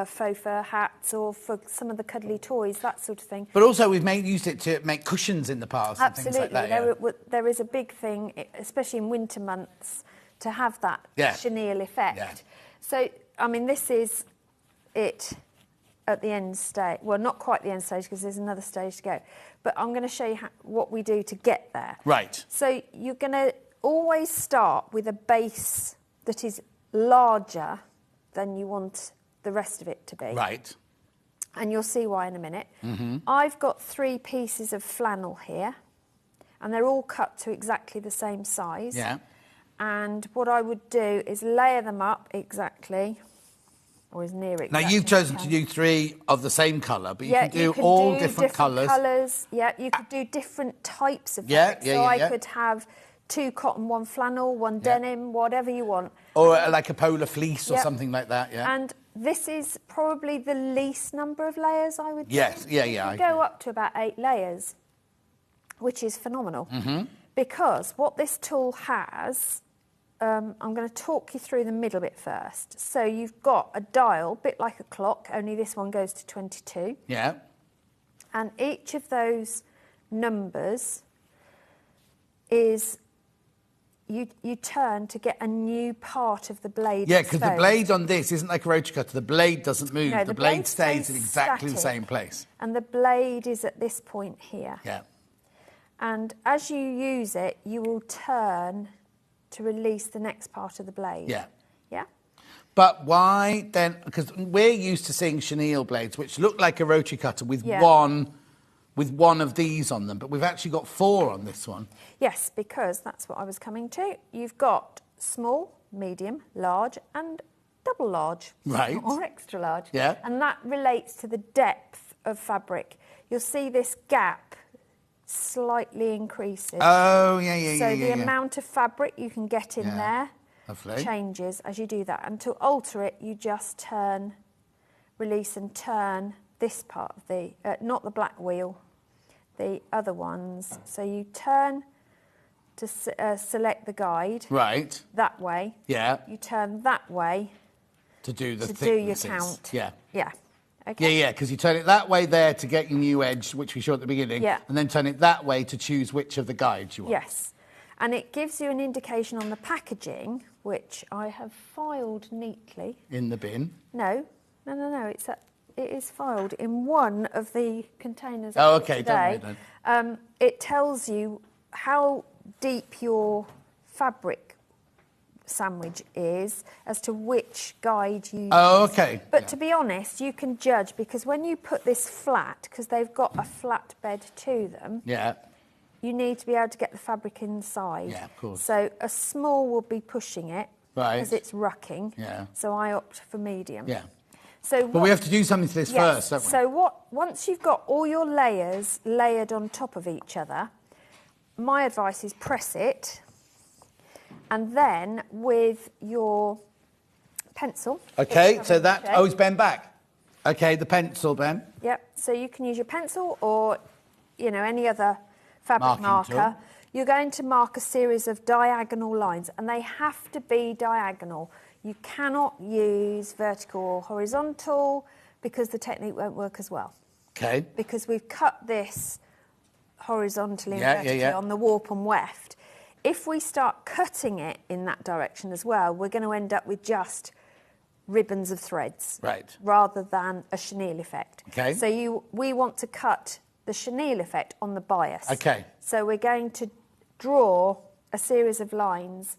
Speaker 3: faux fur hats, or for some of the cuddly toys, that sort of thing.
Speaker 1: But also we've used it to make cushions in the past.
Speaker 3: Absolutely.
Speaker 1: And things like that,
Speaker 3: There is a big thing, especially in winter months, to have that chenille effect.
Speaker 1: Yeah.
Speaker 3: So, I mean, this is it at the end stage. Well, not quite the end stage, because there's another stage to go. But I'm going to show you what we do to get there.
Speaker 1: Right.
Speaker 3: So you're going to always start with a base that is larger than you want the rest of it to be.
Speaker 1: Right.
Speaker 3: And you'll see why in a minute.
Speaker 1: Mm-hmm.
Speaker 3: I've got 3 pieces of flannel here, and they're all cut to exactly the same size.
Speaker 1: Yeah.
Speaker 3: And what I would do is layer them up exactly, or as near exactly.
Speaker 1: Now, you've chosen to do 3 of the same colour, but you can do all different colours.
Speaker 3: Yeah, you could do different types of fabric. So I could have 2 cotton, 1 flannel, 1 denim, whatever you want.
Speaker 1: Or like a polar fleece or something like that, yeah.
Speaker 3: And this is probably the least number of layers, I would
Speaker 1: Yes,
Speaker 3: say.
Speaker 1: yeah.
Speaker 3: You go up to about 8 layers, which is phenomenal.
Speaker 1: Mm-hmm.
Speaker 3: Because what this tool has... I'm going to talk you through the middle bit first. So you've got a dial, a bit like a clock, only this one goes to 22.
Speaker 1: Yeah.
Speaker 3: And each of those numbers is you turn to get a new part of the blade.
Speaker 1: Yeah, because the blade on this isn't like a rotary cutter. The blade doesn't move.
Speaker 3: No,
Speaker 1: the blade stays in exactly the
Speaker 3: static.
Speaker 1: same place.
Speaker 3: And the blade is at this point here.
Speaker 1: Yeah.
Speaker 3: And as you use it, you will turn to release the next part of the blade.
Speaker 1: Yeah.
Speaker 3: Yeah?
Speaker 1: But why then? Because we're used to seeing chenille blades, which look like a rotary cutter with one of these on them, but we've actually got 4 on this one.
Speaker 3: Yes, because that's what I was coming to. You've got small, medium, large, and double large.
Speaker 1: Right.
Speaker 3: Or extra large.
Speaker 1: Yeah.
Speaker 3: And that relates to the depth of fabric. You'll see this gap slightly increases.
Speaker 1: Oh, yeah.
Speaker 3: So the amount of fabric you can get in there
Speaker 1: Lovely.
Speaker 3: changes as you do that. And to alter it, you just turn, release and turn this part of the, not the black wheel, the other ones. So you turn to select the guide.
Speaker 1: Right.
Speaker 3: That way.
Speaker 1: Yeah.
Speaker 3: You turn that way.
Speaker 1: To do the
Speaker 3: to
Speaker 1: thicknesses.
Speaker 3: do your count.
Speaker 1: Yeah.
Speaker 3: Yeah. Okay.
Speaker 1: Yeah, because you turn it that way there to get your new edge, which we showed at the beginning, and then turn it that way to choose which of the guides you want.
Speaker 3: Yes, and it gives you an indication on the packaging, which I have filed neatly.
Speaker 1: In the bin?
Speaker 3: No, it is filed in one of the containers.
Speaker 1: Oh, okay,
Speaker 3: today.
Speaker 1: don't worry then.
Speaker 3: It tells you how deep your fabric sandwich is as to which guide you use.
Speaker 1: Oh, okay.
Speaker 3: But to be honest, you can judge, because when you put this flat, because they've got a flat bed to them, you need to be able to get the fabric inside.
Speaker 1: Yeah, of course.
Speaker 3: So a small will be pushing it, because it's rucking.
Speaker 1: Yeah.
Speaker 3: So I opt for medium.
Speaker 1: Yeah.
Speaker 3: So
Speaker 1: But we have to do something to this first, don't we?
Speaker 3: So once you've got all your layers layered on top of each other, my advice is press it, and then with your pencil.
Speaker 1: Okay, so that owes Ben back. Okay, the pencil, Ben.
Speaker 3: Yep, so you can use your pencil or, any other fabric
Speaker 1: Marking
Speaker 3: marker.
Speaker 1: tool.
Speaker 3: You're going to mark a series of diagonal lines, and they have to be diagonal. You cannot use vertical or horizontal, because the technique won't work as well.
Speaker 1: Okay.
Speaker 3: Because we've cut this horizontally and vertically on the warp and weft. If we start cutting it in that direction as well, we're going to end up with just ribbons of threads, rather than a chenille effect.
Speaker 1: Okay.
Speaker 3: So we want to cut the chenille effect on the bias.
Speaker 1: Okay.
Speaker 3: So we're going to draw a series of lines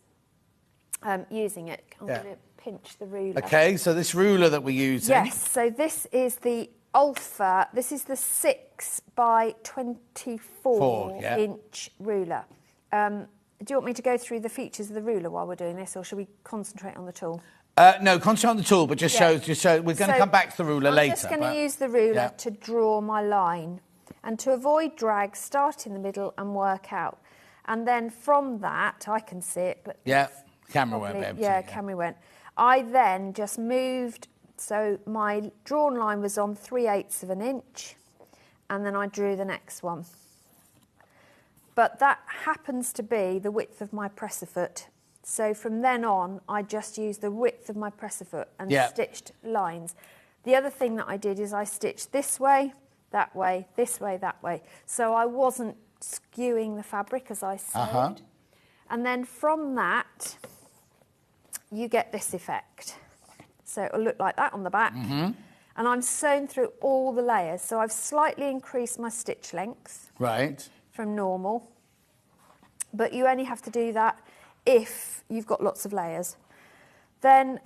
Speaker 3: using it. I'm going to pinch the ruler.
Speaker 1: Okay, so this ruler that we're using.
Speaker 3: Yes, so this is the Alpha. This is the 6 by 24 inch ruler. Do you want me to go through the features of the ruler while we're doing this, or should we concentrate on the tool?
Speaker 1: No, concentrate on the tool, but just show. We're going to come back to the ruler later.
Speaker 3: I'm just going to use the ruler to draw my line, and to avoid drag, start in the middle and work out. And then from that, I can see it, but
Speaker 1: camera won't be able to.
Speaker 3: Yeah, camera won't. I then just moved, so my drawn line was on 3/8 of an inch, and then I drew the next one. But that happens to be the width of my presser foot. So from then on, I just used the width of my presser foot and stitched lines. The other thing that I did is I stitched this way, that way, this way, that way. So I wasn't skewing the fabric as I sewed. And then from that, you get this effect. So it'll look like that on the back. And I'm sewn through all the layers. So I've slightly increased my stitch length.
Speaker 1: Right.
Speaker 3: From normal. But you only have to do that if you've got lots of layers. Then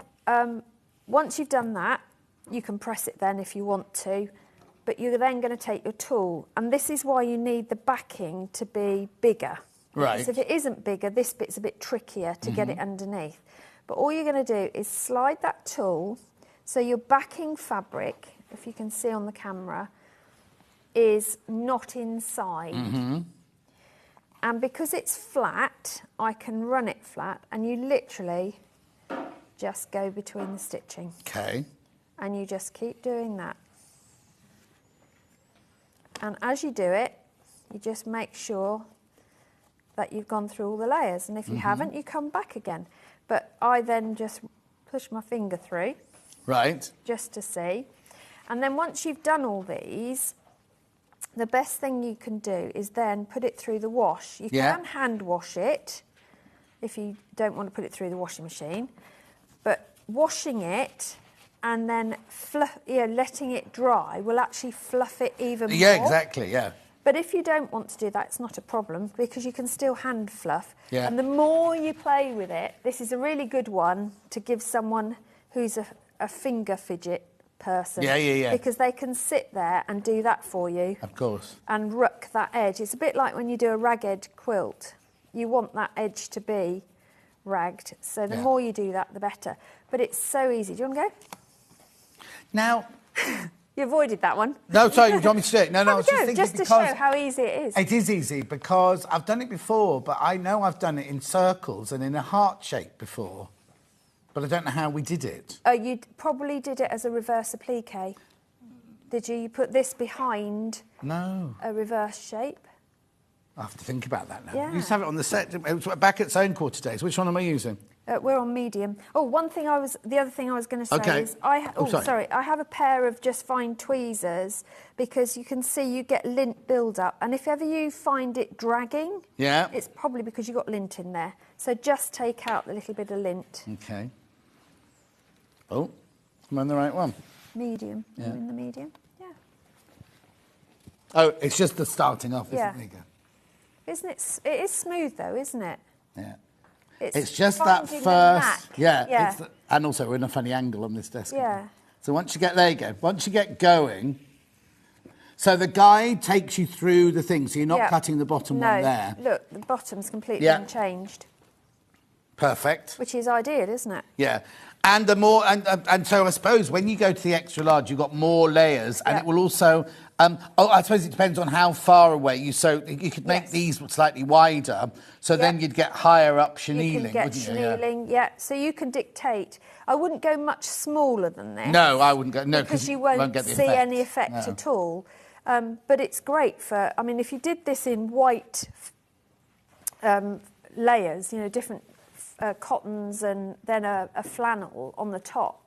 Speaker 3: once you've done that, you can press it then if you want to, but you're then going to take your tool, and this is why you need the backing to be bigger.
Speaker 1: Right.
Speaker 3: Because if it isn't bigger, this bit's a bit trickier to get it underneath. But all you're going to do is slide that tool, so your backing fabric, if you can see on the camera, is not inside. And because it's flat, I can run it flat, and you literally just go between the stitching.
Speaker 1: Okay.
Speaker 3: And you just keep doing that. And as you do it, you just make sure that you've gone through all the layers. And if you haven't, you come back again. But I then just push my finger through.
Speaker 1: Right.
Speaker 3: Just to see. And then once you've done all these, the best thing you can do is then put it through the wash. You can hand wash it if you don't want to put it through the washing machine. But washing it and then letting it dry will actually fluff it even more.
Speaker 1: Yeah, exactly,
Speaker 3: But if you don't want to do that, it's not a problem because you can still hand fluff.
Speaker 1: Yeah.
Speaker 3: And the more you play with it, this is a really good one to give someone who's a finger fidget person.
Speaker 1: Yeah.
Speaker 3: Because they can sit there and do that for you.
Speaker 1: Of course.
Speaker 3: And ruck that edge. It's a bit like when you do a ragged quilt. You want that edge to be ragged. So the more you do that, the better. But it's so easy. Do you want to go?
Speaker 1: Now...
Speaker 3: You avoided that one.
Speaker 1: No, sorry, you want me to do it? No, I was just thinking
Speaker 3: just to
Speaker 1: because
Speaker 3: show how easy it is.
Speaker 1: It is easy because I've done it before, but I know I've done it in circles and in a heart shape before, but I don't know how we did it.
Speaker 3: You probably did it as a reverse applique. Did you? You put this behind a reverse shape?
Speaker 1: I have to think about that now.
Speaker 3: Yeah.
Speaker 1: We used to have it on the set. It was back at Zone Quarter days. Which one am I using?
Speaker 3: We're on medium. Oh, the other thing I was going to say is I have a pair of just fine tweezers because you can see you get lint build up, and if ever you find it dragging, it's probably because you got lint in there. So just take out the little bit of lint.
Speaker 1: Okay. Oh, am I on the right one?
Speaker 3: Medium. Yeah. You're in the medium. Yeah.
Speaker 1: Oh, it's just the starting off, isn't it?
Speaker 3: Isn't it? It is smooth though, isn't it?
Speaker 1: Yeah. It's just that first,
Speaker 3: yeah.
Speaker 1: And also we're in a funny angle on this desk.
Speaker 3: Yeah.
Speaker 1: So once you get going, so the guide takes you through the thing, so you're not cutting the bottom one there.
Speaker 3: Look, the bottom's completely unchanged.
Speaker 1: Perfect.
Speaker 3: Which is ideal, isn't it?
Speaker 1: Yeah. And the more, and so I suppose when you go to the extra large, you've got more layers, and it will also. I suppose it depends on how far away you. So you could make these slightly wider, so then you'd get higher up chenilling,
Speaker 3: wouldn't you? Chenilling, So you can dictate. I wouldn't go much smaller than this.
Speaker 1: No, I wouldn't go. No,
Speaker 3: because you won't
Speaker 1: get the
Speaker 3: see
Speaker 1: effect.
Speaker 3: any effect at all. But it's great for. I mean, if you did this in white layers, different cottons and then a flannel on the top,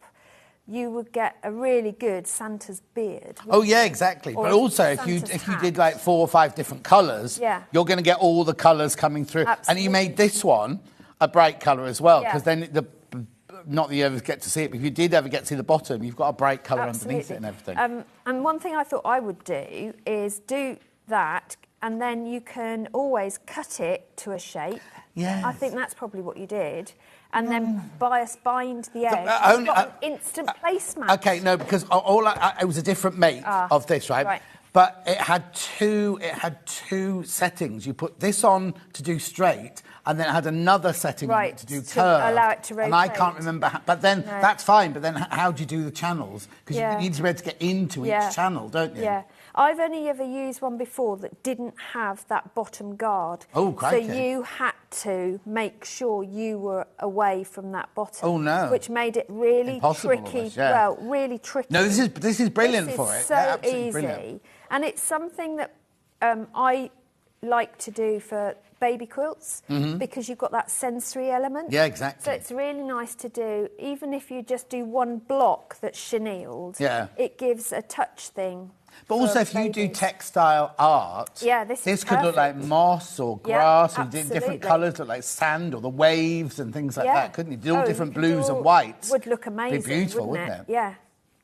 Speaker 3: you would get a really good Santa's beard.
Speaker 1: Oh yeah, exactly. But also, if you did like 4 or 5 different colours, you're going to get all the colours coming through.
Speaker 3: Absolutely.
Speaker 1: And you made this one a bright colour as well, because then not that you ever get to see it, but if you did ever get to see the bottom, you've got a bright colour underneath it and everything.
Speaker 3: And one thing I thought I would do is do that, and then you can always cut it to a shape.
Speaker 1: Yes.
Speaker 3: I think that's probably what you did. And then bind the edge.
Speaker 1: only-
Speaker 3: You've got an instant placemat.
Speaker 1: Okay, no, because it was a different make of this, right?
Speaker 3: Right.
Speaker 1: But it had two settings. You put this on to do straight, and then it had another setting on it to do
Speaker 3: to
Speaker 1: curve.
Speaker 3: allow it to
Speaker 1: And I
Speaker 3: rotate.
Speaker 1: can't remember. But then that's fine. But then how do you do the channels? Because
Speaker 3: Yeah.
Speaker 1: you need to be able to get into each channel, don't you?
Speaker 3: Yeah. I've only ever used one before that didn't have that bottom guard.
Speaker 1: Oh, crikey.
Speaker 3: So you had to make sure you were away from that bottom.
Speaker 1: Oh, no.
Speaker 3: Which made it really
Speaker 1: Impossible
Speaker 3: tricky.
Speaker 1: almost, yeah.
Speaker 3: Well, really tricky.
Speaker 1: No, this is brilliant
Speaker 3: This
Speaker 1: for
Speaker 3: is
Speaker 1: it.
Speaker 3: so
Speaker 1: Yeah, absolutely
Speaker 3: easy.
Speaker 1: brilliant.
Speaker 3: And it's something that I like to do for baby quilts because you've got that sensory element.
Speaker 1: Yeah, exactly.
Speaker 3: So it's really nice to do, even if you just do one block that's chenilled, it gives a touch thing.
Speaker 1: But also, if you do textile art,
Speaker 3: this
Speaker 1: could look like
Speaker 3: perfect.
Speaker 1: moss or grass, or
Speaker 3: absolutely.
Speaker 1: different colours, look like sand or the waves and things like that, couldn't you? Do all different blues and whites.
Speaker 3: Would look amazing.
Speaker 1: Be beautiful, wouldn't it?
Speaker 3: Yeah,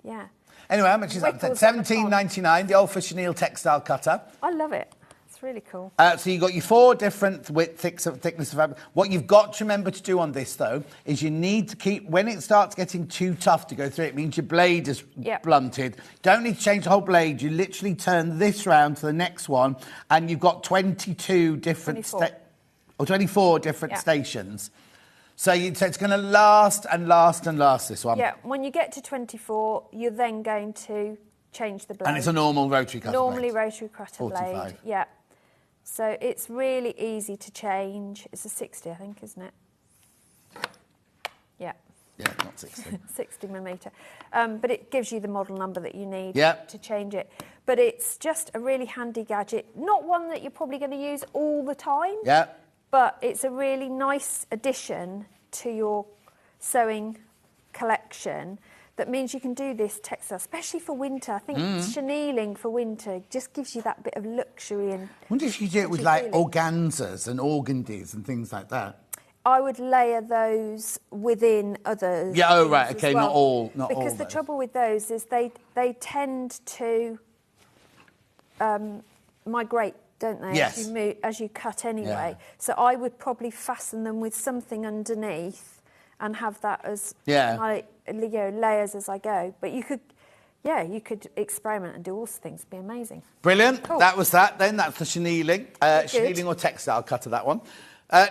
Speaker 3: yeah.
Speaker 1: Anyway, how much is that?
Speaker 3: Wiggles on the top.
Speaker 1: $17.99, the old for Chenille textile cutter.
Speaker 3: I love it. It's really cool.
Speaker 1: So you've got your 4 different thickness of fabric. What you've got to remember to do on this, though, is you need to keep, when it starts getting too tough to go through, it means your blade is blunted. Don't need to change the whole blade. You literally turn this round to the next one, and you've got 22 different... 24 different stations. So it's going to last and last and last, this one.
Speaker 3: Yeah, when you get to 24, you're then going to change the blade.
Speaker 1: And it's a normal rotary cutter
Speaker 3: Normally
Speaker 1: blade.
Speaker 3: rotary cutter
Speaker 1: 45.
Speaker 3: blade, yeah. So it's really easy to change. It's a 60, I think, isn't it? Yeah.
Speaker 1: Yeah, not 60.
Speaker 3: 60 millimetre. But it gives you the model number that you need to change it. But it's just a really handy gadget. Not one that you're probably going to use all the time.
Speaker 1: Yeah.
Speaker 3: But it's a really nice addition to your sewing collection that means you can do this textile, especially for winter. I think chenilling for winter just gives you that bit of luxury. And
Speaker 1: I wonder if you do it with like organzas and organdies and things like that.
Speaker 3: I would layer those within other.
Speaker 1: Yeah, oh
Speaker 3: things
Speaker 1: right,
Speaker 3: as
Speaker 1: okay,
Speaker 3: well.
Speaker 1: not all.
Speaker 3: Because the trouble with those is they tend to migrate, don't they?
Speaker 1: Yes.
Speaker 3: As you move, as you cut anyway.
Speaker 1: Yeah.
Speaker 3: So I would probably fasten them with something underneath and have that as my, layers as I go. But you could experiment and do all sorts of things. It'd be amazing.
Speaker 1: Brilliant.
Speaker 3: Cool.
Speaker 1: That was that then. That's the chenilling. Chenilling or textile cutter, that one.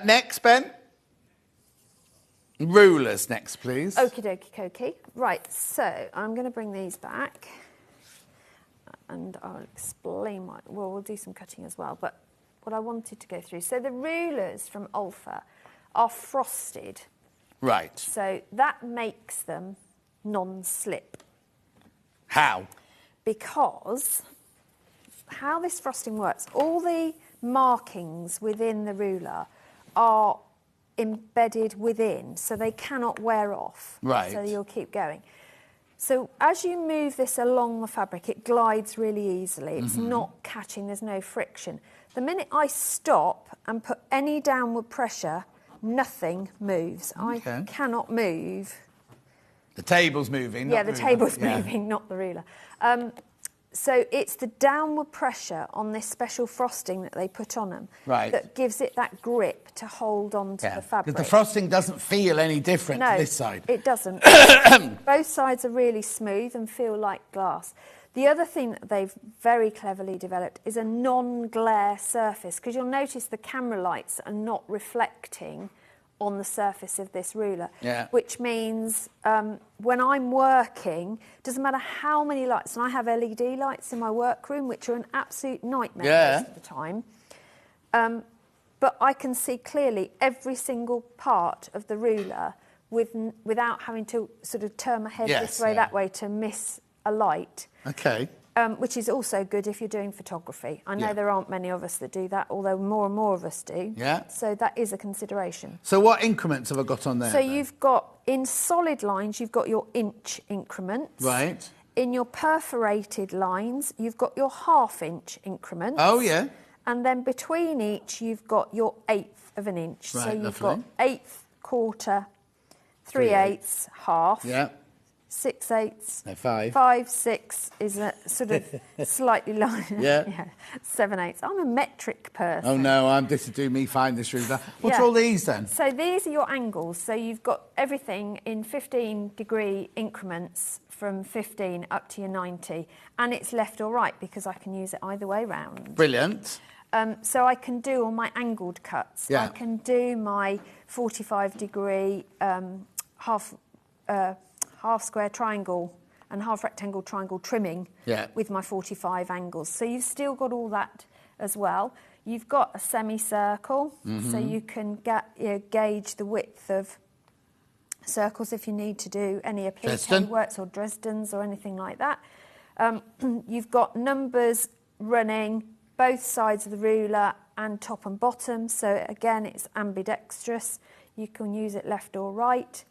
Speaker 1: Next, Ben. Rulers next, please.
Speaker 3: Okie dokie cokey. Right, so I'm going to bring these back and I'll explain we'll do some cutting as well, but what I wanted to go through. So the rulers from Olfa are frosted.
Speaker 1: Right.
Speaker 3: So that makes them non-slip.
Speaker 1: How?
Speaker 3: Because how this frosting works, all the markings within the ruler are embedded within, so they cannot wear off.
Speaker 1: Right.
Speaker 3: So you'll keep going. So as you move this along the fabric, it glides really easily. It's not catching, there's no friction. The minute I stop and put any downward pressure, nothing moves.
Speaker 1: Okay.
Speaker 3: I cannot move.
Speaker 1: The table's moving.
Speaker 3: Yeah, the table's moving, not the ruler. So it's the downward pressure on this special frosting that they put on them that gives it that grip to hold on to the fabric.
Speaker 1: Because the frosting doesn't feel any different to this side.
Speaker 3: It doesn't. Both sides are really smooth and feel like glass. The other thing that they've very cleverly developed is a non-glare surface, because you'll notice the camera lights are not reflecting on the surface of this ruler, which means when I'm working, doesn't matter how many lights, and I have LED lights in my workroom, which are an absolute nightmare most of the time, but I can see clearly every single part of the ruler without having to sort of turn my head this way, that way to miss a light.
Speaker 1: Okay.
Speaker 3: Which is also good if you're doing photography. I know there aren't many of us that do that, although more and more of us do.
Speaker 1: Yeah.
Speaker 3: So that is a consideration.
Speaker 1: So what increments have I got on there?
Speaker 3: So you've got, in solid lines, you've got your inch increments.
Speaker 1: Right.
Speaker 3: In your perforated lines, you've got your half-inch increments.
Speaker 1: Oh, yeah.
Speaker 3: And then between each, you've got your eighth of an inch.
Speaker 1: Right,
Speaker 3: so you've
Speaker 1: lovely.
Speaker 3: got eighth, quarter, 3/8, half.
Speaker 1: Yeah.
Speaker 3: 6/8.
Speaker 1: No, 5.
Speaker 3: 5/6 is a sort of slightly longer.
Speaker 1: Yeah.
Speaker 3: 7/8. I'm a metric person.
Speaker 1: Oh no, this is do me fine, this ruler. What's
Speaker 3: Yeah.
Speaker 1: all these then?
Speaker 3: So these are your angles. So you've got everything in 15-degree increments from 15 up to your 90. And it's left or right because I can use it either way round.
Speaker 1: Brilliant.
Speaker 3: So I can do all my angled cuts.
Speaker 1: Yeah.
Speaker 3: I can do my 45-degree half square triangle and half rectangle triangle trimming with my 45 angles. So you've still got all that as well. You've got a semicircle, so you can gauge the width of circles if you need to do any applique works or Dresden's or anything like that. You've got numbers running both sides of the ruler and top and bottom. So again, it's ambidextrous. You can use it left or right.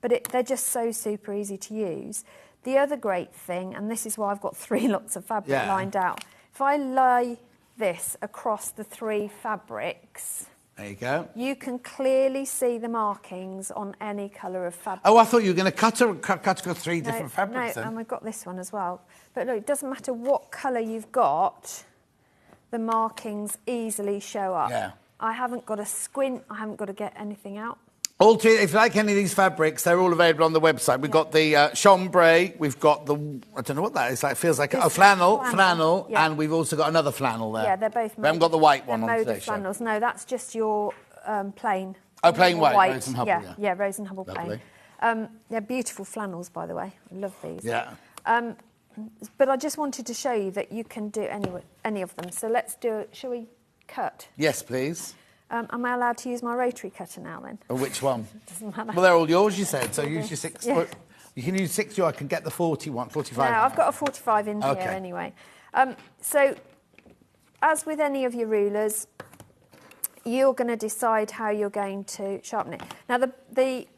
Speaker 3: But they're just so super easy to use. The other great thing, and this is why I've got 3 lots of fabric lined out, if I lay this across the 3 fabrics,
Speaker 1: there you go.
Speaker 3: You can clearly see the markings on any colour of fabric.
Speaker 1: Oh, I thought you were going to cut across 3 different fabrics then.
Speaker 3: And we've got this one as well. But look, it doesn't matter what colour you've got, the markings easily show up.
Speaker 1: Yeah.
Speaker 3: I haven't got to squint, I haven't got to get anything out.
Speaker 1: All three, if you like any of these fabrics, they're all available on the website. We've got the chambray, we've got the, I don't know what that is, it feels like flannel,
Speaker 3: yeah.
Speaker 1: and we've also got another flannel there.
Speaker 3: Yeah, they're both
Speaker 1: We haven't got the white one on
Speaker 3: moded
Speaker 1: today's show.
Speaker 3: flannels. No, that's just your plain.
Speaker 1: Oh, plain white,
Speaker 3: white.
Speaker 1: Rose and Hubble,
Speaker 3: yeah, Rose and Hubble
Speaker 1: Lovely.
Speaker 3: plain. They're beautiful flannels, by the way. I love these.
Speaker 1: Yeah.
Speaker 3: But I just wanted to show you that you can do any of them. So let's do it. Shall we cut?
Speaker 1: Yes, please.
Speaker 3: Am I allowed to use my rotary cutter now then?
Speaker 1: Or which one?
Speaker 3: Doesn't matter.
Speaker 1: Well, they're all yours, you said, so use your 6 foot. You can use 6, I can get the 45
Speaker 3: No, I've got a 45 in here anyway. So, as with any of your rulers, you're going to decide how you're going to sharpen it. Now,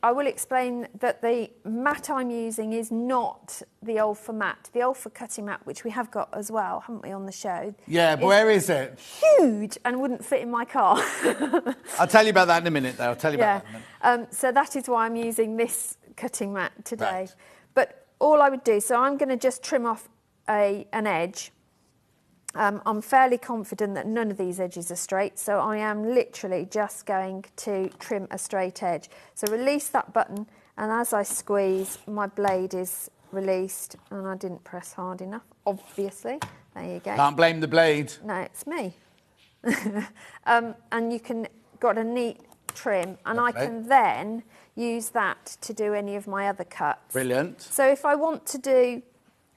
Speaker 3: I will explain that the mat I'm using is not the Olfa mat. The Olfa cutting mat, which we have got as well, haven't we, on the show?
Speaker 1: Yeah, but where is it?
Speaker 3: Huge and wouldn't fit in my car.
Speaker 1: I'll tell you about that in a minute, though. I'll tell you about that in a minute.
Speaker 3: So that is why I'm using this cutting mat today.
Speaker 1: Right.
Speaker 3: But all I would do, so I'm going to just trim off an edge. I'm fairly confident that none of these edges are straight, so I am literally just going to trim a straight edge. So release that button, and as I squeeze, my blade is released, and I didn't press hard enough, obviously. There you go.
Speaker 1: Can't blame the blade.
Speaker 3: No, it's me. And you can got a neat trim, and I can then use that to do any of my other cuts.
Speaker 1: Brilliant.
Speaker 3: So if I want to do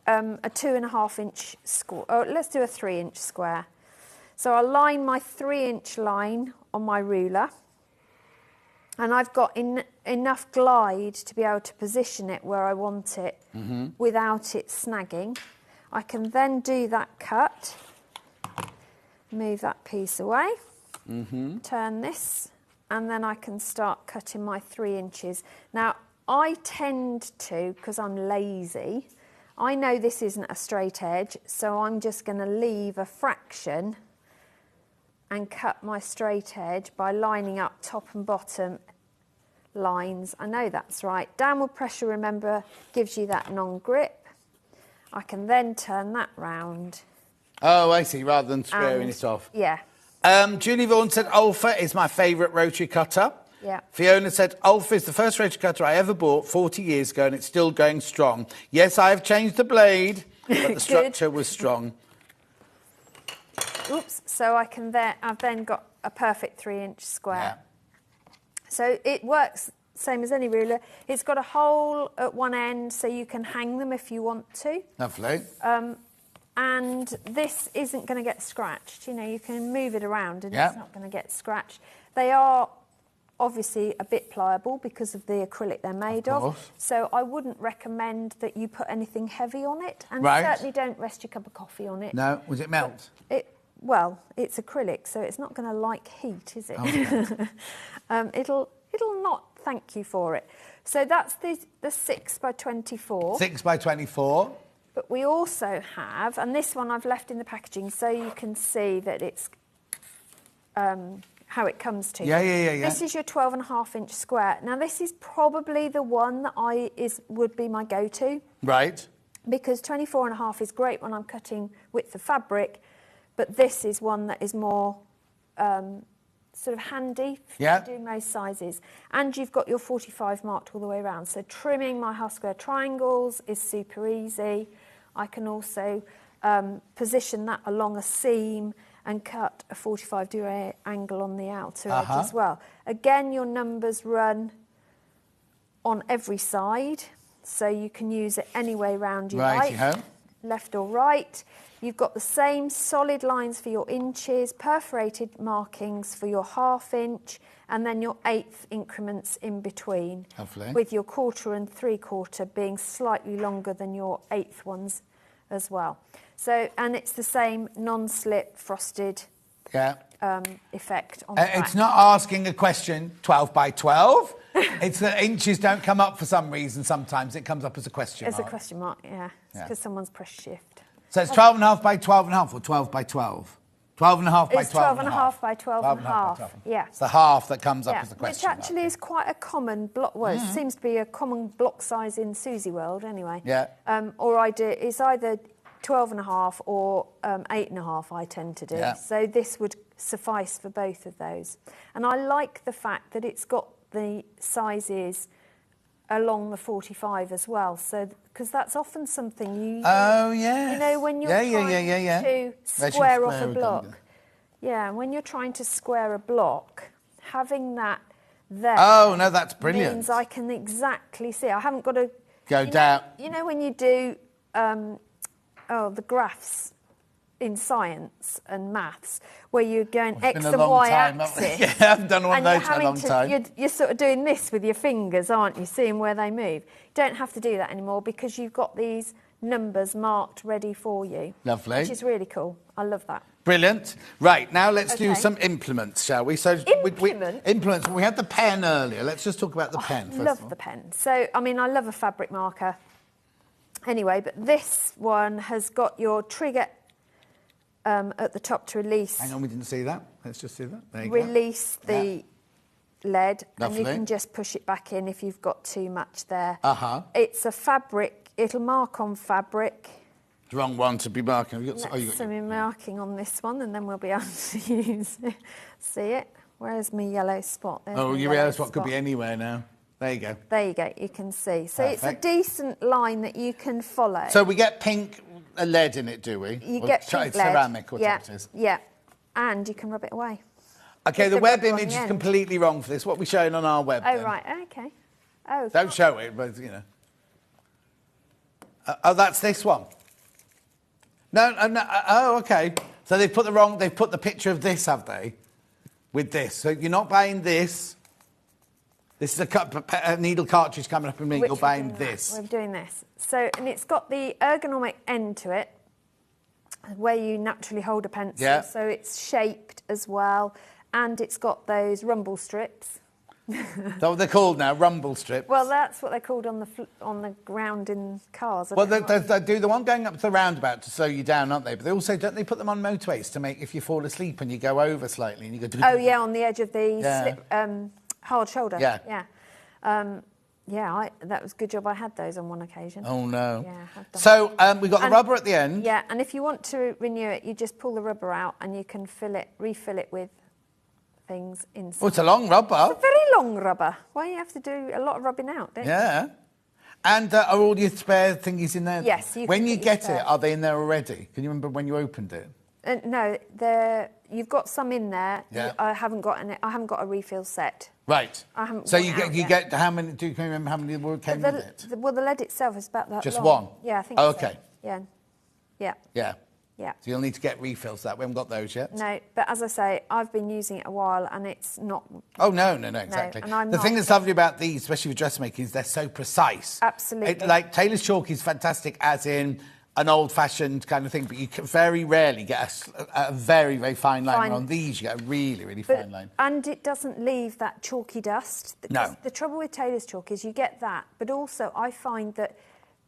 Speaker 3: a 2.5 inch square, let's do a 3 inch square. So I'll line my 3 inch line on my ruler, and I've got enough glide to be able to position it where I want it without it snagging. I can then do that cut, move that piece away, turn this, and then I can start cutting my 3 inches. Now, I tend to, because I'm lazy, I know this isn't a straight edge, so I'm just going to leave a fraction and cut my straight edge by lining up top and bottom lines. I know that's right. Downward pressure, remember, gives you that non-grip. I can then turn that round.
Speaker 1: Oh, I see, rather than squaring it off.
Speaker 3: Yeah.
Speaker 1: Julie Vaughan said, Olfa is my favourite rotary cutter.
Speaker 3: Yeah.
Speaker 1: Fiona said, Olfa is the first rotary cutter I ever bought 40 years ago, and it's still going strong. Yes, I have changed the blade, but the structure was strong.
Speaker 3: Oops, so I've then got a perfect 3 inch square.
Speaker 1: Yeah.
Speaker 3: So it works same as any ruler. It's got a hole at one end, so you can hang them if you want to.
Speaker 1: Lovely.
Speaker 3: And this isn't going to get scratched. You know, you can move it around and it's not going to get scratched. They are obviously a bit pliable because of the acrylic they're made of. So I wouldn't recommend that you put anything heavy on it, and certainly don't rest your cup of coffee on it.
Speaker 1: No, would it melt?
Speaker 3: Well, it's acrylic, so it's not going to like heat, is it?
Speaker 1: Okay.
Speaker 3: It'll not thank you for it. So that's the 6 by 24.
Speaker 1: 6 by 24.
Speaker 3: But we also have, and this one I've left in the packaging so you can see that it's how it comes to
Speaker 1: Yeah,
Speaker 3: you.
Speaker 1: yeah.
Speaker 3: This is your 12.5-inch square. Now, this is probably the one that would be my go-to.
Speaker 1: Right.
Speaker 3: Because 24.5 is great when I'm cutting width of fabric, but this is one that is more sort of handy for doing most sizes. And you've got your 45 marked all the way around. So trimming my half square triangles is super easy. I can also position that along a seam and cut a 45-degree angle on the outer edge as well. Again, your numbers run on every side, so you can use it any way round you like, left or right. You've got the same solid lines for your inches, perforated markings for your 1/2 inch, and then your 1/8 increments in between.
Speaker 1: Lovely.
Speaker 3: With your 1/4 and 3/4 being slightly longer than your 1/8 ones as well. So, and it's the same non-slip frosted effect on the back.
Speaker 1: It's not asking a question 12 by 12. It's that inches don't come up for some reason. Sometimes it comes up as a question mark.
Speaker 3: As a question mark, yeah. It's because someone's pressed shift.
Speaker 1: So it's 12.5 by 12.5 or 12 by 12? 12.5 by 12.5.
Speaker 3: It's 12.5 by 12.5. Yeah.
Speaker 1: It's the half that comes up as a question
Speaker 3: mark. Which actually is quite a common block. Well, it seems to be a common block size in Susie world anyway.
Speaker 1: Yeah.
Speaker 3: Or it's either 12.5 or 8.5 I tend to do.
Speaker 1: Yeah.
Speaker 3: So this would suffice for both of those. And I like the fact that it's got the sizes along the 45 as well. So because that's often something you use.
Speaker 1: Oh, yeah.
Speaker 3: You know, when you're trying to square off a block. Yeah, when you're trying to square a block, having that there.
Speaker 1: Oh, no, that's brilliant.
Speaker 3: Means I can exactly see. I haven't got to
Speaker 1: go down.
Speaker 3: You know when you do the graphs in science and maths, where you're going X and Y axis.
Speaker 1: Yeah, I haven't done one of those in a long time.
Speaker 3: You're sort of doing this with your fingers, aren't you? Seeing where they move. You don't have to do that anymore because you've got these numbers marked ready for you.
Speaker 1: Lovely.
Speaker 3: Which is really cool. I love that.
Speaker 1: Brilliant. Right, now let's do some implements, shall we? So implements. We had the pen earlier. Let's just talk about the pen first.
Speaker 3: I love the pen. So, I mean, I love a fabric marker. Anyway, but this one has got your trigger at the top to release.
Speaker 1: Hang on, we didn't see that. Let's just see that. There you
Speaker 3: release
Speaker 1: go.
Speaker 3: the lead.
Speaker 1: Lovely.
Speaker 3: And you can just push it back in if you've got too much there.
Speaker 1: It's
Speaker 3: a fabric. It'll mark on fabric.
Speaker 1: The wrong one to be marking.
Speaker 3: You got some marking on this one, and then we'll be able to use it. See it? Where's my yellow spot?
Speaker 1: There's your yellow spot could be anywhere now. There you go.
Speaker 3: There you go. You can see. So it's a decent line that you can follow.
Speaker 1: So we get pink lead in it, do we?
Speaker 3: You get pink
Speaker 1: it's
Speaker 3: lead.
Speaker 1: Ceramic, whatever it is.
Speaker 3: Yeah. And you can rub it away.
Speaker 1: Okay, the web image is completely wrong for this. What we're showing on our web.
Speaker 3: Oh, right. Okay. Oh.
Speaker 1: Don't show it, but, you know. That's this one. No. Oh, okay. So they've put the picture of this, have they? With this. So you're not buying this. This is a needle cartridge coming up in me. You're buying this.
Speaker 3: We're doing this. So, and it's got the ergonomic end to it, where you naturally hold a pencil.
Speaker 1: Yeah.
Speaker 3: So it's shaped as well. And it's got those rumble strips.
Speaker 1: That's what they're called now, rumble strips.
Speaker 3: Well, that's what they're called on the ground in cars.
Speaker 1: Well, they do the one going up to the roundabout to slow you down, aren't they? But they also, don't they put them on motorways to make, if you fall asleep and you go over slightly and you go...
Speaker 3: Oh, yeah, on the edge of the slip, hard shoulder.
Speaker 1: Yeah.
Speaker 3: Yeah. That was a good job I had those on one occasion.
Speaker 1: Oh, no.
Speaker 3: Yeah, I've done
Speaker 1: so we've got the rubber at the end.
Speaker 3: Yeah, and if you want to renew it, you just pull the rubber out and you can refill it with things inside.
Speaker 1: Oh, it's a long rubber.
Speaker 3: It's a very long rubber. Why you have to do a lot of rubbing out, don't you?
Speaker 1: Yeah. And are all your spare thingies in there?
Speaker 3: Yes.
Speaker 1: When you get it, are they in there already? Can you remember when you opened it?
Speaker 3: No, you've got some in there.
Speaker 1: Yeah.
Speaker 3: I haven't got a refill set.
Speaker 1: Right.
Speaker 3: I haven't.
Speaker 1: So you get how many? Do you remember how many came with it?
Speaker 3: Well, the lead itself is about that
Speaker 1: Just
Speaker 3: long.
Speaker 1: one.
Speaker 3: Yeah, I think.
Speaker 1: Oh,
Speaker 3: so.
Speaker 1: okay.
Speaker 3: Yeah.
Speaker 1: So you'll need to get refills for that. We haven't got those yet.
Speaker 3: No, but as I say, I've been using it a while and it's not...
Speaker 1: Oh, no, exactly.
Speaker 3: No, and
Speaker 1: the thing that's lovely about these, especially with dressmaking, is they're so precise.
Speaker 3: Absolutely.
Speaker 1: Like Taylor's chalk is fantastic as in an old-fashioned kind of thing, but you can very rarely get a very, very fine line. On these, you get a really, really fine line.
Speaker 3: And it doesn't leave that chalky dust.
Speaker 1: No.
Speaker 3: The trouble with Taylor's chalk is you get that, but also I find that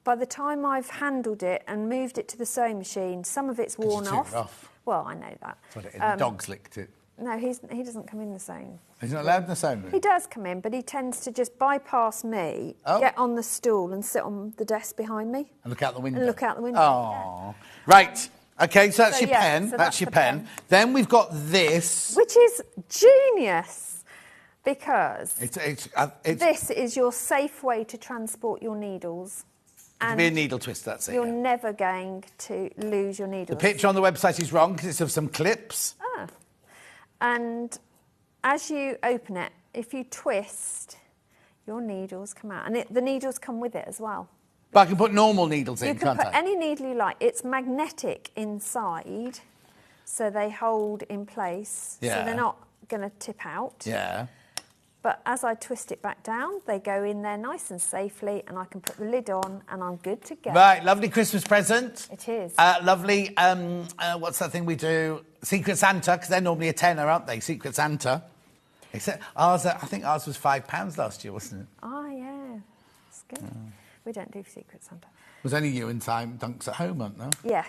Speaker 3: by the time I've handled it and moved it to the sewing machine, some of it's worn off.
Speaker 1: Rough.
Speaker 3: Well, I know that.
Speaker 1: That's what it is. The dogs licked it.
Speaker 3: No, he doesn't come in the sewing.
Speaker 1: He's not allowed in the sewing room?
Speaker 3: He does come in, but he tends to just bypass me, get on the stool and sit on the desk behind me.
Speaker 1: And look out the window?
Speaker 3: And look out the window.
Speaker 1: Oh. Right. OK, so that's your pen.
Speaker 3: So
Speaker 1: that's your pen. Then we've got this.
Speaker 3: Which is genius, because
Speaker 1: this
Speaker 3: is your safe way to transport your needles.
Speaker 1: It can be a needle twist, that's it.
Speaker 3: You're never going to lose your needles.
Speaker 1: The picture on the website is wrong because it's of some clips.
Speaker 3: And as you open it, if you twist, your needles come out. And the needles come with it as well.
Speaker 1: But I can put normal needles in, can't I?
Speaker 3: You can put any needle you like. It's magnetic inside, so they hold in place.
Speaker 1: Yeah.
Speaker 3: So they're not going to tip out.
Speaker 1: Yeah.
Speaker 3: But as I twist it back down, they go in there nice and safely, and I can put the lid on, and I'm good to go.
Speaker 1: Right, lovely Christmas present.
Speaker 3: It is.
Speaker 1: Lovely, what's that thing we do? Secret Santa, because they're normally a tenner, aren't they? Secret Santa. Except ours, I think ours was £5 last year, wasn't it?
Speaker 3: Oh, yeah. That's good. We don't do Secret Santa.
Speaker 1: It was only you and Time Dunks at home, aren't there?
Speaker 3: Yeah.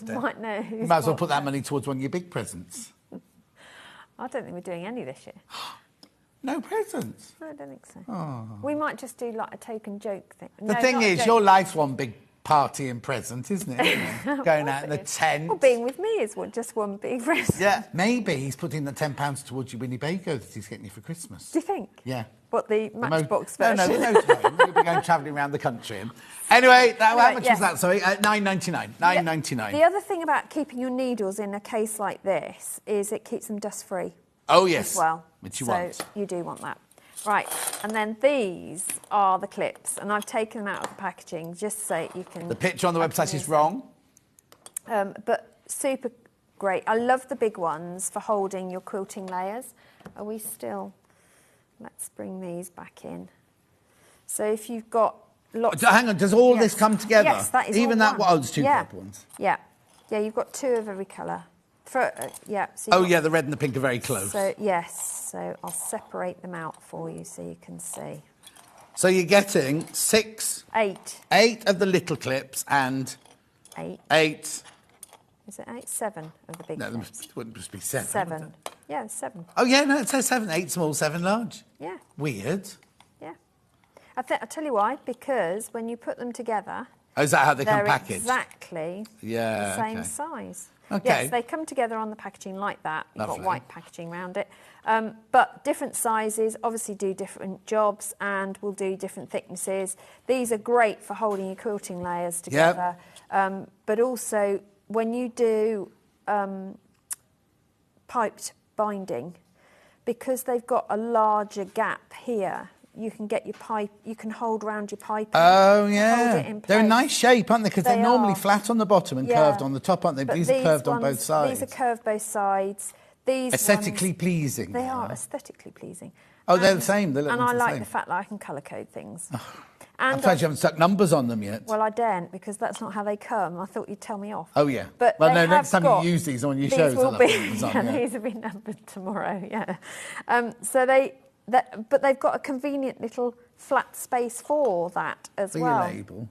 Speaker 3: Might know.
Speaker 1: You might as well put that money towards one of your big presents.
Speaker 3: I don't think we're doing any this year.
Speaker 1: No presents?
Speaker 3: No, I don't think so.
Speaker 1: Oh.
Speaker 3: We might just do like a token joke thing.
Speaker 1: The thing is, your life's one big party and present, isn't it? Going out in the tent.
Speaker 3: Well, being with me is just one big present.
Speaker 1: Yeah, maybe he's putting the £10 towards your Winnebago that he's getting you for Christmas.
Speaker 3: Do you think?
Speaker 1: Yeah.
Speaker 3: What, the Matchbox version?
Speaker 1: No, the motorhome. You'll be going travelling around the country. Anyway, how much was that? Sorry, £9.99. £9.99.
Speaker 3: The other thing about keeping your needles in a case like this is it keeps them dust-free.
Speaker 1: Oh, yes.
Speaker 3: As well.
Speaker 1: Which you want.
Speaker 3: So you do want that. Right, and then these are the clips, and I've taken them out of the packaging just so you can...
Speaker 1: The picture on the website is wrong.
Speaker 3: But super great. I love the big ones for holding your quilting layers. Are we still... Let's bring these back in. So if you've got lots...
Speaker 1: Hang on, does all this come together?
Speaker 3: Yes, that is
Speaker 1: even
Speaker 3: all
Speaker 1: that
Speaker 3: one.
Speaker 1: Oh, it's two purple ones.
Speaker 3: Yeah. Yeah, you've got two of every colour. So
Speaker 1: the red and the pink are very close.
Speaker 3: So, yes, so I'll separate them out for you so you can see.
Speaker 1: So you're getting eight of the little clips and... Eight.
Speaker 3: Is it 8? 7 of the big clips.
Speaker 1: No, it wouldn't just be 7.
Speaker 3: 7. Yeah, 7.
Speaker 1: Oh, yeah, no, it says 7. 8 small, 7 large.
Speaker 3: Yeah.
Speaker 1: Weird.
Speaker 3: Yeah. I'll tell you why, because when you put them together...
Speaker 1: Oh, is that how they come packaged?
Speaker 3: Exactly the same size.
Speaker 1: Okay.
Speaker 3: Yes, they come together on the packaging like that. You've got white packaging around it. But different sizes obviously do different jobs and will do different thicknesses. These are great for holding your quilting layers together. Yep. But also, when you do piped binding, because they've got a larger gap here, you can get your pipe, you can hold around your pipe.
Speaker 1: Oh, yeah.
Speaker 3: Hold it in place.
Speaker 1: They're a nice shape, aren't they? Because they're normally flat on the bottom and curved on the top, aren't they?
Speaker 3: But
Speaker 1: these are curved on both sides.
Speaker 3: These are curved both sides. These
Speaker 1: aesthetically pleasing.
Speaker 3: They are aesthetically pleasing.
Speaker 1: Oh, they're the same. They look
Speaker 3: and I like
Speaker 1: same.
Speaker 3: the fact that I can colour code things.
Speaker 1: Oh, I'm glad you haven't stuck numbers on them yet.
Speaker 3: Well, I daren't, because that's not how they come. I thought you'd tell me off.
Speaker 1: Oh, yeah.
Speaker 3: But
Speaker 1: well, no, next time you use these on your shows,
Speaker 3: will
Speaker 1: I'll
Speaker 3: be,
Speaker 1: these on,
Speaker 3: these will be numbered tomorrow, but they've got a convenient little flat space for that as well.
Speaker 1: For your label.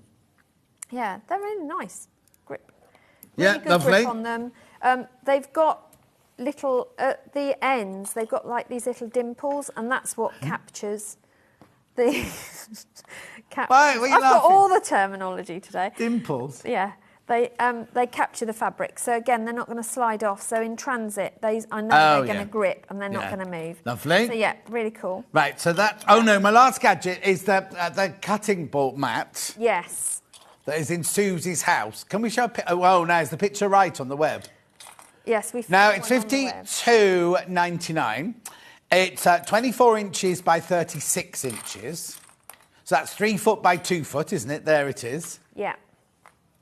Speaker 3: Yeah, they're really nice. Grip.
Speaker 1: Really
Speaker 3: good
Speaker 1: lovely.
Speaker 3: Grip on them. They've got little, at the ends, they've got like these little dimples, and that's what captures the...
Speaker 1: Why are you
Speaker 3: I've got
Speaker 1: laughing?
Speaker 3: all the terminology today.
Speaker 1: Dimples?
Speaker 3: Yeah. They capture the fabric. So, again, they're not going to slide off. So, in transit, I know they're going to grip and they're not going to move.
Speaker 1: Lovely.
Speaker 3: So, yeah, really cool.
Speaker 1: Right, so that... Oh, no, my last gadget is the cutting board mat.
Speaker 3: Yes.
Speaker 1: That is in Susie's house. Can we show... Oh, now, is the picture right on the web?
Speaker 3: Yes, we've...
Speaker 1: Now, it's $52.99. It's 24 inches by 36 inches. So that's 3 foot by 2 foot, isn't it? There it is.
Speaker 3: Yeah.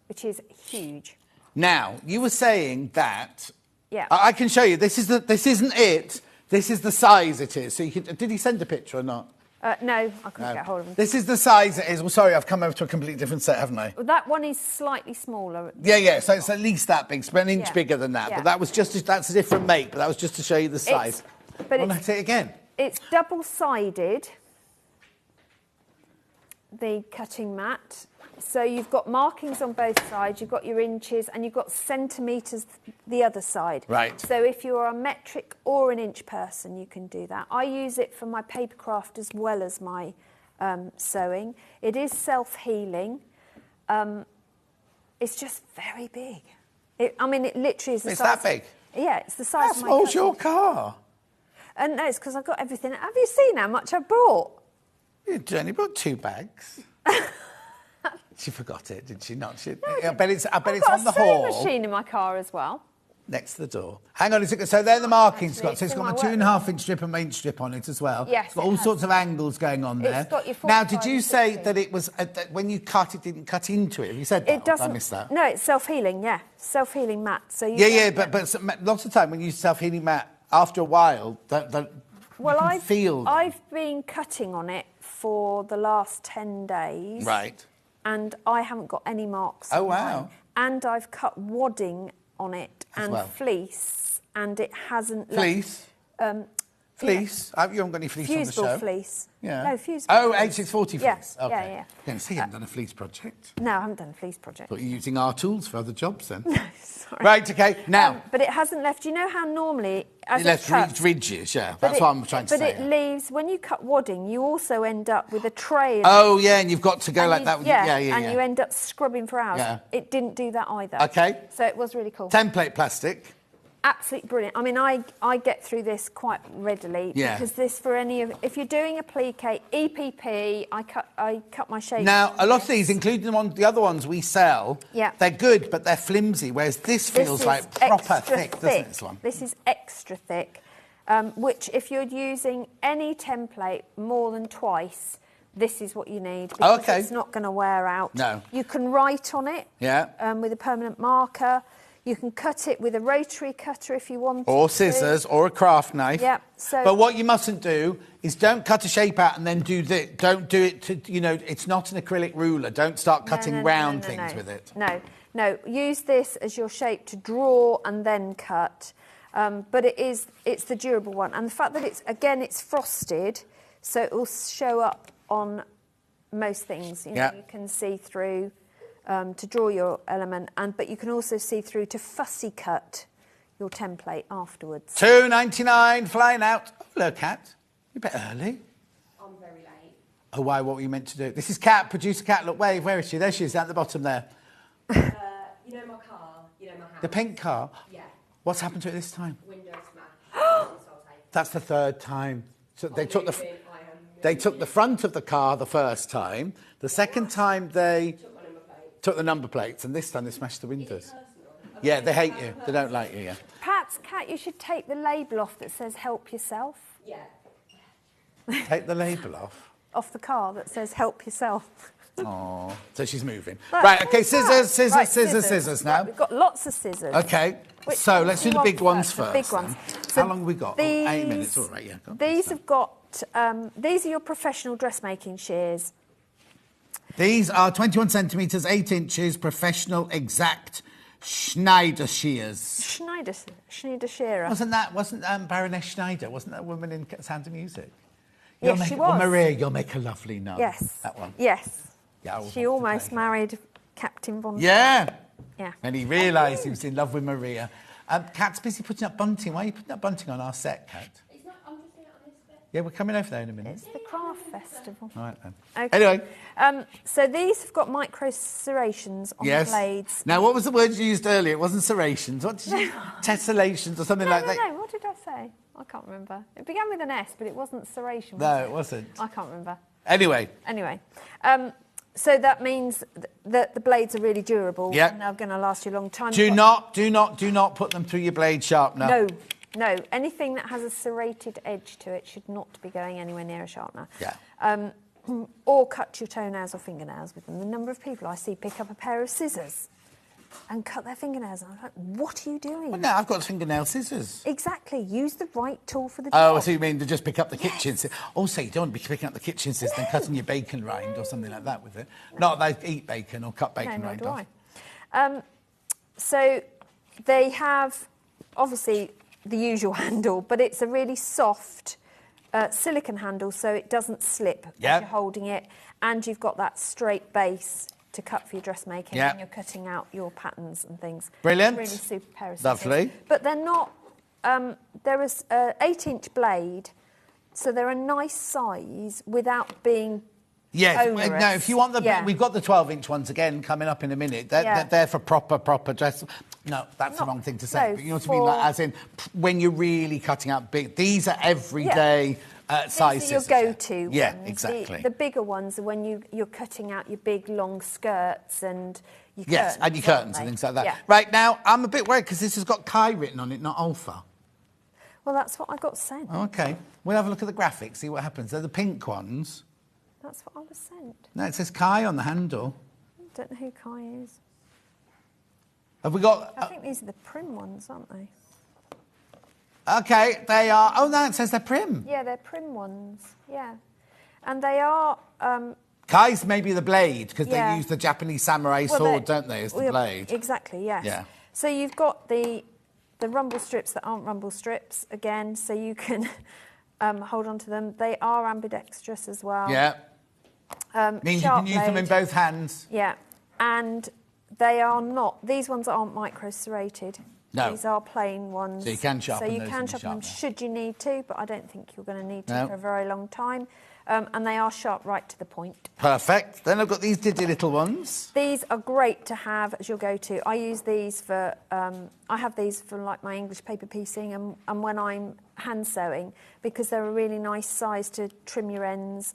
Speaker 3: Which is huge.
Speaker 1: Now, you were saying that...
Speaker 3: Yeah.
Speaker 1: I can show you. This isn't it. This is the size it is. So you could, did he send a picture or not?
Speaker 3: No, I couldn't get hold of him.
Speaker 1: This is the size it is. Well, sorry, I've come over to a completely different set, haven't I?
Speaker 3: Well, that one is slightly smaller.
Speaker 1: Yeah. So it's at least that big. It's about an inch bigger than that.
Speaker 3: Yeah.
Speaker 1: But that was that's a different make. But that was just to show you the size. Want to say it again?
Speaker 3: It's double-sided. The cutting mat. So you've got markings on both sides, you've got your inches, and you've got centimetres the other side.
Speaker 1: Right.
Speaker 3: So if you're a metric or an inch person, you can do that. I use it for my paper craft as well as my sewing. It is self-healing. It's just very big. It literally is the size...
Speaker 1: It's that big?
Speaker 3: Yeah, it's the size of my
Speaker 1: What's
Speaker 3: cutting.
Speaker 1: your car?
Speaker 3: And no, it's because I've got everything. Have you seen how much I brought?
Speaker 1: You only brought 2 bags. She forgot it, did she not? I bet it's on the
Speaker 3: I've got a sewing
Speaker 1: hall.
Speaker 3: machine in my car as well.
Speaker 1: Next to the door. Hang on a second. So they're the markings, Scott. So it's
Speaker 3: in
Speaker 1: got my
Speaker 3: my
Speaker 1: 2.5 inch strip and my inch strip on it as well.
Speaker 3: Yes,
Speaker 1: It's got
Speaker 3: it
Speaker 1: all
Speaker 3: has.
Speaker 1: sorts of angles going on there.
Speaker 3: It's got your
Speaker 1: Now,
Speaker 3: 45
Speaker 1: did you
Speaker 3: and
Speaker 1: say
Speaker 3: 60.
Speaker 1: that it was that when you cut, it didn't cut into it? Have you said that?
Speaker 3: It doesn't.
Speaker 1: I missed that.
Speaker 3: No, it's self-healing. Yeah, self-healing mat. So you
Speaker 1: Yeah,
Speaker 3: don't
Speaker 1: but lots of time when you use self-healing mat, after a while,
Speaker 3: Well,
Speaker 1: you can feel them.
Speaker 3: I've been cutting on it for the last 10 days.
Speaker 1: Right.
Speaker 3: And I haven't got any marks.
Speaker 1: Oh,
Speaker 3: on
Speaker 1: wow.
Speaker 3: mine. And I've cut wadding on it
Speaker 1: As
Speaker 3: and
Speaker 1: well.
Speaker 3: fleece, and it hasn't
Speaker 1: Fleece?
Speaker 3: left.
Speaker 1: Fleece? You haven't got any fleece on the show?
Speaker 3: Fusible fleece.
Speaker 1: Yeah.
Speaker 3: No, fusible.
Speaker 1: Oh,
Speaker 3: fleece.
Speaker 1: H640
Speaker 3: Yeah,
Speaker 1: fleece. Okay.
Speaker 3: yeah.
Speaker 1: Yeah, so you haven't done a fleece project.
Speaker 3: No, I haven't done a fleece project.
Speaker 1: Thought you're using our tools for other jobs then.
Speaker 3: Sorry.
Speaker 1: Right, okay, now.
Speaker 3: But it hasn't left. You know how normally, as
Speaker 1: It left
Speaker 3: cuts,
Speaker 1: ridges, yeah.
Speaker 3: but
Speaker 1: That's what I'm trying to say.
Speaker 3: But it leaves, when you cut wadding, you also end up with a trail.
Speaker 1: Oh, yeah, and you've got to go
Speaker 3: And
Speaker 1: like
Speaker 3: you-
Speaker 1: that. With
Speaker 3: yeah,
Speaker 1: yeah.
Speaker 3: and you end up scrubbing for hours.
Speaker 1: Yeah.
Speaker 3: It didn't do that either.
Speaker 1: Okay.
Speaker 3: So it was really cool.
Speaker 1: Template plastic.
Speaker 3: Absolutely brilliant. I mean, I get through this quite readily
Speaker 1: Yeah.
Speaker 3: because this for any of, if you're doing a plique, EPP, I cut my shapes.
Speaker 1: Now, a lot of these, including the other ones we sell,
Speaker 3: Yeah.
Speaker 1: they're good, but they're flimsy, whereas this feels
Speaker 3: is
Speaker 1: like proper
Speaker 3: extra
Speaker 1: thick, doesn't it, this one?
Speaker 3: This is extra thick, which if you're using any template more than twice, this is what you need because
Speaker 1: Okay.
Speaker 3: it's not going to wear out.
Speaker 1: No.
Speaker 3: You can write on it
Speaker 1: Yeah.
Speaker 3: with a permanent marker. You can cut it with a rotary cutter if you want.
Speaker 1: Or scissors, or a craft knife.
Speaker 3: Yeah, so-
Speaker 1: But what you mustn't do is don't cut a shape out and then do this. Don't do it to, it's not an acrylic ruler. Don't start cutting round things with it.
Speaker 3: No, use this as your shape to draw and then cut. But it's the durable one. And the fact that it's frosted, so it will show up on most things. You can see through to draw your element, but you can also see through to fussy cut your template afterwards.
Speaker 1: $2.99 flying out. Oh, hello, Kat. You're a bit early.
Speaker 9: I'm very late.
Speaker 1: Oh, why? What were you meant to do? This is Kat, producer Kat. Look, wave. Where is she? There she is, down at the bottom there.
Speaker 9: You know my car, you know my house.
Speaker 1: The pink car.
Speaker 9: Yeah.
Speaker 1: What's happened to it this time?
Speaker 9: Window smash.
Speaker 1: That's the third time. So they took the front of the car the first time. The second time they took the number plates, and this time they smashed the windows. Yeah, they hate you. They don't like you. Yeah.
Speaker 3: Perhaps, Kat, you should take the label off that says "Help Yourself."
Speaker 9: Yeah.
Speaker 1: Take the label
Speaker 3: off the car that says "Help Yourself."
Speaker 1: Oh, so she's moving. Right, okay, scissors now.
Speaker 3: Right, we've got lots of scissors.
Speaker 1: Okay,
Speaker 3: Which
Speaker 1: so
Speaker 3: ones
Speaker 1: let's
Speaker 3: do
Speaker 1: do
Speaker 3: you
Speaker 1: the big
Speaker 3: want
Speaker 1: ones
Speaker 3: first?
Speaker 1: first.
Speaker 3: The big ones.
Speaker 1: then.
Speaker 3: So
Speaker 1: How long have we got? 8 minutes, all right, yeah. Go on.
Speaker 3: These have got, these are your professional dressmaking shears.
Speaker 1: These are 21 centimetres, 8 inches, professional exact Schneider shears.
Speaker 3: Schneider shearer.
Speaker 1: Wasn't Baroness Schneider, wasn't that a woman in Sound of Music?
Speaker 3: Yes, she was.
Speaker 1: Maria, you'll make a lovely nun.
Speaker 3: Yes.
Speaker 1: That one.
Speaker 3: Yes.
Speaker 1: Yeah, I will
Speaker 3: She
Speaker 1: want to
Speaker 3: almost
Speaker 1: play.
Speaker 3: married Captain Von.
Speaker 1: Yeah.
Speaker 3: Yeah.
Speaker 1: And he realised he was in love with Maria. Kat's busy putting up bunting. Why are you putting up bunting on our set, Kat?
Speaker 9: It's not, I'm just doing it on this bit.
Speaker 1: Yeah, we're coming over there in a minute.
Speaker 3: It's the craft festival.
Speaker 1: All right, then.
Speaker 3: Okay.
Speaker 1: Anyway.
Speaker 3: So these have got micro serrations on the blades.
Speaker 1: Now, what was the word you used earlier? It wasn't serrations. What did you... Tessellations or something like that?
Speaker 3: No, what did I say? I can't remember. It began with an S, but it wasn't serration.
Speaker 1: No, it wasn't.
Speaker 3: I can't remember.
Speaker 1: Anyway.
Speaker 3: So that means that the blades are really durable.
Speaker 1: Yeah.
Speaker 3: And they're going to last you a long time.
Speaker 1: Do not put them through your blade sharpener.
Speaker 3: No. Anything that has a serrated edge to it should not be going anywhere near a sharpener.
Speaker 1: Yeah.
Speaker 3: Or cut your toenails or fingernails with them. The number of people I see pick up a pair of scissors and cut their fingernails. And I'm like, what are you doing?
Speaker 1: Well, no, I've got fingernail scissors.
Speaker 3: Exactly. Use the right tool for the job.
Speaker 1: Oh, so you mean to just pick up the kitchen scissors? Also, you don't want to be picking up the kitchen scissors and cutting your bacon rind or something like that with it. Not that they eat bacon or cut bacon rind off.
Speaker 3: So they have, obviously, the usual handle, but it's a really soft silicone handle, so it doesn't slip as you're holding it, and you've got that straight base to cut for your dressmaking
Speaker 1: Yeah.
Speaker 3: when you're cutting out your patterns and things.
Speaker 1: Brilliant.
Speaker 3: Really super pair of
Speaker 1: Lovely.
Speaker 3: scissors. But they're not, there is an 8-inch blade, so they're a nice size without being
Speaker 1: Yes,
Speaker 3: onerous.
Speaker 1: no, if you want the...
Speaker 3: Yeah.
Speaker 1: We've got the 12-inch ones again coming up in a minute. They're for proper dress... No, that's the wrong thing to say.
Speaker 3: no,
Speaker 1: But you know what I mean? Like, as in, when you're really cutting out big... These are everyday size
Speaker 3: These are your
Speaker 1: scissors.
Speaker 3: go-to ones.
Speaker 1: Yeah, exactly.
Speaker 3: The bigger ones are when you're cutting out your big, long skirts and your
Speaker 1: Yes,
Speaker 3: curtains,
Speaker 1: and your curtains and
Speaker 3: aren't
Speaker 1: things
Speaker 3: they?
Speaker 1: like that.
Speaker 3: Yeah.
Speaker 1: Right, now, I'm a bit worried because this has got Kai written on it, not Alpha.
Speaker 3: Well, that's what I got sent.
Speaker 1: OK. We'll have a look at the graphics, see what happens. They're the pink ones.
Speaker 3: That's what I was sent.
Speaker 1: No, it says Kai on the handle.
Speaker 3: I don't know who Kai is.
Speaker 1: Have we got...
Speaker 3: I think these are the prim ones, aren't they?
Speaker 1: OK, they are... Oh, no, it says they're prim.
Speaker 3: Yeah, they're prim ones. Yeah. And they are...
Speaker 1: Kai's maybe the blade, because
Speaker 3: Yeah.
Speaker 1: they use the Japanese samurai
Speaker 3: well,
Speaker 1: sword,
Speaker 3: they're-
Speaker 1: don't they, as the
Speaker 3: well,
Speaker 1: blade?
Speaker 3: Exactly, yes.
Speaker 1: Yeah.
Speaker 3: So you've got the rumble strips that aren't rumble strips, again, so you can hold on to them. They are ambidextrous as well.
Speaker 1: Yeah. Means you
Speaker 3: Sharp
Speaker 1: can use them in
Speaker 3: blade.
Speaker 1: both hands.
Speaker 3: Yeah. And they are not... These ones aren't micro-serrated.
Speaker 1: No.
Speaker 3: These are plain ones.
Speaker 1: So you can sharpen
Speaker 3: So you
Speaker 1: those
Speaker 3: can
Speaker 1: with the
Speaker 3: sharpen them
Speaker 1: sharpener.
Speaker 3: should you need to, but I don't think you're going to need to
Speaker 1: No.
Speaker 3: for a very long time. And they are sharp right to the point.
Speaker 1: Perfect. Then I've got these diddy little ones.
Speaker 3: These are great to have as your go-to. I use these for... I have these for like my English paper piecing and when I'm hand sewing, because they're a really nice size to trim your ends.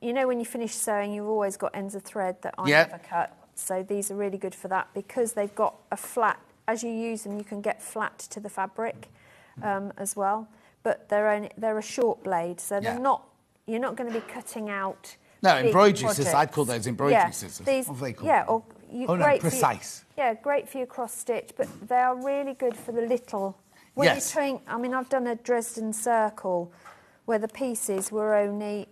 Speaker 3: You know, when you finish sewing, you've always got ends of thread that I
Speaker 1: Yeah.
Speaker 3: never cut. So these are really good for that because they've got a flat... As you use them, you can get flat to the fabric as well. But they're a short blade, so they're
Speaker 1: Yeah.
Speaker 3: not... You're not going to be cutting out...
Speaker 1: No,
Speaker 3: big
Speaker 1: embroidery scissors.
Speaker 3: projects.
Speaker 1: I'd call those embroidery
Speaker 3: Yeah,
Speaker 1: scissors.
Speaker 3: these-
Speaker 1: What are they called?
Speaker 3: Yeah, or... You,
Speaker 1: Oh, no,
Speaker 3: great
Speaker 1: precise.
Speaker 3: For your, great for your cross stitch, but they are really good for the little. When
Speaker 1: Yes.
Speaker 3: you're doing, I mean, I've done a Dresden circle where the pieces were only,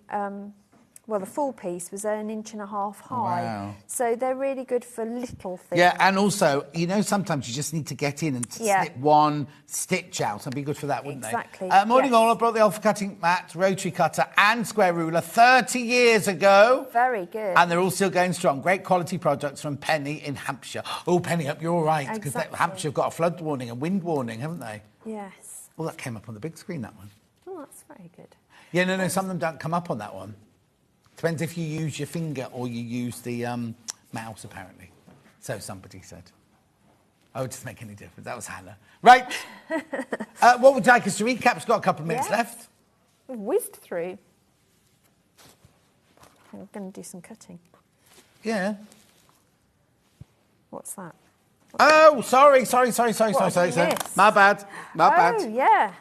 Speaker 3: the full piece was 1.5 inches high.
Speaker 1: Wow.
Speaker 3: So they're really good for little things.
Speaker 1: Yeah, and also, you know, sometimes you just need to get in and
Speaker 3: Yeah.
Speaker 1: snip one stitch out. That'd be good for that, wouldn't
Speaker 3: Exactly,
Speaker 1: they? Morning
Speaker 3: yes.
Speaker 1: all, I brought the Alpha cutting mat, rotary cutter and square ruler 30 years ago.
Speaker 3: Very good.
Speaker 1: And they're all still going strong. Great quality products from Penny in Hampshire. Oh, Penny, hope you're all right. Because
Speaker 3: Exactly.
Speaker 1: Hampshire have got a flood warning, a wind warning, haven't they?
Speaker 3: Yes.
Speaker 1: Well, that came up on the big screen, that one.
Speaker 3: Oh, that's very good.
Speaker 1: Yeah, no, some of them don't come up on that one. Depends if you use your finger or you use the mouse, apparently. So somebody said. Oh, it doesn't make any difference. That was Hannah. Right. What would you like us to recap? It's got a couple of minutes
Speaker 3: Yeah.
Speaker 1: left.
Speaker 3: We've whizzed through. I'm going to do some cutting.
Speaker 1: Yeah.
Speaker 3: What's that?
Speaker 1: Oh, sorry.
Speaker 3: What have you missed?
Speaker 1: My bad.
Speaker 3: Oh, yeah.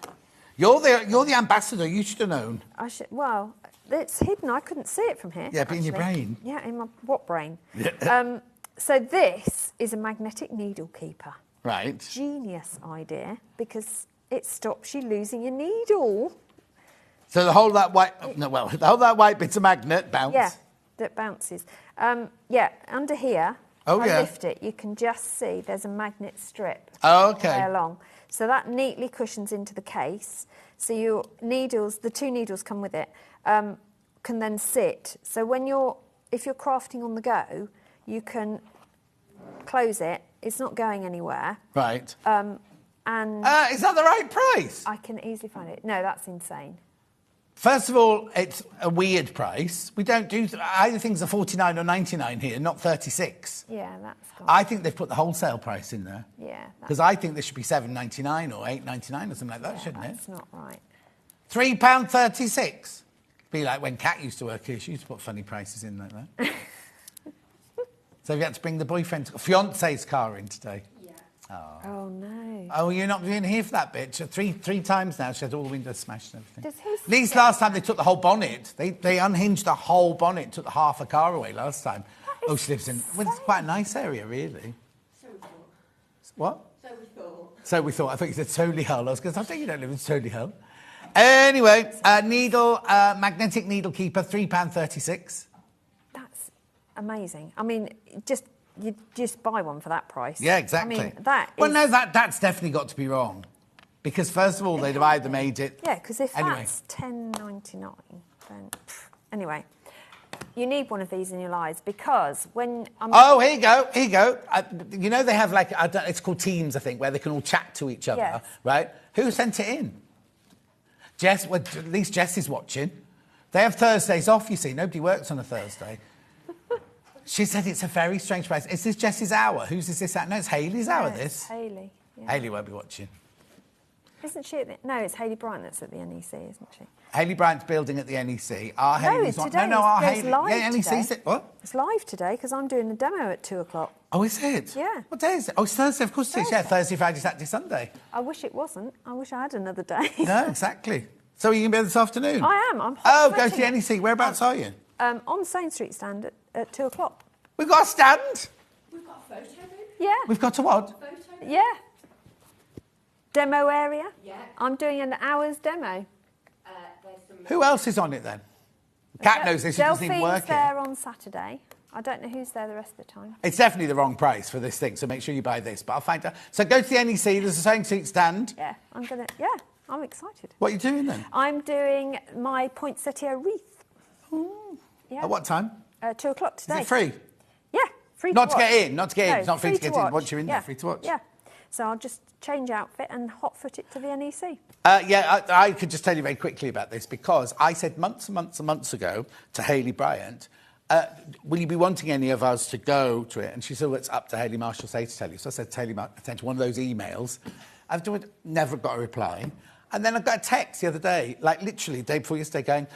Speaker 1: You're the ambassador. You should have known.
Speaker 3: I should. Well, it's hidden. I couldn't see it from here.
Speaker 1: Yeah, but in your
Speaker 3: actually.
Speaker 1: brain.
Speaker 3: Yeah, in my what brain?
Speaker 1: Yeah.
Speaker 3: So this is a magnetic needle keeper.
Speaker 1: Right.
Speaker 3: Genius idea because it stops you losing your needle.
Speaker 1: So the whole that white bit's a magnet bounce.
Speaker 3: Yeah, that bounces. Under here.
Speaker 1: Oh,
Speaker 3: I
Speaker 1: yeah.
Speaker 3: lift it. You can just see there's a magnet strip.
Speaker 1: Oh,
Speaker 3: all the
Speaker 1: okay.
Speaker 3: way along. So that neatly cushions into the case. So your needles, the 2 needles come with it, can then sit. So if you're crafting on the go, you can close it. It's not going anywhere.
Speaker 1: Right.
Speaker 3: And
Speaker 1: Is that the right price?
Speaker 3: I can easily find it. No, that's insane.
Speaker 1: First of all, it's a weird price. We don't do... Either things are 49 or 99 here, not 36.
Speaker 3: Yeah, that's gone.
Speaker 1: I think they've put the wholesale price in there.
Speaker 3: Yeah.
Speaker 1: Because I think this should be $7.99 or $8.99 or something like that, shouldn't it?
Speaker 3: That's not right.
Speaker 1: £3.36. Be like when Kat used to work here, she used to put funny prices in like that. So you had to bring the fiance's car in today.
Speaker 3: Oh, no.
Speaker 1: Oh, you're not being here for that bitch. Three times now, she had all the windows smashed and everything.
Speaker 3: Does his
Speaker 1: At least
Speaker 3: get-
Speaker 1: last time they took the whole bonnet. They unhinged the whole bonnet, took half a car away last time. Oh, she lives in... Well, it's quite a nice area, really.
Speaker 9: So we thought.
Speaker 1: What?
Speaker 9: So we thought.
Speaker 1: So we thought. I thought you said Solihull. I was going to say, I think you don't live in Solihull. Anyway, magnetic needle keeper, £3.36.
Speaker 3: That's amazing. I mean, you just buy one for that price.
Speaker 1: Yeah, exactly.
Speaker 3: I mean, that is...
Speaker 1: Well, no, that's definitely got to be wrong. Because first of all, they'd have either made it...
Speaker 3: Yeah, because if
Speaker 1: Anyway.
Speaker 3: that's $10.99, then... Anyway, You need one of these in your lives because when I'm...
Speaker 1: Oh, here you go. Here you go. You know they have like, it's called Teams, I think, where they can all chat to each other,
Speaker 3: Yes.
Speaker 1: right? Who sent it in? Jess, well, at least Jess is watching. They have Thursdays off, you see. Nobody works on a Thursday. She said it's a very strange place. Is this Jess's hour? Whose is this? No, it's Hayley's hour,
Speaker 3: Yes,
Speaker 1: this.
Speaker 3: Hayley. Yeah.
Speaker 1: Hayley won't be watching.
Speaker 3: Isn't she at the... No, it's Hayley Bryant that's at the NEC, isn't she?
Speaker 1: Hayley Bryant's building at the NEC. Our
Speaker 3: No,
Speaker 1: Hayley's
Speaker 3: today.
Speaker 1: our
Speaker 3: It's
Speaker 1: Hayley.
Speaker 3: live
Speaker 1: Yeah, NEC's
Speaker 3: today.
Speaker 1: What?
Speaker 3: It's live today because I'm doing a demo at 2 o'clock.
Speaker 1: Oh, is it?
Speaker 3: Yeah.
Speaker 1: What day is it? Oh, it's Thursday, of course it is. Yeah, Thursday, Friday, Saturday, Sunday.
Speaker 3: I wish it wasn't. I wish I had another day.
Speaker 1: No, exactly. So are you going to be there this afternoon?
Speaker 3: I am. I'm
Speaker 1: Oh,
Speaker 3: hot
Speaker 1: go to the
Speaker 3: sweating.
Speaker 1: NEC. Whereabouts are you?
Speaker 3: On the Sane Street stand at 2 o'clock.
Speaker 1: We've got a stand.
Speaker 9: We've got a photo booth.
Speaker 3: Yeah.
Speaker 1: We've got a what?
Speaker 9: Photo booth.
Speaker 3: Yeah. Demo area.
Speaker 9: Yeah.
Speaker 3: I'm doing an hour's demo.
Speaker 9: There's some.
Speaker 1: Who else is on it then? Kat knows this, she doesn't even work
Speaker 3: Delphine's there
Speaker 1: here.
Speaker 3: on Saturday. I don't know who's there the rest of the time.
Speaker 1: It's definitely the wrong price for this thing, so make sure you buy this. But I'll find out. So go to the NEC, there's a sewing seat stand.
Speaker 3: Yeah, I'm excited.
Speaker 1: What are you doing then?
Speaker 3: I'm doing my poinsettia wreath. Yeah.
Speaker 1: At what time?
Speaker 3: 2 o'clock
Speaker 1: Is
Speaker 3: today.
Speaker 1: it free?
Speaker 3: Yeah, free
Speaker 1: Not
Speaker 3: to
Speaker 1: to
Speaker 3: watch.
Speaker 1: get in, not to get in.
Speaker 3: No,
Speaker 1: It's not free to get in.
Speaker 3: watch.
Speaker 1: Once you're in there,
Speaker 3: Yeah.
Speaker 1: free to watch.
Speaker 3: Yeah. So I'll just change outfit and hot foot it to the NEC.
Speaker 1: I could just tell you very quickly about this because I said months and months and months ago to Hayley Bryant, will you be wanting any of us to go to it? And she said, well, it's up to Hayley Marshall say to tell you. So I said to Hayley, I sent one of those emails. I've never got a reply. And then I got a text the other day, like literally the day before yesterday, going,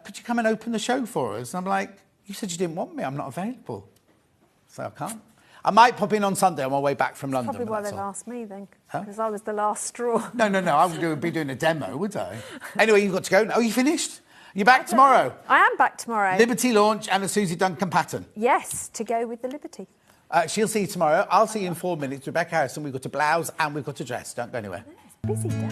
Speaker 1: could you come and open the show for us? And I'm like, you said you didn't want me. I'm not available. So I can't. I might pop in on Sunday on my way back from London.
Speaker 3: Probably
Speaker 1: but
Speaker 3: why
Speaker 1: that's
Speaker 3: they've
Speaker 1: all.
Speaker 3: asked me then,
Speaker 1: Huh?
Speaker 3: because I was the last straw.
Speaker 1: No, I would be doing a demo, would I? Anyway, you've got to go. Oh, you finished? You're back tomorrow?
Speaker 3: I am back tomorrow.
Speaker 1: Liberty launch and a Susie Duncan pattern.
Speaker 3: Yes, to go with the Liberty.
Speaker 1: She'll see you tomorrow. I'll see you in 4 minutes. Rebecca Harrison, we've got a blouse and we've got a dress. Don't go anywhere.
Speaker 3: It's busy day.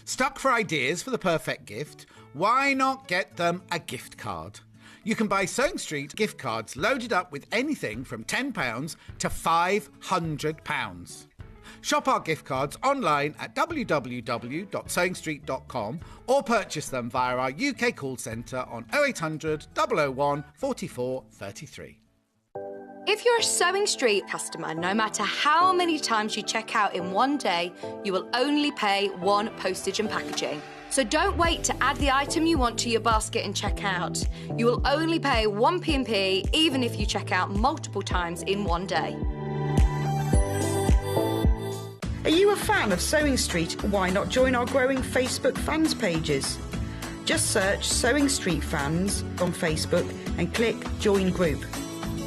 Speaker 1: Stuck for ideas for the perfect gift? Why not get them a gift card? You can buy Sewing Street gift cards loaded up with anything from £10 to £500. Shop our gift cards online at www.sewingstreet.com or purchase them via our UK call centre on 0800 001 44 33.
Speaker 6: If you're a Sewing Street customer, no matter how many times you check out in one day, you will only pay one postage and packaging. So don't wait to add the item you want to your basket and check out. You will only pay one P&P even if you check out multiple times in one day.
Speaker 5: Are you a fan of Sewing Street? Why not join our growing Facebook fans pages? Just search Sewing Street Fans on Facebook and click Join Group.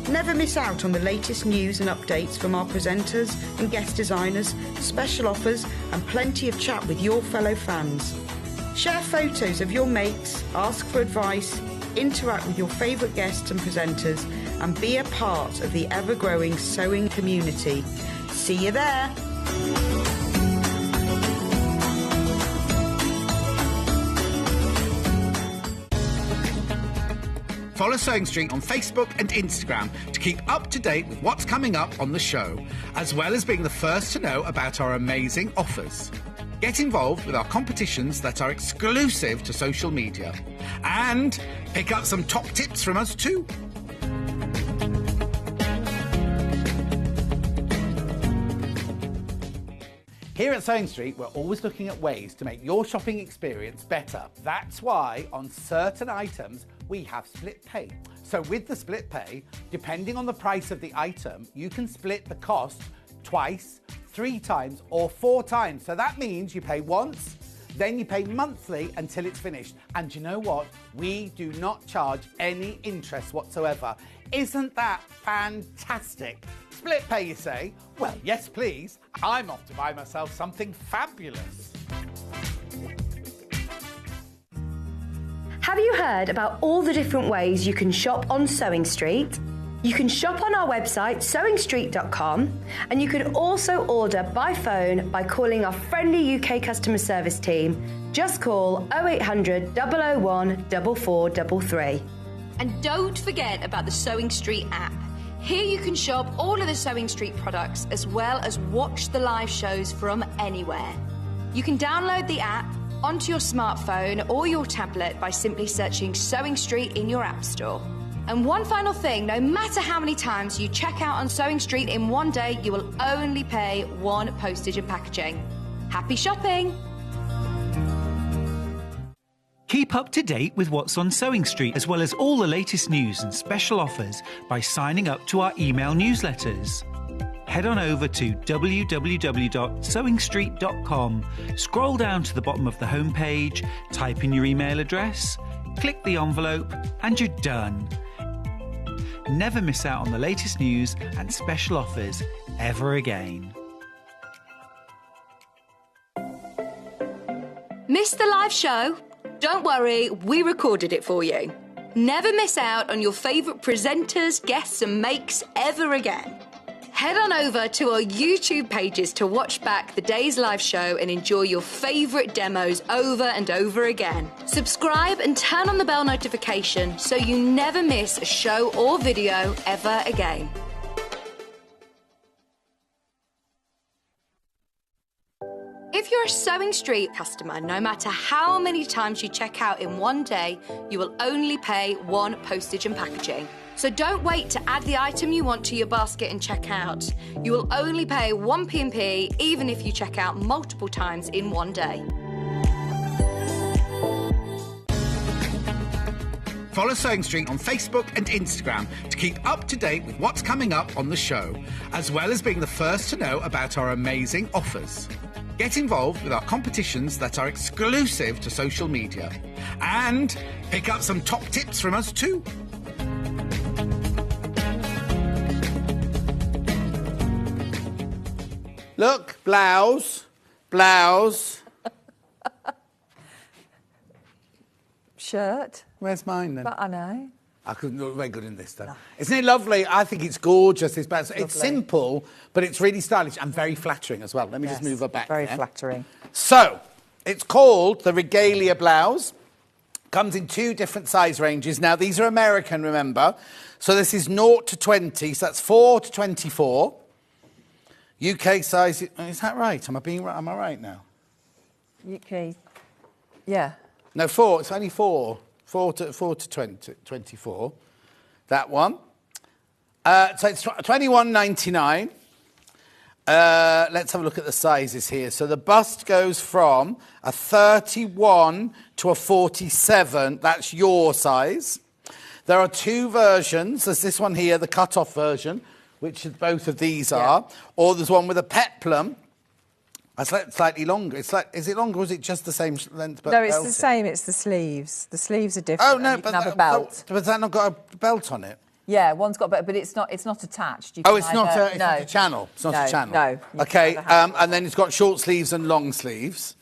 Speaker 5: Never miss out on the latest news and updates from our presenters and guest designers, special offers and plenty of chat with your fellow fans. Share photos of your makes, ask for advice, interact with your favourite guests and presenters and be a part of the ever-growing sewing community. See you there!
Speaker 1: Follow Sewing Street on Facebook and Instagram to keep up to date with what's coming up on the show, as well as being the first to know about our amazing offers. Get involved with our competitions that are exclusive to social media. And pick up some top tips from us too. Here at Sewing Street, we're always looking at ways to make your shopping experience better. That's why on certain items, we have split pay. So with the split pay, depending on the price of the item, you can split the cost twice, 3 times or 4 times. So that means you pay once, then you pay monthly until it's finished. And you know what? We do not charge any interest whatsoever. Isn't that fantastic? Split pay, you say? Well, yes, please. I'm off to buy myself something fabulous.
Speaker 9: Have you heard about all the different ways you can shop on Sewing Street? You can shop on our website, sewingstreet.com, and you can also order by phone by calling our friendly UK customer service team. Just call 0800 001 4433.
Speaker 6: And don't forget about the Sewing Street app. Here you can shop all of the Sewing Street products as well as watch the live shows from anywhere. You can download the app, onto your smartphone or your tablet by simply searching Sewing Street in your app store. And one final thing, no matter how many times you check out on Sewing Street in one day, you will only pay 1 postage and packaging. Happy shopping!
Speaker 2: Keep up to date with what's on Sewing Street, as well as all the latest news and special offers by signing up to our email newsletters. Head on over to www.sewingstreet.com, scroll down to the bottom of the homepage, type in your email address, click the envelope, and you're done. Never miss out on the latest news and special offers ever again.
Speaker 6: Missed the live show? Don't worry, we recorded it for you. Never miss out on your favourite presenters, guests and makes ever again. Head on over to our YouTube pages to watch back the day's live show and enjoy your favourite demos over and over again. Subscribe and turn on the bell notification so you never miss a show or video ever again. If you're a Sewing Street customer, no matter how many times you check out in one day, you will only pay 1 postage and packaging. So don't wait to add the item you want to your basket and check out. You will only pay 1 P&P even if you check out multiple times in one day.
Speaker 1: Follow Sewing Street on Facebook and Instagram to keep up to date with what's coming up on the show, as well as being the first to know about our amazing offers. Get involved with our competitions that are exclusive to social media. And pick up some top tips from us too. Look, blouse.
Speaker 7: Shirt.
Speaker 1: Where's mine then?
Speaker 7: But I know.
Speaker 1: I couldn't look very good in this though. No. Isn't it lovely? I think it's gorgeous. It's simple, but it's really stylish and very flattering as well. Let me just move her back.
Speaker 7: Very flattering.
Speaker 1: So, it's called the Regalia blouse. Comes in 2 different size ranges. Now, these are American, remember. So this is 0 to 20, so that's 4 to 24. UK size, is that right? Am I right now?
Speaker 7: UK, yeah.
Speaker 1: No, 4, it's only 4. 4 to 20, 24. That one. So it's £21.99. Let's have a look at the sizes here. So the bust goes from a 31 to a 47. That's your size. There are 2 versions. There's this one here, the cut-off version, which both of these are. Or there's one with a peplum. That's slightly longer. Is it longer or is it just the same length? But
Speaker 7: no, it's
Speaker 1: belted?
Speaker 7: the same. It's the sleeves. The sleeves are different.
Speaker 1: Oh, no,
Speaker 7: you can have a belt.
Speaker 1: But has that not got a belt on it?
Speaker 7: Yeah, one's got a belt, but it's not attached. You
Speaker 1: Oh,
Speaker 7: can
Speaker 1: it's not a channel. It's not a channel.
Speaker 7: No.
Speaker 1: Okay, and then it's got short sleeves and long sleeves.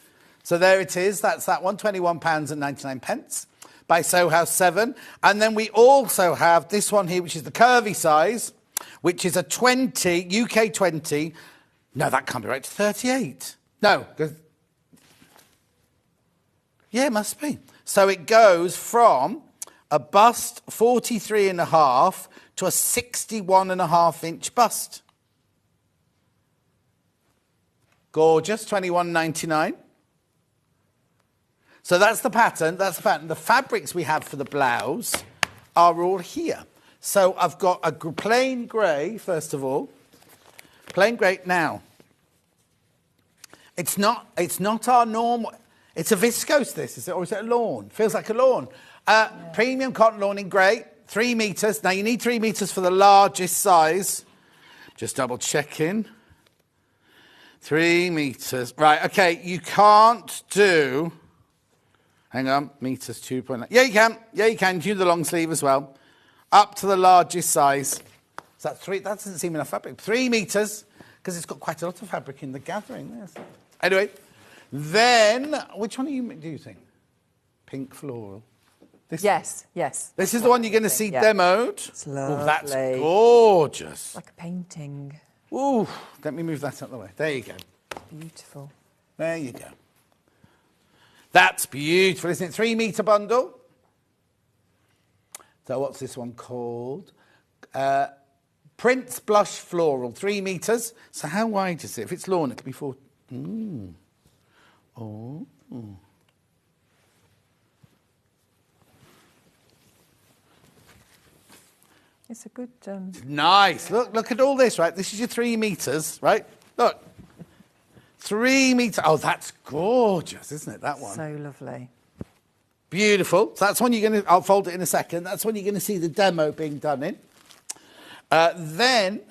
Speaker 1: So there it is. That's that one, £21.99 by Soho House 7. And then we also have this one here, which is the curvy size, which is a 20, UK 20. No, that can't be right. It's 38. No. Yeah, it must be. So it goes from a bust 43.5 to a 61.5-inch bust. Gorgeous, £21.99. So that's the pattern. The fabrics we have for the blouse are all here. So I've got a plain grey, first of all. Plain grey. Now, it's not our normal. It's a viscose, this, is it? Or is it a lawn? Feels like a lawn. Premium cotton lawn in grey, 3 metres. Now, you need 3 metres for the largest size. Just double checking. 3 metres. Right, OK, you can't do... Hang on, metres 2.9. Yeah, you can. Yeah, you can. You do the long sleeve as well. Up to the largest size. So that's 3. That doesn't seem enough fabric. 3 metres, because it's got quite a lot of fabric in the gathering. There. So. Anyway, then, which one do you think? Pink floral. This
Speaker 7: yes.
Speaker 1: This is the one you're going to see demoed.
Speaker 7: It's lovely.
Speaker 1: Oh, that's gorgeous.
Speaker 7: Like a painting.
Speaker 1: Ooh, let me move that out of the way. There you go.
Speaker 7: Beautiful.
Speaker 1: There you go. That's beautiful, isn't it? 3 metre bundle. So what's this one called? Prince Blush Floral, 3 metres. So how wide is it? If it's lawn, it could be 4.
Speaker 7: It's a good...
Speaker 1: Nice. Look at all this, right? This is your 3 meters, right? Look. 3 meters. Oh, that's gorgeous, isn't it, that one?
Speaker 7: So lovely.
Speaker 1: Beautiful. So that's one you're going to... I'll fold it in a second. That's when you're going to see the demo being done in. Then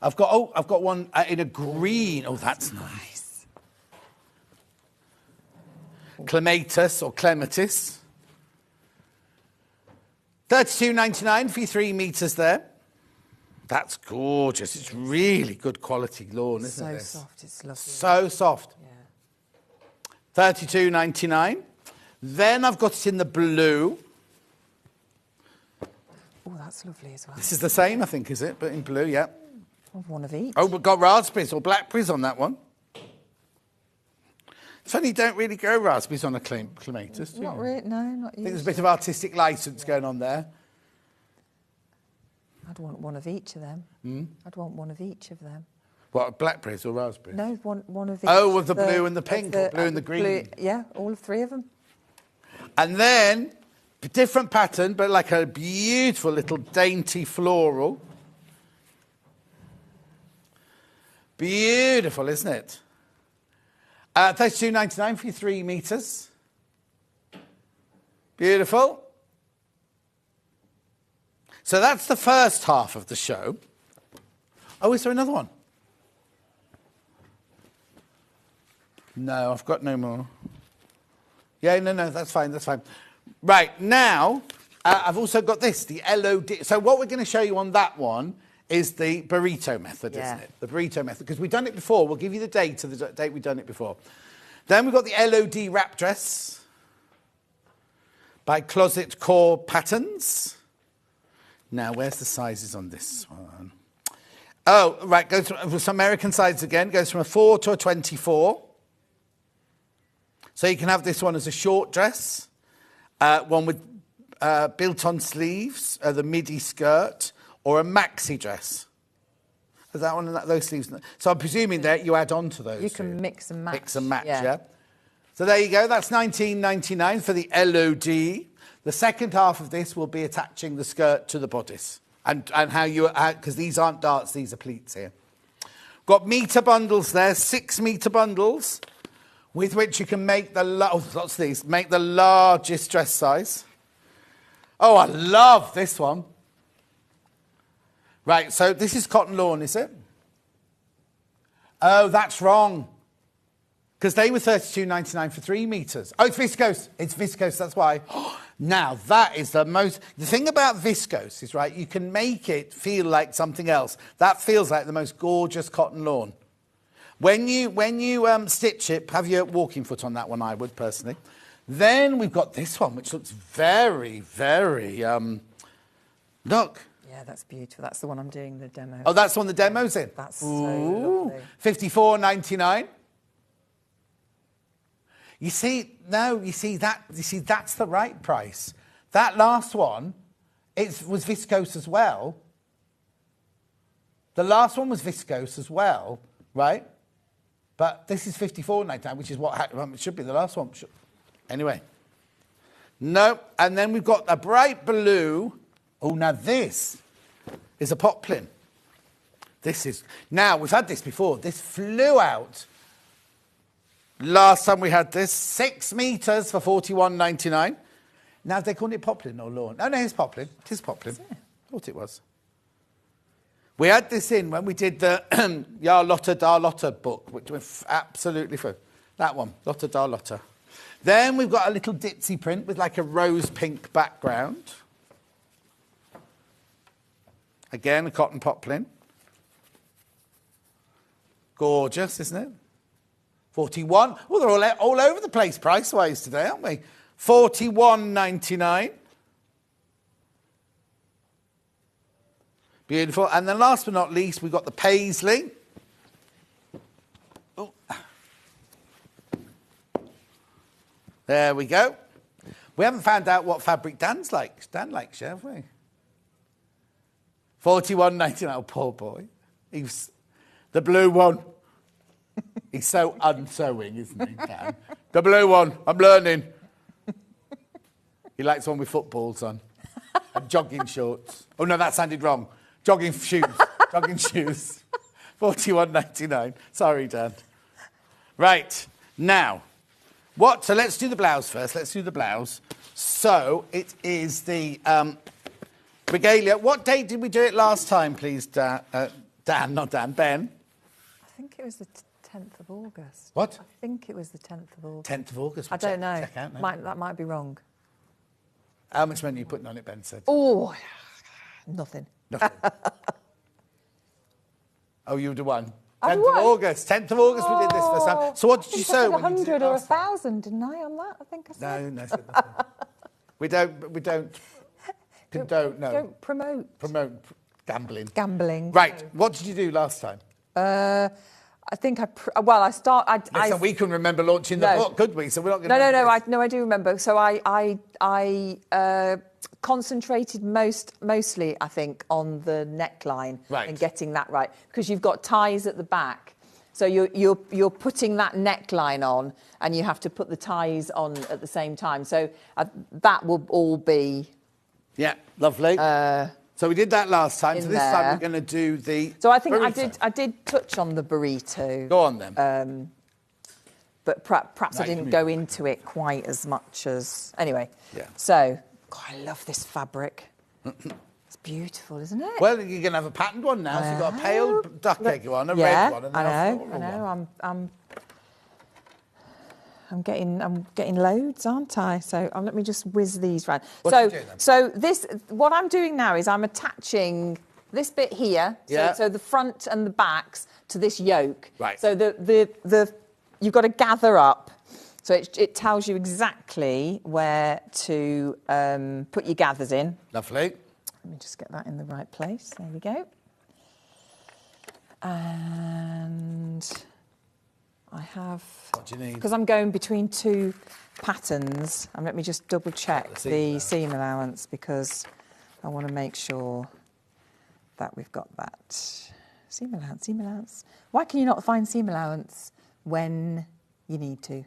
Speaker 1: I've got one in a green. Oh, that's nice. Clematis or clematis. $32.99 for your 3 meters there. That's gorgeous. It's really good quality lawn, isn't it?
Speaker 7: So soft, it's lovely.
Speaker 1: So soft.
Speaker 7: Yeah.
Speaker 1: $32.99. Then I've got it in the blue.
Speaker 7: Oh, that's lovely as well.
Speaker 1: This is the same, I think, is it? But in blue, yeah.
Speaker 7: Oh, one of each.
Speaker 1: Oh, we've got raspberries or blackberries on that one. It's funny you don't really grow raspberries on a clematis, do you?
Speaker 7: Not really, no, not
Speaker 1: I think there's a
Speaker 7: usually.
Speaker 1: bit of artistic licence going on there.
Speaker 7: I'd want one of each of them. I'd want one of each of them.
Speaker 1: What, blackberries or raspberries?
Speaker 7: No, one of each.
Speaker 1: Oh, with the blue and the pink, or blue and the green.
Speaker 7: Blue, yeah, all 3 of them.
Speaker 1: And then, a different pattern, but like a beautiful little dainty floral. Beautiful, isn't it? $32.99 for your 3 meters. Beautiful. So that's the first half of the show. Oh, is there another one? No, I've got no more. Yeah, no, that's fine, that's fine. Right, now, I've also got this, the LOD. So what we're going to show you on that one is the burrito method, isn't it? The burrito method, because we've done it before. We'll give you the date of the date we've done it before. Then we've got the LOD wrap dress by Closet Core Patterns. Now, where's the sizes on this one? Oh, right, goes with some American sizes again. Goes from a 4 to a 24. So you can have this one as a short dress, one with built-on sleeves, the midi skirt, or a maxi dress. Is that one and those sleeves? So I'm presuming that you add on to those.
Speaker 7: You can mix and match.
Speaker 1: Mix and match, yeah. So there you go. That's $19.99 for the LOD. The second half of this will be attaching the skirt to the bodice. And how you... Because these aren't darts, these are pleats here. Got metre bundles there, 6 metre bundles, with which you can make the... lots of these. Make the largest dress size. Oh, I love this one. Right, so this is cotton lawn, is it? Oh, that's wrong. Because they were $32.99 for 3 metres. Oh, it's viscose. It's viscose, that's why. Now, that is the most... The thing about viscose is, right, you can make it feel like something else. That feels like the most gorgeous cotton lawn. When you stitch it, have your walking foot on that one, I would, personally. Then we've got this one, which looks very, very... look.
Speaker 7: Yeah, that's beautiful. That's the one I'm doing the demo.
Speaker 1: Oh, that's the one the demo's in?
Speaker 7: That's so lovely.
Speaker 1: $54.99. You see, that's the right price. That last one, was viscose as well. The last one was viscose as well, right? But this is $54.99, which is what it should be, the last one. Anyway. No, and then we've got a bright blue. Oh, now this is a poplin. Now, we've had this before. This flew out. Last time we had this, 6 metres for $41.99. Now, they call it poplin or lawn. No, it's poplin. It is poplin. Thought it was. We had this in when we did the Ya Lotta Da Lotta book, which was absolutely fun. That one, Lotta Da Lotta. Then we've got a little ditzy print with like a rose pink background. Again, a cotton poplin. Gorgeous, isn't it? 41. Well, they're all over the place price-wise today, aren't we? $41.99. Beautiful. And then last but not least, we've got the paisley. Oh. There we go. We haven't found out what fabric Dan likes, have we? $41.99. Oh, poor boy. He's the blue one. He's so unsewing, isn't he, Dan? The blue one. I'm learning. He likes one with footballs on. And jogging shorts. Oh, no, that sounded wrong. Jogging shoes. Jogging shoes. 41.99. Sorry, Dan. Right. Now, what? So let's do the blouse first. Let's do the blouse. So it is the regalia. What date did we do it last time, please, Dan? Not Dan. Ben?
Speaker 7: I think it was the 10th of August.
Speaker 1: What?
Speaker 7: I think it was the 10th of August.
Speaker 1: 10th of August.
Speaker 7: I don't know.
Speaker 1: Check out now.
Speaker 7: That might be wrong.
Speaker 1: How much money are you putting on it, Ben said?
Speaker 7: Oh, nothing.
Speaker 1: Nothing. Oh, you would have won.
Speaker 7: I
Speaker 1: 10th
Speaker 7: won?
Speaker 1: of August. 10th of August we did this first time. So what did you sew?
Speaker 7: I
Speaker 1: when you did it
Speaker 7: 100 or
Speaker 1: last time?
Speaker 7: 1,000, didn't I, on that? I think I said.
Speaker 1: No, said nothing. We don't condone, no.
Speaker 7: Don't promote.
Speaker 1: Gambling.
Speaker 7: Gambling.
Speaker 1: Right, what did you do last time?
Speaker 7: I think
Speaker 1: Listen, we couldn't remember launching the book, could we? So we're not going to...
Speaker 7: No, I do remember. So I concentrated mostly, I think, on the neckline and getting that right, because you've got ties at the back. So you're putting that neckline on, and you have to put the ties on at the same time. So that will all be...
Speaker 1: Yeah, lovely. So we did that last time. So this time we're going to do the
Speaker 7: So I think
Speaker 1: burrito.
Speaker 7: I did touch on the burrito.
Speaker 1: Go on then.
Speaker 7: But perhaps I didn't go into it quite as much as... Anyway.
Speaker 1: Yeah.
Speaker 7: So, God, I love this fabric. It's beautiful, isn't it?
Speaker 1: Well, you're going to have a patterned one now. So you've got a pale duck egg one, a red one, and then a floral one.
Speaker 7: I know. I'm getting loads, aren't I? So let me just whiz these round.
Speaker 1: What are you doing then?
Speaker 7: So what I'm doing now is I'm attaching this bit here. So the front and the backs to this yoke.
Speaker 1: Right.
Speaker 7: So you've got to gather up. So it tells you exactly where to put your gathers in.
Speaker 1: Lovely.
Speaker 7: Let me just get that in the right place. There we go. And I have...
Speaker 1: What do you need?
Speaker 7: Because I'm going between two patterns, and let me just double check the seam allowance, because I want to make sure that we've got that. Seam allowance. Why can you not find seam allowance when you need to?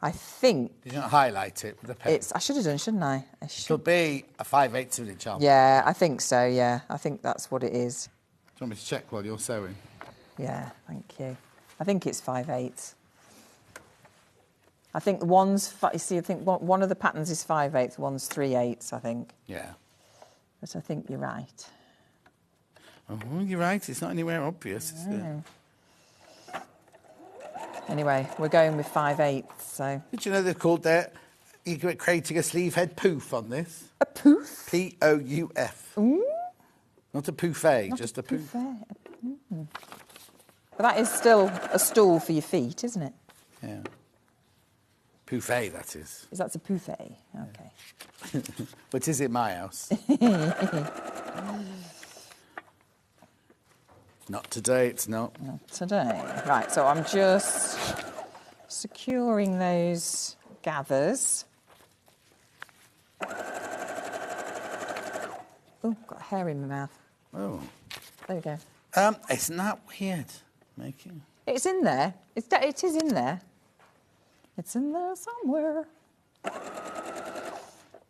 Speaker 7: I think...
Speaker 1: Did you not highlight it with the pen?
Speaker 7: I should have done, shouldn't I?
Speaker 1: It'll be a 5/8 of an inch,
Speaker 7: Yeah, I think so, yeah. I think that's what it is.
Speaker 1: Do you want me to check while you're sewing?
Speaker 7: Yeah, thank you. I think it's 5/8. I think one's... You see, I think one of the patterns is 5/8, one's 3/8, I think.
Speaker 1: Yeah.
Speaker 7: But I think you're right.
Speaker 1: Oh, you're right. It's not anywhere obvious, is it?
Speaker 7: Anyway, we're going with 5/8, so...
Speaker 1: Did you know they're called that? You're creating a sleeve head poof on this.
Speaker 7: A poof?
Speaker 1: P-O-U-F.
Speaker 7: Mm?
Speaker 1: Not a poufet, just a poof.
Speaker 7: Mm. But that is still a stool for your feet, isn't it?
Speaker 1: Yeah. Poufet, that is.
Speaker 7: Is that a poufet? Okay.
Speaker 1: But is it my house? Not today, it's not.
Speaker 7: Not today. Right, so I'm just securing those gathers. Oh, got hair in my mouth.
Speaker 1: Oh.
Speaker 7: There we go.
Speaker 1: Isn't that weird? Making.
Speaker 7: It's in there. It is in there. It's in there somewhere.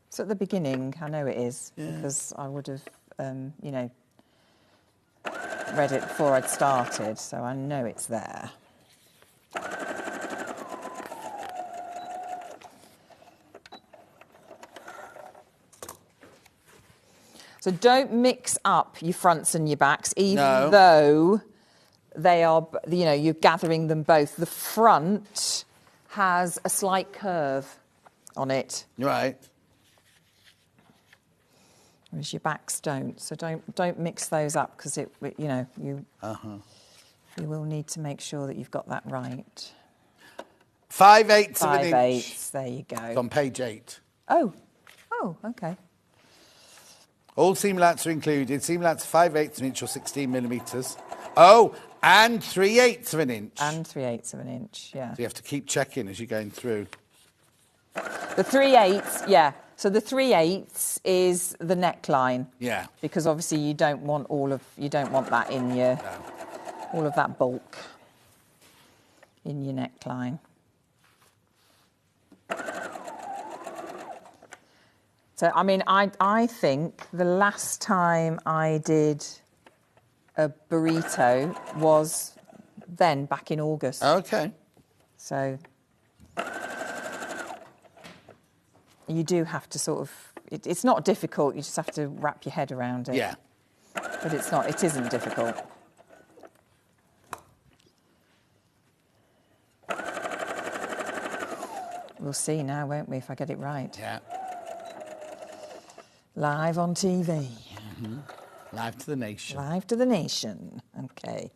Speaker 7: It's at the beginning. I know it is, because I would have, read it before I'd started, so I know it's there. So don't mix up your fronts and your backs, even though they are, you're gathering them both. The front has a slight curve on it.
Speaker 1: Right.
Speaker 7: Whereas your backs don't. So don't mix those up, because you will need to make sure that you've got that right.
Speaker 1: 5/8 of an inch.
Speaker 7: 5/8, there you go.
Speaker 1: It's on page 8.
Speaker 7: Oh, okay.
Speaker 1: All seam allowance are included. Seam allowance 5/8 of an inch or 16 millimetres. Oh, and 3/8 of an inch.
Speaker 7: And 3/8 of an inch, yeah.
Speaker 1: So you have to keep checking as you're going through.
Speaker 7: The 3/8, yeah. So the 3/8 is the neckline.
Speaker 1: Yeah.
Speaker 7: Because obviously you don't want that in your all of that bulk in your neckline. So, I mean, I think the last time I did a burrito was then back in August.
Speaker 1: Okay.
Speaker 7: So you do have to sort of, it's not difficult, you just have to wrap your head around it.
Speaker 1: Yeah.
Speaker 7: But it isn't difficult. We'll see now, won't we, if I get it right.
Speaker 1: Yeah.
Speaker 7: Live on TV.
Speaker 1: Mm-hmm. Live to the nation.
Speaker 7: Live to the nation. Okay.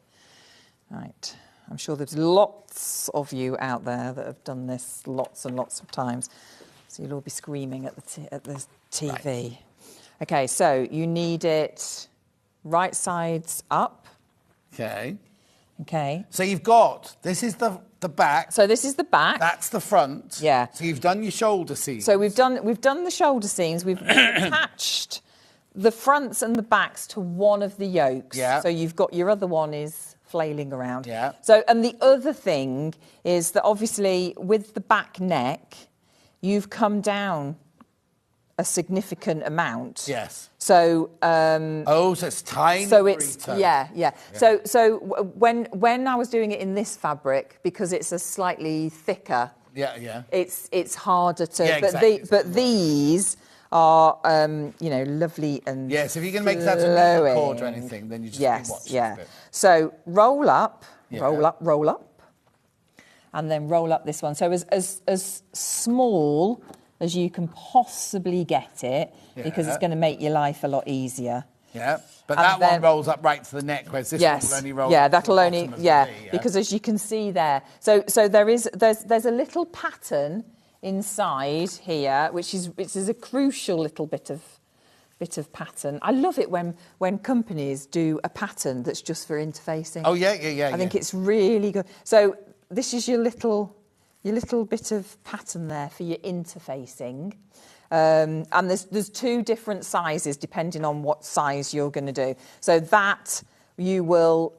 Speaker 7: Right. I'm sure there's lots of you out there that have done this lots and lots of times. So you'll all be screaming at the TV. Right. Okay, so you need it right sides up.
Speaker 1: Okay.
Speaker 7: Okay.
Speaker 1: So you've got, this is the back.
Speaker 7: So this is the back.
Speaker 1: That's the front.
Speaker 7: Yeah.
Speaker 1: So you've done your shoulder seams.
Speaker 7: So we've done the shoulder seams. We've attached the fronts and the backs to one of the yokes.
Speaker 1: Yeah.
Speaker 7: So you've got your other one is flailing around.
Speaker 1: Yeah.
Speaker 7: So, and the other thing is that obviously with the back neck, you've come down a significant amount.
Speaker 1: Yes.
Speaker 7: So
Speaker 1: so it's tiny.
Speaker 7: So it's
Speaker 1: burrito.
Speaker 7: yeah. So when I was doing it in this fabric, because it's a slightly thicker.
Speaker 1: Yeah.
Speaker 7: It's harder to.
Speaker 1: Yeah, exactly.
Speaker 7: But these are lovely and
Speaker 1: yes. If you're going to make that a cord or anything, then you just watch it.
Speaker 7: So roll up,
Speaker 1: Yeah.
Speaker 7: roll up, and then roll up this one. So as small as you can possibly get it, because it's going to make your life a lot easier.
Speaker 1: Yeah, but
Speaker 7: And
Speaker 1: that
Speaker 7: then,
Speaker 1: one rolls up right to the neck, whereas this one will only roll.
Speaker 7: Yeah,
Speaker 1: up to
Speaker 7: that'll
Speaker 1: the
Speaker 7: only
Speaker 1: bottom of the V,
Speaker 7: because as you can see there, so there's a little pattern inside here, which is a crucial little bit of pattern. I love it when companies do a pattern that's just for interfacing.
Speaker 1: Oh yeah.
Speaker 7: I think it's really good. So this is your little bit of pattern there for your interfacing. And there's two different sizes depending on what size you're going to do. So that you will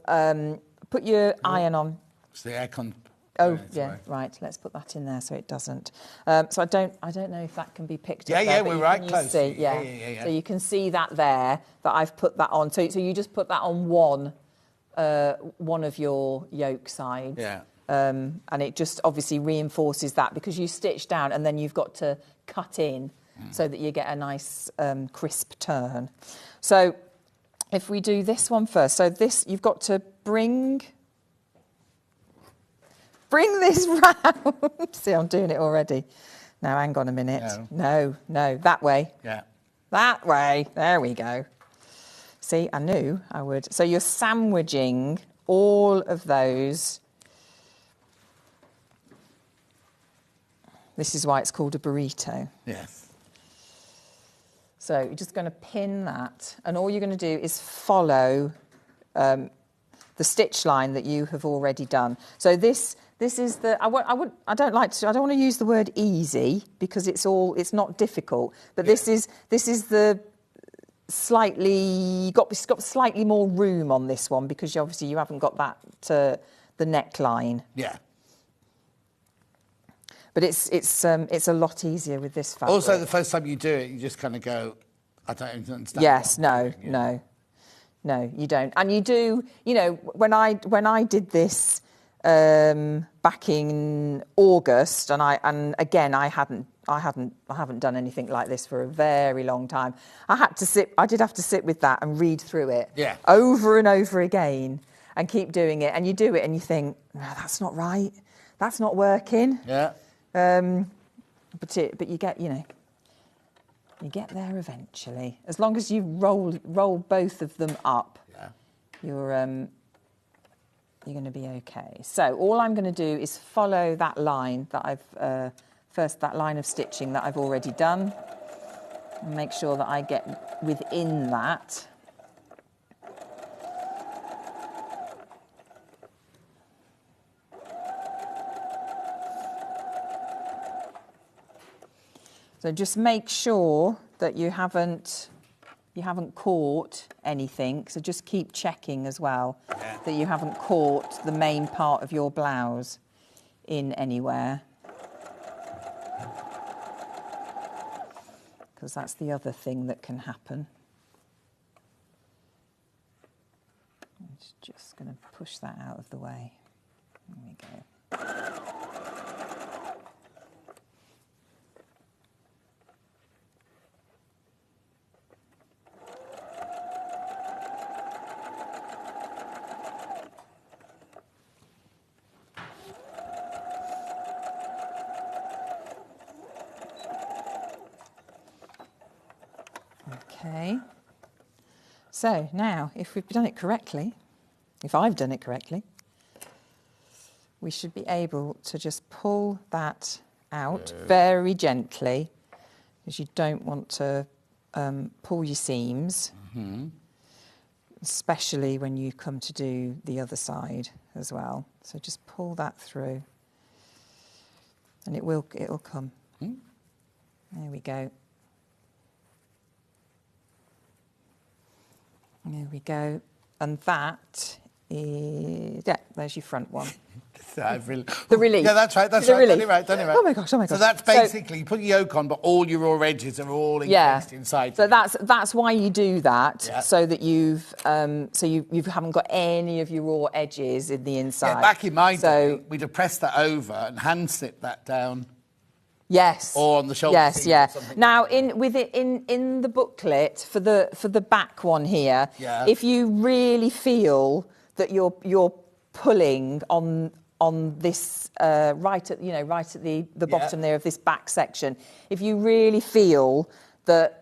Speaker 7: put your iron on.
Speaker 1: It's the aircon.
Speaker 7: Oh yeah, right. Let's put that in there so it doesn't. So I don't know if that can be picked up.
Speaker 1: Yeah,
Speaker 7: there,
Speaker 1: we're right close.
Speaker 7: See,
Speaker 1: yeah.
Speaker 7: So you can see that there that I've put that on. So you just put that on one of your yoke sides.
Speaker 1: Yeah.
Speaker 7: And it just obviously reinforces that because you stitch down and then you've got to cut in so that you get a nice crisp turn. So if we do this one first, so this you've got to bring this round. See, I'm doing it already. Now, hang on a minute. No, that way.
Speaker 1: Yeah.
Speaker 7: That way. There we go. See, I knew I would. So you're sandwiching all of those. This is why it's called a burrito.
Speaker 1: Yes.
Speaker 7: So you're just going to pin that, and all you're going to do is follow the stitch line that you have already done. So this is the I don't want to use the word easy because it's not difficult, but this is the slightly got slightly more room on this one because obviously you haven't got that the neckline.
Speaker 1: Yeah.
Speaker 7: But it's a lot easier with this fabric.
Speaker 1: Also, the first time you do it, you just kind of go, I don't even understand.
Speaker 7: Yes, no, you don't. And you do, when I did this back in August, and I haven't done anything like this for a very long time. I did have to sit with that and read through it over and over again and keep doing it. And you do it and you think, no, that's not right. That's not working.
Speaker 1: Yeah.
Speaker 7: But you get, you get there eventually. As long as you roll both of them up, you're going to be okay. So all I'm going to do is follow that line that I've that line of stitching that I've already done, and make sure that I get within that. So just make sure that you haven't caught anything. So just keep checking as well that you haven't caught the main part of your blouse in anywhere. because that's the other thing that can happen. I'm just going to push that out of the way. There we go. Okay, so now if we've done it correctly, if I've done it correctly, we should be able to just pull that out very gently, because you don't want to pull your seams, especially when you come to do the other side as well. So just pull that through and it'll come. There we go. There we go. And that is, yeah, there's your front one. The relief.
Speaker 1: Yeah, that's right. That's right. Done it right.
Speaker 7: Oh my gosh.
Speaker 1: So that's basically, you put your yoke on, but all your raw edges are all encased inside.
Speaker 7: So that's why you do that, so that you haven't got any of your raw edges in the inside.
Speaker 1: Yeah, back in my day, we'd have pressed that over and hand snipped that down.
Speaker 7: Yes.
Speaker 1: Or on the shoulder.
Speaker 7: Yes, yeah. Now, in the booklet for the back one here, if you really feel that you're pulling on this right at the bottom there of this back section, if you really feel that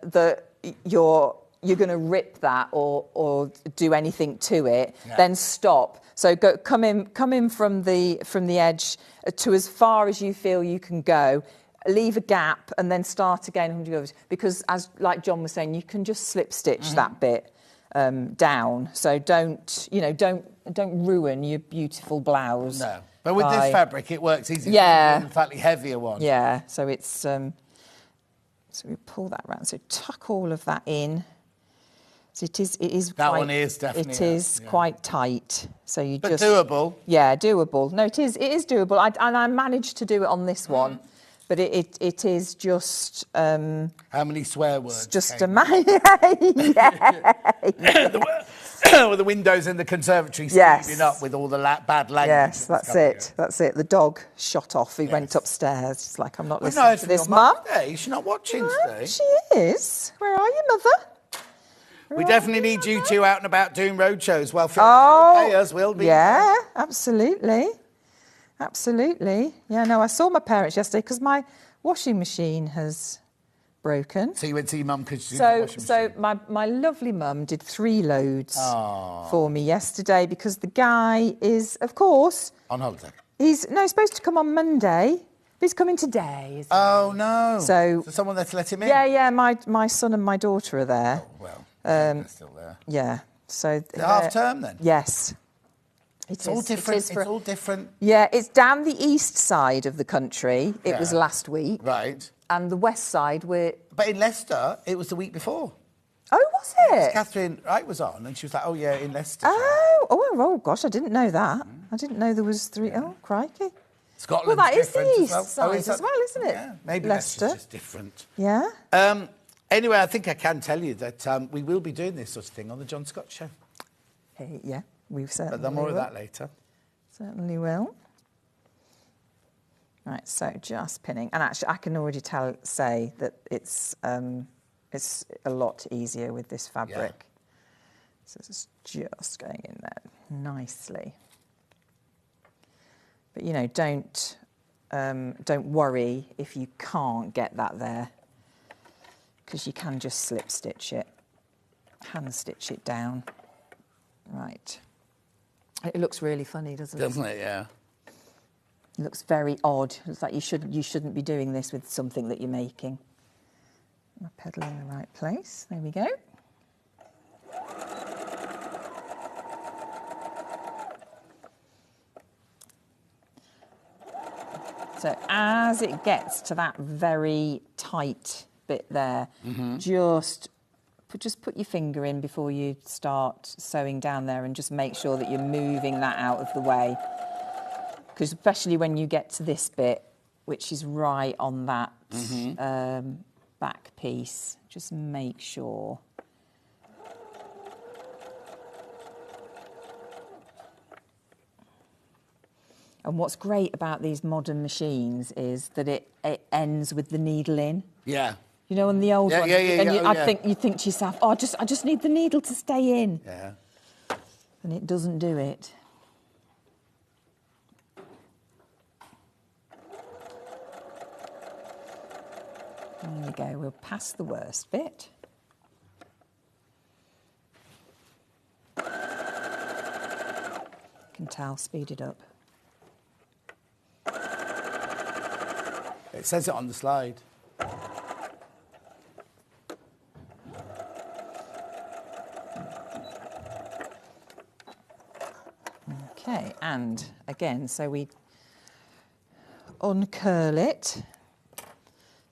Speaker 7: you're going to rip that or do anything to it, then stop. So come in from the edge to as far as you feel you can go. Leave a gap and then start again, because as like John was saying, you can just slip stitch that bit down. So don't ruin your beautiful blouse. No,
Speaker 1: but with this fabric, it works easy.
Speaker 7: Yeah,
Speaker 1: the slightly heavier one.
Speaker 7: Yeah, so it's so we pull that round. So tuck all of that in. So it is.
Speaker 1: That one is definitely.
Speaker 7: It is quite tight. So you
Speaker 1: but doable.
Speaker 7: Yeah, doable. No, it is doable. I managed to do it on this one. But it is just...
Speaker 1: how many swear words?
Speaker 7: Just a
Speaker 1: With the windows in the conservatory steaming up with all the bad language.
Speaker 7: Yes, that's it. That's it. The dog shot off. He went upstairs. It's like, I'm not listening to this, Mum.
Speaker 1: She's not watching today.
Speaker 7: She is. Where are you, Mother?
Speaker 1: We definitely need you two out and about doing road shows. Well, pay us, we'll be.
Speaker 7: Yeah, absolutely. Absolutely. Yeah, no, I saw my parents yesterday because my washing machine has broken.
Speaker 1: So you went to your mum because she did the washing machine?
Speaker 7: So my lovely mum did 3 loads for me yesterday because the guy is, of course...
Speaker 1: On holiday?
Speaker 7: He's supposed to come on Monday. But he's coming today, isn't he?
Speaker 1: Oh, no.
Speaker 7: So
Speaker 1: someone there to let him in?
Speaker 7: Yeah, my son and my daughter are there.
Speaker 1: Oh, well, they're still there.
Speaker 7: Yeah, so...
Speaker 1: half term, then?
Speaker 7: Yes.
Speaker 1: It's all different. It's all different.
Speaker 7: Yeah, it's down the east side of the country. It was last week.
Speaker 1: Right.
Speaker 7: And the west side,
Speaker 1: But in Leicester, it was the week before.
Speaker 7: Oh, was it?
Speaker 1: Catherine Wright was on, and she was like, oh, yeah, in Leicester.
Speaker 7: Oh, gosh, I didn't know that. I didn't know there was 3... Oh, crikey.
Speaker 1: Scotland.
Speaker 7: Well, that is the east side as well, isn't it?
Speaker 1: Yeah, maybe
Speaker 7: Leicester's
Speaker 1: just different.
Speaker 7: Yeah.
Speaker 1: Anyway, I think I can tell you that we will be doing this sort of thing on the John Scott Show.
Speaker 7: Yeah. We've certainly
Speaker 1: But more of that later.
Speaker 7: Certainly will. Right, so just pinning. And actually, I can already say that it's a lot easier with this fabric. So it's just going in there nicely. But, don't worry if you can't get that there, because you can just slip stitch it, hand stitch it down. Right. It looks really funny, doesn't it?
Speaker 1: Doesn't it? Yeah.
Speaker 7: It looks very odd. It's like you shouldn't be doing this with something that you're making. My pedal in the right place. There we go. So as it gets to that very tight bit there, just put your finger in before you start sewing down there and just make sure that you're moving that out of the way. Because especially when you get to this bit, which is right on that back piece. Just make sure. And what's great about these modern machines is that it ends with the needle in.
Speaker 1: Yeah.
Speaker 7: You know, on the old one.
Speaker 1: And
Speaker 7: you think to yourself, oh, I just need the needle to stay in.
Speaker 1: Yeah.
Speaker 7: And it doesn't do it. There we go, we'll pass the worst bit. You can tell, speed it up.
Speaker 1: It says it on the slide.
Speaker 7: Okay, and again, so we uncurl it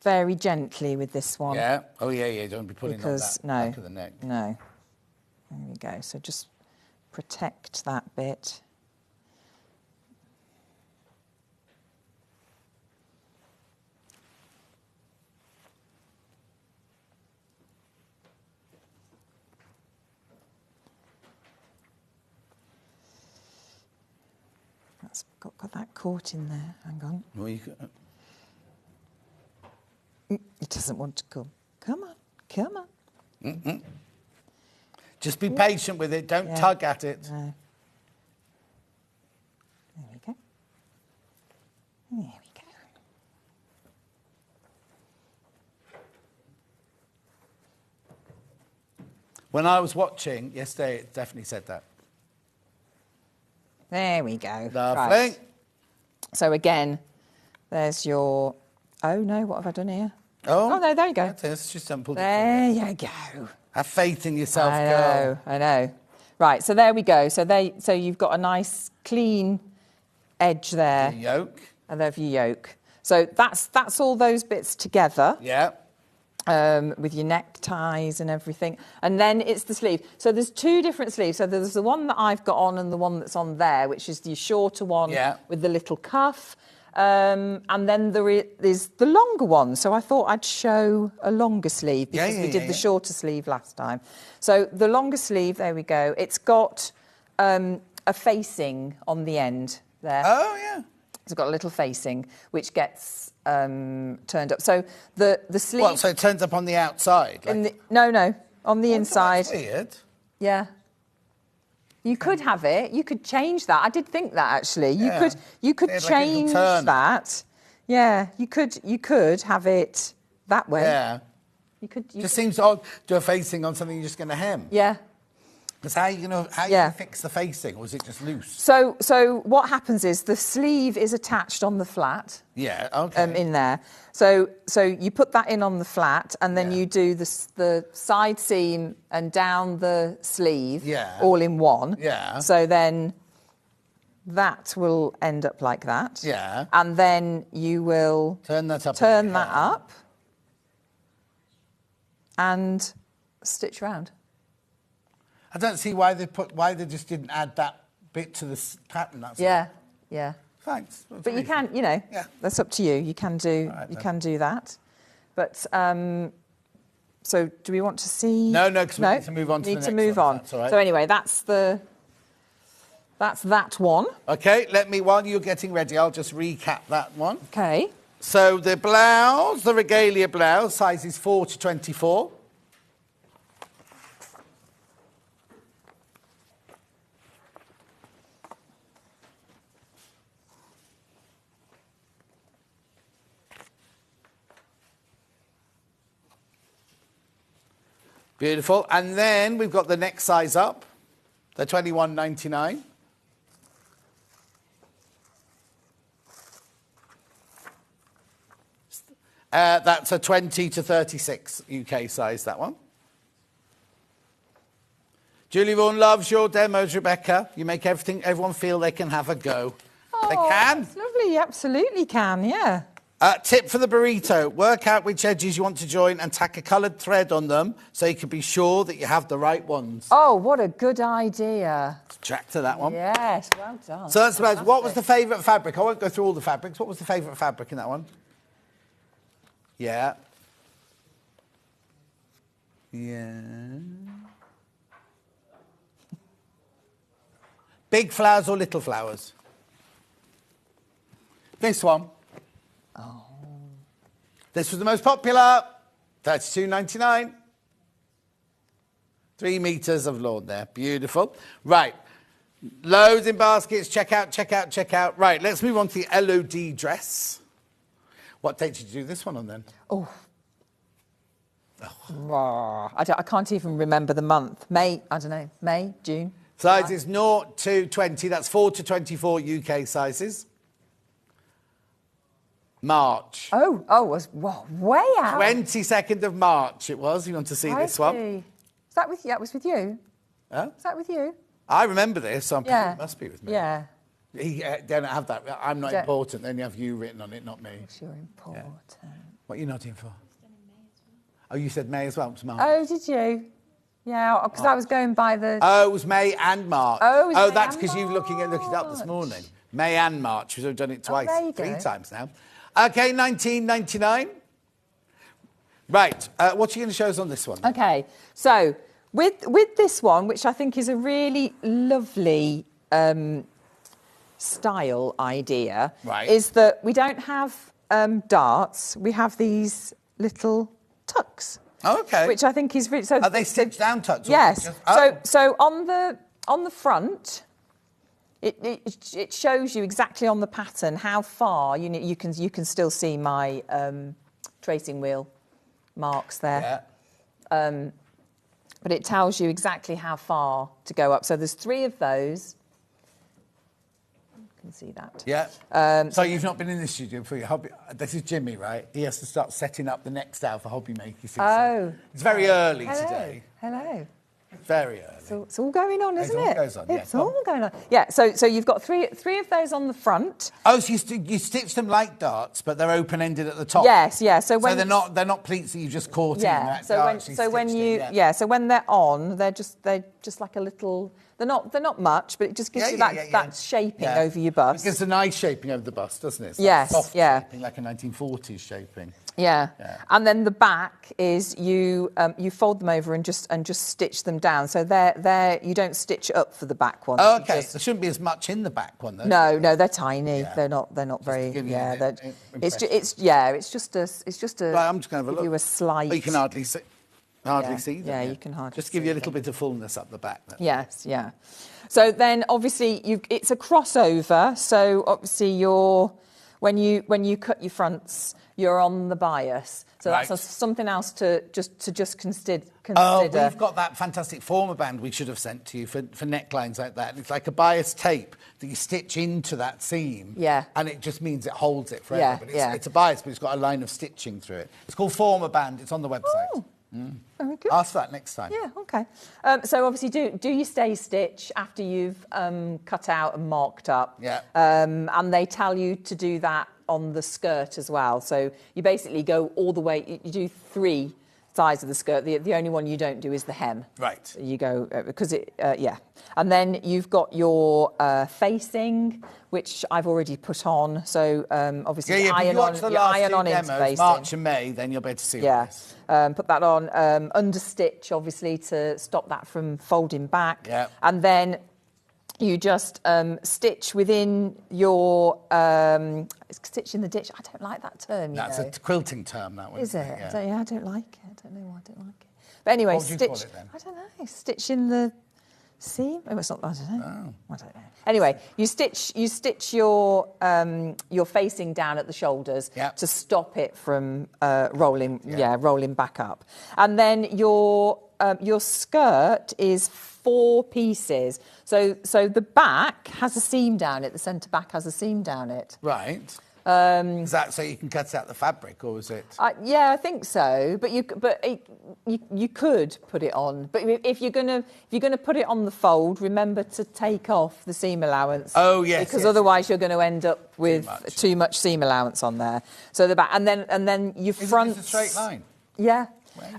Speaker 7: very gently with this one.
Speaker 1: Yeah. Oh, yeah. Don't be putting on that back of the neck.
Speaker 7: No. There we go. So just protect that bit. That's got that caught in there. Hang on.
Speaker 1: Well, you
Speaker 7: It doesn't want to come. Come on, come on.
Speaker 1: Mm-mm. Just be patient with it. Don't tug at it.
Speaker 7: No. There we go. There we go.
Speaker 1: When I was watching yesterday, it definitely said that.
Speaker 7: There we go.
Speaker 1: Lovely.
Speaker 7: Right. So again, there's your... Oh, no, what have I done here?
Speaker 1: Oh,
Speaker 7: no, there you go.
Speaker 1: It's just simple.
Speaker 7: There you go.
Speaker 1: Have faith in yourself, girl.
Speaker 7: I know. Right, so there we go. So you've got a nice clean edge there.
Speaker 1: The yoke.
Speaker 7: And there's your yoke. So that's all those bits together.
Speaker 1: Yeah.
Speaker 7: With your neckties and everything. And then it's the sleeve. So there's two different sleeves. So there's the one that I've got on and the one that's on there, which is the shorter one with the little cuff. And then there is the longer one. So I thought I'd show a longer sleeve because we did the shorter sleeve last time. So the longer sleeve, there we go. It's got a facing on the end there.
Speaker 1: Oh, yeah.
Speaker 7: It's got a little facing, which gets turned up. So the sleeve...
Speaker 1: Well, so it turns up on the outside? Like...
Speaker 7: No, on the inside.
Speaker 1: That's weird.
Speaker 7: Yeah. You could have it. You could change that. I did think that, actually. You could change that. Yeah, you could have it that way.
Speaker 1: Yeah. Just seems odd to do a facing on something you're just going to hem.
Speaker 7: Yeah.
Speaker 1: Because how are you going to fix the facing, or is it just loose?
Speaker 7: So what happens is the sleeve is attached on the flat.
Speaker 1: Yeah, okay.
Speaker 7: In there. So you put that in on the flat, and then you do the side seam and down the sleeve all in one.
Speaker 1: Yeah.
Speaker 7: So then that will end up like that.
Speaker 1: Yeah.
Speaker 7: And then you will
Speaker 1: turn that up and stitch round. I don't see why they just didn't add that bit to the pattern. That's
Speaker 7: Yeah.
Speaker 1: Thanks.
Speaker 7: But you can, that's up to you. You can do do that. But so do we want to see?
Speaker 1: No, because we need to move on to the next one.
Speaker 7: Move on.
Speaker 1: That's all right.
Speaker 7: So anyway, that's that one.
Speaker 1: Okay, while you're getting ready, I'll just recap that one.
Speaker 7: Okay.
Speaker 1: So the blouse, the regalia blouse, sizes 4 to 24. Beautiful. And then we've got the next size up, the 21.99. That's a 20 to 36 UK size, that one. Julie Vaughan loves your demos, Rebecca. You make everyone feel they can have a go.
Speaker 7: Oh,
Speaker 1: they can.
Speaker 7: That's lovely. You absolutely can, yeah.
Speaker 1: Tip for the burrito. Work out which edges you want to join and tack a coloured thread on them so you can be sure that you have the right ones.
Speaker 7: Oh, what a good idea.
Speaker 1: Track to that one.
Speaker 7: Yes, well done.
Speaker 1: So that's about, what was the favourite fabric? I won't go through all the fabrics. What was the favourite fabric in that one? Yeah. Yeah. Big flowers or little flowers? This one. Oh. This was the most popular. $32.99. 3 metres of lawn there. Beautiful. Right. Loads in baskets. Check out, check out, check out. Right, let's move on to the LOD dress. What date did you do this one on then?
Speaker 7: I can't even remember the month. May, I don't know. May, June.
Speaker 1: Sizes 0 to 20. That's 4 to 24 UK sizes. March.
Speaker 7: Oh, was way out.
Speaker 1: 22nd of March it was. You want to see this one?
Speaker 7: Is that with you? That was with you?
Speaker 1: Huh?
Speaker 7: Is that with you?
Speaker 1: I remember this, so
Speaker 7: Yeah.
Speaker 1: it must be with me.
Speaker 7: Yeah.
Speaker 1: He don't have that. I'm not important. Then you have you written on it, not me.
Speaker 7: You're important.
Speaker 1: Yeah. What are you nodding for? Oh, you said May as well. It was March.
Speaker 7: Oh, did you? Yeah, because I was going by the...
Speaker 1: Oh, it was May and March.
Speaker 7: Oh, it was May
Speaker 1: that's
Speaker 7: and
Speaker 1: because you're looking it up this morning. May and March. We've done it twice.
Speaker 7: there you go.
Speaker 1: 3 times now. Okay, $19.99. Right, what are you going to show us on this one?
Speaker 7: Okay, so with this one, which I think is a really lovely style idea,
Speaker 1: Right.
Speaker 7: is that we don't have darts, we have these little tucks.
Speaker 1: Oh, okay.
Speaker 7: Which I think is really... So,
Speaker 1: Are they stitched down tucks? or
Speaker 7: Yes.
Speaker 1: just- oh.
Speaker 7: So on the front, it shows you exactly on the pattern how far you can still see my tracing wheel marks there.
Speaker 1: Yeah.
Speaker 7: But it tells you exactly how far to go up. So there's 3 of those. You can see that.
Speaker 1: Yeah. So you've not been in the studio for your hobby. This is Jimmy, right? He has to start setting up the next hour for Hobby Maker.
Speaker 7: Oh.
Speaker 1: It's very early
Speaker 7: Hello.
Speaker 1: today.
Speaker 7: Hello.
Speaker 1: Very early.
Speaker 7: So it's all going on, isn't
Speaker 1: It all
Speaker 7: it?
Speaker 1: goes on, yeah.
Speaker 7: It's all going on. Yeah, so you've got three of those on the front.
Speaker 1: Oh, so you stitch them like darts, but they're open-ended at the top.
Speaker 7: Yes, yeah. So when
Speaker 1: they're not pleats that you just caught in.
Speaker 7: yeah,
Speaker 1: They're
Speaker 7: when you
Speaker 1: yeah.
Speaker 7: so when they're on, they're just like a little. They're not much, but it just gives you that shaping over your bust.
Speaker 1: It gives a nice shaping over the bust, doesn't it? It's
Speaker 7: Yes,
Speaker 1: soft
Speaker 7: yeah.
Speaker 1: shaping, like a 1940s shaping.
Speaker 7: Yeah.
Speaker 1: Yeah.
Speaker 7: And then the back is you fold them over and just stitch them down. So they're you don't stitch up for the back one.
Speaker 1: Oh, okay. There shouldn't be as much in the back one, though.
Speaker 7: No, they're tiny.
Speaker 1: Yeah.
Speaker 7: They're not very.
Speaker 1: to give you
Speaker 7: Yeah,
Speaker 1: an
Speaker 7: it's just a.
Speaker 1: Right, I'm just going to have a
Speaker 7: give
Speaker 1: look.
Speaker 7: you a slight.
Speaker 1: Oh, you can hardly see. See them.
Speaker 7: Yeah, you can hardly
Speaker 1: just give you a
Speaker 7: see
Speaker 1: little bit of fullness up the back. Then.
Speaker 7: Yes, yeah. So then, obviously, it's a crossover. So obviously, when you cut your fronts, you're on the bias. So
Speaker 1: Right.
Speaker 7: that's something else to just consider.
Speaker 1: Oh, we've got that fantastic former band we should have sent to you for necklines like that. It's like a bias tape that you stitch into that seam.
Speaker 7: Yeah.
Speaker 1: And it just means it holds it forever.
Speaker 7: Yeah,
Speaker 1: But
Speaker 7: yeah.
Speaker 1: it's a bias, but it's got a line of stitching through it. It's called former band. It's on the website.
Speaker 7: Oh, very good.
Speaker 1: Ask for that next time.
Speaker 7: Yeah, okay. So obviously, do your stay stitch after you've cut out and marked up.
Speaker 1: Yeah.
Speaker 7: And they tell you to do that on the skirt as well. So you basically go all the way. You do 3 sides of the skirt. The only one you don't do is the hem.
Speaker 1: Right.
Speaker 7: You go because yeah. And then you've got your facing, which I've already put on. So obviously
Speaker 1: Yeah,
Speaker 7: iron
Speaker 1: if you watch the
Speaker 7: on
Speaker 1: last
Speaker 7: iron
Speaker 1: two
Speaker 7: on
Speaker 1: demos,
Speaker 7: interfacing.
Speaker 1: March and May, then you'll be able to see
Speaker 7: Yeah,
Speaker 1: this.
Speaker 7: put that on. Understitch, obviously, to stop that from folding back.
Speaker 1: Yeah.
Speaker 7: And then you just stitch within your... stitch in the ditch. I don't like that term,
Speaker 1: That's a quilting term, that one.
Speaker 7: Is it?
Speaker 1: Yeah.
Speaker 7: I don't like it. I don't know why I don't like it. But anyway,
Speaker 1: What would you call
Speaker 7: stitch...
Speaker 1: it then?
Speaker 7: I don't know. Stitch in the seam? Oh, it's not... I don't know.
Speaker 1: Oh.
Speaker 7: I don't know. Anyway, you stitch your facing down at the shoulders
Speaker 1: Yep.
Speaker 7: to stop it from rolling back up. And then your skirt is 4 pieces. So the back has a seam down it. The centre back has a seam down it.
Speaker 1: Right. Is that so you can cut out the fabric, or is it?
Speaker 7: Yeah, I think so. But you could put it on. But if you're gonna put it on the fold, remember to take off the seam allowance.
Speaker 1: Oh, yes,
Speaker 7: because
Speaker 1: yes.
Speaker 7: otherwise you're going to end up with too much seam allowance on there. So the back, and then your fronts.
Speaker 1: It's a straight line.
Speaker 7: Yeah.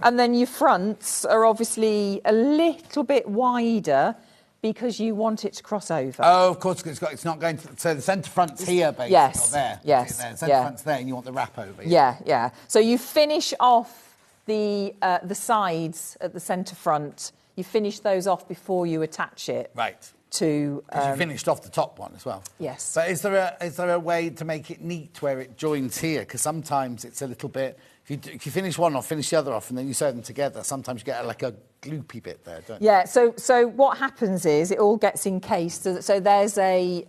Speaker 7: And then your fronts are obviously a little bit wider because you want it to cross over.
Speaker 1: Oh, of course, it's not going to... So the centre front's here, basically,
Speaker 7: Yes,
Speaker 1: or there.
Speaker 7: yes,
Speaker 1: The centre front's there and you want the wrap over.
Speaker 7: Yeah. So you finish off the sides at the centre front, you finish those off before you attach it.
Speaker 1: Right.
Speaker 7: To
Speaker 1: you finished off the top one as well.
Speaker 7: Yes.
Speaker 1: But is there a way to make it neat where it joins here? Because sometimes it's a little bit. If you finish one off, finish the other off, and then you sew them together, sometimes you get like a gloopy bit there, don't you?
Speaker 7: Yeah. So what happens is it all gets encased. So there's a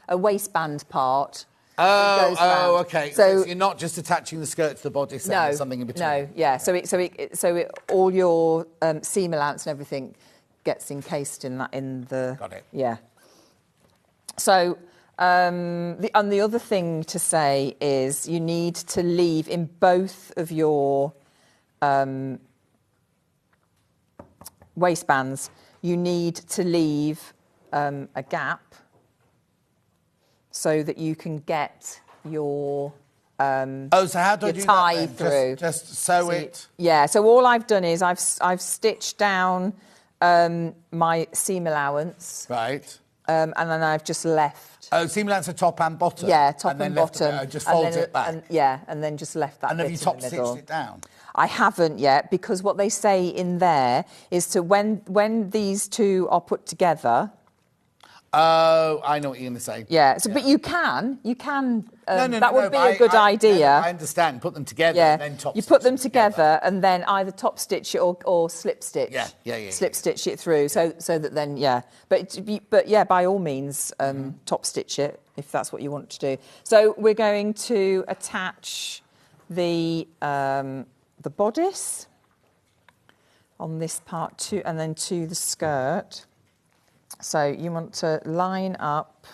Speaker 7: waistband part.
Speaker 1: Oh, okay. So you're not just attaching the skirt to the bodice. No, there's something in between.
Speaker 7: No. Yeah. So all your seam allowance and everything gets encased in the.
Speaker 1: Got it.
Speaker 7: Yeah. So the other thing to say is you need to leave in both of your waistbands. You need to leave a gap so that you can get your
Speaker 1: so how do I do
Speaker 7: tie
Speaker 1: that
Speaker 7: through?
Speaker 1: Just sew it.
Speaker 7: Yeah. So all I've done is I've stitched down my seam allowance.
Speaker 1: Right.
Speaker 7: And then I've just left.
Speaker 1: Oh, seam allowance for top and bottom.
Speaker 7: Yeah, top and bottom.
Speaker 1: Just fold it back.
Speaker 7: And then just left that.
Speaker 1: And have you top stitched it down?
Speaker 7: I haven't yet, because what they say in there is to when these two are put together.
Speaker 1: Oh, I know what you're going to say.
Speaker 7: Yeah, but you can. That would be a good
Speaker 1: I
Speaker 7: idea.
Speaker 1: I understand. Put them together and then top.
Speaker 7: You put them together and then either top stitch it or slip stitch.
Speaker 1: Yeah.
Speaker 7: Slip stitch it through so that then But yeah, by all means, top stitch it if that's what you want to do. So we're going to attach the bodice on this part too, and then to the skirt. So you want to line up.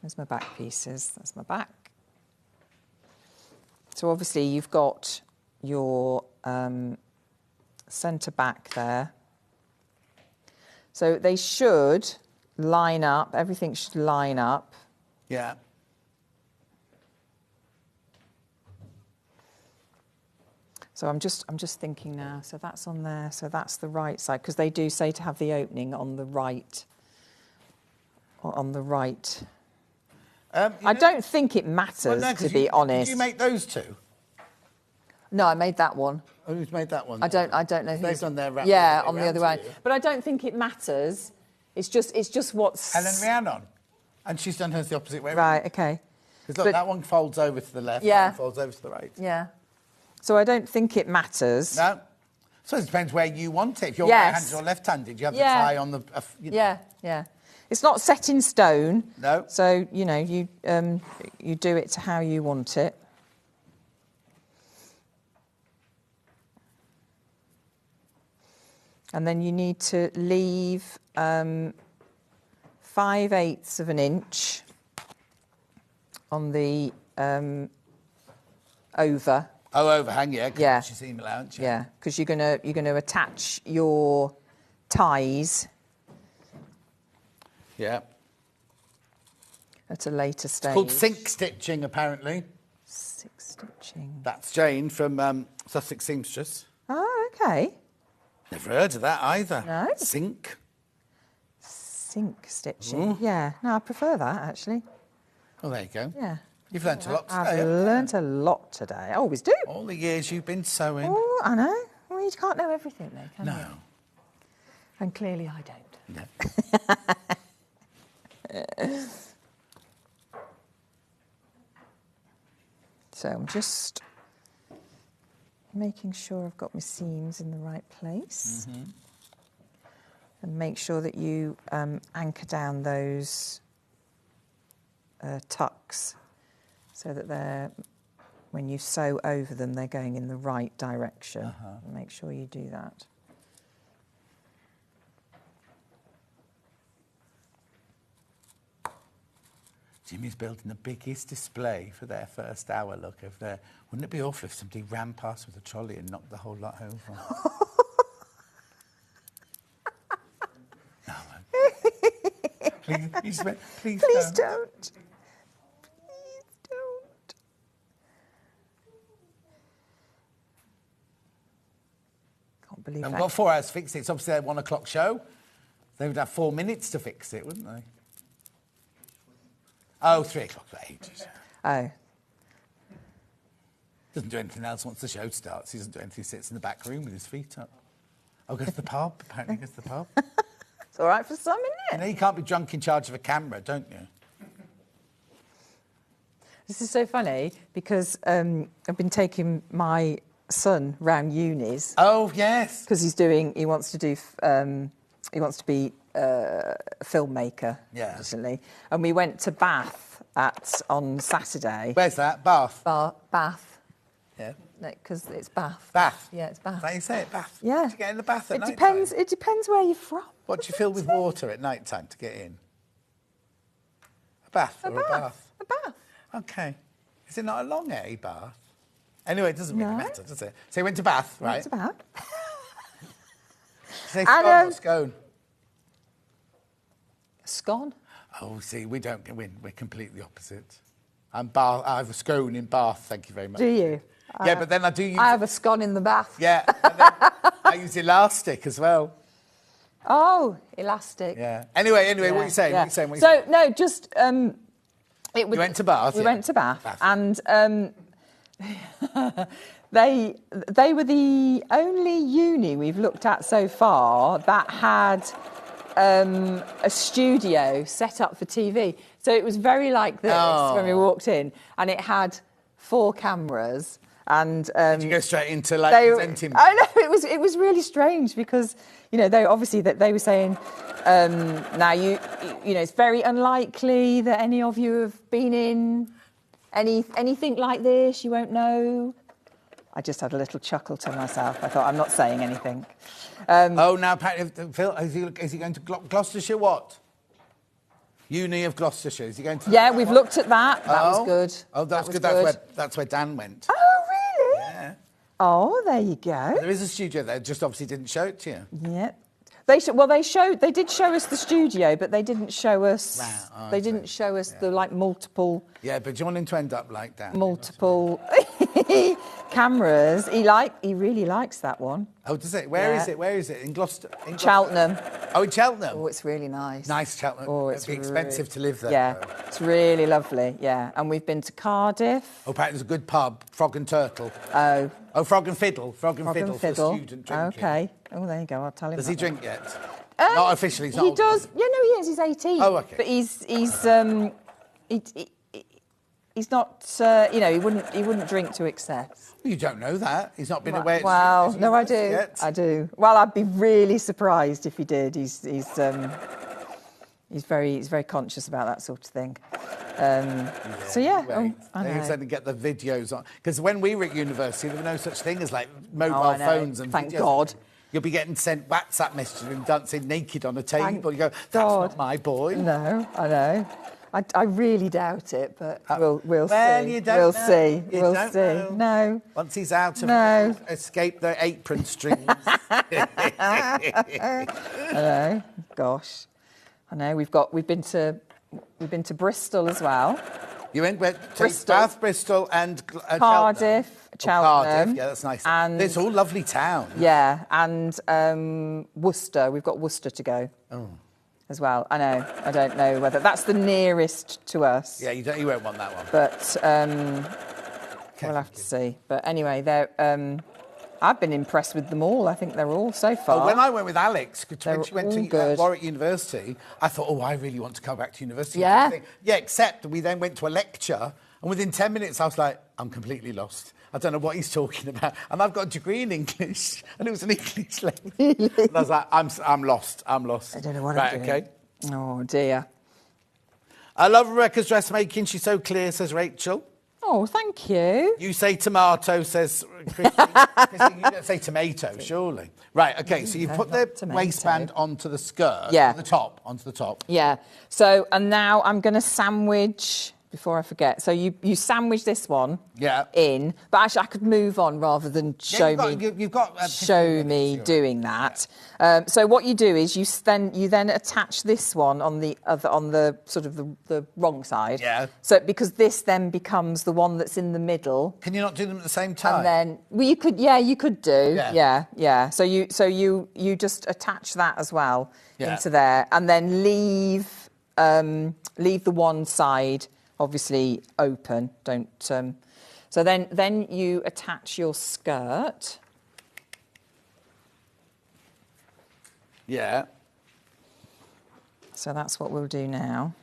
Speaker 7: There's my back pieces. That's my back. So obviously you've got your centre back there. So they should line up. Everything should line up.
Speaker 1: Yeah.
Speaker 7: So I'm just thinking now. So that's on there. So that's the right side, because they do say to have the opening on the right. Or on the right. I don't think it matters, to be honest.
Speaker 1: Did you make those two?
Speaker 7: No, I made that one.
Speaker 1: Oh, who's made that one?
Speaker 7: I don't know who's.
Speaker 1: They've done their wrap.
Speaker 7: Yeah, on the other way. But I don't think it matters. It's just what's.
Speaker 1: Helen Rhiannon, and she's done hers the opposite way.
Speaker 7: Right. Okay.
Speaker 1: Because look, that one folds over to the left.
Speaker 7: Yeah.
Speaker 1: That one folds over to the right.
Speaker 7: Yeah. So I don't think it matters.
Speaker 1: No. So it depends where you want it. If you're right-handed or left-handed, you have the tie on the.
Speaker 7: Yeah. It's not set in stone.
Speaker 1: No.
Speaker 7: So you do it to how you want it. And then you need to leave 5/8 of an inch on the over.
Speaker 1: Oh, overhang, yeah.
Speaker 7: Yeah.
Speaker 1: Your seam allowance.
Speaker 7: Yeah, because you're gonna attach your ties.
Speaker 1: Yeah.
Speaker 7: At a later stage.
Speaker 1: It's called sink stitching, apparently.
Speaker 7: Sink stitching.
Speaker 1: That's Jane from Sussex Seamstress.
Speaker 7: Oh, okay.
Speaker 1: Never heard of that either.
Speaker 7: No.
Speaker 1: Sink
Speaker 7: stitching. Yeah. No, I prefer that, actually.
Speaker 1: Well, there you go.
Speaker 7: Yeah.
Speaker 1: You've learnt a lot today.
Speaker 7: I've learnt a lot today. I always do.
Speaker 1: All the years you've been sewing.
Speaker 7: Oh, I know. Well, you can't know everything, though, can you?
Speaker 1: No.
Speaker 7: And clearly I don't.
Speaker 1: No.
Speaker 7: So I'm just making sure I've got my seams in the right place. Mm-hmm. And make sure that you anchor down those tucks so that when you sew over them, they're going in the right direction. Uh-huh. Make sure you do that.
Speaker 1: Jimmy's building the biggest display for their first hour look over there. Wouldn't it be awful if somebody ran past with a trolley and knocked the whole lot over? No, please don't.
Speaker 7: Please don't. Can't believe that.
Speaker 1: They've got 4 hours to fix it. It's obviously their 1 o'clock show. They would have 4 minutes to fix it, wouldn't they? Oh, 3 o'clock for ages.
Speaker 7: Oh.
Speaker 1: Doesn't do anything else once the show starts. He doesn't do anything. He sits in the back room with his feet up. Oh, goes to the pub. Apparently goes to the pub.
Speaker 7: It's all right for some, isn't it?
Speaker 1: You know, you can't be drunk in charge of a camera, don't you?
Speaker 7: This is so funny because I've been taking my son round unis.
Speaker 1: Oh, yes.
Speaker 7: Because he wants to be a filmmaker recently. And we went to Bath on Saturday.
Speaker 1: Where's that? Bath?
Speaker 7: Bath.
Speaker 1: Yeah.
Speaker 7: Because it's Bath.
Speaker 1: Bath?
Speaker 7: Yeah, it's Bath.
Speaker 1: Is that how you say it, Bath?
Speaker 7: Yeah.
Speaker 1: Do you get in the bath at night
Speaker 7: depends.
Speaker 1: time?
Speaker 7: It depends where you're from.
Speaker 1: What do you fill with water at night time to get in? A bath or a bath?
Speaker 7: A bath.
Speaker 1: Okay. Is it not a long bath? Anyway, it doesn't really matter, does it? So you went to Bath, right?
Speaker 7: Went to Bath.
Speaker 1: Say scone or scone?
Speaker 7: Scone.
Speaker 1: Oh, see, we don't win. We're completely opposite. I have a scone in Bath, thank you very much.
Speaker 7: Do you?
Speaker 1: Yeah, but then I do use...
Speaker 7: I have a scone in the bath.
Speaker 1: Yeah, and then I use elastic as well.
Speaker 7: Oh, elastic.
Speaker 1: Yeah. Anyway, what are you saying?
Speaker 7: Yeah.
Speaker 1: What are you saying?
Speaker 7: So, no, just...
Speaker 1: You went to Bath?
Speaker 7: We went to Bath. And they were the only uni we've looked at so far that had a studio set up for TV. So it was very like this when we walked in. And it had 4 cameras. And
Speaker 1: did you go straight into presenting?
Speaker 7: I know, it was really strange because, you know, they were saying, now you know, it's very unlikely that any of you have been in anything like this. You won't know. I just had a little chuckle to myself. I thought, I'm not saying anything.
Speaker 1: Now apparently, Phil, is he going to Gloucestershire? What? Uni of Gloucestershire. Is he going to?
Speaker 7: Yeah, we've looked at that. That was good.
Speaker 1: Oh, that's good. That's where Dan went.
Speaker 7: Oh, really?
Speaker 1: Yeah.
Speaker 7: Oh, there you go.
Speaker 1: There is a studio there. Just obviously didn't show it to you.
Speaker 7: Yeah. They did show us the studio, but they didn't show us. Wow. They didn't show us the multiple.
Speaker 1: Yeah, but do you want him to end up like that?
Speaker 7: Multiple cameras. He really likes that one.
Speaker 1: Oh, does it? Where is it? Where is it? In Gloucester?
Speaker 7: Cheltenham.
Speaker 1: Oh, in Cheltenham.
Speaker 7: Oh, it's really nice.
Speaker 1: Nice Cheltenham.
Speaker 7: Oh, it's
Speaker 1: It'd be expensive to live there.
Speaker 7: Yeah,
Speaker 1: though.
Speaker 7: it's really lovely. Yeah, and we've been to Cardiff.
Speaker 1: Oh, apparently there's a good pub, Frog and Turtle.
Speaker 7: Oh.
Speaker 1: Oh, Frog and Fiddle. Frog and Fiddle for student drinking.
Speaker 7: Okay. Oh, there you go. I'll tell him.
Speaker 1: Does he drink yet? Not officially. He's not.
Speaker 7: He does. Yeah, no, he is. He's 18.
Speaker 1: Oh, okay.
Speaker 7: But he's not. You know, he wouldn't drink to excess.
Speaker 1: You don't know that. He's not been away.
Speaker 7: Well, no, I do.
Speaker 1: Yet.
Speaker 7: I do. Well, I'd be really surprised if he did. He's very conscious about that sort of thing. So yeah, I know.
Speaker 1: They said to get the videos on because when we were at university, there were no such thing as like mobile phones and
Speaker 7: thank
Speaker 1: videos.
Speaker 7: God.
Speaker 1: You'll be getting sent WhatsApp messages and dancing naked on a table. You go, that's not my boy.
Speaker 7: No, I know. I really doubt it, but we'll see.
Speaker 1: Well, you don't
Speaker 7: we'll
Speaker 1: know.
Speaker 7: see.
Speaker 1: You
Speaker 7: We'll
Speaker 1: don't
Speaker 7: see.
Speaker 1: know.
Speaker 7: No.
Speaker 1: Once he's out of escape the apron strings.
Speaker 7: I know. Gosh. I know. We've been to Bristol as well.
Speaker 1: You went to
Speaker 7: Bristol.
Speaker 1: Bath, Bristol, and
Speaker 7: Cardiff, Cheltenham.
Speaker 1: Cardiff, yeah, that's nice.
Speaker 7: And
Speaker 1: it's all lovely towns.
Speaker 7: Yeah, and Worcester. We've got Worcester to go.
Speaker 1: Oh.
Speaker 7: As well. I know. I don't know whether that's the nearest to us.
Speaker 1: Yeah, you won't want that one.
Speaker 7: But we'll have to see. But anyway, I've been impressed with them all. I think they're all so far.
Speaker 1: Oh, when I went with Alex, when she went to
Speaker 7: good.
Speaker 1: Warwick University, I thought, I really want to come back to university.
Speaker 7: Yeah?
Speaker 1: Yeah, except we then went to a lecture, and within 10 minutes I was like, I'm completely lost. I don't know what he's talking about. And I've got a degree in English, and it was an English lecture. And I was like, I'm lost. I don't know what I'm doing. Okay.
Speaker 7: Oh, dear.
Speaker 1: I love Rebecca's dressmaking. She's so clear, says Rachel.
Speaker 7: Oh, thank you.
Speaker 1: You say tomato, says Christine. Christine, you don't say tomato, surely. Right, OK, so you put the waistband onto the skirt.
Speaker 7: Yeah.
Speaker 1: Onto the top.
Speaker 7: Yeah. So, and now I'm going to sandwich... Before I forget, so you sandwich this one in, but actually I could move on rather than show me doing that. Yeah. So what you do is you then attach this one on the sort of the wrong side. Yeah. So because this then becomes the one that's in the middle.
Speaker 1: Can you not do them at the same time?
Speaker 7: And then you could do. Yeah. So you just attach that as well into there, and then leave the one side obviously open. Don't So then you attach your skirt.
Speaker 1: Yeah.
Speaker 7: So that's what we'll do now.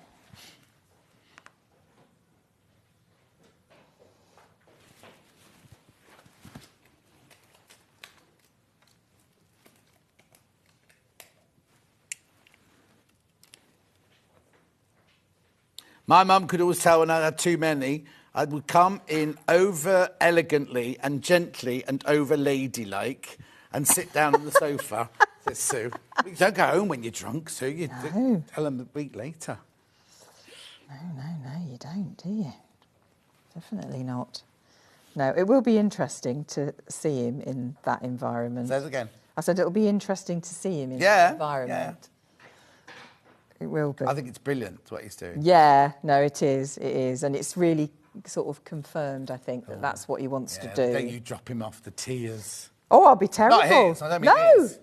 Speaker 1: My mum could always tell when I had too many, I would come in over elegantly and gently and over ladylike and sit down on the sofa. Says Sue. You don't go home when you're drunk, Sue. You tell them a week later.
Speaker 7: No, you don't, do you? Definitely not. No, it will be interesting to see him in that environment.
Speaker 1: Say it again.
Speaker 7: I said it'll be interesting to see him in that environment.
Speaker 1: Yeah.
Speaker 7: It will be.
Speaker 1: I think it's brilliant what he's doing.
Speaker 7: Yeah, no, it is, and it's really sort of confirmed. I think that's what he wants to do.
Speaker 1: Then you drop him off the tiers.
Speaker 7: Oh, I'll be terrible.
Speaker 1: Not his, I don't mean his.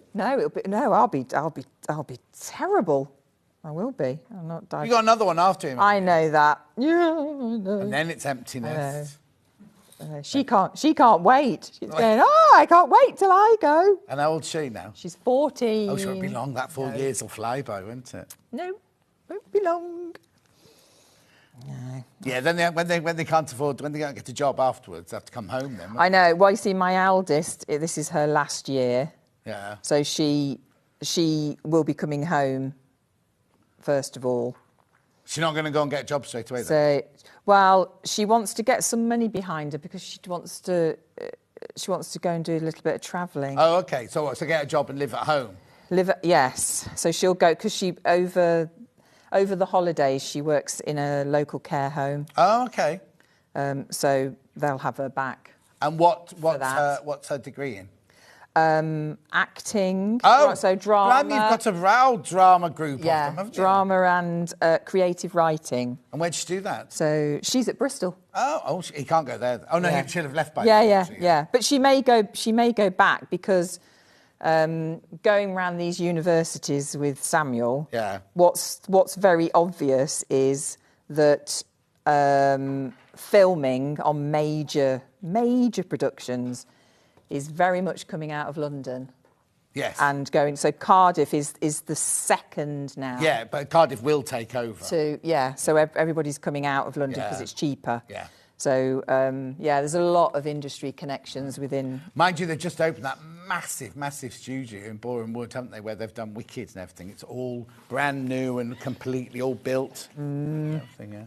Speaker 7: I'll be terrible. I will be. I'm not.
Speaker 1: You got another one after him.
Speaker 7: I know that. Yeah, I know.
Speaker 1: And then it's emptiness.
Speaker 7: She can't wait. She's going, I can't wait till I go.
Speaker 1: And how old's she now?
Speaker 7: She's 14.
Speaker 1: Oh, she won't be long. That 4 years will fly by, won't it?
Speaker 7: No, won't be long. No.
Speaker 1: Yeah, then when they can't afford, when they don't get a job afterwards, they have to come home then.
Speaker 7: I know. Well, you see, my eldest, this is her last year.
Speaker 1: Yeah.
Speaker 7: So she will be coming home, first of all.
Speaker 1: She's not going to go and get a job straight away,
Speaker 7: then? Well, she wants to get some money behind her because she wants to go and do a little bit of travelling.
Speaker 1: Oh, OK. So what, so get a job and live at home?
Speaker 7: Yes. So she'll go, because she, over the holidays, she works in a local care home.
Speaker 1: Oh, OK.
Speaker 7: So they'll have her back.
Speaker 1: And what's her degree in?
Speaker 7: Acting.
Speaker 1: Oh,
Speaker 7: so drama.
Speaker 1: You've got a real drama group of them, haven't you?
Speaker 7: Drama and creative writing.
Speaker 1: And where'd she do that?
Speaker 7: So she's at Bristol.
Speaker 1: Oh, he can't go there. Oh no, she'll have left by now.
Speaker 7: Yeah. But she may go back because going around these universities with Samuel.
Speaker 1: Yeah.
Speaker 7: What's very obvious is that filming on major productions is very much coming out of London.
Speaker 1: Yes.
Speaker 7: And going, so Cardiff is the second now.
Speaker 1: Yeah, but Cardiff will take over.
Speaker 7: So everybody's coming out of London because it's cheaper.
Speaker 1: Yeah.
Speaker 7: So, there's a lot of industry connections within...
Speaker 1: Mind you, they've just opened that massive studio in Boreham Wood, haven't they, where they've done Wicked and everything. It's all brand new and completely all built. Everything, yeah.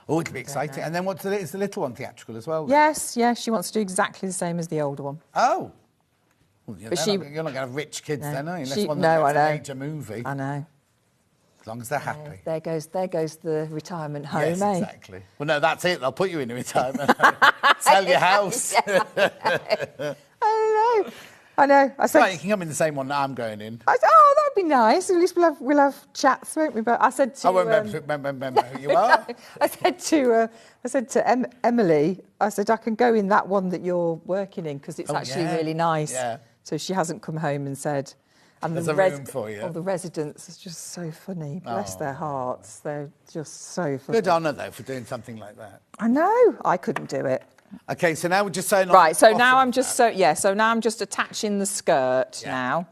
Speaker 1: Oh, it could be exciting. And then is the little one theatrical as well?
Speaker 7: Yes, she wants to do exactly the same as the older one.
Speaker 1: Oh. Well, you're
Speaker 7: But
Speaker 1: not going to have rich kids then, are you? Unless one
Speaker 7: I know.
Speaker 1: a major movie.
Speaker 7: I know.
Speaker 1: As long as they're happy.
Speaker 7: There goes the retirement home,
Speaker 1: Yes, exactly. Well, no, that's it. They'll put you in a retirement home. Sell your house.
Speaker 7: I know. I said,
Speaker 1: right, you can come in the same one that I'm going in.
Speaker 7: I said, that'd be nice. At least we'll have chats, won't we? But I said to...
Speaker 1: I won't remember who you are.
Speaker 7: I said to Emily, I said, I can go in that one that you're working in because it's actually really nice.
Speaker 1: Yeah.
Speaker 7: So she hasn't come home and said... And
Speaker 1: there's a room for you.
Speaker 7: Oh, the residents are just so funny. Bless their hearts. They're just so funny.
Speaker 1: Good honour, though, for doing something like that.
Speaker 7: I know. I couldn't do it.
Speaker 1: OK, so now we're just saying...
Speaker 7: Right, so now I'm just... So now I'm just attaching the skirt now.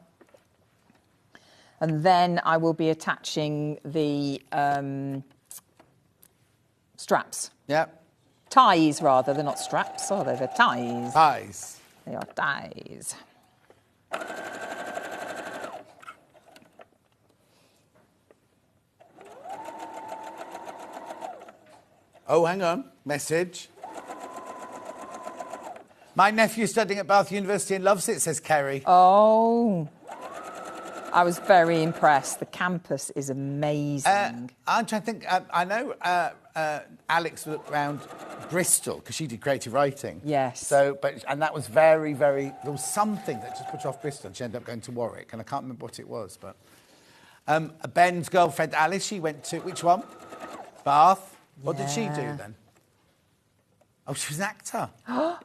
Speaker 7: And then I will be attaching the straps.
Speaker 1: Yeah.
Speaker 7: Ties, rather. They're not straps, are they? They're ties.
Speaker 1: Ties.
Speaker 7: They are ties.
Speaker 1: Oh, hang on. Message. My nephew's studying at Bath University and loves it, says Kerry.
Speaker 7: Oh. I was very impressed. The campus is amazing.
Speaker 1: I'm trying to think. I know Alex was around Bristol because she did creative writing.
Speaker 7: Yes.
Speaker 1: And that was very, very... There was something that just put her off Bristol. She ended up going to Warwick, and I can't remember what it was. But Ben's girlfriend, Alice, she went to... Which one? Bath. What did she do then? Oh, she was an actor.
Speaker 7: There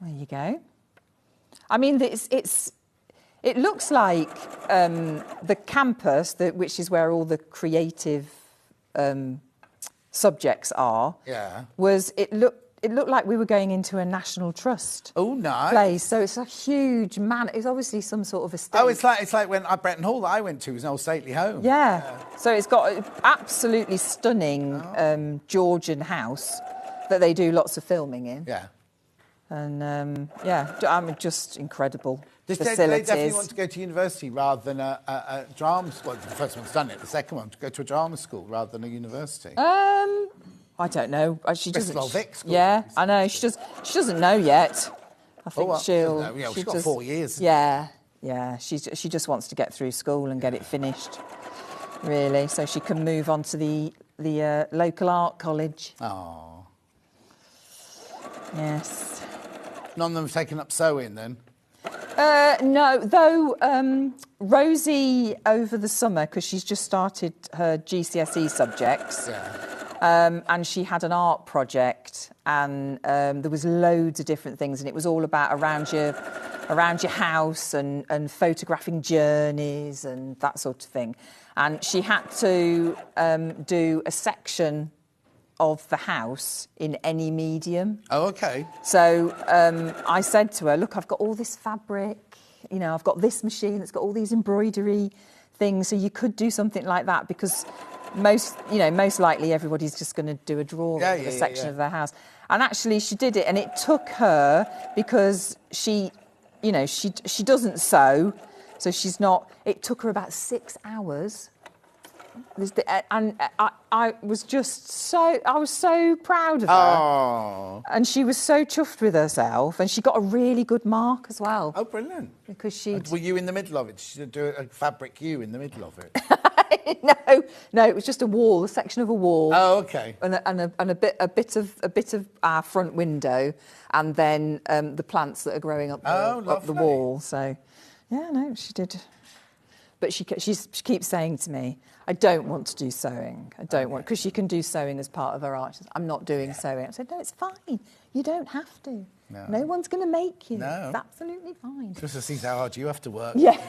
Speaker 7: you go. I mean, it looks like the campus, which is where all the creative subjects are.
Speaker 1: Yeah.
Speaker 7: It it looked like we were going into a National Trust
Speaker 1: nice.
Speaker 7: place. So it's a huge It's obviously some sort of estate.
Speaker 1: Oh, it's like when Bretton Hall that I went to was an old stately home.
Speaker 7: Yeah. So it's got an absolutely stunning Georgian house that they do lots of filming in.
Speaker 1: Yeah.
Speaker 7: And just incredible
Speaker 1: They
Speaker 7: facilities.
Speaker 1: definitely want to go to university rather than a drama school. Well, the first one's done it. The second one to go to a drama school rather than a university.
Speaker 7: I don't know. She doesn't.
Speaker 1: Bristol Vic School.
Speaker 7: Yeah, I know. She doesn't know yet. I think she'll.
Speaker 1: She's got 4 years.
Speaker 7: Yeah. She just wants to get through school and get it finished, really, so she can move on to the local art college.
Speaker 1: Oh.
Speaker 7: Yes.
Speaker 1: None of them have taken up sewing then.
Speaker 7: No, though Rosie over the summer, because she's just started her GCSE subjects.
Speaker 1: Yeah.
Speaker 7: And she had an art project, and there was loads of different things, and it was all about around your house and photographing journeys and that sort of thing. And she had to do a section of the house in any medium.
Speaker 1: Oh, okay.
Speaker 7: So I said to her, look, I've got all this fabric, I've got this machine that's got all these embroidery things, so you could do something like that, because most likely everybody's just going to do a drawing of a section of their house. And actually she did it, and it took her, because she doesn't sew, so she's not, it took her about 6 hours. And I was so proud of her.
Speaker 1: Oh.
Speaker 7: And she was so chuffed with herself, and she got a really good mark as well.
Speaker 1: Oh, brilliant.
Speaker 7: Because
Speaker 1: were you in the middle of it? Did she do a fabric you in the middle of it?
Speaker 7: No, it was just a section of a wall.
Speaker 1: Oh, okay.
Speaker 7: And a bit of our front window, and then the plants that are growing up the wall. So, yeah, no, she did. But she keeps saying to me, I don't want to do sewing. I don't want, because she can do sewing as part of her art. She says, I'm not doing sewing. I said, no, it's fine. You don't have to. No one's going to make you.
Speaker 1: No.
Speaker 7: It's absolutely fine.
Speaker 1: Just to see how hard you have to work.
Speaker 7: Yeah,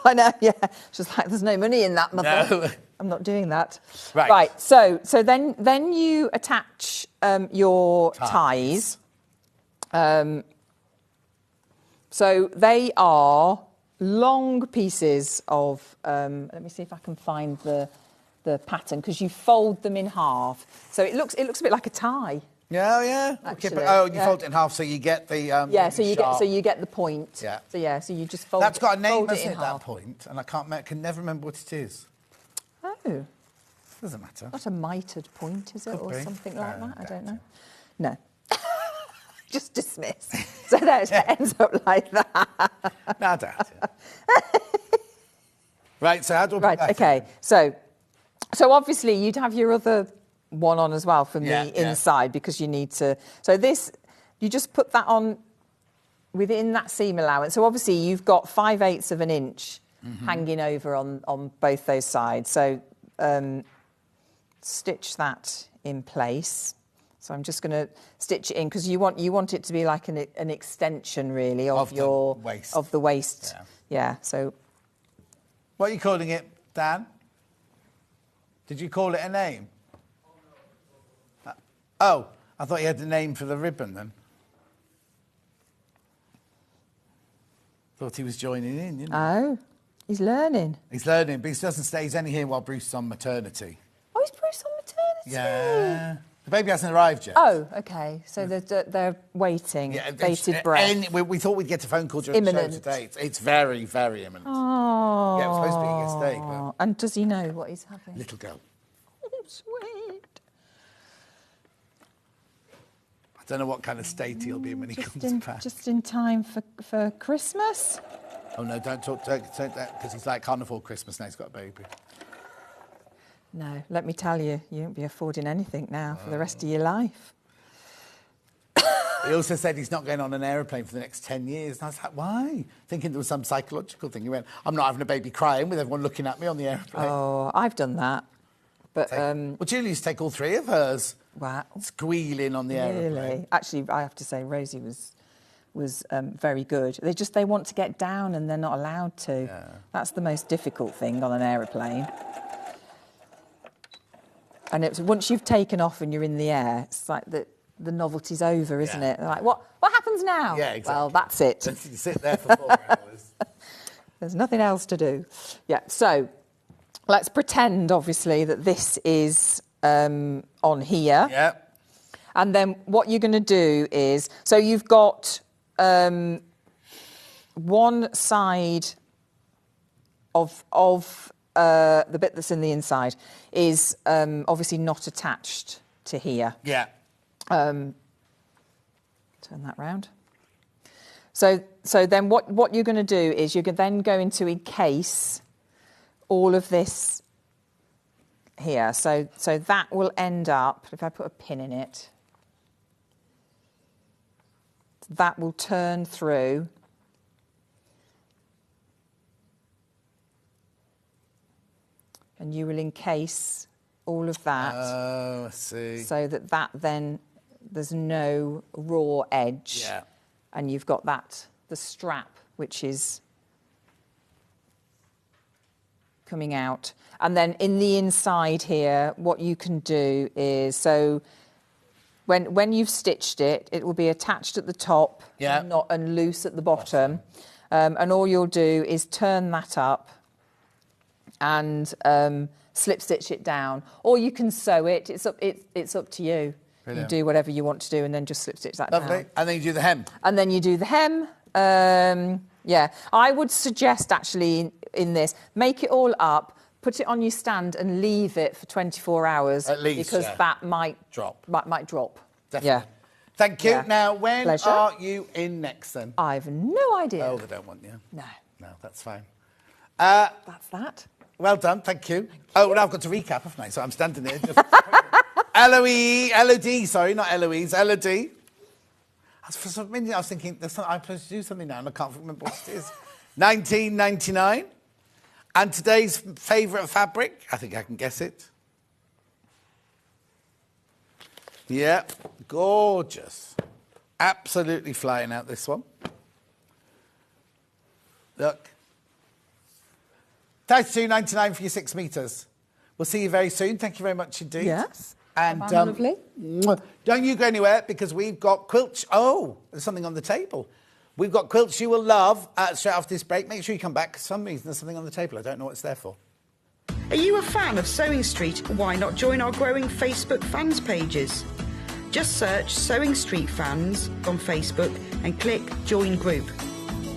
Speaker 7: I know, yeah. She's like, there's no money in that, mother.
Speaker 1: No.
Speaker 7: I'm not doing that.
Speaker 1: Right.
Speaker 7: So then you attach your ties. So they are long pieces of, let me see if I can find the pattern, because you fold them in half. So it looks a bit like a tie.
Speaker 1: Yeah, yeah.
Speaker 7: Actually,
Speaker 1: you fold it in half so you get the
Speaker 7: so you get the point.
Speaker 1: Yeah.
Speaker 7: So you just fold.
Speaker 1: That's got a name,
Speaker 7: fold
Speaker 1: hasn't
Speaker 7: it,
Speaker 1: it? That point, and I can never remember what it is.
Speaker 7: Oh.
Speaker 1: Doesn't matter.
Speaker 7: Not a mitered point, is it,
Speaker 1: Could
Speaker 7: or
Speaker 1: be.
Speaker 7: something like that? I don't know. No. Just dismiss. So that ends up like that.
Speaker 1: No, I doubt it. Right, so how do I put that
Speaker 7: okay.
Speaker 1: in?
Speaker 7: So obviously you'd have your other one on as well from the inside, because you need to... So this, you just put that on within that seam allowance. So obviously you've got 5/8 of an inch hanging over on both those sides. So stitch that in place. So I'm just going to stitch it in, because you want it to be like an extension, really, of your
Speaker 1: waist.
Speaker 7: of the waist. Yeah. So
Speaker 1: What are you calling it, Dan? Did you call it a name? Oh, I thought you had a name for the ribbon then. Thought he was joining in, you know.
Speaker 7: oh, he's learning.
Speaker 1: He's learning, but he doesn't stay. He's only here while Bruce is on maternity.
Speaker 7: Oh, is Bruce on maternity?
Speaker 1: Yeah. The baby hasn't arrived yet.
Speaker 7: Oh, okay. So they're waiting.
Speaker 1: Yeah,
Speaker 7: bated breath.
Speaker 1: We thought we'd get a phone call during the show today. It's very, very imminent.
Speaker 7: Oh.
Speaker 1: Yeah, it was supposed to be yesterday, but...
Speaker 7: And does he know what he's having?
Speaker 1: Little girl.
Speaker 7: Oh, sweet.
Speaker 1: I don't know what kind of state he'll be in when he comes back.
Speaker 7: Just in time for Christmas?
Speaker 1: Oh, no, don't talk that, because he's like, can't afford Christmas now, he's got a baby.
Speaker 7: No, let me tell you, you won't be affording anything now for the rest of your life.
Speaker 1: He also said he's not going on an aeroplane for the next 10 years. And I was like, why? Thinking there was some psychological thing. He went, I'm not having a baby crying with everyone looking at me on the aeroplane.
Speaker 7: Oh, I've done that. But
Speaker 1: well, Julie used to take all three of hers.
Speaker 7: Wow.
Speaker 1: Squealing on the aeroplane.
Speaker 7: Really? Actually, I have to say, Rosie was very good. They want to get down and they're not allowed to.
Speaker 1: Yeah.
Speaker 7: That's the most difficult thing on an aeroplane. And it's once you've taken off and you're in the air, it's like that the novelty's over, isn't
Speaker 1: Yeah.
Speaker 7: it? They're like, what happens now?
Speaker 1: Yeah, exactly.
Speaker 7: Well, that's it.
Speaker 1: Don't you sit there for 4 hours.
Speaker 7: There's nothing else to do. Yeah, so let's pretend, obviously, that this is on here.
Speaker 1: Yeah.
Speaker 7: And then what you're going to do is, so you've got one side of the bit that's in the inside is obviously not attached to here.
Speaker 1: Yeah.
Speaker 7: Turn that round. So then what you're going to do is you're then going to encase all of this here. So that will end up, if I put a pin in it, that will turn through and you will encase all of that.
Speaker 1: Oh, I see.
Speaker 7: So that then there's no raw edge.
Speaker 1: Yeah.
Speaker 7: And you've got the strap, which is coming out. And then in the inside here, what you can do is, so when you've stitched it, it will be attached at the top and loose at the bottom. And all you'll do is turn that up and slip stitch it down. Or you can sew it. It's up to you.
Speaker 1: Brilliant.
Speaker 7: You do whatever you want to do and then just slip stitch that down.
Speaker 1: Lovely. And then you do the hem.
Speaker 7: And then you do the hem. Yeah, I would suggest actually in this, make it all up, put it on your stand and leave it for 24 hours.
Speaker 1: At least,
Speaker 7: because that might
Speaker 1: drop.
Speaker 7: Might drop.
Speaker 1: Definitely.
Speaker 7: Yeah.
Speaker 1: Thank you.
Speaker 7: Yeah.
Speaker 1: Now, when
Speaker 7: Pleasure.
Speaker 1: are you in next then?
Speaker 7: I've no idea.
Speaker 1: Oh, they don't want you.
Speaker 7: No.
Speaker 1: No, that's fine.
Speaker 7: That's that.
Speaker 1: Well done, thank you. Oh, now I've got to recap, haven't I? So I'm standing here. Just LOD, sorry, not Eloise, LOD. For some minute I was thinking, I'm supposed to do something now and I can't remember what it is. 1999. And today's favourite fabric, I think I can guess it. Yeah, gorgeous. Absolutely flying out, this one. Look. $32.99 for your 6 metres. We'll see you very soon. Thank you very much indeed.
Speaker 7: Yes.
Speaker 1: And
Speaker 7: lovely.
Speaker 1: Don't you go anywhere because we've got quilts. Oh, there's something on the table. We've got quilts you will love straight after this break. Make sure you come back. For some reason, there's something on the table. I don't know what it's there for.
Speaker 5: Are you a fan of Sewing Street? Why not join our growing Facebook fans pages? Just search Sewing Street Fans on Facebook and click Join Group.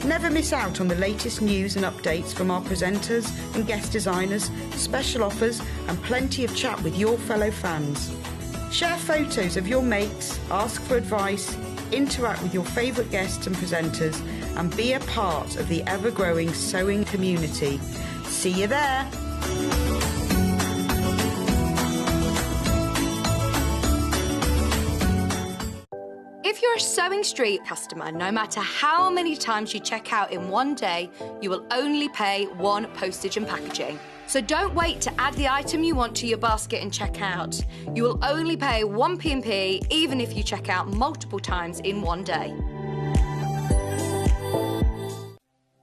Speaker 5: Never miss out on the latest news and updates from our presenters and guest designers, special offers and plenty of chat with your fellow fans. Share photos of your makes, ask for advice, interact with your favourite guests and presenters and be a part of the ever-growing sewing community. See you there!
Speaker 6: If you're a Sewing Street customer, no matter how many times you check out in one day, you will only pay one postage and packaging. So don't wait to add the item you want to your basket and check out. You will only pay one P&P even if you check out multiple times in one day.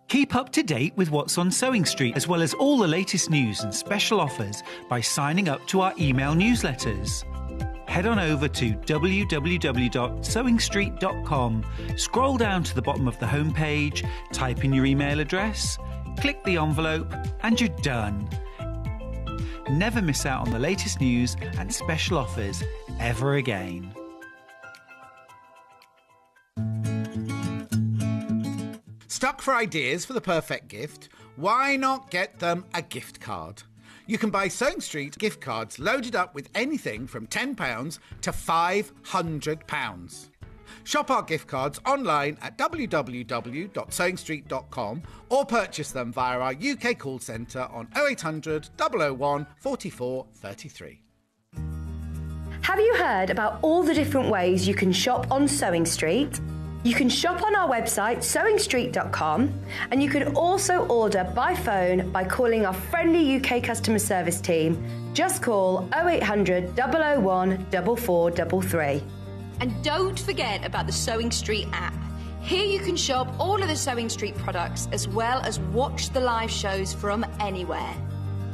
Speaker 2: Keep up to date with what's on Sewing Street, as well as all the latest news and special offers by signing up to our email newsletters. Head on over to www.sewingstreet.com, scroll down to the bottom of the homepage, type in your email address, click the envelope, and you're done. Never miss out on the latest news and special offers ever again.
Speaker 1: Stuck for ideas for the perfect gift? Why not get them a gift card? You can buy Sewing Street gift cards loaded up with anything from £10 to £500. Shop our gift cards online at www.sewingstreet.com or purchase them via our UK call centre on 0800 001 44 33.
Speaker 9: Have you heard about all the different ways you can shop on Sewing Street? You can shop on our website, sewingstreet.com, and you can also order by phone by calling our friendly UK customer service team. Just call 0800 001 4433.
Speaker 6: And don't forget about the Sewing Street app. Here you can shop all of the Sewing Street products as well as watch the live shows from anywhere.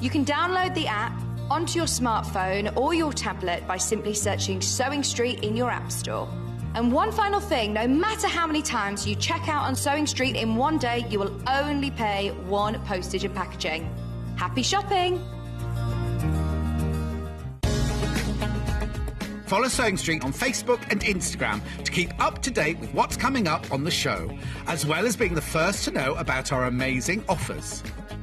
Speaker 6: You can download the app onto your smartphone or your tablet by simply searching Sewing Street in your App Store. And one final thing, no matter how many times you check out on Sewing Street in one day, you will only pay one postage and packaging. Happy shopping!
Speaker 1: Follow Sewing Street on Facebook and Instagram to keep up to date with what's coming up on the show, as well as being the first to know about our amazing offers.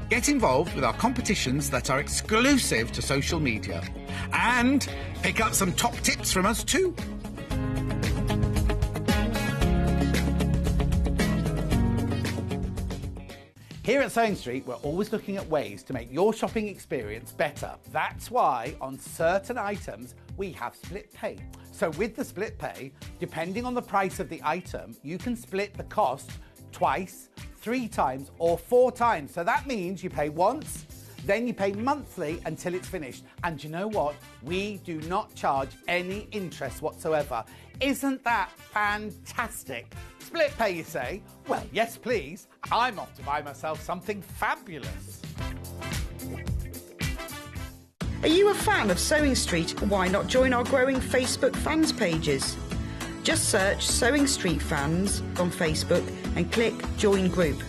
Speaker 1: Get involved with our competitions that are exclusive to social media. And pick up some top tips from us too. Here at Sewing Street, we're always looking at ways to make your shopping experience better. That's why on certain items, we have split pay. So with the split pay, depending on the price of the item, you can split the cost twice, 3 times, or 4 times. So that means you pay once, then you pay monthly until it's finished. And you know what? We do not charge any interest whatsoever. Isn't that fantastic? Split pay, you say? Well, yes, please. I'm off to buy myself something fabulous.
Speaker 5: Are you a fan of Sewing Street? Why not join our growing Facebook fans pages? Just search Sewing Street Fans on Facebook and click Join Group.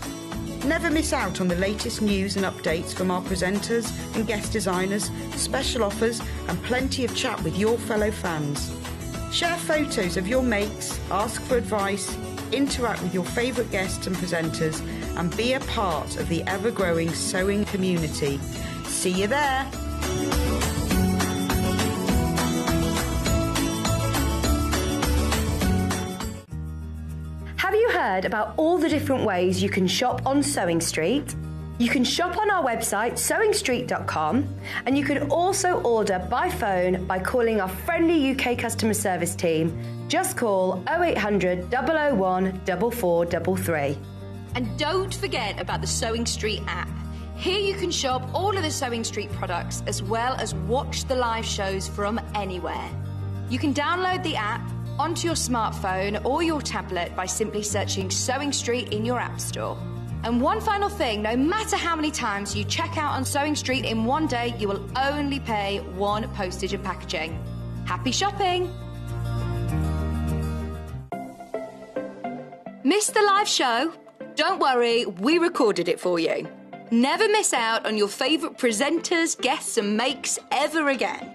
Speaker 5: Never miss out on the latest news and updates from our presenters and guest designers, special offers and plenty of chat with your fellow fans. Share photos of your makes, ask for advice, interact with your favourite guests and presenters and be a part of the ever-growing sewing community. See you there!
Speaker 9: Have you heard about all the different ways you can shop on Sewing Street? You can shop on our website sewingstreet.com and you can also order by phone by calling our friendly UK customer service team. Just call 0800 001 4433.
Speaker 6: And don't forget about the Sewing Street app. Here you can shop all of the Sewing Street products as well as watch the live shows from anywhere. You can download the app onto your smartphone or your tablet by simply searching Sewing Street in your App Store. And one final thing, no matter how many times you check out on Sewing Street in one day, you will only pay one postage and packaging. Happy shopping! Missed the live show? Don't worry, we recorded it for you. Never miss out on your favourite presenters, guests and makes ever again.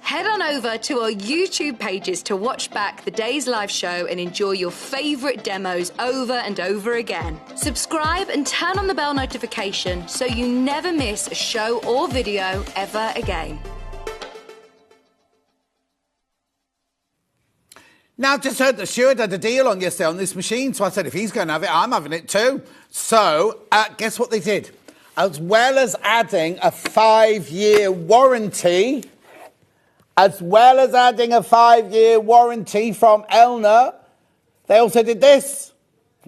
Speaker 6: Head on over to our YouTube pages to watch back the day's live show and enjoy your favourite demos over and over again. Subscribe and turn on the bell notification so you never miss a show or video ever again.
Speaker 1: Now, just heard that Stuart had a deal on yesterday on this machine, so I said if he's going to have it, I'm having it too. So, guess what they did? As well as adding a 5-year warranty... As well as adding a 5-year warranty from Elna, they also did this.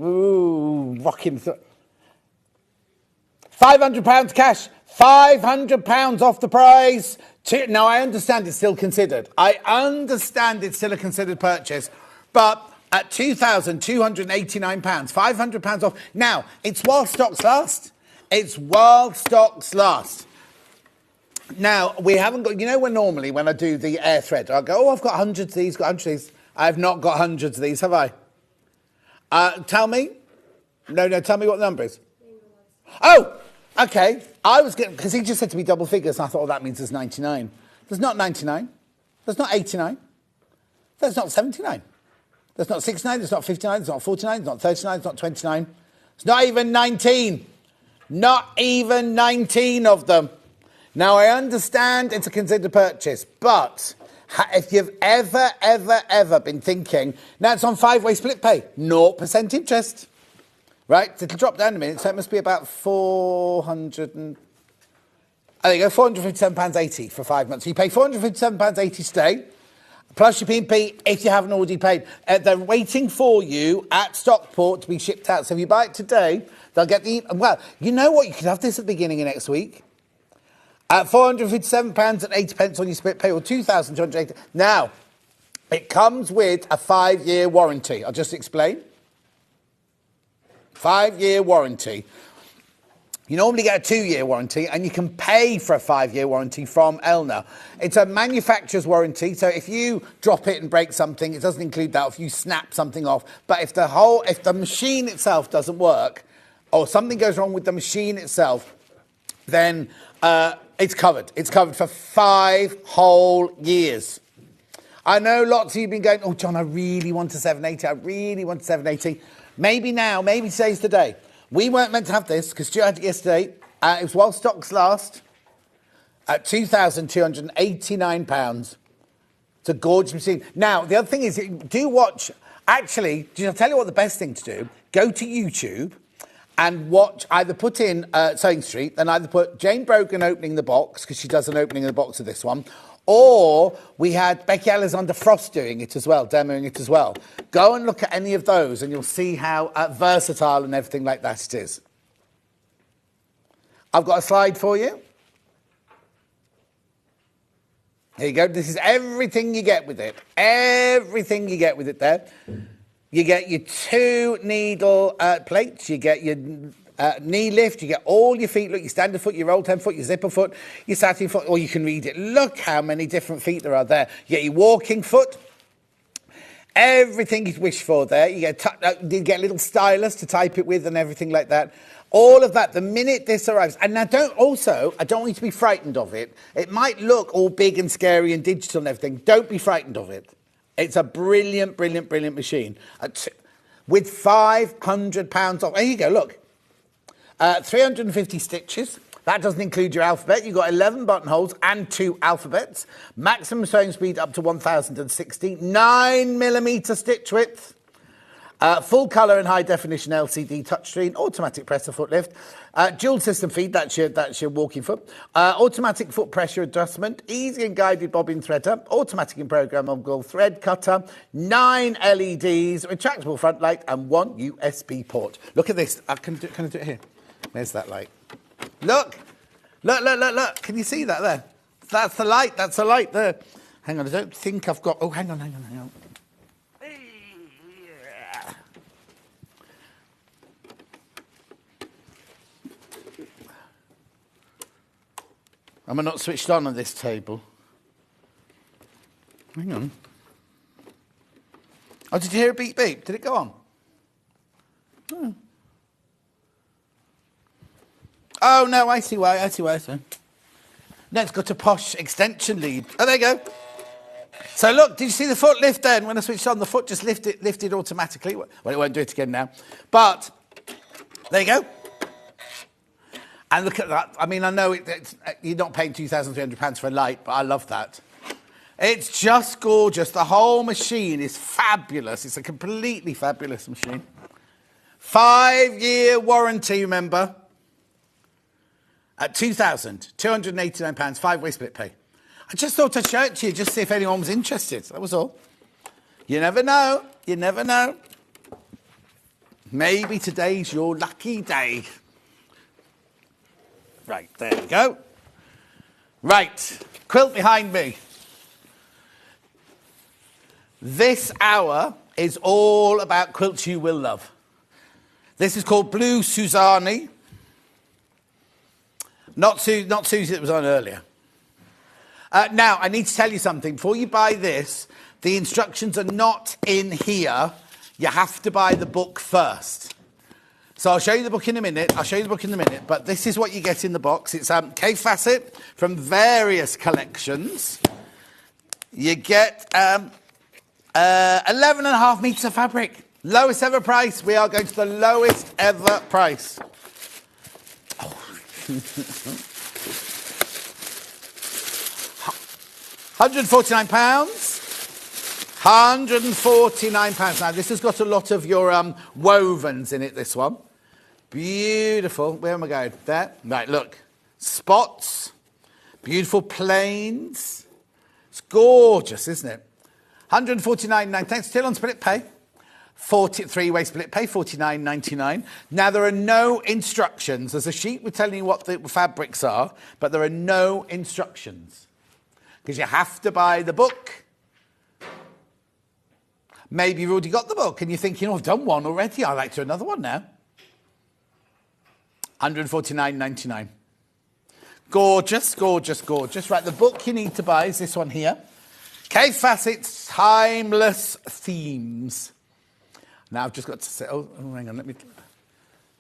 Speaker 1: Ooh, rocking. £500 cash. £500 off the price. Now, I understand it's still considered. I understand it's still a considered purchase. But at £2,289, £500 off. Now, it's while stocks last. It's while stocks last. Now, we haven't got, you know, when I do the air thread, I go, oh, I've got hundreds of these, I have not got hundreds of these, have I? Tell me. No, tell me what the number is. Oh, okay. I was getting, because he just said to me double figures, and I thought, oh, that means there's 99. There's not 99. There's not 89. There's not 79. There's not 69. There's not 59. There's not 49. There's not 39. There's not 29. It's not even 19. Not even 19 of them. Now, I understand it's a considered purchase, but if you've ever been thinking, now it's on 5-way split pay, 0% interest, right? It'll drop down in a minute, so it must be about £457.80 for 5 months. So you pay £457.80 today, plus your P&P if you haven't already paid. They're waiting for you at Stockport to be shipped out. So if you buy it today, they'll get the... Well, you know what? You could have this at the beginning of next week. At £457.80 on your split pay, or £2,280. Now, it comes with a 5-year warranty. I'll just explain. 5-year warranty. You normally get a 2-year warranty, and you can pay for a 5-year warranty from Elna. It's a manufacturer's warranty, so if you drop it and break something, it doesn't include that. If you snap something off, but if the machine itself doesn't work, or something goes wrong with the machine itself, then it's covered. It's covered for 5 whole years. I know lots of you have been going, oh, John, I really want a 780. I really want a 780. Maybe now, maybe today's the day. We weren't meant to have this because Stuart had it yesterday. It was while stocks last at £2,289. It's a gorgeous machine. Now, the other thing is, do watch. Actually, I'll tell you what the best thing to do. Go to YouTube and watch, either put in Sewing Street, then either put Jane Brogan opening the box, because she does an opening of the box of this one, or we had Becky Alexander Frost doing it as well, demoing it as well. Go and look at any of those and you'll see how versatile and everything like that it is. I've got a slide for you. Here you go. This is everything you get with it. Everything you get with it there. You get your 2 needle plates. You get your knee lift. You get all your feet. Look, your standard foot, your roll 10 foot, your zipper foot, your satin foot, or you can read it. Look how many different feet there are there. You get your walking foot. Everything you wish for there. You get a little stylus to type it with and everything like that. All of that, the minute this arrives. And now I don't want you to be frightened of it. It might look all big and scary and digital and everything. Don't be frightened of it. It's a brilliant, brilliant, brilliant machine. With £500 off. There you go, look. 350 stitches. That doesn't include your alphabet. You've got 11 buttonholes and 2 alphabets. Maximum sewing speed up to 1060. 9mm stitch width. Full colour and high definition LCD touchscreen. Automatic presser foot lift. Dual system feed. That's your walking foot. Automatic foot pressure adjustment. Easy and guided bobbin threader. Automatic and programmable thread cutter. 9 LEDs. Retractable front light and 1 USB port. Look at this. Can I do it here? There's that light. Look. Look. Can you see that there? That's the light. That's the light there. Hang on. I don't think I've got... Oh, hang on. Am I not switched on this table? Hang on. Oh, did you hear a beep beep? Did it go on? Oh, no, I see why. No, it's got a posh extension lead. Oh, there you go. So look, did you see the foot lift then? When I switched on, the foot just lifted automatically. Well, it won't do it again now. But there you go. And look at that. I mean, I know you're not paying £2,300 for a light, but I love that. It's just gorgeous. The whole machine is fabulous. It's a completely fabulous machine. 5-year warranty, remember? At £2,289, 5-way split pay. I just thought I'd show it to you, just see if anyone was interested. That was all. You never know. Maybe today's your lucky day. Right, there we go. Right, quilt behind me. This hour is all about quilts you will love. This is called Blue Suzani. Not Susie that was on earlier. Now, I need to tell you something. Before you buy this, the instructions are not in here. You have to buy the book first. So I'll show you the book in a minute. But this is what you get in the box. It's K Facet from various collections. You get 11.5 metres of fabric. Lowest ever price. We are going to the lowest ever price. £149. £149. Now, this has got a lot of your wovens in it, this one. Beautiful. Where am I going? There. Right, look. Spots. Beautiful plains. It's gorgeous, isn't it? £149.9. Thanks. Still on split pay. 3-way split pay, $49.99. Now, there are no instructions. There's a sheet with telling you what the fabrics are, but there are no instructions. Because you have to buy the book. Maybe you've already got the book and you're thinking, oh, I've done one already. I'd like to do another one now. 149.99. Gorgeous, gorgeous, gorgeous. Right, the book you need to buy is this one here. Cave Facet's Timeless Themes. Now I've just got to say, oh, hang on, let me...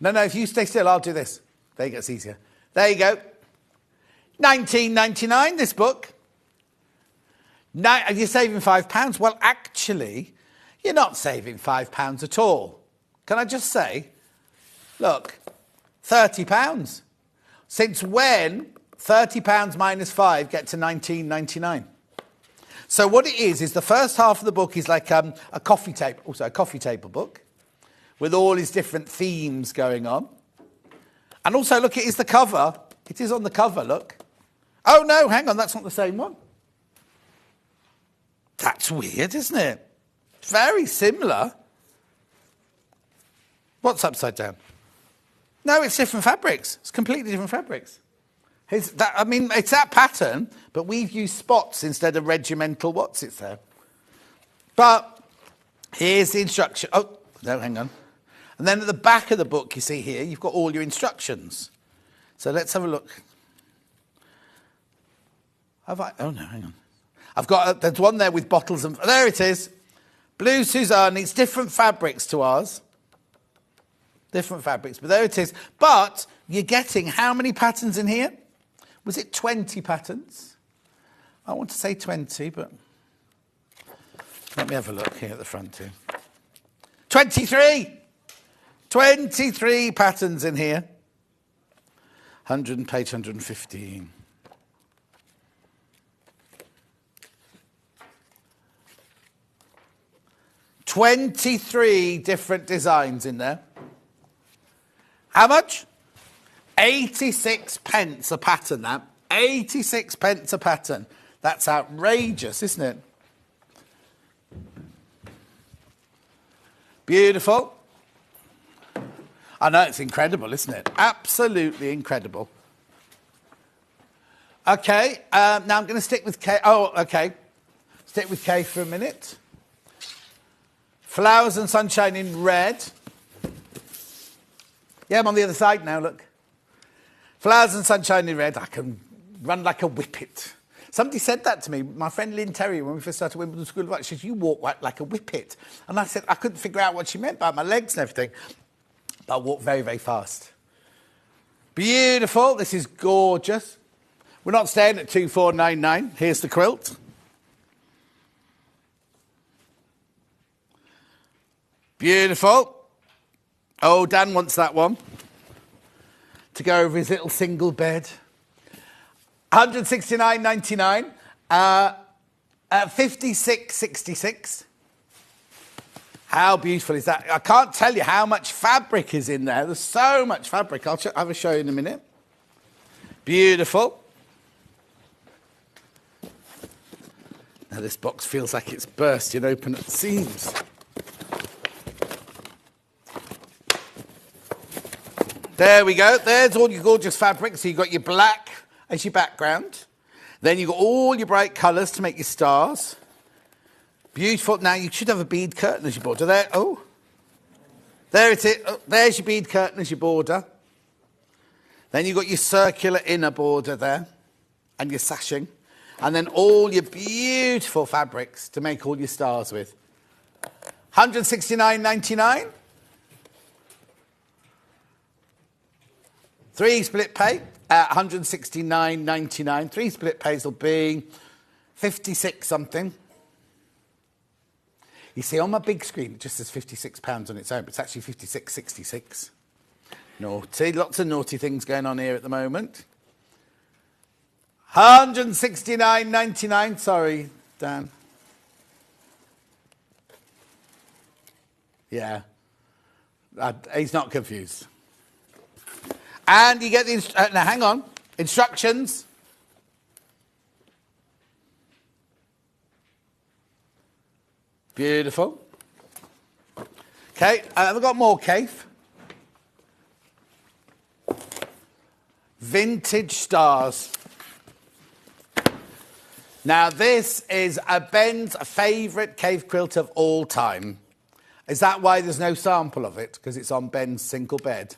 Speaker 1: No, if you stay still, I'll do this. There you go, it's easier. There you go. 19.99, this book. Now, you're saving £5. Well, actually, you're not saving £5 at all. Can I just say, look, £30. Since when £30 minus 5 get to 19.99? So what it is the first half of the book is like a coffee table, also a coffee table book, with all his different themes going on. And also, look, it is the cover. It is on the cover, look. Oh, no, hang on, that's not the same one. That's weird, isn't it? Very similar. What's upside down? No, it's different fabrics. It's completely different fabrics. It's that pattern, but we've used spots instead of regimental what's it there. But here's the instruction. Oh, no, hang on. And then at the back of the book, you see here, you've got all your instructions. So let's have a look. Oh, no, hang on. There's one there with bottles and... There it is. Blue Suzanne. It's different fabrics to ours. Different fabrics, but there it is. But you're getting how many patterns in here? Was it 20 patterns? I want to say 20, but... Let me have a look here at the front here. 23! 23 patterns in here. Page 115. $23 different designs in there. How much? 86 pence a pattern, that. 86 pence a pattern. That's outrageous, isn't it? Beautiful. I know, it's incredible, isn't it? Absolutely incredible. Okay, now I'm going to stick with K. Oh, okay. Stick with K for a minute. Flowers and Sunshine in red. Yeah, I'm on the other side now, look. Flowers and Sunshine in red. I can run like a whippet. Somebody said that to me. My friend Lynn Terry, when we first started Wimbledon School of Art, she said, you walk like a whippet. And I said, I couldn't figure out what she meant by my legs and everything. But I walk very, very fast. Beautiful. This is gorgeous. We're not staying at 2499. Here's the quilt. Beautiful. Oh, Dan wants that one to go over his little single bed. 169.99. 56.66. How beautiful is that? I can't tell you how much fabric is in there. There's so much fabric. I'll have a show you in a minute. Beautiful. Now this box feels like it's bursting open at the seams. There we go. There's all your gorgeous fabric. So you've got your black as your background. Then you've got all your bright colours to make your stars. Beautiful. Now, you should have a bead curtain as your border. There. Oh. There it is. Oh, there's your bead curtain as your border. Then you've got your circular inner border there. And your sashing. And then all your beautiful fabrics to make all your stars with. 169.99. 3 split pay at 169.99. 3 split pays will be 56 something. You see, on my big screen, it just says £56 on its own, but it's actually 56.66. Naughty. Lots of naughty things going on here at the moment. 169.99. Sorry, Dan. Yeah. He's not confused. And you get the... now, hang on. Instructions. Beautiful. Okay, have I got more, Keith? Vintage stars. Now, this is Ben's favourite cave quilt of all time. Is that why there's no sample of it? Because it's on Ben's single bed?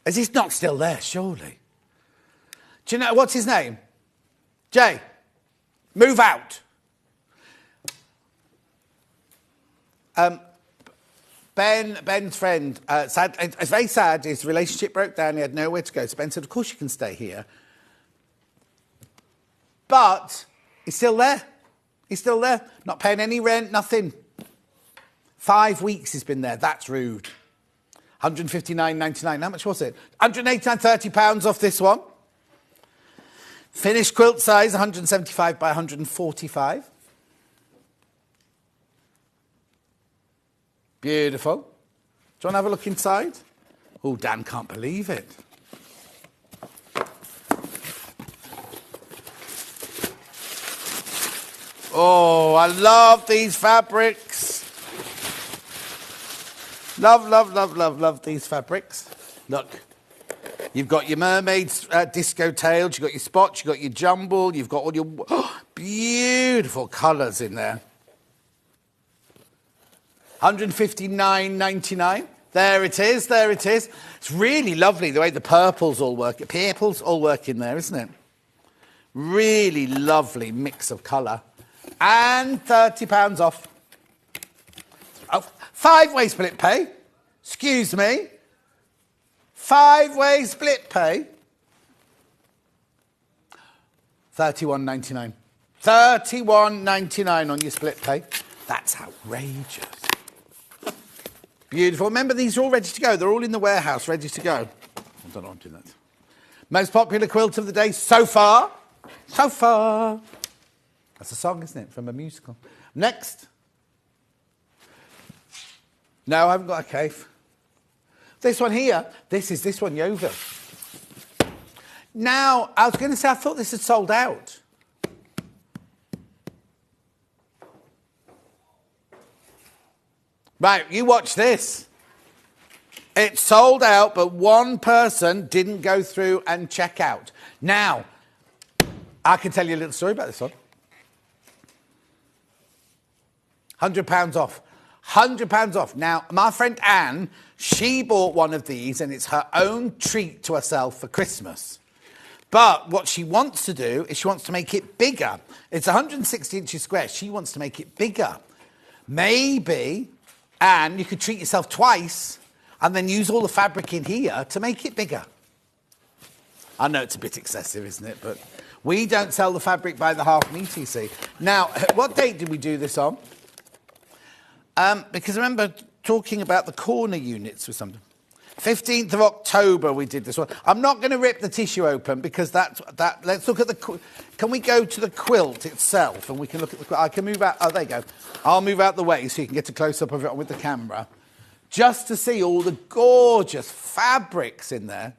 Speaker 1: Is he not still there, surely? Do you know, what's his name? Jay, move out. Ben's friend, sad, it's very sad, his relationship broke down, he had nowhere to go. So Ben said, of course you can stay here. But he's still there. He's still there. Not paying any rent, nothing. 5 weeks he's been there. That's rude. £159.99. How much was it? £189, £30 off this one. Finished quilt size, 175 by 145. Beautiful. Do you want to have a look inside? Oh, Dan can't believe it. Oh, I love these fabrics. Love these fabrics. Look, you've got your mermaids, disco tails, you've got your spots, you've got your jumble, you've got all your beautiful colours in there. £159.99. There it is, there it is. It's really lovely the way the purples all work. Purples all work in there, isn't it? Really lovely mix of colour. And £30 off. Oh, 5-way split pay. Excuse me. 5-way split pay. £31.99. £31.99 on your split pay. That's outrageous. Beautiful. Remember, these are all ready to go. They're all in the warehouse, ready to go. I don't know what I'm doing that. Most popular quilt of the day so far. So far. That's a song, isn't it, from a musical. Next. No, I haven't got a cave. This one here, this one, Yeovil. Now, I was going to say, I thought this had sold out. Right, you watch this. It sold out, but one person didn't go through and check out. Now, I can tell you a little story about this one. £100 off. £100 off. Now, my friend Anne, she bought one of these and it's her own treat to herself for Christmas. But what she wants to do is she wants to make it bigger. It's 160 inches square. She wants to make it bigger. Maybe, Anne, you could treat yourself twice and then use all the fabric in here to make it bigger. I know it's a bit excessive, isn't it? But we don't sell the fabric by the half metre, you see. Now, what date did we do this on? Because I remember talking about the corner units or something. 15th of October we did this one. I'm not going to rip the tissue open because that. Let's look at the... Can we go to the quilt itself and we can look at the quilt? I can move out... Oh, there you go. I'll move out the way so you can get a close-up of it with the camera. Just to see all the gorgeous fabrics in there.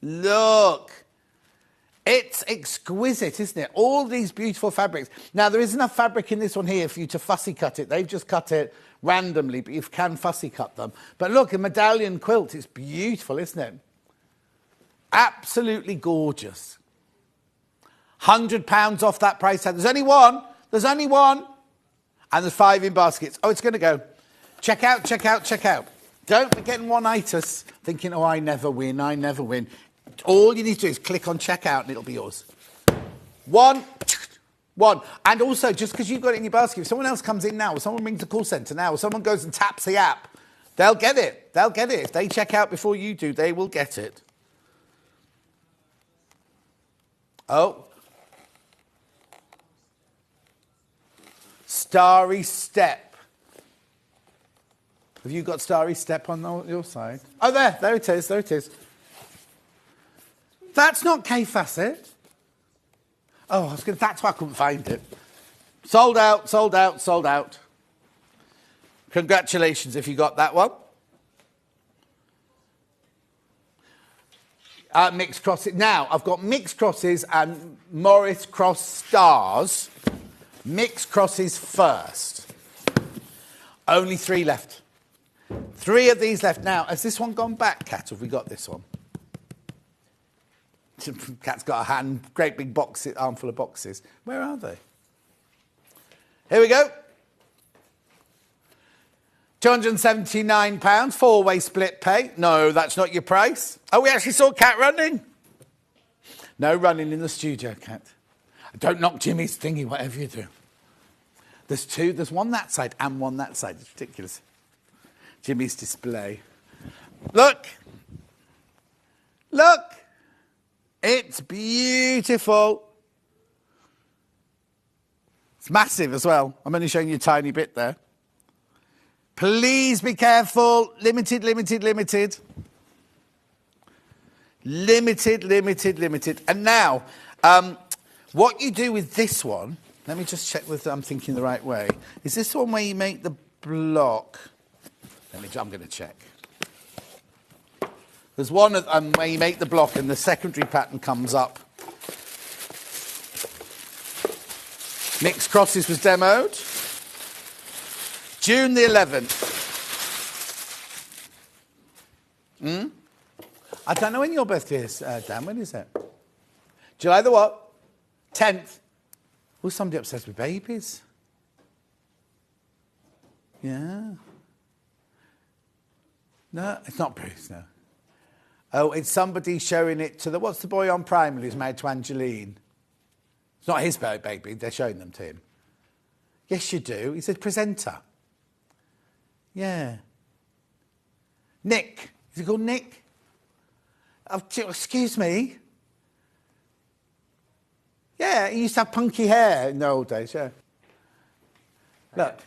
Speaker 1: Look. It's exquisite, isn't it? All these beautiful fabrics. Now, there is enough fabric in this one here for you to fussy cut it. They've just cut it randomly, but you can fussy cut them. But look, a medallion quilt. It's beautiful, isn't it? Absolutely gorgeous. £100 off that price tag. There's only one. There's only one. And there's 5 in baskets. Oh, it's going to go. Check out, check out, check out. Don't be getting one-itis, thinking, oh, I never win, I never win. All you need to do is click on checkout and it'll be yours. One. And also, just because you've got it in your basket, if someone else comes in now, or someone rings the call centre now, or someone goes and taps the app, they'll get it. They'll get it. If they check out before you do, they will get it. Oh. Starry Step. Have you got Starry Step on your side? Oh, there it is, there it is. That's not K-Facet. Oh, that's why I couldn't find it. Sold out, sold out, sold out. Congratulations if you got that one. Mixed crosses. Now, I've got mixed crosses and Morris Cross Stars. Mixed crosses first. Only 3 left. 3 of these left. Now, has this one gone back, Kat? Have we got this one? Kat's got a great big armful of boxes. Where are they? Here we go. £279, four-way split pay. No, that's not your price. Oh, we actually saw Cat running. No running in the studio, Cat. Don't knock Jimmy's thingy, whatever you do. There's two. There's one that side and one that side. It's ridiculous. Jimmy's display. Look. Look. It's beautiful. It's massive as well. I'm only showing you a tiny bit there. Please be careful. Limited, limited, limited. Limited, limited, limited. And now, what you do with this one, let me just check whether I'm thinking the right way. Is this one where you make the block? I'm going to check. There's one where you make the block and the secondary pattern comes up. Mixed Crosses was demoed. June the 11th. I don't know when your birthday is, Dan. When is it? July the what? 10th. Oh, somebody obsessed with babies. Yeah. No, it's not Bruce, no. Oh, it's somebody showing it to what's the boy on Primary who's married to Angeline? It's not his baby, they're showing them to him. Yes, you do. He's a presenter. Yeah. Nick. Is he called Nick? Oh, excuse me. Yeah, he used to have punky hair in the old days, yeah. Look.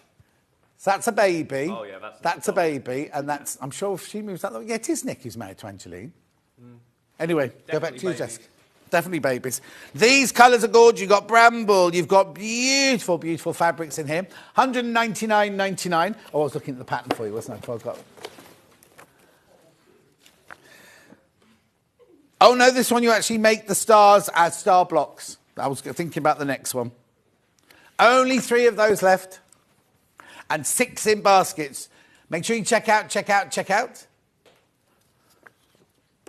Speaker 1: So that's a baby. Oh, yeah, that's a baby, and that's, I'm sure if she moves out, yeah, it is Nick who's married to Angeline. Anyway, go back to you, Jessica. Definitely babies. These colours are gorgeous. You've got bramble. You've got beautiful, beautiful fabrics in here. £199.99. Oh, I was looking at the pattern for you, wasn't I? Before I got... Oh, no, this one you actually make the stars as star blocks. I was thinking about the next one. Only 3 of those left. And 6 in baskets. Make sure you check out, check out, check out.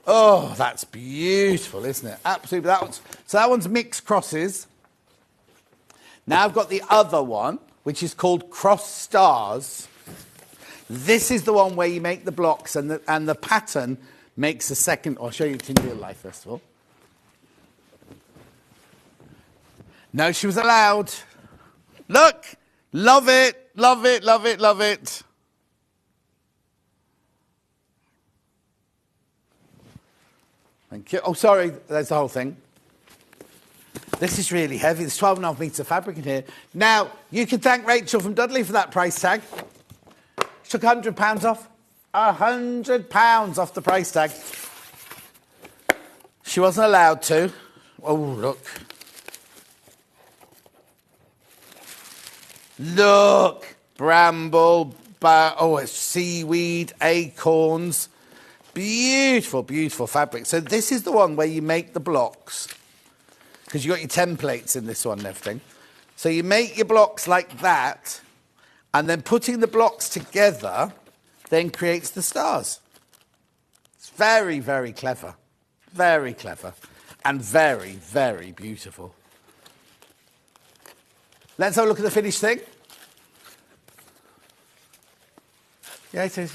Speaker 1: Oh, that's beautiful, isn't it? Absolutely. So that one's Mixed Crosses. Now I've got the other one, which is called Cross Stars. This is the one where you make the blocks and the pattern makes a second... I'll show you it in real life, first of all. No, she was allowed. Look! Love it, love it, love it, love it. Thank you. Oh, sorry, there's the whole thing. This is really heavy. There's 12.5 metres of fabric in here. Now, you can thank Rachel from Dudley for that price tag. She took £100 off. £100 off the price tag. She wasn't allowed to. Oh, look. Look. Bramble. It's seaweed, acorns. Beautiful, beautiful fabric. So this is the one where you make the blocks. Because you've got your templates in this one and everything. So you make your blocks like that. And then putting the blocks together then creates the stars. It's very, very clever. Very clever. And very, very beautiful. Let's have a look at the finished thing. Yeah, it is.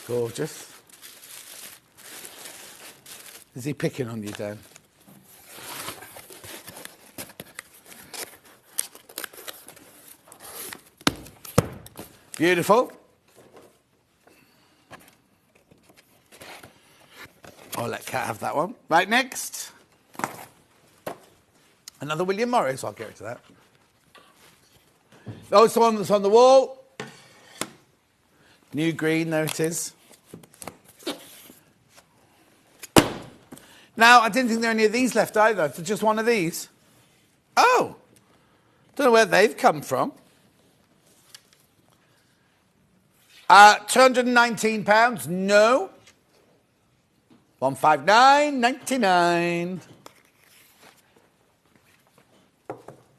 Speaker 1: Gorgeous. Is he picking on you, Dan? Beautiful. I'll let Kat have that one. Right, next. Another William Morris. I'll get it to that. Oh, it's the one that's on the wall. New green, there it is. Now, I didn't think there were any of these left either. It's just one of these. Oh. Don't know where they've come from. £219. No. £159.99.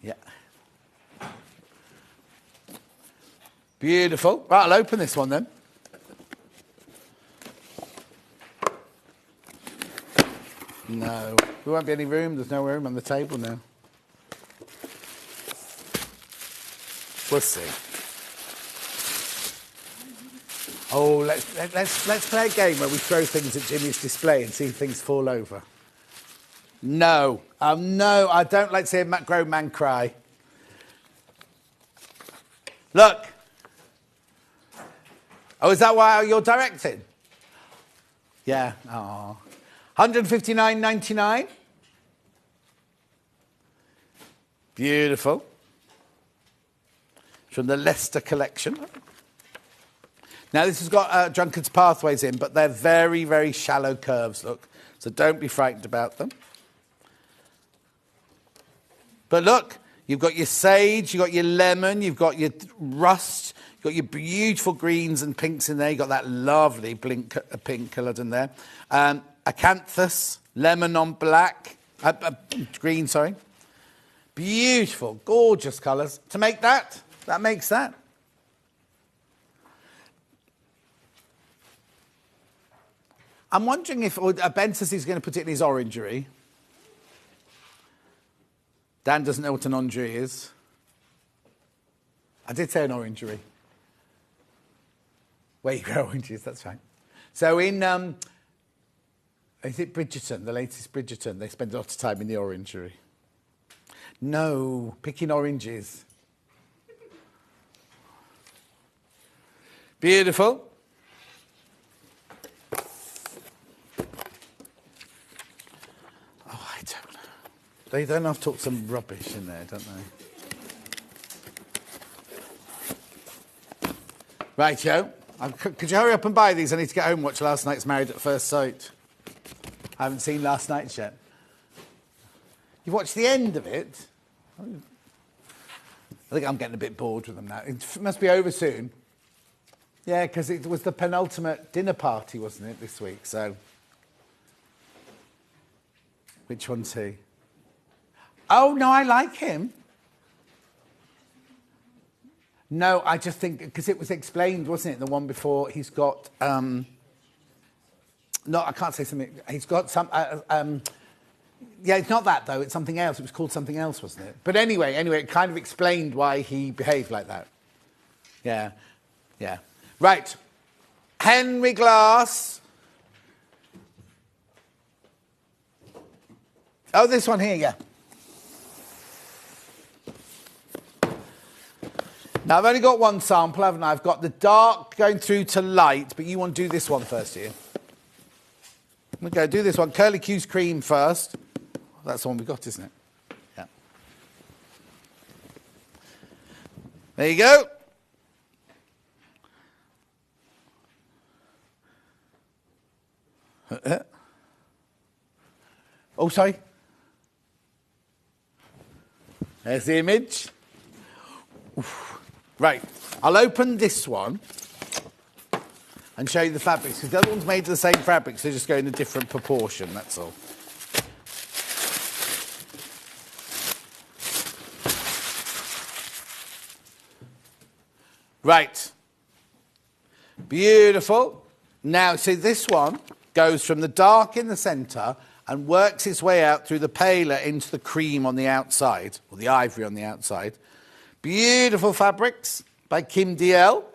Speaker 1: Yeah. Beautiful. Right, I'll open this one then. No. There won't be any room. There's no room on the table now. We'll see. Oh, let's play a game where we throw things at Jimmy's display and see if things fall over. No. No, I don't like to see a grown man cry. Look. Oh, is that why you're directing? Yeah. Oh. 159.99. Beautiful. From the Leicester collection. Now, this has got Drunkard's Pathways in, but they're very, very shallow curves, look. So don't be frightened about them. But look, you've got your sage, you've got your lemon, you've got your rust, you've got your beautiful greens and pinks in there. You've got that lovely pink coloured in there. Acanthus, lemon on black, green, sorry. Beautiful, gorgeous colours. To make that makes that. I'm wondering if Ben says he's going to put it in his orangery. Dan doesn't know what an orangery is. I did say an orangery. Where you grow oranges, that's right. So in, is it Bridgerton, the latest Bridgerton? They spend a lot of time in the orangery. No, picking oranges. Beautiful. They don't have to talk some rubbish in there, don't they? Right, Joe. Could you hurry up and buy these? I need to get home and watch last night's Married at First Sight. I haven't seen last night's yet. You've watched the end of it? I think I'm getting a bit bored with them now. It must be over soon. Yeah, because it was the penultimate dinner party, wasn't it, this week? So, which one's he? Oh, no, I like him. No, I just think, because it was explained, wasn't it, the one before, he's got, no, I can't say something, he's got some, yeah, it's not that, though, it's something else, it was called something else, wasn't it? But anyway, it kind of explained why he behaved like that. Yeah. Right, Henry Glass. Oh, this one here, yeah. Now, I've only got one sample, haven't I? I've got the dark going through to light, but you want to do this one first, do you? Okay, do this one. Curly Q's cream first. That's the one we got, isn't it? Yeah. There you go. Oh, sorry. There's the image. Oof. Right, I'll open this one and show you the fabrics, because the other one's made of the same fabrics, they just go in a different proportion, that's all. Right. Beautiful. Now, see, this one goes from the dark in the centre and works its way out through the paler into the cream on the outside, or the ivory on the outside. Beautiful fabrics by Kim DL.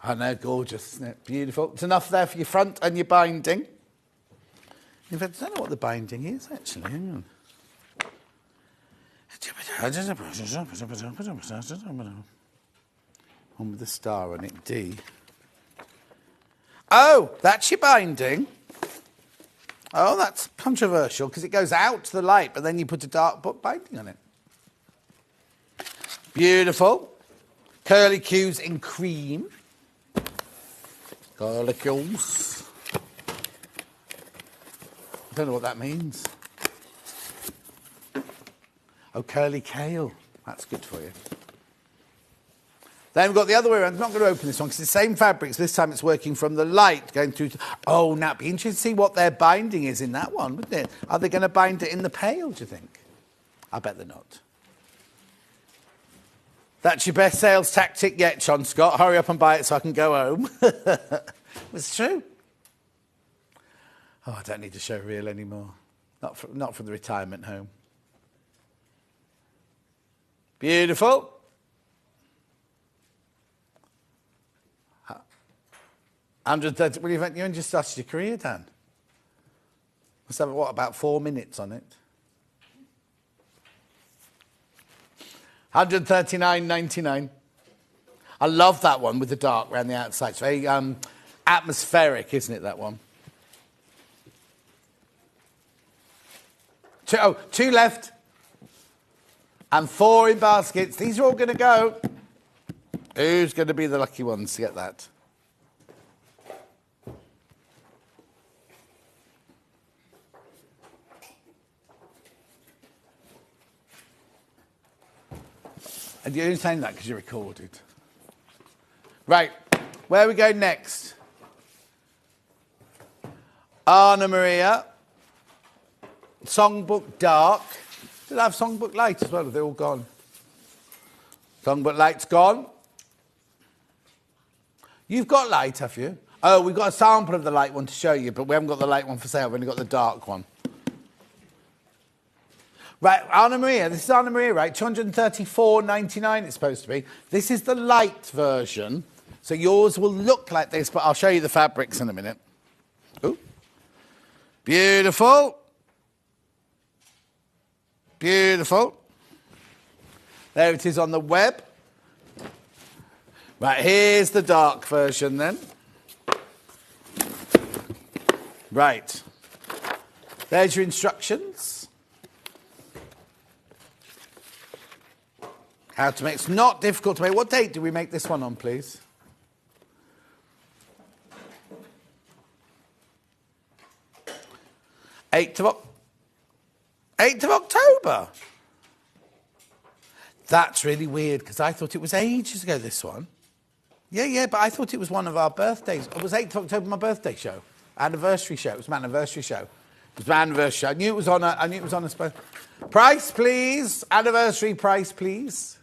Speaker 1: I know, gorgeous, isn't it? Beautiful. It's enough there for your front and your binding. In fact, I don't know what the binding is, actually. Hang on. One with the star on it, D. Oh, that's your binding. Oh, that's controversial, because it goes out to the light, but then you put a dark binding on it. Beautiful. Curly Q's in cream. Curly Q's. I don't know what that means. Oh, curly kale. That's good for you. Then we've got the other way around. I'm not going to open this one because it's the same fabrics. This time it's working from the light going through to... Oh, now it'd be interesting to see what their binding is in that one, wouldn't it? Are they going to bind it in the pale, do you think? I bet they're not. That's your best sales tactic yet, John Scott. Hurry up and buy it so I can go home. It's true. Oh, I don't need to show reel anymore. Not from the retirement home. Beautiful. 130. Well, you only just started your career, Dan. Must have, what, about 4 minutes on it? 139.99. I love that one with the dark around the outside. It's very atmospheric, isn't it, that one? Two left. And 4 in baskets. These are all going to go. Who's going to be the lucky ones to get that? And you're only saying that because you're recorded. Right, where we go next? Anna Maria. Songbook Dark. Did I have Songbook Light as well? They're all gone. Songbook Light's gone. You've got light, have you? Oh, we've got a sample of the light one to show you, but we haven't got the light one for sale. We've only got the dark one. Right, Anna Maria. This is Anna Maria, right? $234.99 it's supposed to be. This is the light version. So yours will look like this, but I'll show you the fabrics in a minute. Ooh. Beautiful. Beautiful. There it is on the web. Right, here's the dark version then. Right. There's your instructions. How to make. It's not difficult to make. What date do we make this one on, please? Eighth of October. That's really weird because I thought it was ages ago, this one. Yeah, but I thought it was one of our birthdays. It was 8th of October, my birthday show. Anniversary show. It was my anniversary show. It was my anniversary show. I knew it was on a price, please. Anniversary price, please.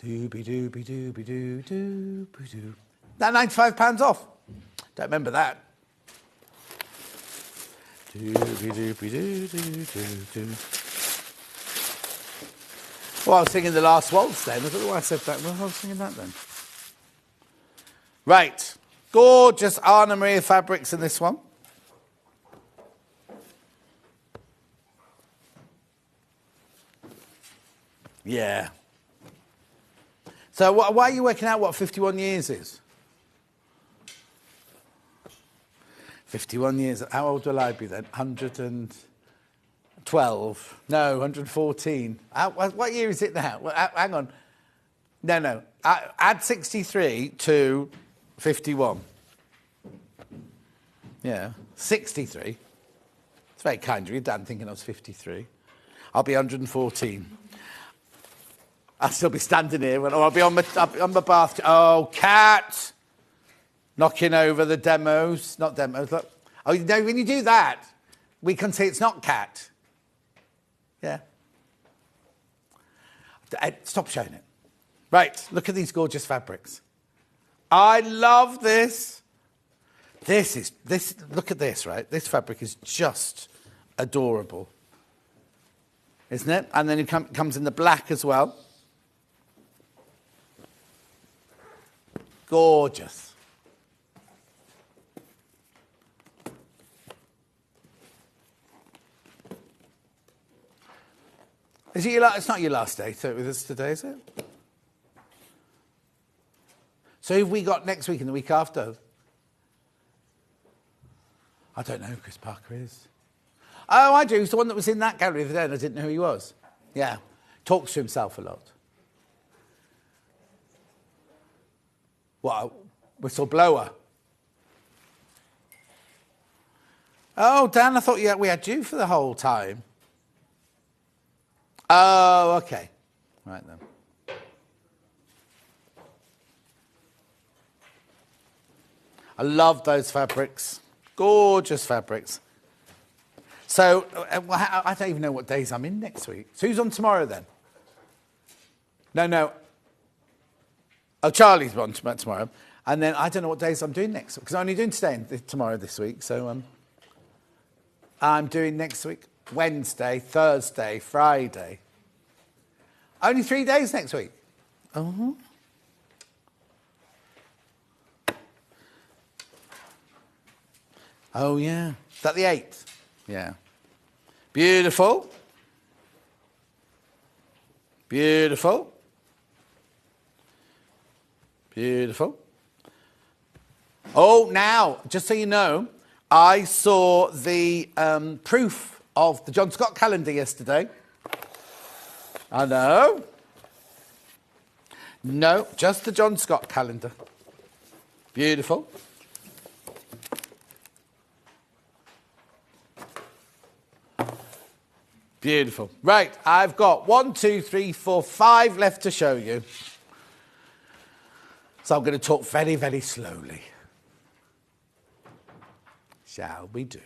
Speaker 1: Dooby-dooby-dooby-doo-dooby-doo. That £95 off. Don't remember that. Dooby-dooby-doo-doo-doo-doo. Well, I was singing The Last Waltz then. I don't know why I said that. Well, I was singing that then. Right. Gorgeous Anna Maria fabrics in this one. Yeah. So why are you working out what 51 years is? 51 years. How old will I be then? 112. No, 114. What year is it now? Well, hang on. No. Add 63 to 51. Yeah, 63. It's very kind of you, Dan, thinking I was 53. I'll be 114. I'll still be standing here, or I'll be on my bath. Oh, cat! Knocking over the demos. Not demos, look. Oh, you know, when you do that, we can say it's not cat. Yeah. Stop showing it. Right, look at these gorgeous fabrics. I love this. Look at this, right? This fabric is just adorable. Isn't it? And then it comes in the black as well. Gorgeous. Is it it's not your last day with us today, is it? So who've we got next week and the week after? I don't know who Chris Parker is. Oh, I do. He's the one that was in that gallery the other day and I didn't know who he was. Yeah. Talks to himself a lot. What, a whistleblower? Oh, Dan, I thought we had you for the whole time. Oh, okay. Right then. I love those fabrics. Gorgeous fabrics. So, I don't even know what days I'm in next week. So who's on tomorrow then? No. Oh, Charlie's on tomorrow. And then I don't know what days I'm doing next, because I'm only doing today and tomorrow this week. So I'm doing next week Wednesday, Thursday, Friday. Only 3 days next week. Oh. Oh, yeah. Is that the 8th? Yeah. Beautiful. Beautiful. Beautiful. Oh, now, just so you know, I saw the proof of the John Scott calendar yesterday. I know. No, just the John Scott calendar. Beautiful. Beautiful. Right, I've got 1, 2, 3, 4, 5 left to show you. So I'm going to talk very, very slowly. Shall we do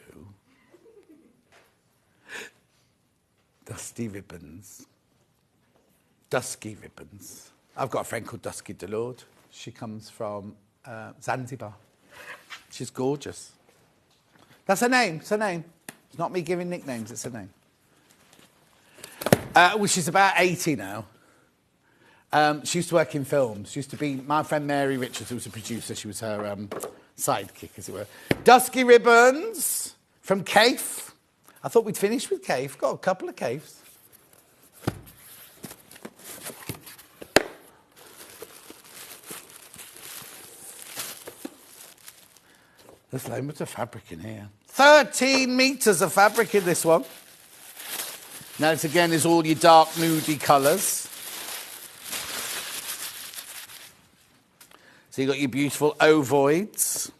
Speaker 1: dusty ribbons? Dusky ribbons. I've got a friend called Dusky Delord. She comes from Zanzibar. She's gorgeous. That's her name. It's her name. It's not me giving nicknames. It's her name. Well, she's about 80 now. She used to work in films. She used to be my friend Mary Richards, who was a producer. She was her sidekick, as it were. Dusky ribbons from Cafe. I thought we'd finished with Cafe. Got a couple of Cafes. There's loads of fabric in here. 13 metres of fabric in this one. Now, this again is all your dark, moody colours. So you've got your beautiful ovoids,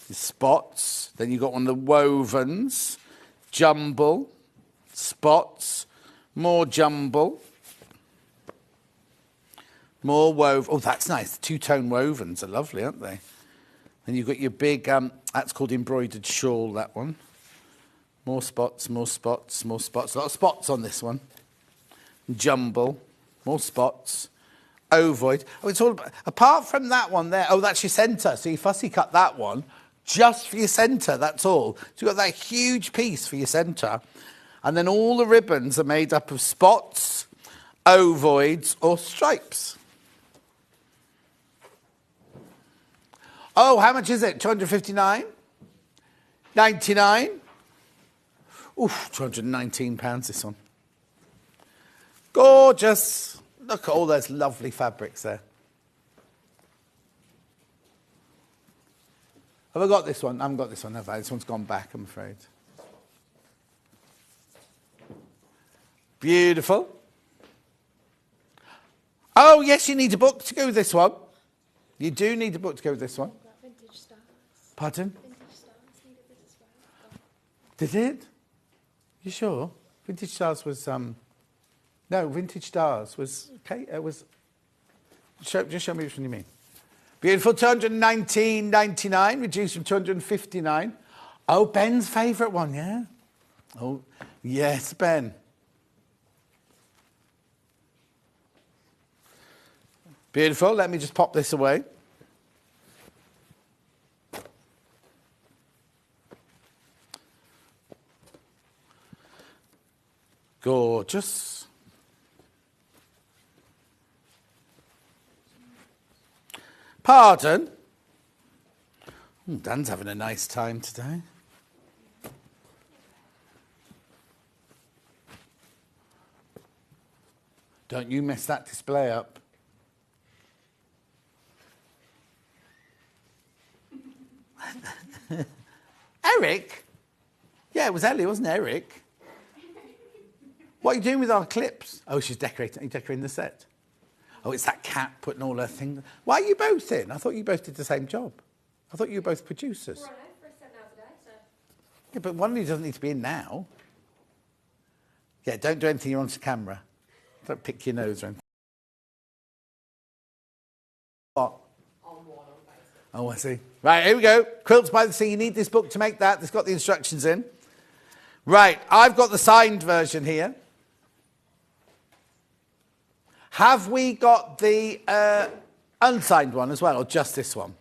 Speaker 1: your spots. Then you've got one of the wovens, jumble, spots, more jumble, more wove. Oh, that's nice. The two-tone wovens are lovely, aren't they? Then you've got your big, that's called embroidered shawl, that one. More spots, more spots, more spots. A lot of spots on this one. Jumble, more spots. Ovoid. Oh, it's all about, apart from that one there. Oh, that's your centre. So you fussy cut that one just for your centre. That's all. So you've got that huge piece for your centre. And then all the ribbons are made up of spots, ovoids, or stripes. Oh, how much is it? 259? 99? Oof, £219 this one. Gorgeous. Look at all those lovely fabrics there. Have I got this one? I haven't got this one, have I? This one's gone back, I'm afraid. Beautiful. Oh, yes, you need a book to go with this one. You do need a book to go with this one. Pardon? Did it? You sure? Vintage Stars was... No, Vintage Stars was... Okay, it was... just show me which one you mean. Beautiful, $219.99, reduced from $259. Oh, Ben's favourite one, yeah? Oh, yes, Ben. Beautiful, let me just pop this away. Gorgeous. Pardon? Dan's having a nice time today. Don't you mess that display up. Eric? Yeah, it was Ellie, wasn't it, Eric? What are you doing with our clips? Oh, she's decorating. Are you decorating the set? Oh, it's that cat putting all her things... Why are you both in? I thought you both did the same job. I thought you were both producers.
Speaker 10: We're on for a set now today, so...
Speaker 1: Yeah, but one of you doesn't need to be in now. Yeah, don't do anything you're on camera. Don't pick your nose or anything. What? Oh, I see. Right, here we go. Quilts by the Sea. You need this book to make that. It's got the instructions in. Right, I've got the signed version here. Have we got the unsigned one as well, or just this one?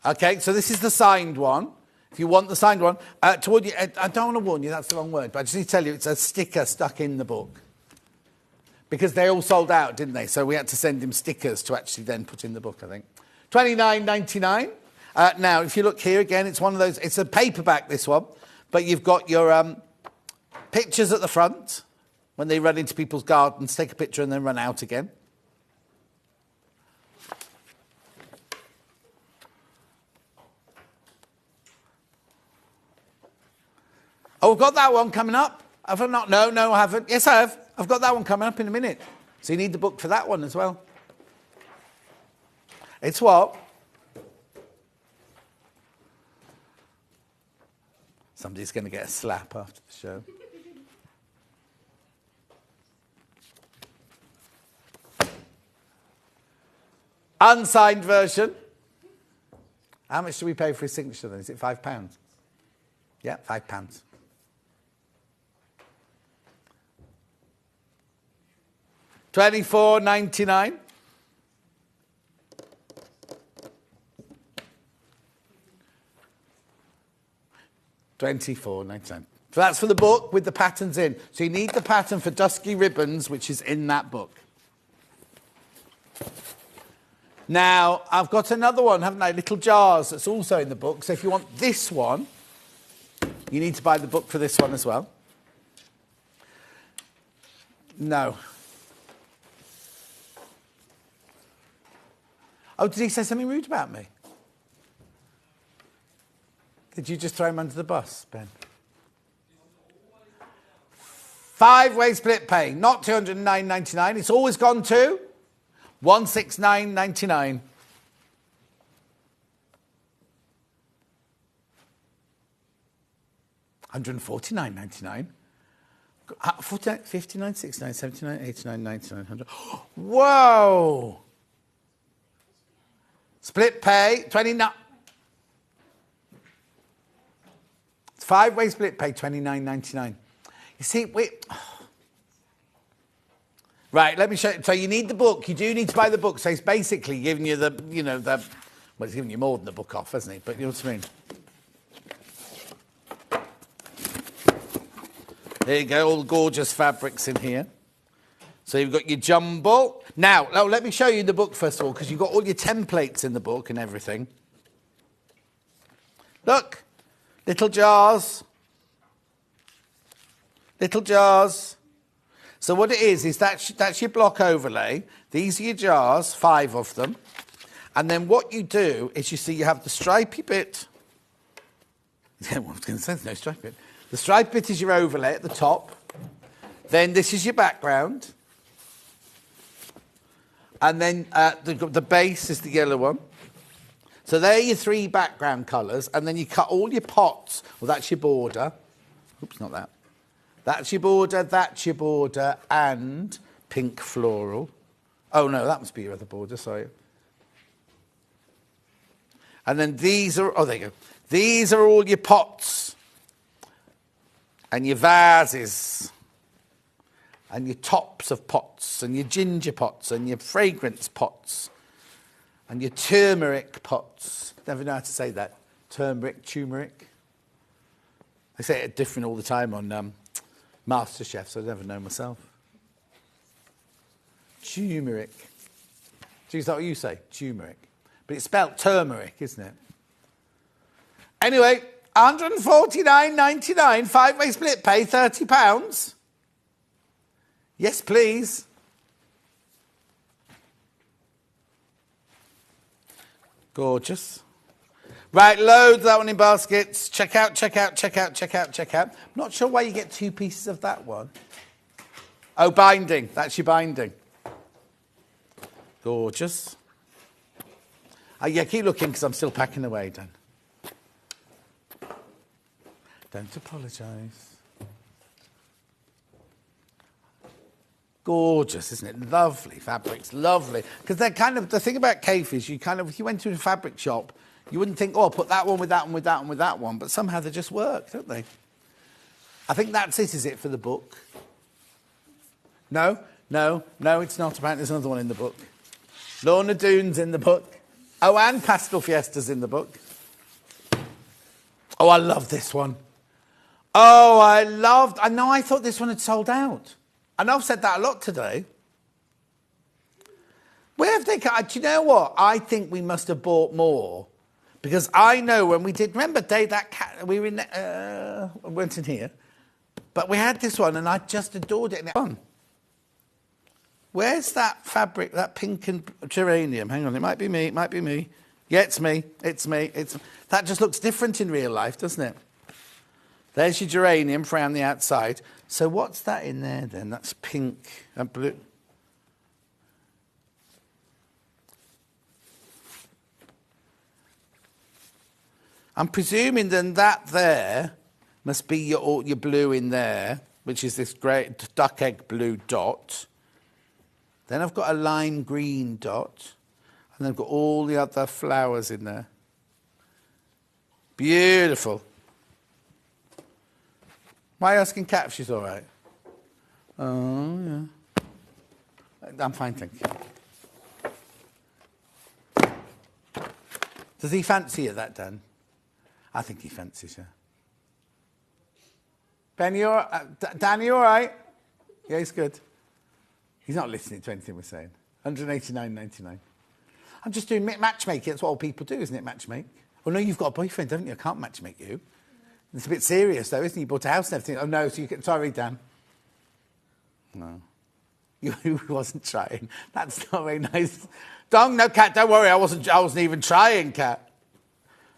Speaker 1: Okay, so this is the signed one. If you want the signed one, I don't want to warn you, that's the wrong word, but I just need to tell you it's a sticker stuck in the book. Because they all sold out, didn't they? So we had to send him stickers to actually then put in the book, I think. $29.99. Now, if you look here again, it's one of those, it's a paperback, this one, but you've got your pictures at the front when they run into people's gardens, take a picture and then run out again. Oh, we've got that one coming up. Have I not? No, I haven't. Yes, I have. I've got that one coming up in a minute. So you need the book for that one as well. It's what? Somebody's going to get a slap after the show. Unsigned version. How much do we pay for his signature then? Is it £5? Yeah, £5. $24.99. $24.99. So that's for the book with the patterns in. So you need the pattern for Dusky Ribbons, which is in that book. Now, I've got another one, haven't I? Little Jars, that's also in the book. So if you want this one, you need to buy the book for this one as well. No. Oh, did he say something rude about me? Did you just throw him under the bus, Ben? 5-way split pay, not $209.99. It's always gone to $169.99. $149.99. 59, 69, 79, 89, 99, 100. Whoa! Split pay, 29. It's 5-way split pay, $29.99. You see, Right, let me show you. So you need the book. You do need to buy the book. So he's basically giving you well, he's giving you more than the book off, hasn't he? But you know what I mean. There you go, all the gorgeous fabrics in here. So you've got your jumble. Now, let me show you the book first of all, because you've got all your templates in the book and everything. Look, little jars. Little jars. So what it is that's your block overlay. These are your jars, 5 of them. And then what you do is you have the stripy bit. Yeah, well, I was going to say there's no stripy bit. The striped bit is your overlay at the top. Then this is your background. And then the base is the yellow one. So they're your 3 background colours. And then you cut all your pots. Well, that's your border. Oops, not that. That's your border, and pink floral. Oh, no, that must be your other border, sorry. And then these are, there you go. These are all your pots. And your vases. And your tops of pots. And your ginger pots. And your fragrance pots. And your turmeric pots. Never know how to say that. Turmeric. I say it different all the time on MasterChef, so I never know myself. Turmeric. Is that what you say? Turmeric. But it's spelled turmeric, isn't it? Anyway, $149.99, 5-way split pay, £30. Yes, please. Gorgeous. Right, loads of that one in baskets. Check out. I'm not sure why you get 2 pieces of that one. Oh, binding. That's your binding. Gorgeous. Yeah, keep looking because I'm still packing away, Dan. Don't apologise. Gorgeous, isn't it? Lovely fabrics, lovely. Because they're kind of, the thing about Kaffe is if you went to a fabric shop, you wouldn't think, I'll put that one with that one, with that one, with that one. But somehow they just work, don't they? I think that's it, is it, for the book? No? No, it's not. Apparently there's another one in the book. Lorna Doone's in the book. Oh, and Pastel Fiesta's in the book. Oh, I love this one. Oh, I know I thought this one had sold out. I know I've said that a lot today. Where have they got? Do you know what? I think we must have bought more. Because I know when we did, remember Dave, that cat, we were in, we weren't in here. But we had this one and I just adored it. Where's that fabric, that pink and geranium? Hang on, it might be me, Yeah, it's me. That just looks different in real life, doesn't it? There's your geranium around the outside. So what's that in there then? That's pink and blue. I'm presuming then that there must be your blue in there, which is this great duck egg blue dot. Then I've got a lime green dot. And then I've got all the other flowers in there. Beautiful. Why are you asking Kat if she's all right? Oh, yeah. I'm fine, thank you. Does he fancy it, that Dan? I think he fancies her. Ben, Dan, you all right? Yeah, he's good. He's not listening to anything we're saying. 189.99. I'm just doing matchmaking. That's what old people do, isn't it, matchmake? Well, no, you've got a boyfriend, haven't you? I can't matchmake you. It's a bit serious, though, isn't it? You bought a house and everything. Oh, no, so you can... Sorry, Dan. No. You wasn't trying. That's not very nice. No, Kat, don't worry. I wasn't even trying, Kat.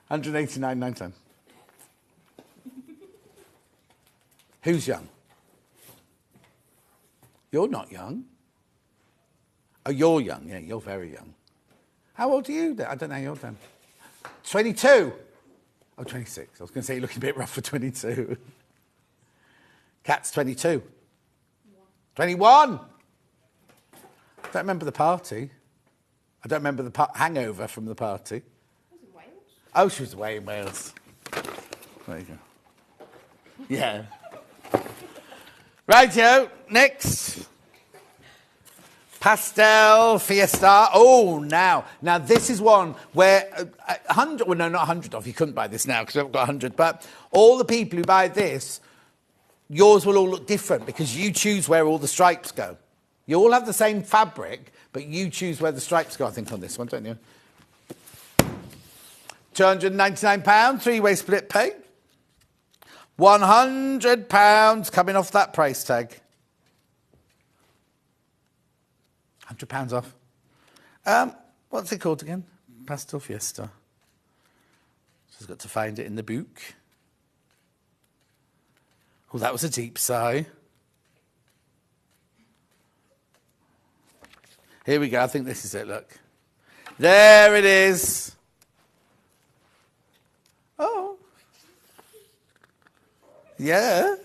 Speaker 1: 189.99. Who's young? You're not young. Oh, you're young. Yeah, you're very young. How old are you? I don't know how you're then. 22. Oh, 26. I was going to say you're looking a bit rough for 22. Kat's 22. 21. I don't remember the party. I don't remember the hangover from the party. Oh, she was away in Wales. There you go. Yeah. Rightio, next. Pastel Fiesta. Oh, now this is one where 100, well, no, not 100 off. You couldn't buy this now because we haven't got 100. But all the people who buy this, yours will all look different because you choose where all the stripes go. You all have the same fabric, but you choose where the stripes go, I think, on this one, don't you? £299, three-way split pay. £100 coming off that price tag. £100 off. What's it called again? Pastel Fiesta. Just got to find it in the book. Oh, that was a deep sigh. Here we go. I think this is it, look. There it is. Oh. Yeah.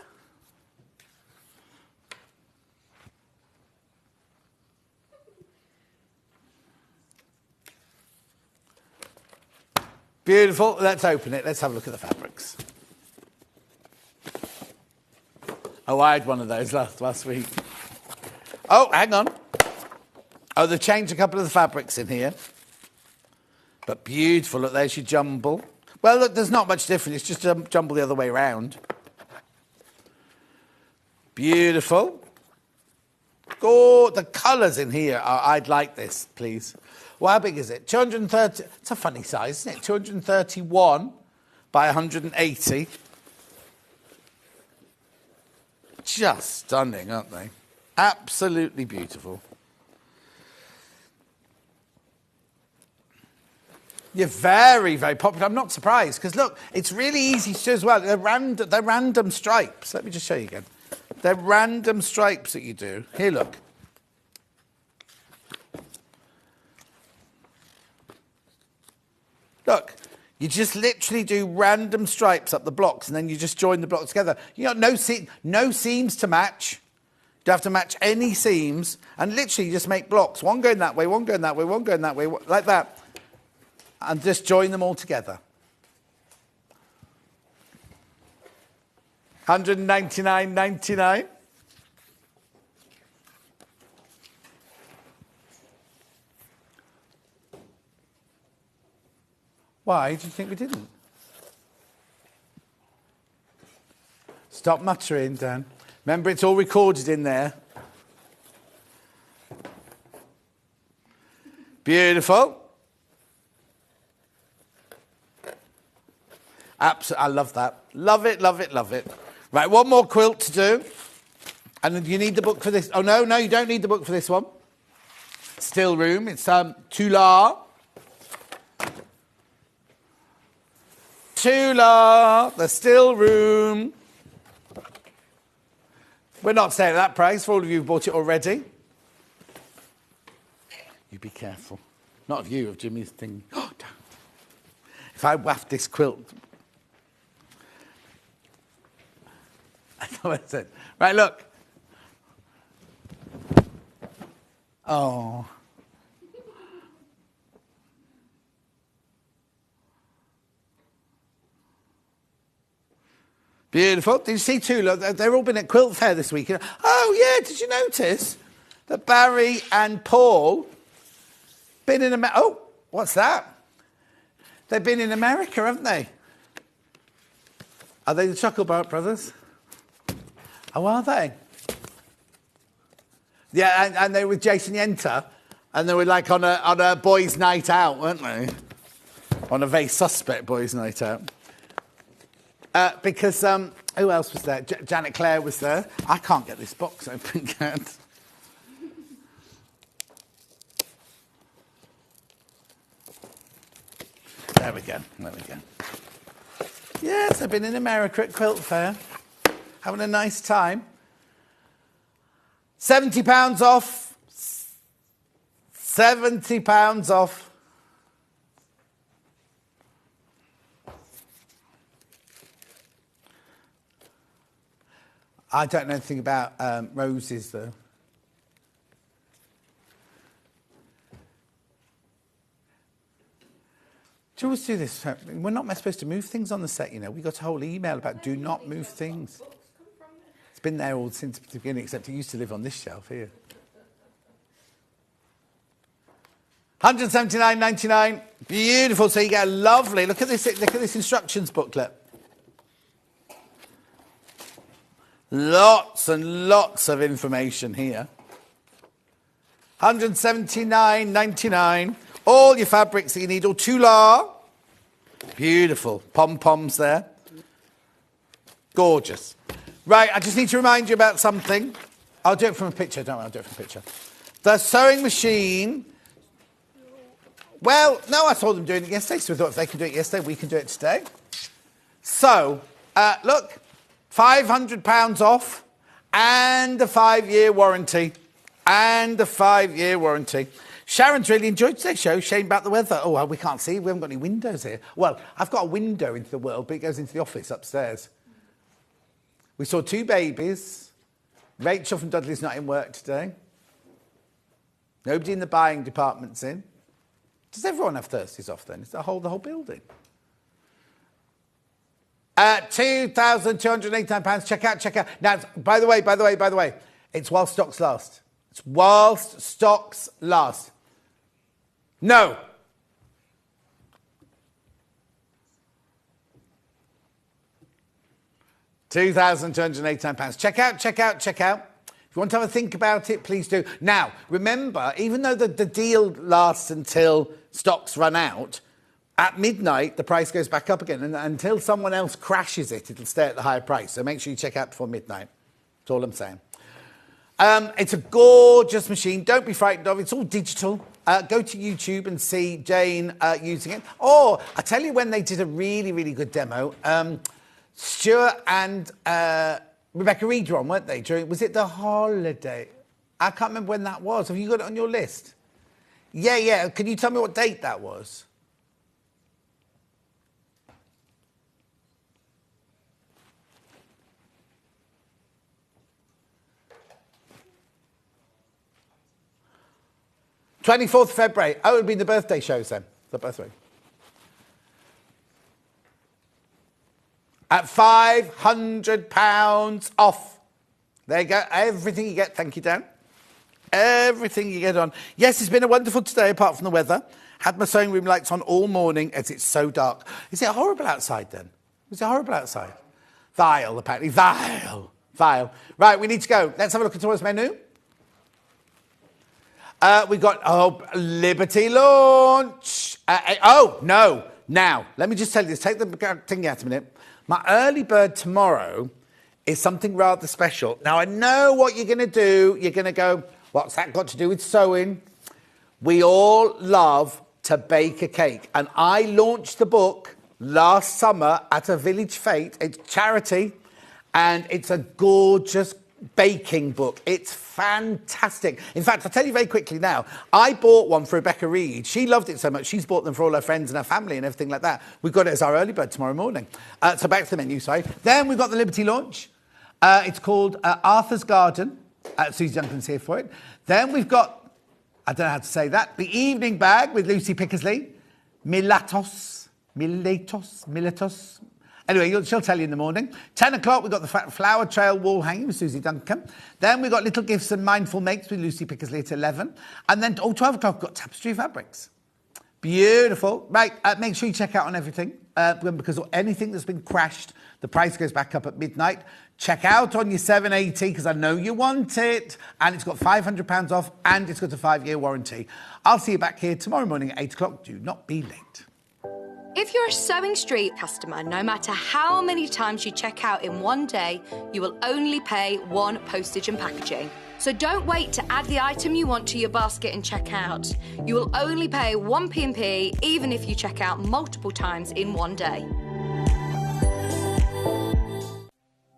Speaker 1: Beautiful. Let's open it. Let's have a look at the fabrics. Oh, I had one of those last week. Oh, hang on. Oh, they've changed a couple of the fabrics in here. But beautiful. Look, there's your jumble. Well, look, there's not much difference. It's just a jumble the other way around. Beautiful. Oh, the colours in here are... I'd like this, please. Well, how big is it? 230... It's a funny size, isn't it? 231 by 180. Just stunning, aren't they? Absolutely beautiful. You're very, very popular. I'm not surprised, because, look, it's really easy to do as well. They're random stripes. Let me just show you again. They're random stripes that you do. Here, look. Look, you just literally do random stripes up the blocks, and then you just join the blocks together. You got no seams to match. You don't have to match any seams, and literally you just make blocks. One going that way, one going that way, one going that way, like that. And just join them all together. 199.99. Why do you think we didn't? Stop muttering, Dan. Remember, it's all recorded in there. Beautiful. Absolutely, I love that. Love it, love it, love it. Right, one more quilt to do. And you need the book for this. Oh, no, you don't need the book for this one. Still room. It's Tular. Tular, the still room. We're not saying that price for all of you who've bought it already. You be careful. Not of you, of Jimmy's thing. Oh, don't. If I waft this quilt. I know what I said. Right, look. Oh. Beautiful. Did you see too? Look, they've all been at Quilt Fair this week. Oh, yeah, did you notice that Barry and Paul been in America? Oh, what's that? They've been in America, haven't they? Are they the Chucklebark brothers? Oh, are they? Yeah, and they were with Jason Yenter, and they were like on a boys' night out, weren't they? On a very suspect boys' night out. Because, who else was there? Janet Clare was there. I can't get this box open, can't. There we go. Yes, I've been in America at Quilt Fair. Having a nice time. £70 off. £70 off. I don't know anything about roses, though. Do you always do this? We're not supposed to move things on the set, you know. We got a whole email about do not move things. It's been there all since the beginning, except it used to live on this shelf here. £179.99. Beautiful. So you get a lovely. Look at this instructions booklet. Lots and lots of information here. £179.99. All your fabrics that you need. All Tular. Beautiful. Pom-poms there. Gorgeous. Right, I just need to remind you about something. I'll do it from a picture. Don't worry, I'll do it from a picture. The sewing machine. Well, no, I saw them doing it yesterday, so we thought if they can do it yesterday, we can do it today. So, look. £500 off and a 5-year warranty. Sharon's really enjoyed today's show. Shame about the weather. Oh, well, we can't see. We haven't got any windows here. Well, I've got a window into the world, but it goes into the office upstairs. We saw 2 babies. Rachel from Dudley's not in work today. Nobody in the buying department's in. Does everyone have Thursdays off then? Is the whole building? £2,289. Check out. Now, by the way, it's while stocks last. It's whilst stocks last. No. £2,289. Check out. If you want to have a think about it, please do. Now, remember, even though the deal lasts until stocks run out, at midnight, the price goes back up again. And until someone else crashes it, it'll stay at the higher price. So make sure you check out before midnight. That's all I'm saying. It's a gorgeous machine. Don't be frightened of it. It's all digital. Go to YouTube and see Jane using it. Or, I tell you when they did a really, really good demo. Stuart and Rebecca Reed were on, weren't they? Was it the holiday? I can't remember when that was. Have you got it on your list? Yeah. Can you tell me what date that was? '24th February. Oh, it would be the birthday shows then. The birthday. At £500 off. There you go. Everything you get. Thank you, Dan. Everything you get on. Yes, it's been a wonderful today, apart from the weather. Had my sewing room lights on all morning as it's so dark. Is it horrible outside then? Is it horrible outside? Vile, apparently. Vile. Right, we need to go. Let's have a look at tomorrow's menu. We got, Liberty launch. No. Now, let me just tell you this. Take the thing out a minute. My early bird tomorrow is something rather special. Now, I know what you're going to do. You're going to go, what's that got to do with sewing? We all love to bake a cake. And I launched the book last summer at a village fete. It's charity. And it's a gorgeous baking book. It's fantastic. In fact, I'll tell you very quickly now, I bought one for Rebecca Reed. She loved it so much. She's bought them for all her friends and her family and everything like that. We've got it as our early bird tomorrow morning. So back to the menu, sorry. Then we've got the Liberty launch. It's called Arthur's Garden. Susie Duncan's here for it. Then we've got, I don't know how to say that, the evening bag with Lucy Pickersley. Miletos. Anyway, she'll tell you in the morning. 10 o'clock, we've got the flower trail wall hanging with Susie Duncan. Then we've got little gifts and mindful makes with Lucy Pickersley at 11. And then, 12 o'clock, we've got tapestry fabrics. Beautiful. Right, make sure you check out on everything because anything that's been crashed, the price goes back up at midnight. Check out on your 780 because I know you want it. And it's got £500 off and it's got a 5-year warranty. I'll see you back here tomorrow morning at 8 o'clock. Do not be late.
Speaker 6: If you're a Sewing Street customer, no matter how many times you check out in one day, you will only pay one postage and packaging. So don't wait to add the item you want to your basket and check out. You will only pay one P&P even if you check out multiple times in one day.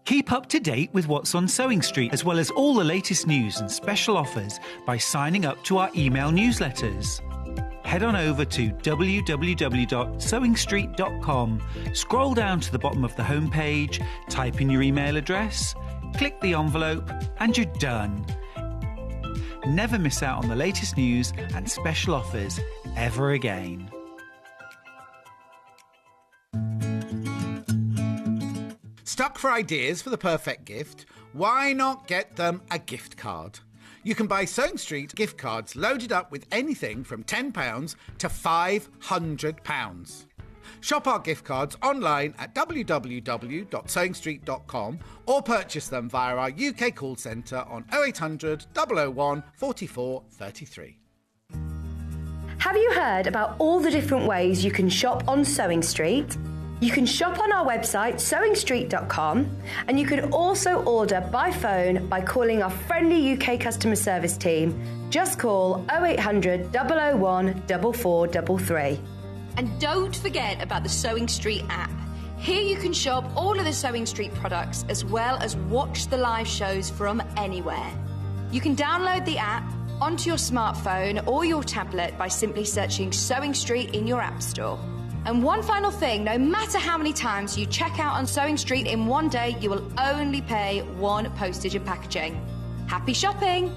Speaker 2: Keep up to date with what's on Sewing Street, as well as all the latest news and special offers by signing up to our email newsletters. Head on over to www.sewingstreet.com, scroll down to the bottom of the homepage, type in your email address, click the envelope, and you're done. Never miss out on the latest news and special offers ever again.
Speaker 1: Stuck for ideas for the perfect gift? Why not get them a gift card? You can buy Sewing Street gift cards loaded up with anything from £10 to £500. Shop our gift cards online at www.sewingstreet.com or purchase them via our UK call centre on 0800 001 44 33.
Speaker 9: Have you heard about all the different ways you can shop on Sewing Street? You can shop on our website, sewingstreet.com, and you can also order by phone by calling our friendly UK customer service team. Just call 0800 001 4433.
Speaker 6: And don't forget about the Sewing Street app. Here you can shop all of the Sewing Street products as well as watch the live shows from anywhere. You can download the app onto your smartphone or your tablet by simply searching Sewing Street in your app store. And one final thing, no matter how many times you check out on Sewing Street in one day, you will only pay one postage and packaging. Happy shopping!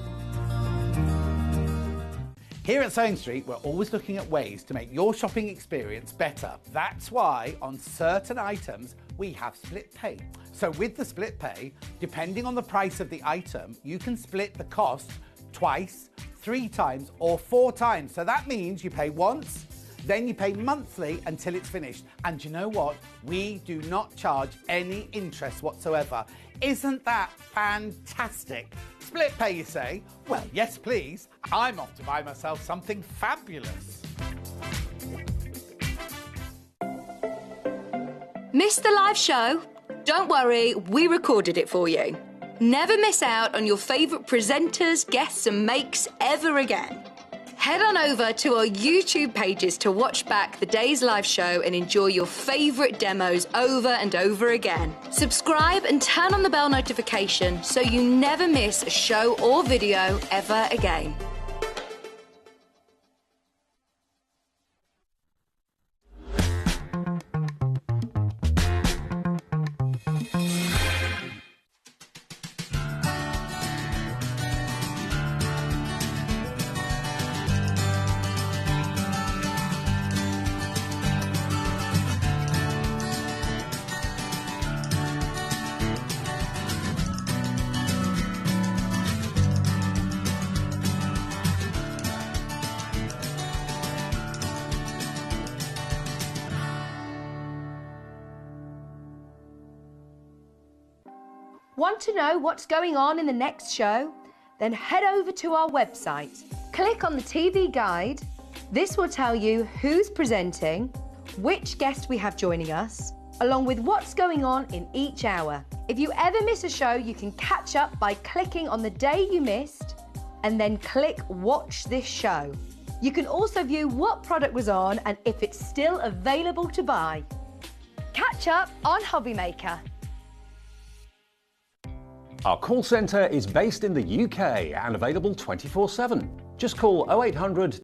Speaker 1: Here at Sewing Street, we're always looking at ways to make your shopping experience better. That's why on certain items, we have split pay. So with the split pay, depending on the price of the item, you can split the cost twice, 3 times, or 4 times. So that means you pay once, then you pay monthly until it's finished. And you know what? We do not charge any interest whatsoever. Isn't that fantastic? Split pay, you say? Well, yes, please. I'm off to buy myself something fabulous.
Speaker 6: Missed the live show? Don't worry, we recorded it for you. Never miss out on your favourite presenters, guests and makes ever again. Head on over to our YouTube pages to watch back the day's live show and enjoy your favourite demos over and over again. Subscribe and turn on the bell notification so you never miss a show or video ever again.
Speaker 9: Want to know what's going on in the next show? Then head over to our website. Click on the TV guide. This will tell you who's presenting, which guest we have joining us, along with what's going on in each hour. If you ever miss a show, you can catch up by clicking on the day you missed and then click Watch This Show. You can also view what product was on and if it's still available to buy. Catch up on Hobby Maker.
Speaker 10: Our call centre is based in the UK and available 24/7. Just call 0800